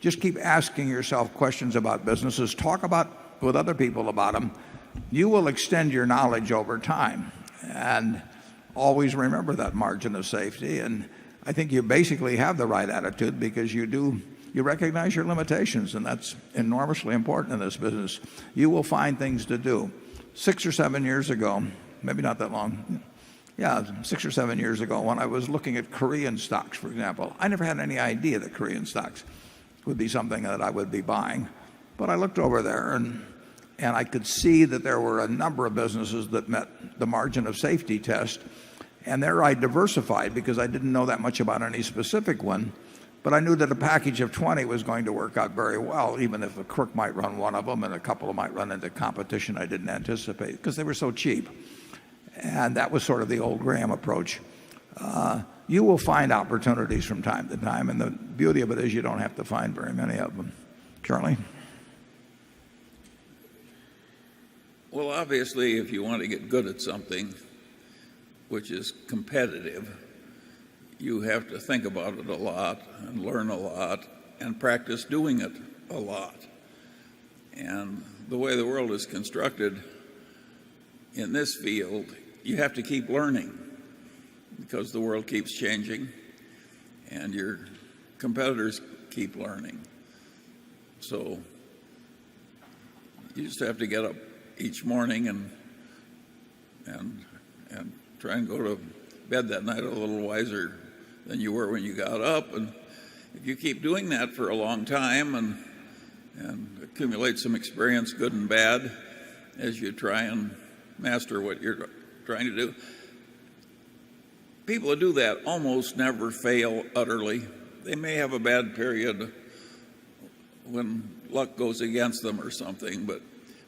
Just keep asking yourself questions about businesses. Talk with other people about them. You will extend your knowledge over time. And always remember that margin of safety. And I think you basically have the right attitude because you recognize your limitations, and that's enormously important in this business. You will find things to do. 6 or 7 years ago, maybe not that long, 6 or 7 years ago, when I was looking at Korean stocks, for example, I never had any idea that Korean stocks would be something that I would be buying. But I looked over there and I could see that there were a number of businesses that met the margin of safety test. And there I diversified because I didn't know that much about any specific one. But I knew that a package of 20 was going to work out very well, even if a crook might run one of them and a couple of might run into competition I didn't anticipate because they were so cheap. And that was sort of the old Graham approach. You will find opportunities from time to time, and the beauty of it is you don't have to find very many of them. Charlie? Well, obviously, if you want to get good at something which is competitive, you have to think about it a lot and learn a lot and practice doing it a lot. And the way the world is constructed in this field, you have to keep learning because the world keeps changing and your competitors keep learning. So you just have to get up each morning and try and go to bed that night a little wiser than you were when you got up. And if you keep doing that for a long time and accumulate some experience, good and bad, as you try and master what you're trying to do, people who do that almost never fail utterly. They may have a bad period when luck goes against them or something, but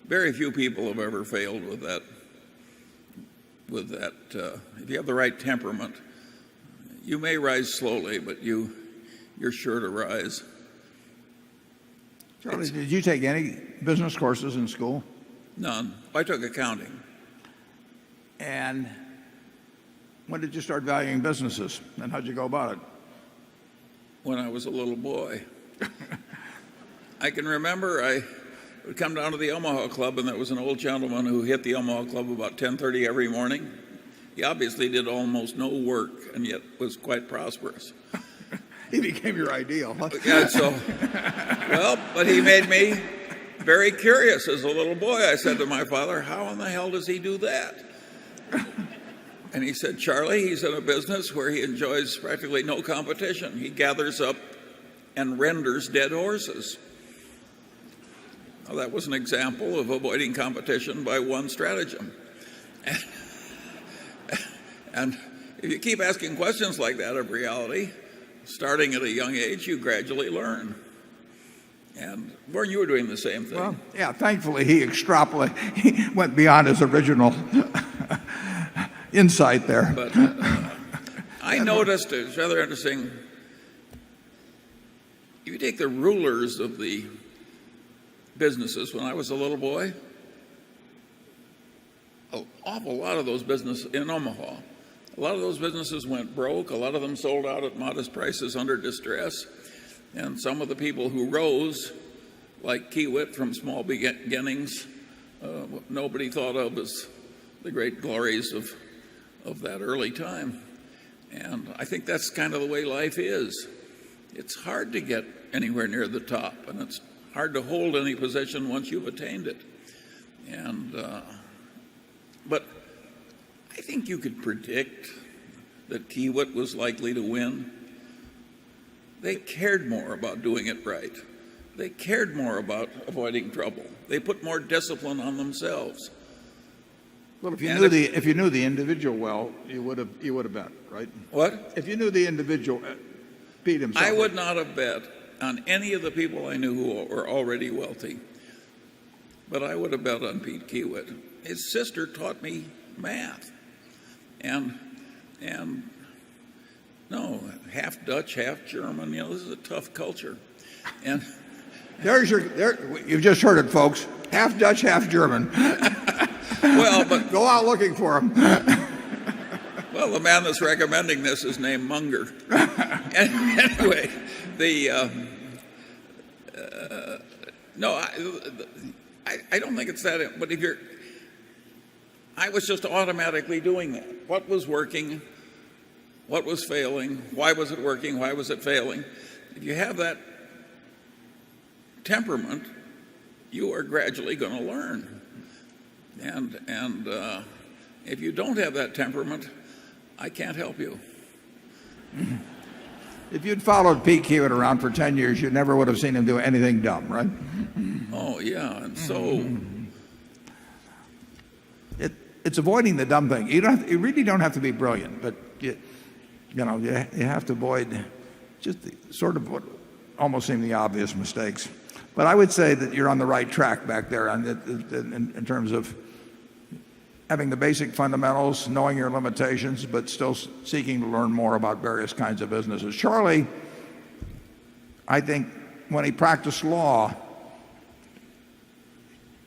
very few people have ever failed with that. If you have the right temperament, you may rise slowly, but you're sure to rise. Charlie, did you take any business courses in school? None. I took accounting. And when did you start valuing businesses, and how'd you go about it? When I was a little boy. I can remember I would come down to the Omaha Club, and there was an old gentleman who hit the Omaha Club about 10:30 every morning. He obviously did almost no work and yet was quite prosperous. He became your ideal. Huh? Well, but he made me very curious as a little boy. I said to my father, how in the hell does he do that? And he said, Charlie, he's in a business where he enjoys practically no competition. He gathers up and renders dead horses. Well, that was an example of avoiding competition by one stratagem. And if you keep asking questions like that of reality, starting at a young age, you gradually learn. And Warren, you were doing the same thing. Well, yeah, thankfully he went beyond his original insight there. But I noticed, it's rather interesting, if you take the rulers of the businesses when I was a little boy, an awful lot of those businesses in Omaha, a lot of those businesses went broke. A lot of them sold out at modest prices under distress. And some of the people who rose, like Kiewit from small beginnings, nobody thought of as the great glories of that early time. And I think that's kind of the way life is. It's hard to get anywhere near the top, and it's hard to hold any position once you've attained it. And but I think you could predict that Kiewit was likely to win. They cared more about doing it right. They cared more about avoiding trouble. They put more discipline on themselves. Well, if you knew the individual well, you would have bet, right? What? If you knew the individual, Pete himself. I would not have bet on any of the people I knew who were already wealthy, but I would have bet on Pete Kiewit. His sister taught me math, and no, half Dutch, half German. You know, this is a tough culture, and you've just heard it, folks. Half Dutch, half German. Well, but go out looking for him. Well, the man that's recommending this is named Munger. Anyway, no, I don't think it's that. But I was just automatically doing that. What was working what was failing, why was it working, why was it failing. If you have that temperament, you are gradually going to learn. And if you don't have that temperament, I can't help you. If you'd followed Pete Hewitt around for 10 years, you never would have seen him do anything dumb, right? Oh, yeah. And so it's avoiding the dumb thing. You really don't have to be brilliant, but you have to avoid just the sort of what almost seem the obvious mistakes. But I would say that you're on the right track back there in terms of having the basic fundamentals, knowing your limitations, but still seeking to learn more about various kinds of businesses. Charlie, I think when he practiced law,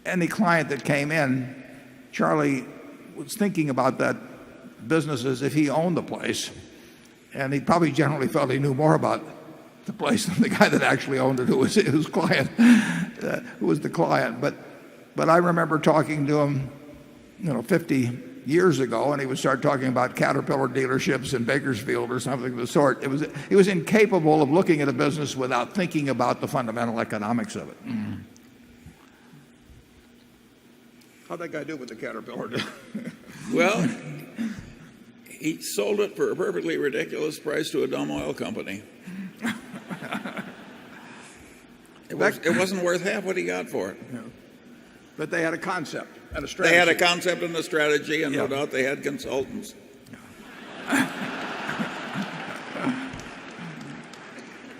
any client that came in, Charlie was thinking about that business as if he owned the place. And he probably generally felt he knew more about the place than the guy that actually owned it, who was his client, who was the client. But I remember talking to him 50 years ago, and he would start talking about Caterpillar dealerships in Bakersfield or something of the sort. He was incapable of looking at a business without thinking about the fundamental economics of it. How'd that guy do with the Caterpillar? Well, he sold it for a perfectly ridiculous price to a dumb oil company. It wasn't worth half what he got for it. Yeah. But they had a concept and a strategy. They had a concept and a strategy, and no doubt they had consultants.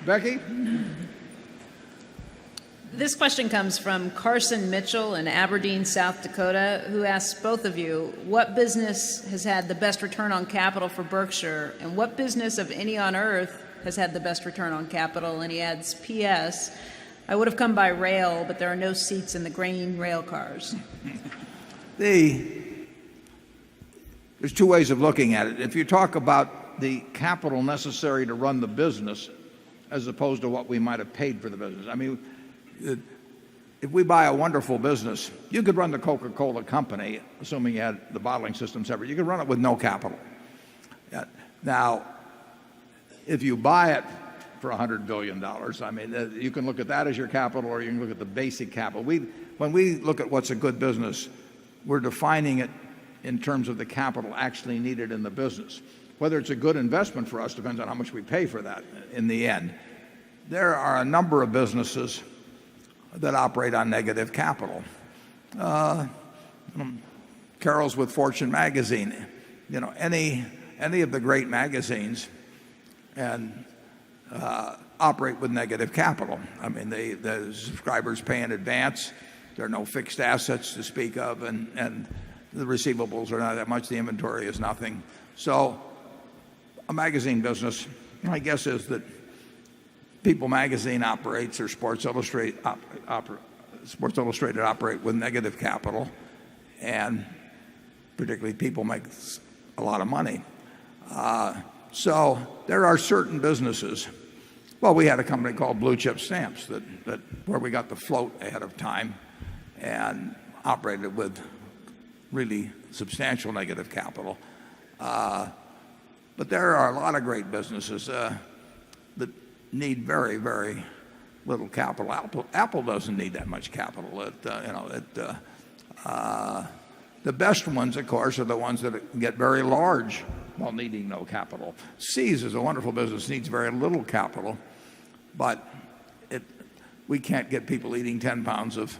Becky? This question comes from Carson Mitchell in Aberdeen, South Dakota, who asks both of you, what business has had the best return on capital for Berkshire, and what business of any on earth has had the best return on capital? And he adds, P.S., I would have come by rail, but there are no seats in the grain rail cars. There's two ways of looking at it. If you talk about the capital necessary to run the business as opposed to what we might have paid for the business. I mean, if we buy a wonderful business, you could run the Coca-Cola company, assuming you had the bottling system separate. You could run it with no capital. Now, if you buy it for $100 billion, I mean, you can look at that as your capital, or you can look at the basic capital. When we look at what's a good business, we're defining it in terms of the capital actually needed in the business. Whether it's a good investment for us depends on how much we pay for that in the end. There are a number of businesses that operate on negative capital. Carol's with Fortune magazine. Any of the great magazines and operate with negative capital. I mean, the subscribers pay in advance. There are no fixed assets to speak of, and the receivables are not that much. The inventory is nothing. So a magazine business, my guess is that People magazine operates, or Sports Illustrated operate with negative capital, and particularly People makes a lot of money. So there are certain businesses. Well, we had a company called Blue Chip Stamps that where we got the float ahead of time and operated with really substantial negative capital. But there are a lot of great businesses that need very, very little capital. Apple doesn't need that much capital. The best ones, of course, are the ones that get very large while needing no capital. See's is a wonderful business, needs very little capital, but we can't get people eating 10 pounds of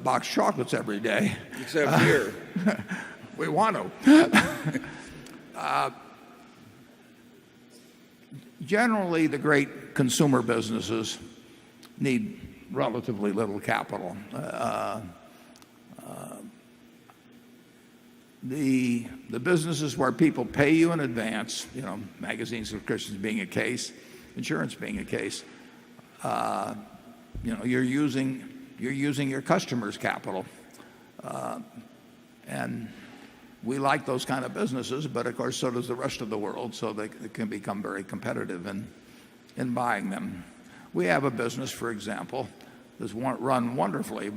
boxed chocolates every day. Except here. We want to. Generally, the great consumer businesses need relatively little capital. The businesses where people pay you in advance, magazine subscriptions being a case, insurance being a case, you're using your customers' capital, and we like those kind of businesses, but of course so does the rest of the world, so they can become very competitive in buying them. We have a business, for example, that's run wonderfully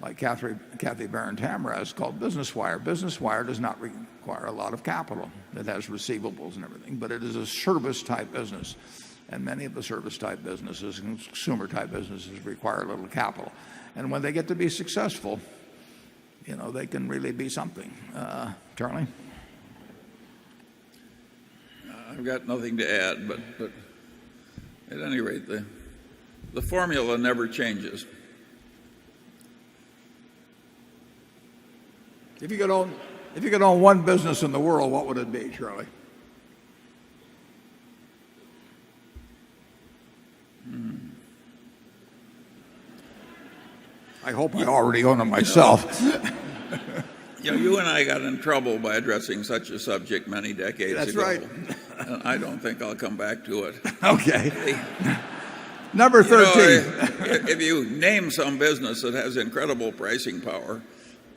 like Kathy Barron-Tamraz called Business Wire. Business Wire does not require a lot of capital. It has receivables and everything, but it is a service-type business. And many of the service-type businesses, consumer-type businesses, require little capital. And when they get to be successful, they can really be something. Charlie? I've got nothing to add, but at any rate, the formula never changes. If you could own one business in the world, what would it be, Charlie? I hope I already own it myself. You and I got in trouble by addressing such a subject many decades That's ago. right. And I don't think I'll come back to it. Okay. Number 13. If you name some business that has incredible pricing power,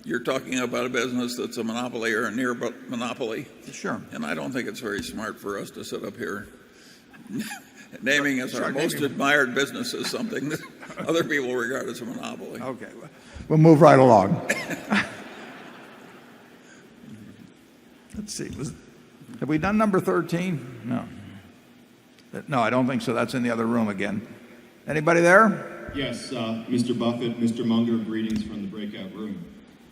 you're talking about a business that's a monopoly or a near monopoly. Sure. And I don't think it's very smart for us to sit up here naming as our most admired business as something that other people regard as a monopoly. Okay. We'll move right along. Let's see. Have we done number 13? No. No, I don't think so. That's in the other room again. Anybody there? Yes, Mr. Buffett, Mr. Munger, greetings from the breakout room.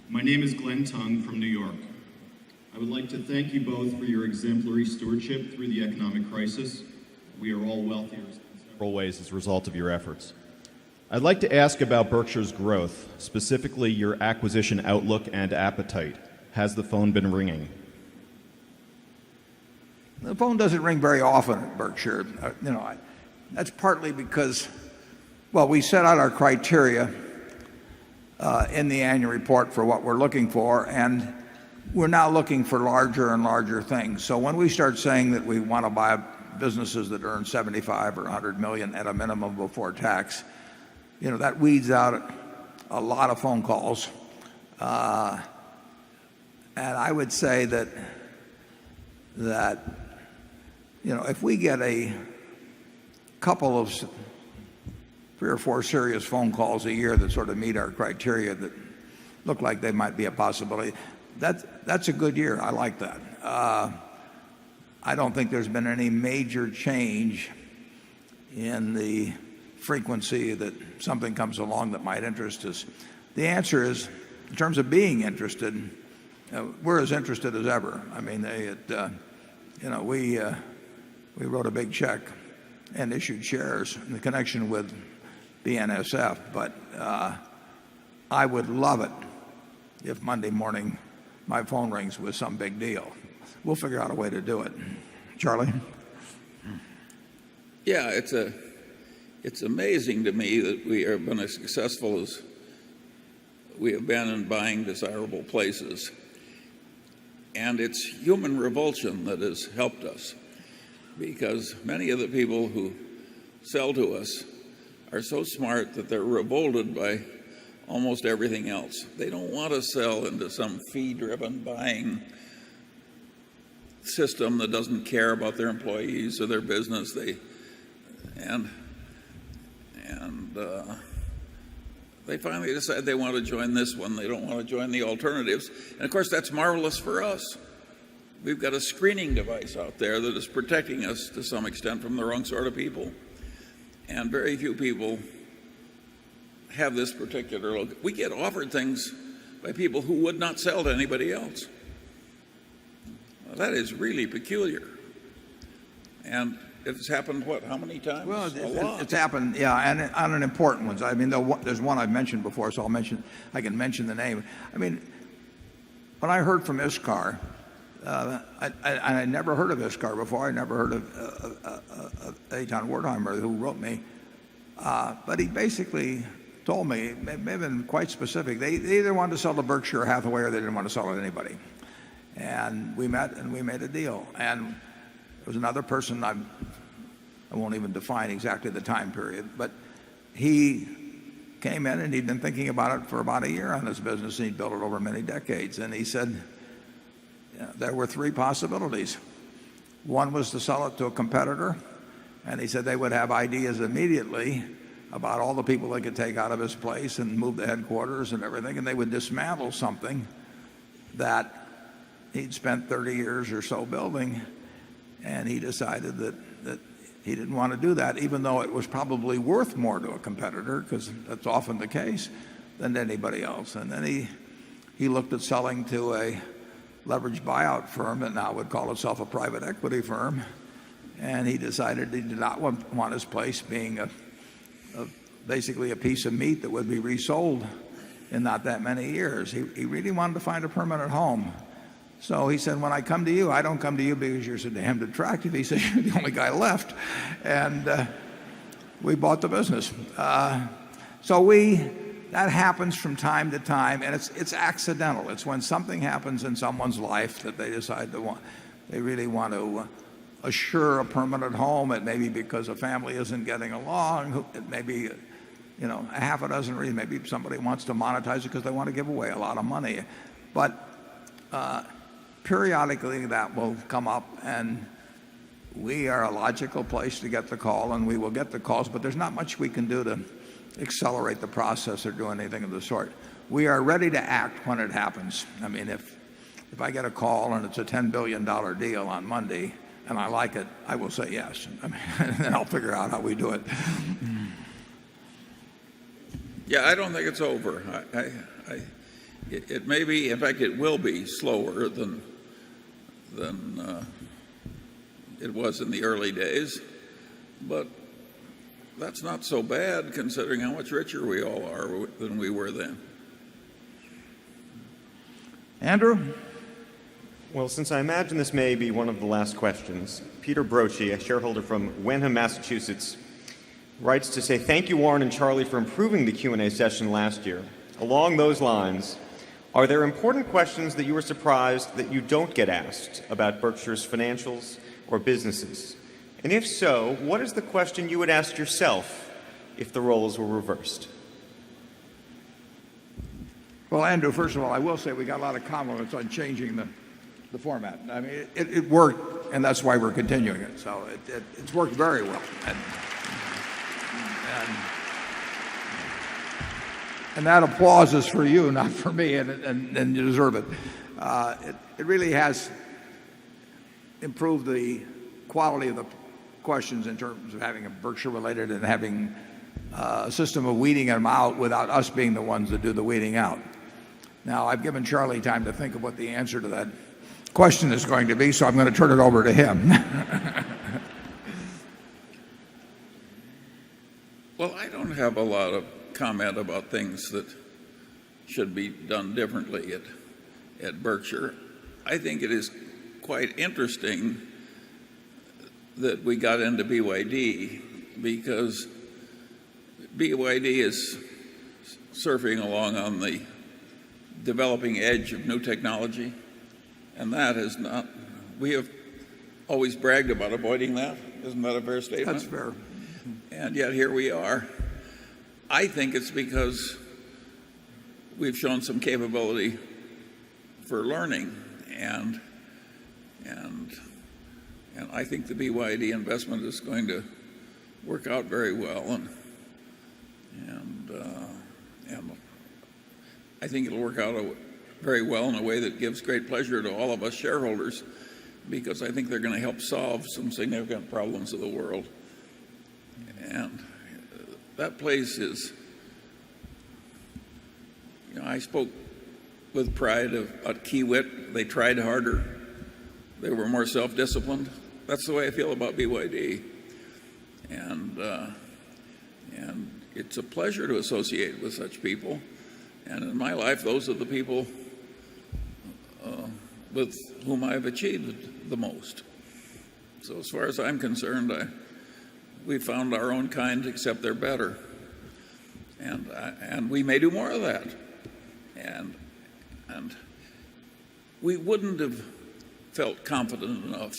My name is Glenn Tung from New York. I would like to thank you both for your exemplary stewardship through the economic crisis. We are all wealthier in several ways as a result of your efforts. I'd like to ask about Berkshire's growth, specifically your acquisition outlook and appetite. Has the phone been ringing? The phone doesn't ring very often at Berkshire. That's partly because, we set out our criteria in the annual report for what we're looking for, and we're now looking for larger and larger things. So when we start saying that we want to buy businesses that earn 75 or 100 million at a minimum before tax, that weeds out a lot of phone calls. And I would say that if we get a couple of 3 or 4 serious phone calls a year that sort of meet our criteria that look like they might be a possibility, that's a good year. I like that. I don't think there's been any major change in the frequency that something comes along that might interest us. The answer is, in terms of being interested, we're as interested as ever. I mean, we wrote a big check and issued shares in the connection with BNSF, but I would love it if Monday morning my phone rings with some big deal. We'll figure out a way to do it. Charlie? Yeah, it's amazing to me that we have been as successful as we have been in buying desirable places. And it's human revulsion that has helped us, because many of the people who sell to us are so smart that they're revolted by almost everything else. They don't want to sell into some fee-driven buying system that doesn't care about their employees or their business. They finally decide they want to join this one. They don't want to join the alternatives. And of course, that's marvelous for us. We've got a screening device out there that is protecting us to some extent from the wrong sort of people. And very few people have this particular look. We get offered things by people who would not sell to anybody else. Well, that is really peculiar. And it's happened, how many times? Well, a lot. it's happened, yeah, and on an important ones. I mean, there's one I've mentioned before, so I can mention the name. I mean, when I heard from Iskar, I never heard of Iskar before. I never heard of Eitan Wertheimer, who wrote me. But he basically told me, may have been quite specific, they either wanted to sell to Berkshire Hathaway or they didn't want to sell to anybody. And we met and we made a deal. And there was another person, I won't even define exactly the time period, but he came in and he'd been thinking about it for about a year on his business, and he'd built it over many decades. And he said, there were 3 possibilities. One was to sell it to a competitor, and he said they would have ideas immediately about all the people they could take out of his place and move the headquarters and everything, and they would dismantle something that he'd spent 30 years or so building, and he decided that he didn't want to do that, even though it was probably worth more to a competitor, because that's often the case, than to anybody else. And then he looked at selling to a leveraged buyout firm that now would call itself a private equity firm, and he decided he did not want his place being basically a piece of meat that would be resold in not that many years. He really wanted to find a permanent home. So he said, when I come to you, I don't come to you because you're so damned attractive. He said, you're the only guy left. And we bought the business. That happens from time to time, and it's accidental. It's when something happens in someone's life that they decide they really want to assure a permanent home. It may be because a family isn't getting along. It may be, a half a dozen reasons. Maybe somebody wants to monetize it because they want to give away a lot of money. But periodically that will come up, and we are a logical place to get the call, and we will get the calls, but there's not much we can do to accelerate the process or do anything of the sort. We are ready to act when it happens. I mean, if I get a call and it's a $10 billion deal on Monday and I like it, I will say yes. I mean, and then I'll figure out how we do it. Yeah, I don't think it's over. It may be, in fact, it will be slower than it was in the early days, but that's not so bad considering how much richer we all are than we were then. Andrew? Well, since I imagine this may be one of the last questions, Peter Brochi, a shareholder from Wenham, Massachusetts, writes to say, thank you, Warren and Charlie, for improving the Q&A session last year. Along those lines, are there important questions that you were surprised that you don't get asked about Berkshire's financials or businesses? And if so, what is the question you would ask yourself if the roles were reversed? Well, Andrew, first of all, I will say we got a lot of compliments on changing the format. I mean, it worked, and that's why we're continuing it. So it's worked very well. And that applause is for you, not for me, and you deserve it. It really has improved the quality of the questions in terms of having a Berkshire related and having a system of weeding them out without us being the ones that do the weeding out. Now, I've given Charlie time to think of what the answer to that question is going to be, so I'm going to turn it over to him. Well, I don't have a lot of comment about things that should be done differently at Berkshire. I think it is quite interesting that we got into BYD because BYD is surfing along on the developing edge of new technology, and that is not, we have always bragged about avoiding that. Isn't that a fair statement? That's fair. And yet here we are. I think it's because we've shown some capability for learning, and I think the BYD investment is going to work out very well, and I think it'll work out very well in a way that gives great pleasure to all of us shareholders, because I think they're going to help solve some significant problems of the world. And that place is, I spoke with pride about Kiewit. They tried harder. They were more self-disciplined. That's the way I feel about BYD. And it's a pleasure to associate with such people. And in my life, those are the people with whom I've achieved the most. So as far as I'm concerned, we found our own kind, except they're better. And we may do more of that. And we wouldn't have felt confident enough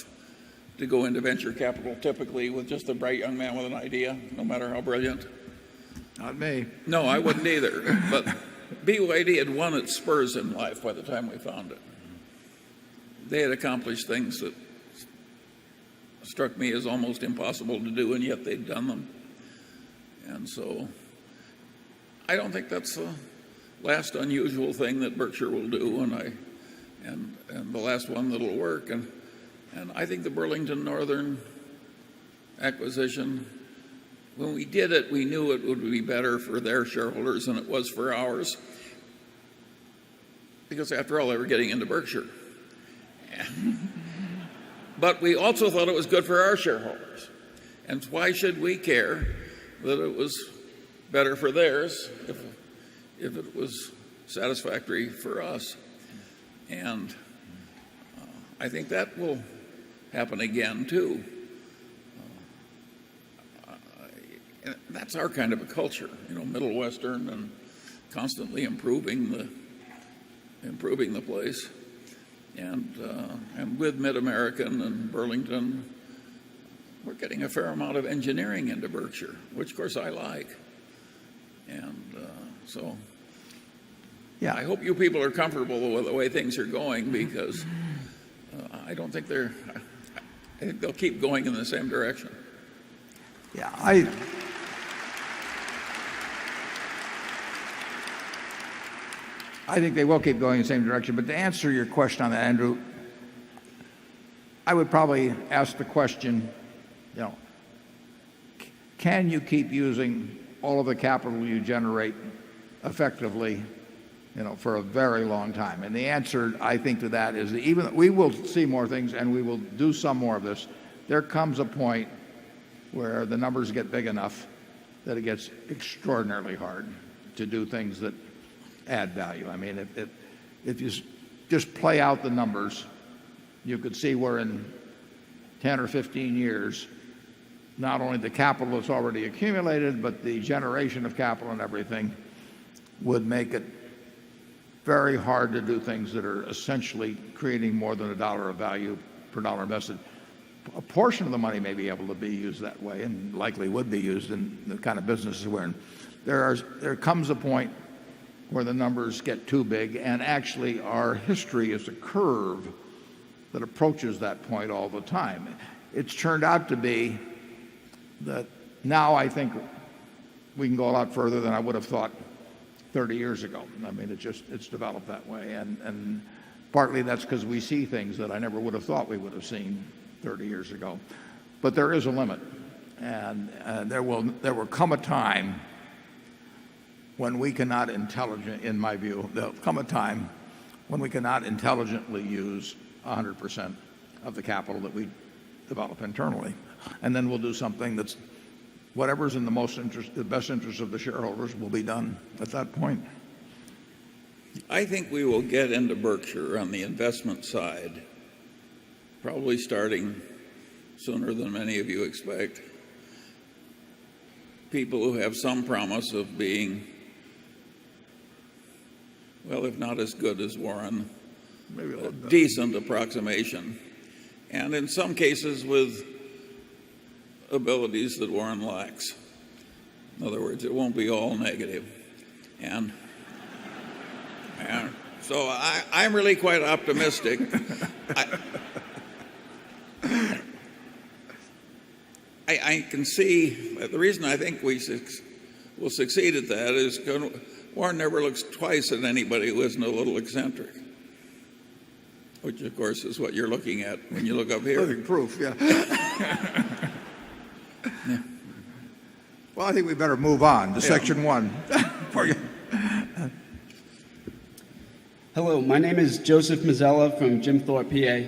to go into venture capital typically with just a bright young man with an idea, no matter how brilliant. Not me. No, I wouldn't either. But BYD had won its spurs in life by the time we found it. They had accomplished things that struck me as almost impossible to do, and yet they'd done them. And so I don't think that's the last unusual thing that Berkshire will do, and the last one that'll work. And I think the Burlington Northern acquisition, when we did it, we knew it would be better for their shareholders than it was for ours, because after all, they were getting into Berkshire. But we also thought it was good for our shareholders. And why should we care that it was better for theirs if it was satisfactory for us? And I think that will happen again, too. And that's our kind of a culture, Middle Western, and constantly improving the place. And with Mid-American and Burlington, we're getting a fair amount of engineering into Berkshire, which of course I like. And so yeah, I hope you people are comfortable with the way things are going, because I think they'll keep going in the same direction. Yeah, I think they will keep going in the same direction. But to answer your question on that, Andrew, I would probably ask the question, can you keep using all of the capital you generate effectively, for a very long time? And the answer, I think, to that is that even we will see more things and we will do some more of this. There comes a point where the numbers get big enough that it gets extraordinarily hard to do things that add value. I mean, if you just play out the numbers, you could see where in 10 or 15 years, not only the capital that's already accumulated, but the generation of capital and everything would make it very hard to do things that are essentially creating more than $1 of value per dollar invested. A portion of the money may be able to be used that way, and likely would be used in the kind of businesses we're in. There comes a point where the numbers get too big, and actually our history is a curve that approaches that point all the time. It's turned out to be that now I think we can go a lot further than I would have thought 30 years ago. I mean, it's developed that way, and partly that's because we see things that I never would have thought we would have seen 30 years ago. But there is a limit, and there will come a time when we cannot in my view, there'll come a time when we cannot intelligently use 100% of the capital that we develop internally. And then we'll do something that's whatever's in the best interest of the shareholders will be done at that point. I think we will get into Berkshire on the investment side, probably starting sooner than many of you expect. People who have some promise of being, well, if not as good as Warren, maybe a decent approximation, and in some cases with abilities that Warren lacks. In other words, it won't be all negative. And so I'm really quite optimistic. I can see the reason I think we will succeed at that is Warren never looks twice at anybody who isn't a little eccentric, which of course is what you're looking at when you look up here. Living proof, yeah. Yeah. Well, I think we better move on to section one. Hello, my name is Joseph Mazzella from Jim Thorpe, PA.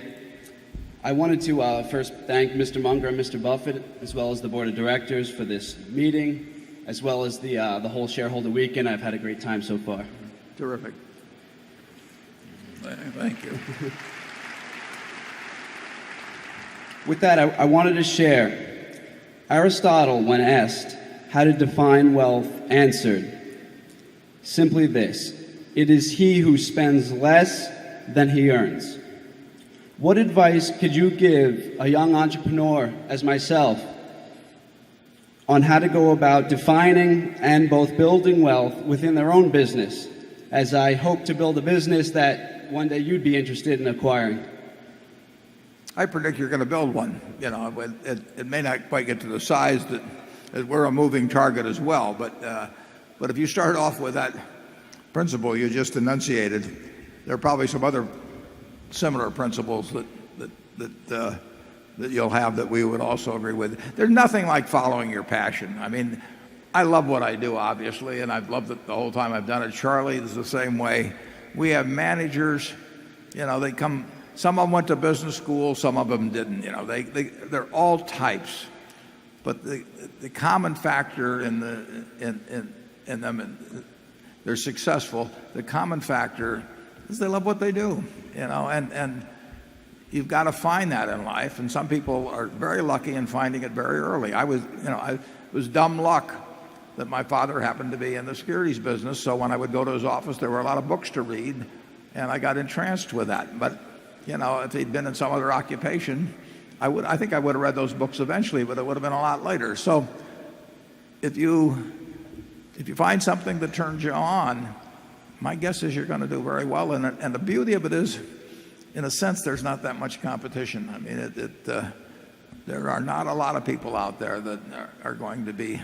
I wanted to first thank Mr. Munger and Mr. Buffett, as well as the board of directors, for this meeting, as well as the whole shareholder weekend. I've had a great time so far. Terrific. Thank you. With that, I wanted to share. Aristotle, when asked how to define wealth, answered simply this: it is he who spends less than he earns. What advice could you give a young entrepreneur as myself on how to go about defining and both building wealth within their own business, as I hope to build a business that one day you'd be interested in acquiring? I predict you're going to build one. It may not quite get to the size that we're a moving target as well. But if you start off with that principle you just enunciated, there are probably some other similar principles that you'll have that we would also agree with. There's nothing like following your passion. I mean, I love what I do, obviously, and I've loved it the whole time I've done it. Charlie is the same way. We have managers, they come, some of them went to business school, some of them didn't, they're all types. But the common factor in them, and they're successful, the common factor is they love what they do, and you've got to find that in life, and some people are very lucky in finding it very early. I was dumb luck that my father happened to be in the securities business, so when I would go to his office there were a lot of books to read, and I got entranced with that. But if he'd been in some other occupation, I think I would have read those books eventually, but it would have been a lot later. So if you find something that turns you on, my guess is you're going to do very well in it. And the beauty of it is, in a sense, there's not that much competition. I mean, there are not a lot of people out there that are going to be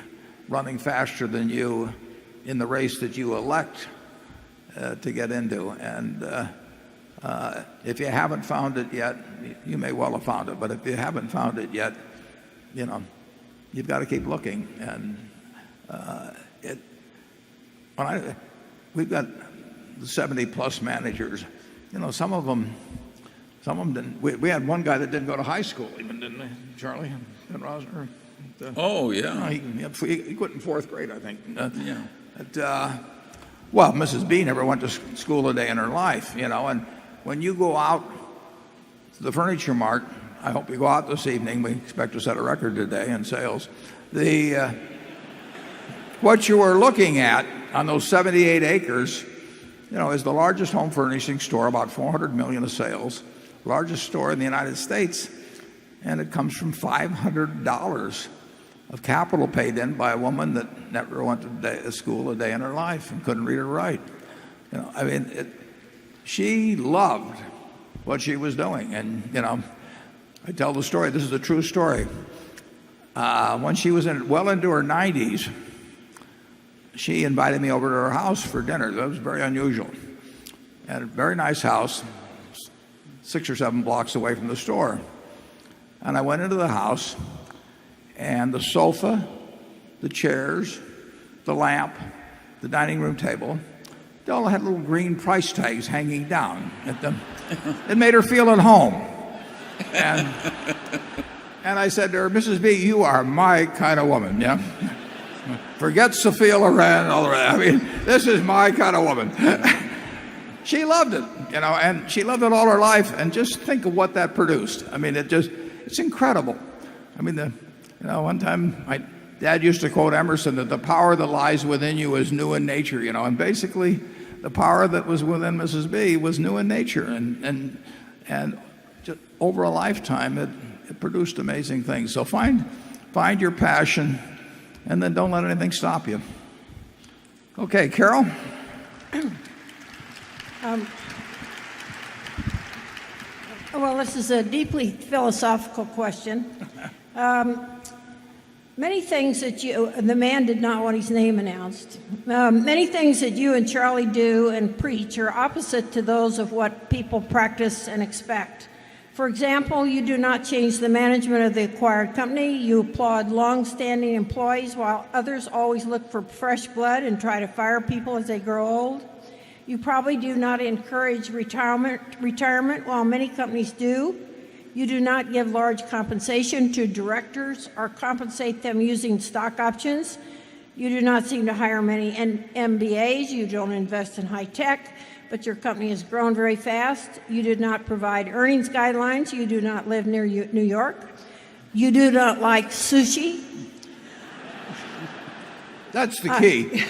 running faster than you in the race that you elect to get into. And if you haven't found it yet, you may well have found it, but if you haven't found it yet, you've got to keep looking. And we've got 70 plus managers. Some of them didn't. We had one guy that didn't go to high school even, didn't they, Charlie and Rosner? Oh, yeah. He quit in fourth grade, I think. Yeah. Well, Mrs. B never went to school a day in her life, and when you go out to the Furniture Mart, I hope you go out this evening. We expect to set a record today in sales. What you are looking at on those 78 acres, is the largest home furnishing store, about $400 million of sales, largest store in the United States, and it comes from $500 of capital paid in by a woman that never went to school a day in her life and couldn't read or write. She loved what she was doing, and I tell the story. This is a true story. When she was well into her 90s, she invited me over to her house for dinner. That was very unusual. At a very nice house, 6 or 7 blocks away from the store. And I went into the house, and the sofa, the chairs, the lamp, the dining room table, they all had little green price tags hanging down at them. It made her feel at home. And I said to her, Mrs. B, you are my kind of woman, yeah? Forget Sophia Loren and all the rest. I mean, this is my kind of woman. She loved it, and she loved it all her life. And just think of what that produced. I mean, it's incredible. I mean, one time my dad used to quote Emerson that the power that lies within you is new in nature, and basically the power that was within Mrs. B was new in nature, and just over a lifetime it produced amazing things. So find your passion, and then don't let anything stop you. Okay, Carol? Well, this is a deeply philosophical question. Many things that the man did not want his name announced. Many things that you and Charlie do and preach are opposite to those of what people practice and expect. For example, you do not change the management of the acquired company. You applaud long-standing employees while others always look for fresh blood and try to fire people as they grow old. You probably do not encourage retirement while many companies do. You do not give large compensation to directors or compensate them using stock options. You do not seem to hire many MBAs. You don't invest in high tech, but your company has grown very fast. You do not provide earnings guidelines. You do not live near New York. You do not like sushi. That's the key.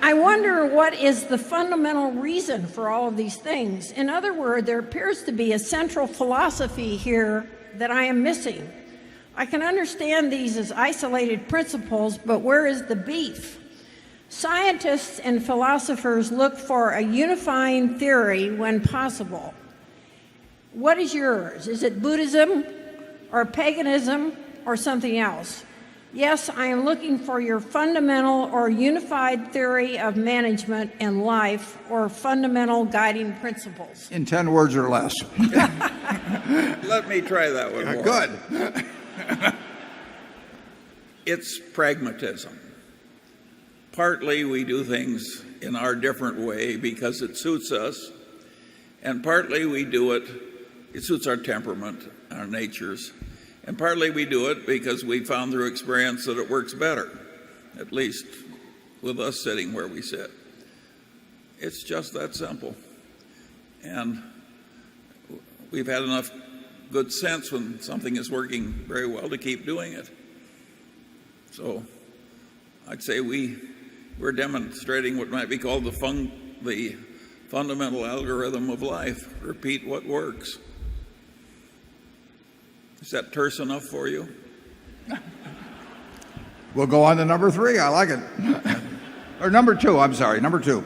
I wonder what is the fundamental reason for all of these things. In other words, there appears to be a central philosophy here that I am missing. I can understand these as isolated principles, but where is the beef? Scientists and philosophers look for a unifying theory when possible. What is yours? Is it Buddhism, or paganism, or something else? Yes, I am looking for your fundamental or unified theory of management and life, or fundamental guiding principles. In 10 words or less. Let me try that one more. Good. It's pragmatism. Partly we do things in our different way because it suits us, and partly we do it, it suits our temperament, our natures, and partly we do it because we found through experience that it works better, at least with us sitting where we sit. It's just that simple. And we've had enough good sense when something is working very well to keep doing it. So I'd say we're demonstrating what might be called the fundamental algorithm of life. Repeat what works. Is that terse enough for you? We'll go on to number 3. I like it. Or number 2, I'm sorry, number 2.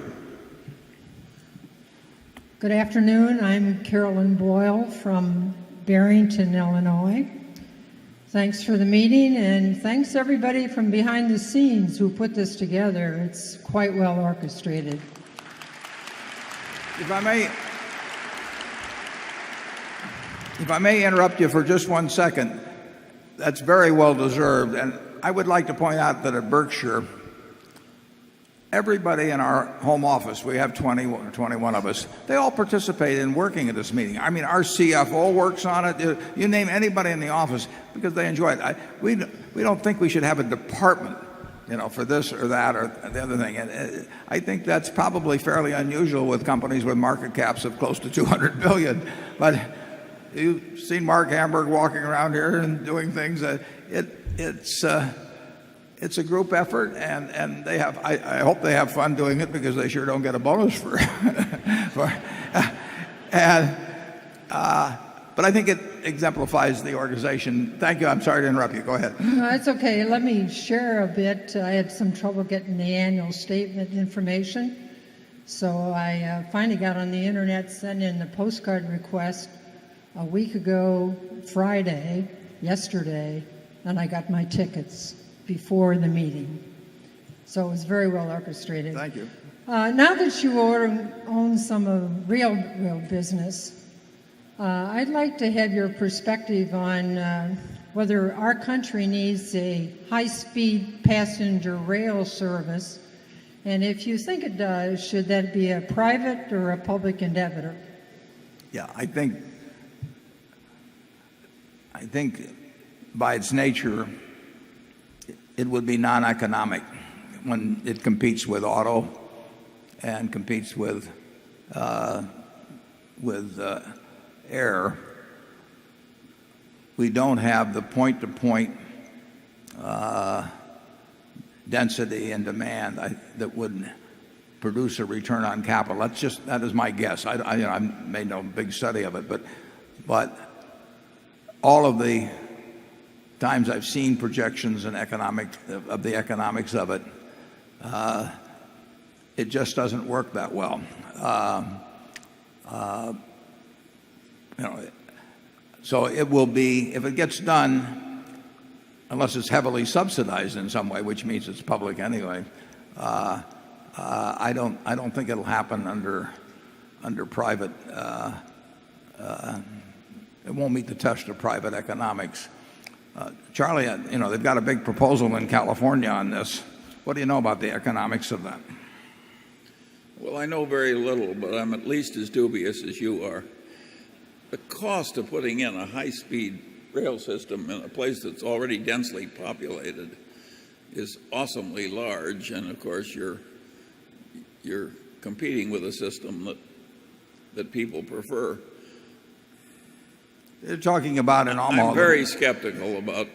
Good afternoon. I'm Carolyn Boyle from Barrington, Illinois. Thanks for the meeting, and thanks everybody from behind the scenes who put this together. It's quite well orchestrated. If I may interrupt you for just 1 second, that's very well deserved. And I would like to point out that at Berkshire, everybody in our home office, we have 20 or 21 of us, they all participate in working at this meeting. I mean, our CFO works on it. You name anybody in the office because they enjoy it. We don't think we should have a department, for this or that or the other thing. And I think that's probably fairly unusual with companies with market caps of close to 200 billion. But you've seen Mark Hamburg walking around here and doing things. It's a group effort, and they have. I hope they have fun doing it because they sure don't get a bonus for. But I think it exemplifies the organization. Thank you. I'm sorry to interrupt you. Go ahead. No, it's okay. Let me share a bit. I had some trouble getting the annual statement information, so I finally got on the internet, sent in the postcard request a week ago, Friday, yesterday, and I got my tickets before the meeting. So it was very well orchestrated. Thank you. Now that you own some of real business, I'd like to have your perspective on whether our country needs a high-speed passenger rail service, and if you think it does, should that be a private or a public endeavor? Yeah, I think by its nature, it would be non-economic when it competes with auto and competes with air. We don't have the point-to-point density and demand that would produce a return on capital. That is my guess. I made no big study of it, but all of the times I've seen projections and of the economics of it, it just doesn't work that well. So it will be, if it gets done, unless it's heavily subsidized in some way, which means it's public anyway, I don't think it'll happen under private. It won't meet the test of private economics. Charlie, they've got a big proposal in California on this. What do you know about the economics of that? Well, I know very little, but I'm at least as dubious as you are. The cost of putting in a high-speed rail system in a place that's already densely populated is awesomely large, and of course you're competing with a system that people prefer. They're talking about an almost. I'm very skeptical about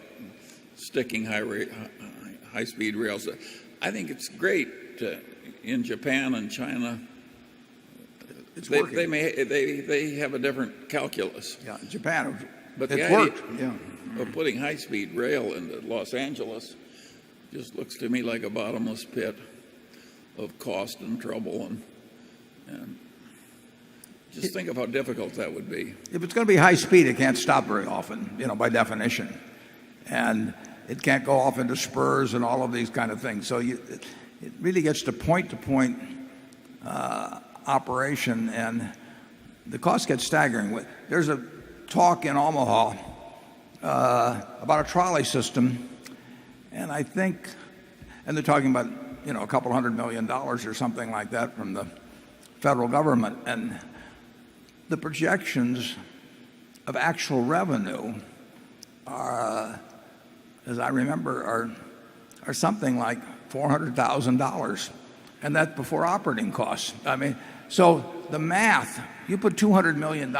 sticking high-speed rails. I think it's great in Japan and China. They have a different calculus. Yeah, Japan. But it's the idea worked. Yeah. of putting high-speed rail into Los Angeles just looks to me like a bottomless pit of cost and trouble, and Just think of how difficult that would be. If it's going to be high speed, it can't stop very often, by definition. And it can't go off into spurs and all of these kind of things. So it really gets to point operation, and the cost gets staggering. There's a talk in Omaha about a trolley system, and they're talking about a couple $100 million or something like that from the federal government, and the projections of actual revenue are, as I remember, are something like $400,000, and that's before operating costs. So the math, you put $200 million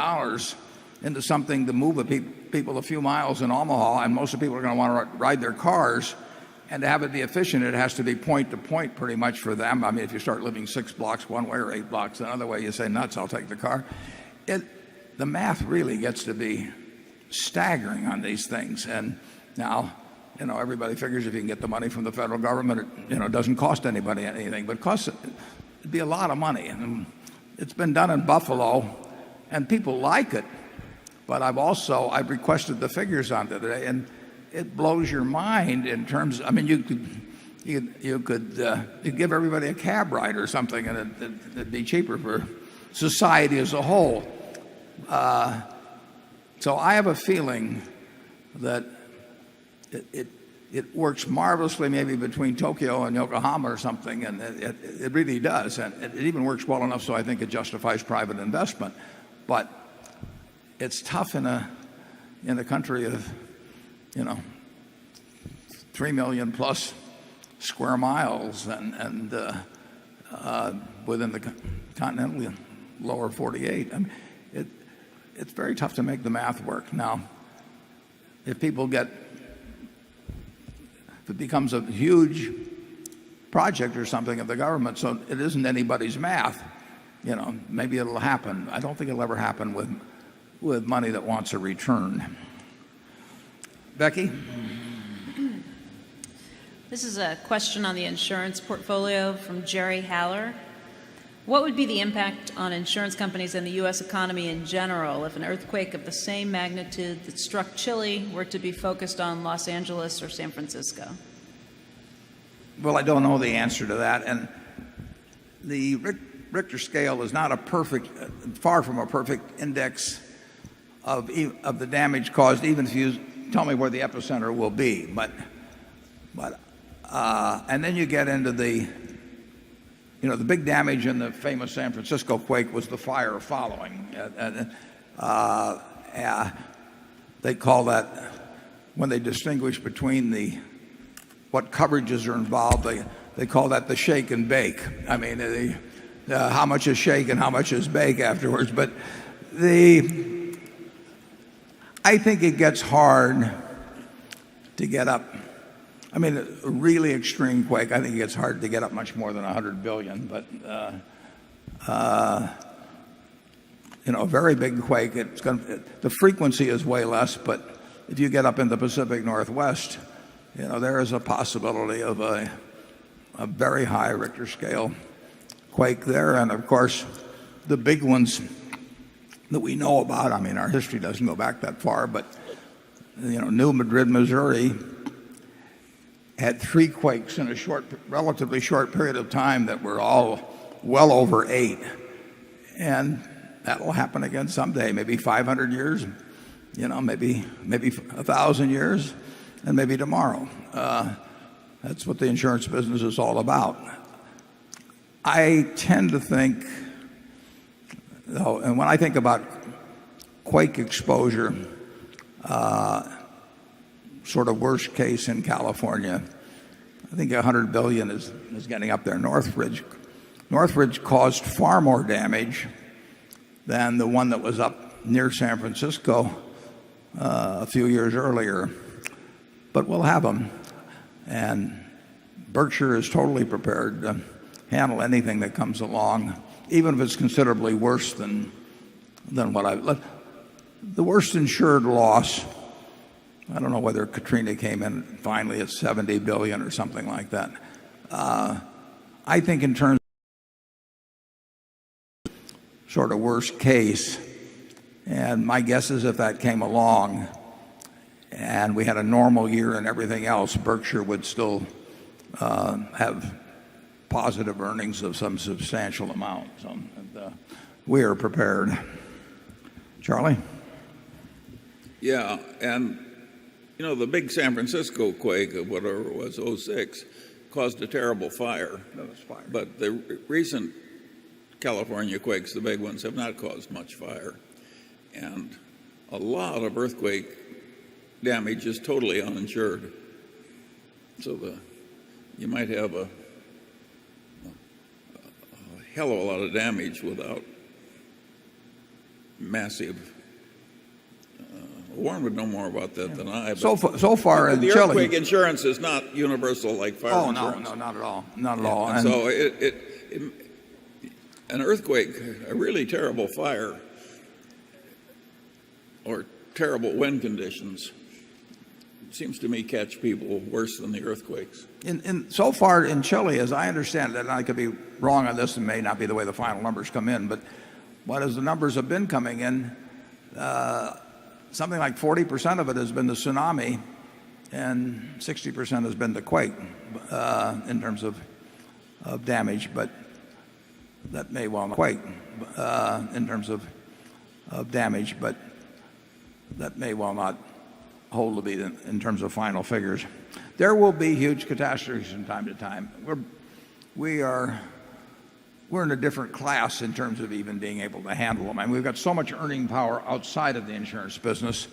into something to move people a few miles in Omaha, and most of the people are going to want to ride their cars, and to have it be efficient, it has to be point to point pretty much for them. If you start living 6 blocks one way or 8 blocks another way, you say, nuts, I'll take the car. The math really gets to be staggering on these things. And now, everybody figures if you can get the money from the federal government, it doesn't cost anybody anything, but it'd be a lot of money. And it's been done in Buffalo, and people like it. But I've requested the figures on it today, and it blows your mind in terms. You could give everybody a cab ride or something, and it'd be cheaper for society as a whole. So I have a feeling that it works marvelously, maybe between Tokyo and Yokohama or something, and it really does, and it even works well enough so I think it justifies private investment. But it's tough in a country of 3 million plus square miles and within the continental lower 48. It's very tough to make the math work. Now, if it becomes a huge project or something of the government, so it isn't anybody's math, maybe it'll happen. I don't think it'll ever happen with money that wants a return. Becky? This is a question on the insurance portfolio from Jerry Haller. What would be the impact on insurance companies and the U.S. economy in general if an earthquake of the same magnitude that struck Chile were to be focused on Los Angeles or San Francisco? Well, I don't know the answer to that. And the Richter scale is not far from a perfect index of the damage caused, even if you tell me where the epicenter will be. But and then you get into the big damage in the famous San Francisco quake was the fire following. They call that, when they distinguish between what coverages are involved, they call that the shake and bake. How much is shake and how much is bake afterwards. But I think it gets hard to get up. A really extreme quake, I think it gets hard to get up much more than 100 billion. But a very big quake, the frequency is way less. But if you get up in the Pacific Northwest, there is a possibility of a very high Richter scale quake there. And of course, the big ones that we know about, our history doesn't go back that far, but New Madrid, Missouri had 3 quakes in a relatively short period of time that were all well over 8. And that will happen again someday, maybe 500 years, maybe 1,000 years, and maybe tomorrow. That's what the insurance business is all about. I tend to think, though, and when I think about quake exposure, sort of worst case in California, I think 100 billion is getting up there. Northridge caused far more damage than the one that was up near San Francisco a few years earlier. But we'll have them. And Berkshire is totally prepared to handle anything that comes along, even if it's considerably worse than what the worst insured loss. I don't know whether Katrina came in finally at 70 billion or something like that. I think in terms of sort of worst case. And my guess is if that came along and we had a normal year and everything else, Berkshire would still have positive earnings of some substantial amount. So we are prepared. Charlie? Yeah, and you know, the big San Francisco quake of whatever it was, '06, caused a terrible fire. That was fire. But the recent California quakes, the big ones, have not caused much fire. And a lot of earthquake damage is totally uninsured. So you might have a hell of a lot of damage without massive. Warren would know more about that than I. So far in the Chile, earthquake insurance is not universal like fire insurance. No, not at all. Not at all. And so an earthquake, a really terrible fire, or terrible wind conditions, seems to me catch people worse than the earthquakes. So far in Chile, as I understand it, and I could be wrong on this and may not be the way the final numbers come in, but as the numbers have been coming in, something like 40% of it has been the tsunami and 60% has been the quake in terms of damage, but that may well not quake in terms of damage, but that may well not hold to be in terms of final figures. There will be huge catastrophes from time to time. We're in a different class in terms of even being able to handle them. I mean, we've got so much earning power outside of the insurance business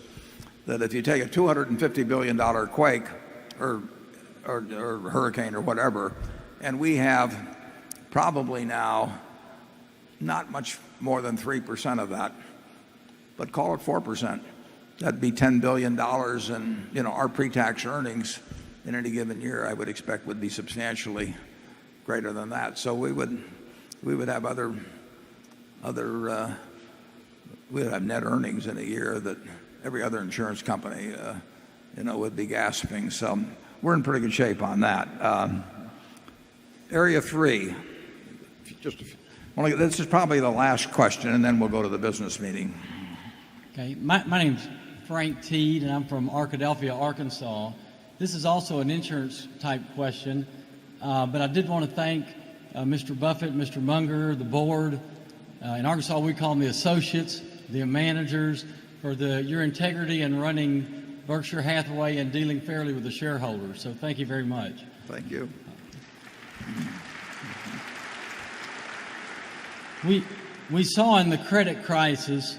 that if you take a $250 billion quake or hurricane or whatever, and we have probably now not much more than 3% of that, but call it 4%. That'd be $10 billion, and our pre-tax earnings in any given year, I would expect, would be substantially greater than that. So we would have we would have net earnings in a year that every other insurance company would be gasping. So we're in pretty good shape on that. Area 3. This is probably the last question, and then we'll go to the business meeting. Okay, my name's Frank Teed, and I'm from Arkadelphia, Arkansas. This is also an insurance type question, but I did want to thank Mr. Buffett, Mr. Munger, the board. In Arkansas, we call them the associates, the managers, for your integrity in running Berkshire Hathaway and dealing fairly with the shareholders. So thank you very much. Thank you. We saw in the credit crisis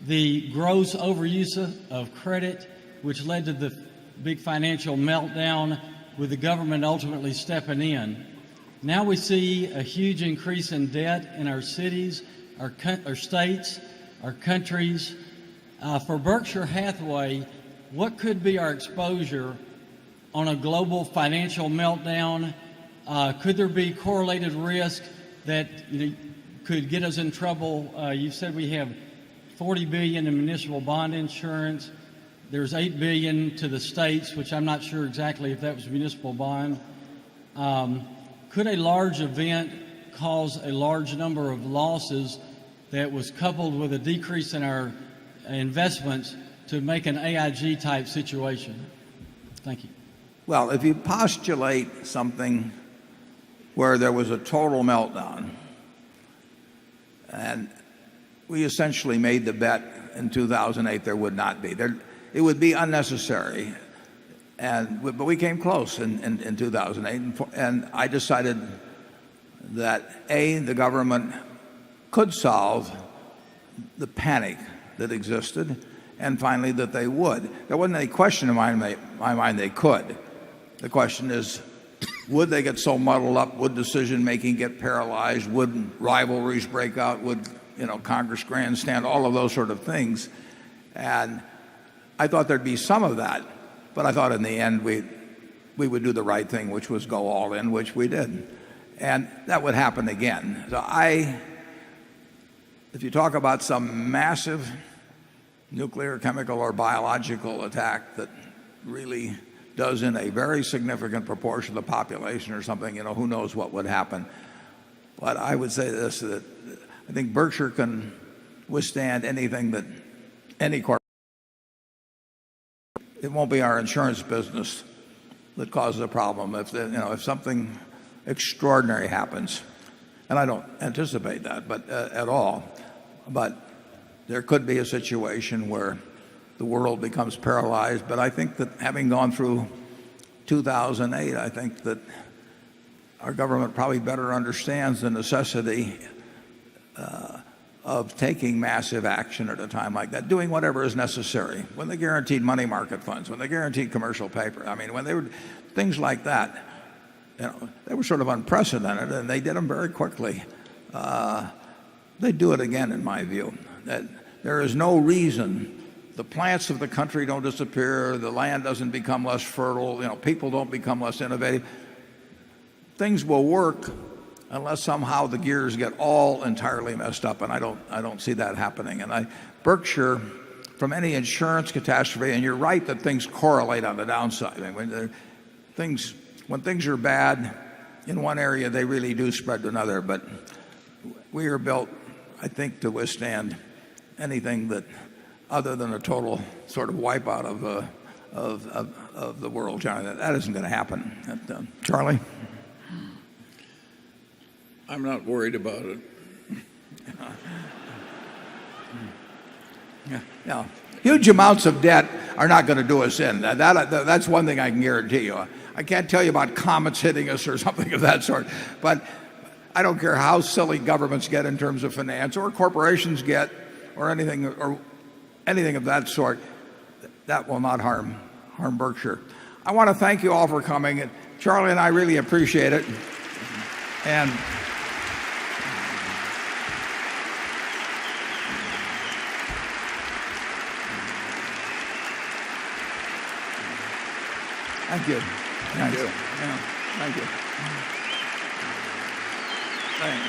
the gross overuse of credit, which led to the big financial meltdown, with the government ultimately stepping in. Now we see a huge increase in debt in our cities, our states, our countries. For Berkshire Hathaway, what could be our exposure on a global financial meltdown? Could there be correlated risk that could get us in trouble? You said we have $40 billion in municipal bond insurance. There's $8 billion to the states, which I'm not sure exactly if that was municipal bond. Could a large event cause a large number of losses that was coupled with a decrease in our investments to make an AIG type situation? Thank you. Well, if you postulate something where there was a total meltdown, and we essentially made the bet in 2008 there would not be. It would be unnecessary. But we came close in 2008, and I decided that the government could solve the panic that existed, and finally that they would. There wasn't any question in my mind they could. The question is, would they get so muddled up? Would decision making get paralyzed? Would rivalries break out? Would Congress grandstand? All of those sort of things. And I thought there'd be some of that, but I thought in the end we would do the right thing, which was go all in, which we did. And that would happen again. So if you talk about some massive nuclear, chemical, or biological attack that really does in a very significant proportion of the population or something, who knows what would happen. But I would say this, that I think Berkshire can withstand anything that any corporation. It won't be our insurance business that causes a problem if something extraordinary happens, and I don't anticipate that, but at all. But there could be a situation where the world becomes paralyzed. But I think that having gone through 2008, I think that our government probably better understands the necessity of taking massive action at a time like that, doing whatever is necessary. When they guaranteed money market funds, when they guaranteed commercial paper, I mean, when they were things like that, they were sort of unprecedented, and they did them very quickly. They do it again, in my view. That there is no reason the plants of the country don't disappear, the land doesn't become less fertile, people don't become less innovative. Things will work unless somehow the gears get all entirely messed up, and I don't see that happening. And Berkshire, from any insurance catastrophe, and you're right that things correlate on the downside. I mean, when things are bad in one area, they really do spread to another. But we are built, I think, to withstand anything that, other than a total sort of wipeout of the world. That isn't going to happen. Charlie? I'm not worried about it. Yeah. Huge amounts of debt are not going to do us in. That's one thing I can guarantee you. I can't tell you about comets hitting us or something of that sort, but I don't care how silly governments get in terms of finance, or corporations get, or anything of that sort. That will not harm Berkshire. I want to thank you all for coming. Charlie and I really appreciate it. And thank you. Thank you. Yeah, thank you. Thank you.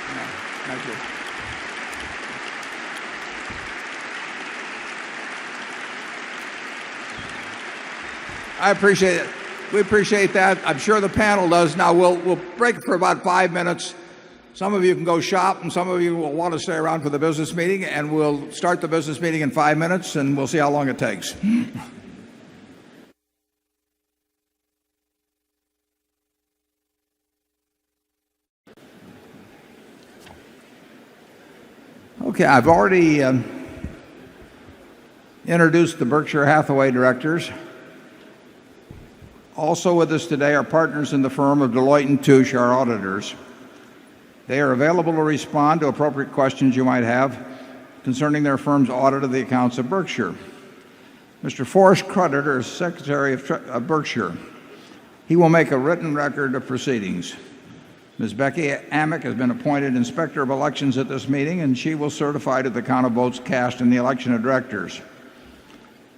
Yeah, thank you. I appreciate it. We appreciate that. I'm sure the panel does. Now we'll break for about 5 minutes. Some of you can go shop, and some of you will want to stay around for the business meeting, and we'll start the business meeting in 5 minutes, and we'll see how long it takes. Okay, I've already introduced the Berkshire Hathaway directors. Also with us today are partners in the firm of Deloitte & Touche, our auditors. They are available to respond to appropriate questions you might have concerning their firm's audit of the accounts of Berkshire. Mr. Forrest Crudup is Secretary of Berkshire. He will make a written record of proceedings. Ms. Becky Amick has been appointed Inspector of Elections at this meeting, and she will certify to the count of votes cast in the election of directors.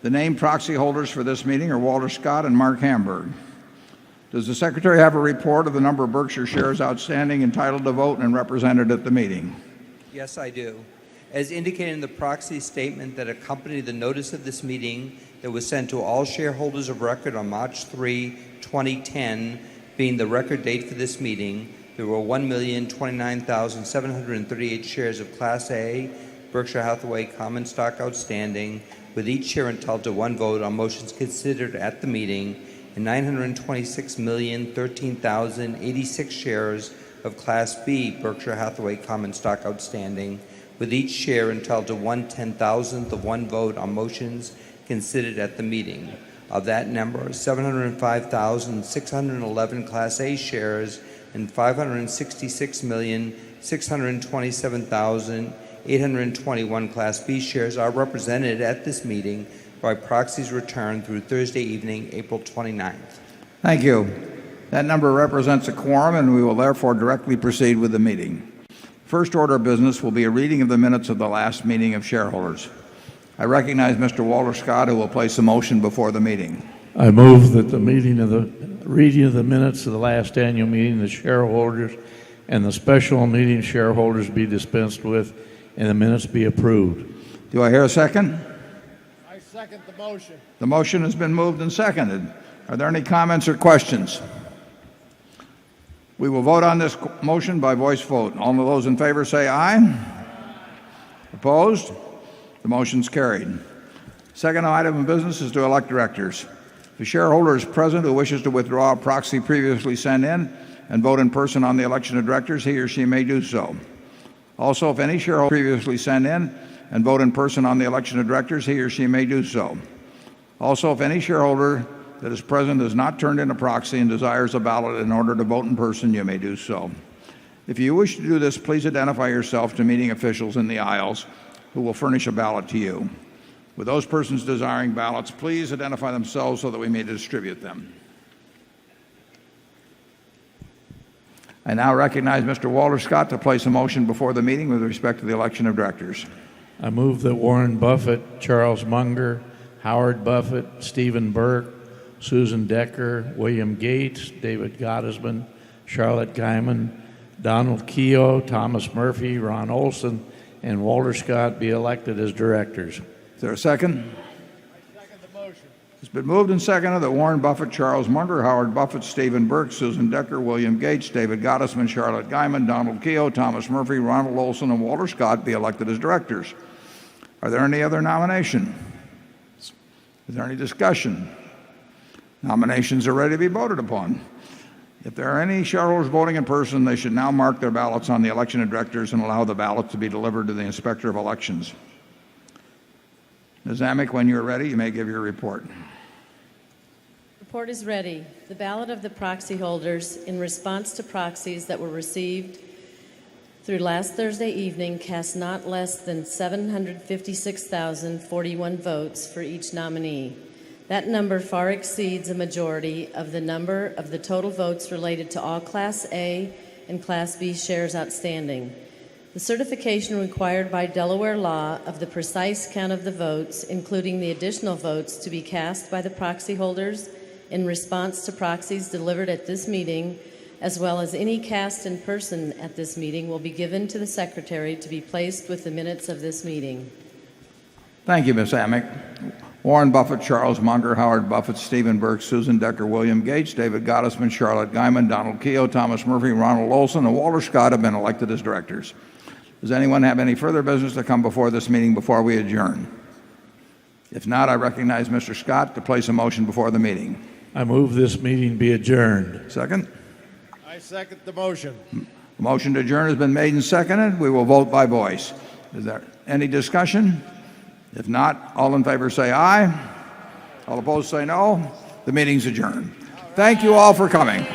The named proxy holders for this meeting are Walter Scott and Mark Hamburg. Does the Secretary have a report of the number of Berkshire shares outstanding entitled to vote and represented at the meeting? Yes, I do. As indicated in the proxy statement that accompanied the notice of this meeting that was sent to all shareholders of record on March 3, 2010, being the record date for this meeting, there were 1,029,738 shares of Class A Berkshire Hathaway common stock outstanding, with each share entitled to one vote on motions considered at the meeting, and 926,013,086 shares of Class B Berkshire Hathaway common stock outstanding, with each share entitled to 1/10,000th of one vote on motions considered at the meeting. Of that number, 705,611 Class A shares and 566,627,821 Class B shares are represented at this meeting by proxies returned through Thursday evening, April 29th. Thank you. That number represents a quorum, and we will therefore directly proceed with the meeting. First order of business will be a reading of the minutes of the last meeting of shareholders. I recognize Mr. Walter Scott, who will place a motion before the meeting. I move that the reading of the minutes of the last annual meeting of the shareholders and the special meeting shareholders be dispensed with, and the minutes be approved. Do I hear a second? I second the motion. The motion has been moved and seconded. Are there any comments or questions? We will vote on this motion by voice vote. All of those in favor say aye. Opposed? The motion's carried. Second item of business is to elect directors. If a shareholder is present who wishes to withdraw a proxy previously sent in and vote in person on the election of directors, he or she may do so. Also, if any shareholder previously sent in and vote in person on the election of directors, he or she may do so. Also, if any shareholder that is present has not turned in a proxy and desires a ballot in order to vote in person, you may do so. If you wish to do this, please identify yourself to meeting officials in the aisles who will furnish a ballot to you. With those persons desiring ballots, please identify themselves so that we may distribute them. I now recognize Mr. Walter Scott to place a motion before the meeting with respect to the election of directors. I move that Warren Buffett, Charles Munger, Howard Buffett, Stephen Burke, Susan Decker, William Gates, David Gottesman, Charlotte Guyman, Donald Keogh, Thomas Murphy, Ron Olson, and Walter Scott be elected as directors. Is there a second? I second the motion. It's been moved and seconded that Warren Buffett, Charles Munger, Howard Buffett, Stephen Burke, Susan Decker, William Gates, David Gottesman, Charlotte Guyman, Donald Keogh, Thomas Murphy, Ronald Olson, and Walter Scott be elected as directors. Are there any other nominations? Is there any discussion? Nominations are ready to be voted upon. If there are any shareholders voting in person, they should now mark their ballots on the election of directors and allow the ballots to be delivered to the Inspector of Elections. Ms. Amick, when you're ready, you may give your report. Report is ready. The ballot of the proxy holders in response to proxies that were received through last Thursday evening cast not less than 756,041 votes for each nominee. That number far exceeds a majority of the number of the total votes related to all Class A and Class B shares outstanding. The certification required by Delaware law of the precise count of the votes, including the additional votes to be cast by the proxy holders in response to proxies delivered at this meeting, as well as any cast in person at this meeting, will be given to the Secretary to be placed with the minutes of this meeting. Thank you, Ms. Amick. Warren Buffett, Charles Munger, Howard Buffett, Stephen Burke, Susan Decker, William Gates, David Gottesman, Charlotte Guyman, Donald Keogh, Thomas Murphy, Ronald Olson, and Walter Scott have been elected as directors. Does anyone have any further business to come before this meeting before we adjourn? If not, I recognize Mr. Scott to place a motion before the meeting. I move this meeting be adjourned. Second? I second the motion. The motion to adjourn has been made and seconded. We will vote by voice. Is there any discussion? If not, all in favor say aye. All opposed say no. The meeting's adjourned. Thank you all for coming.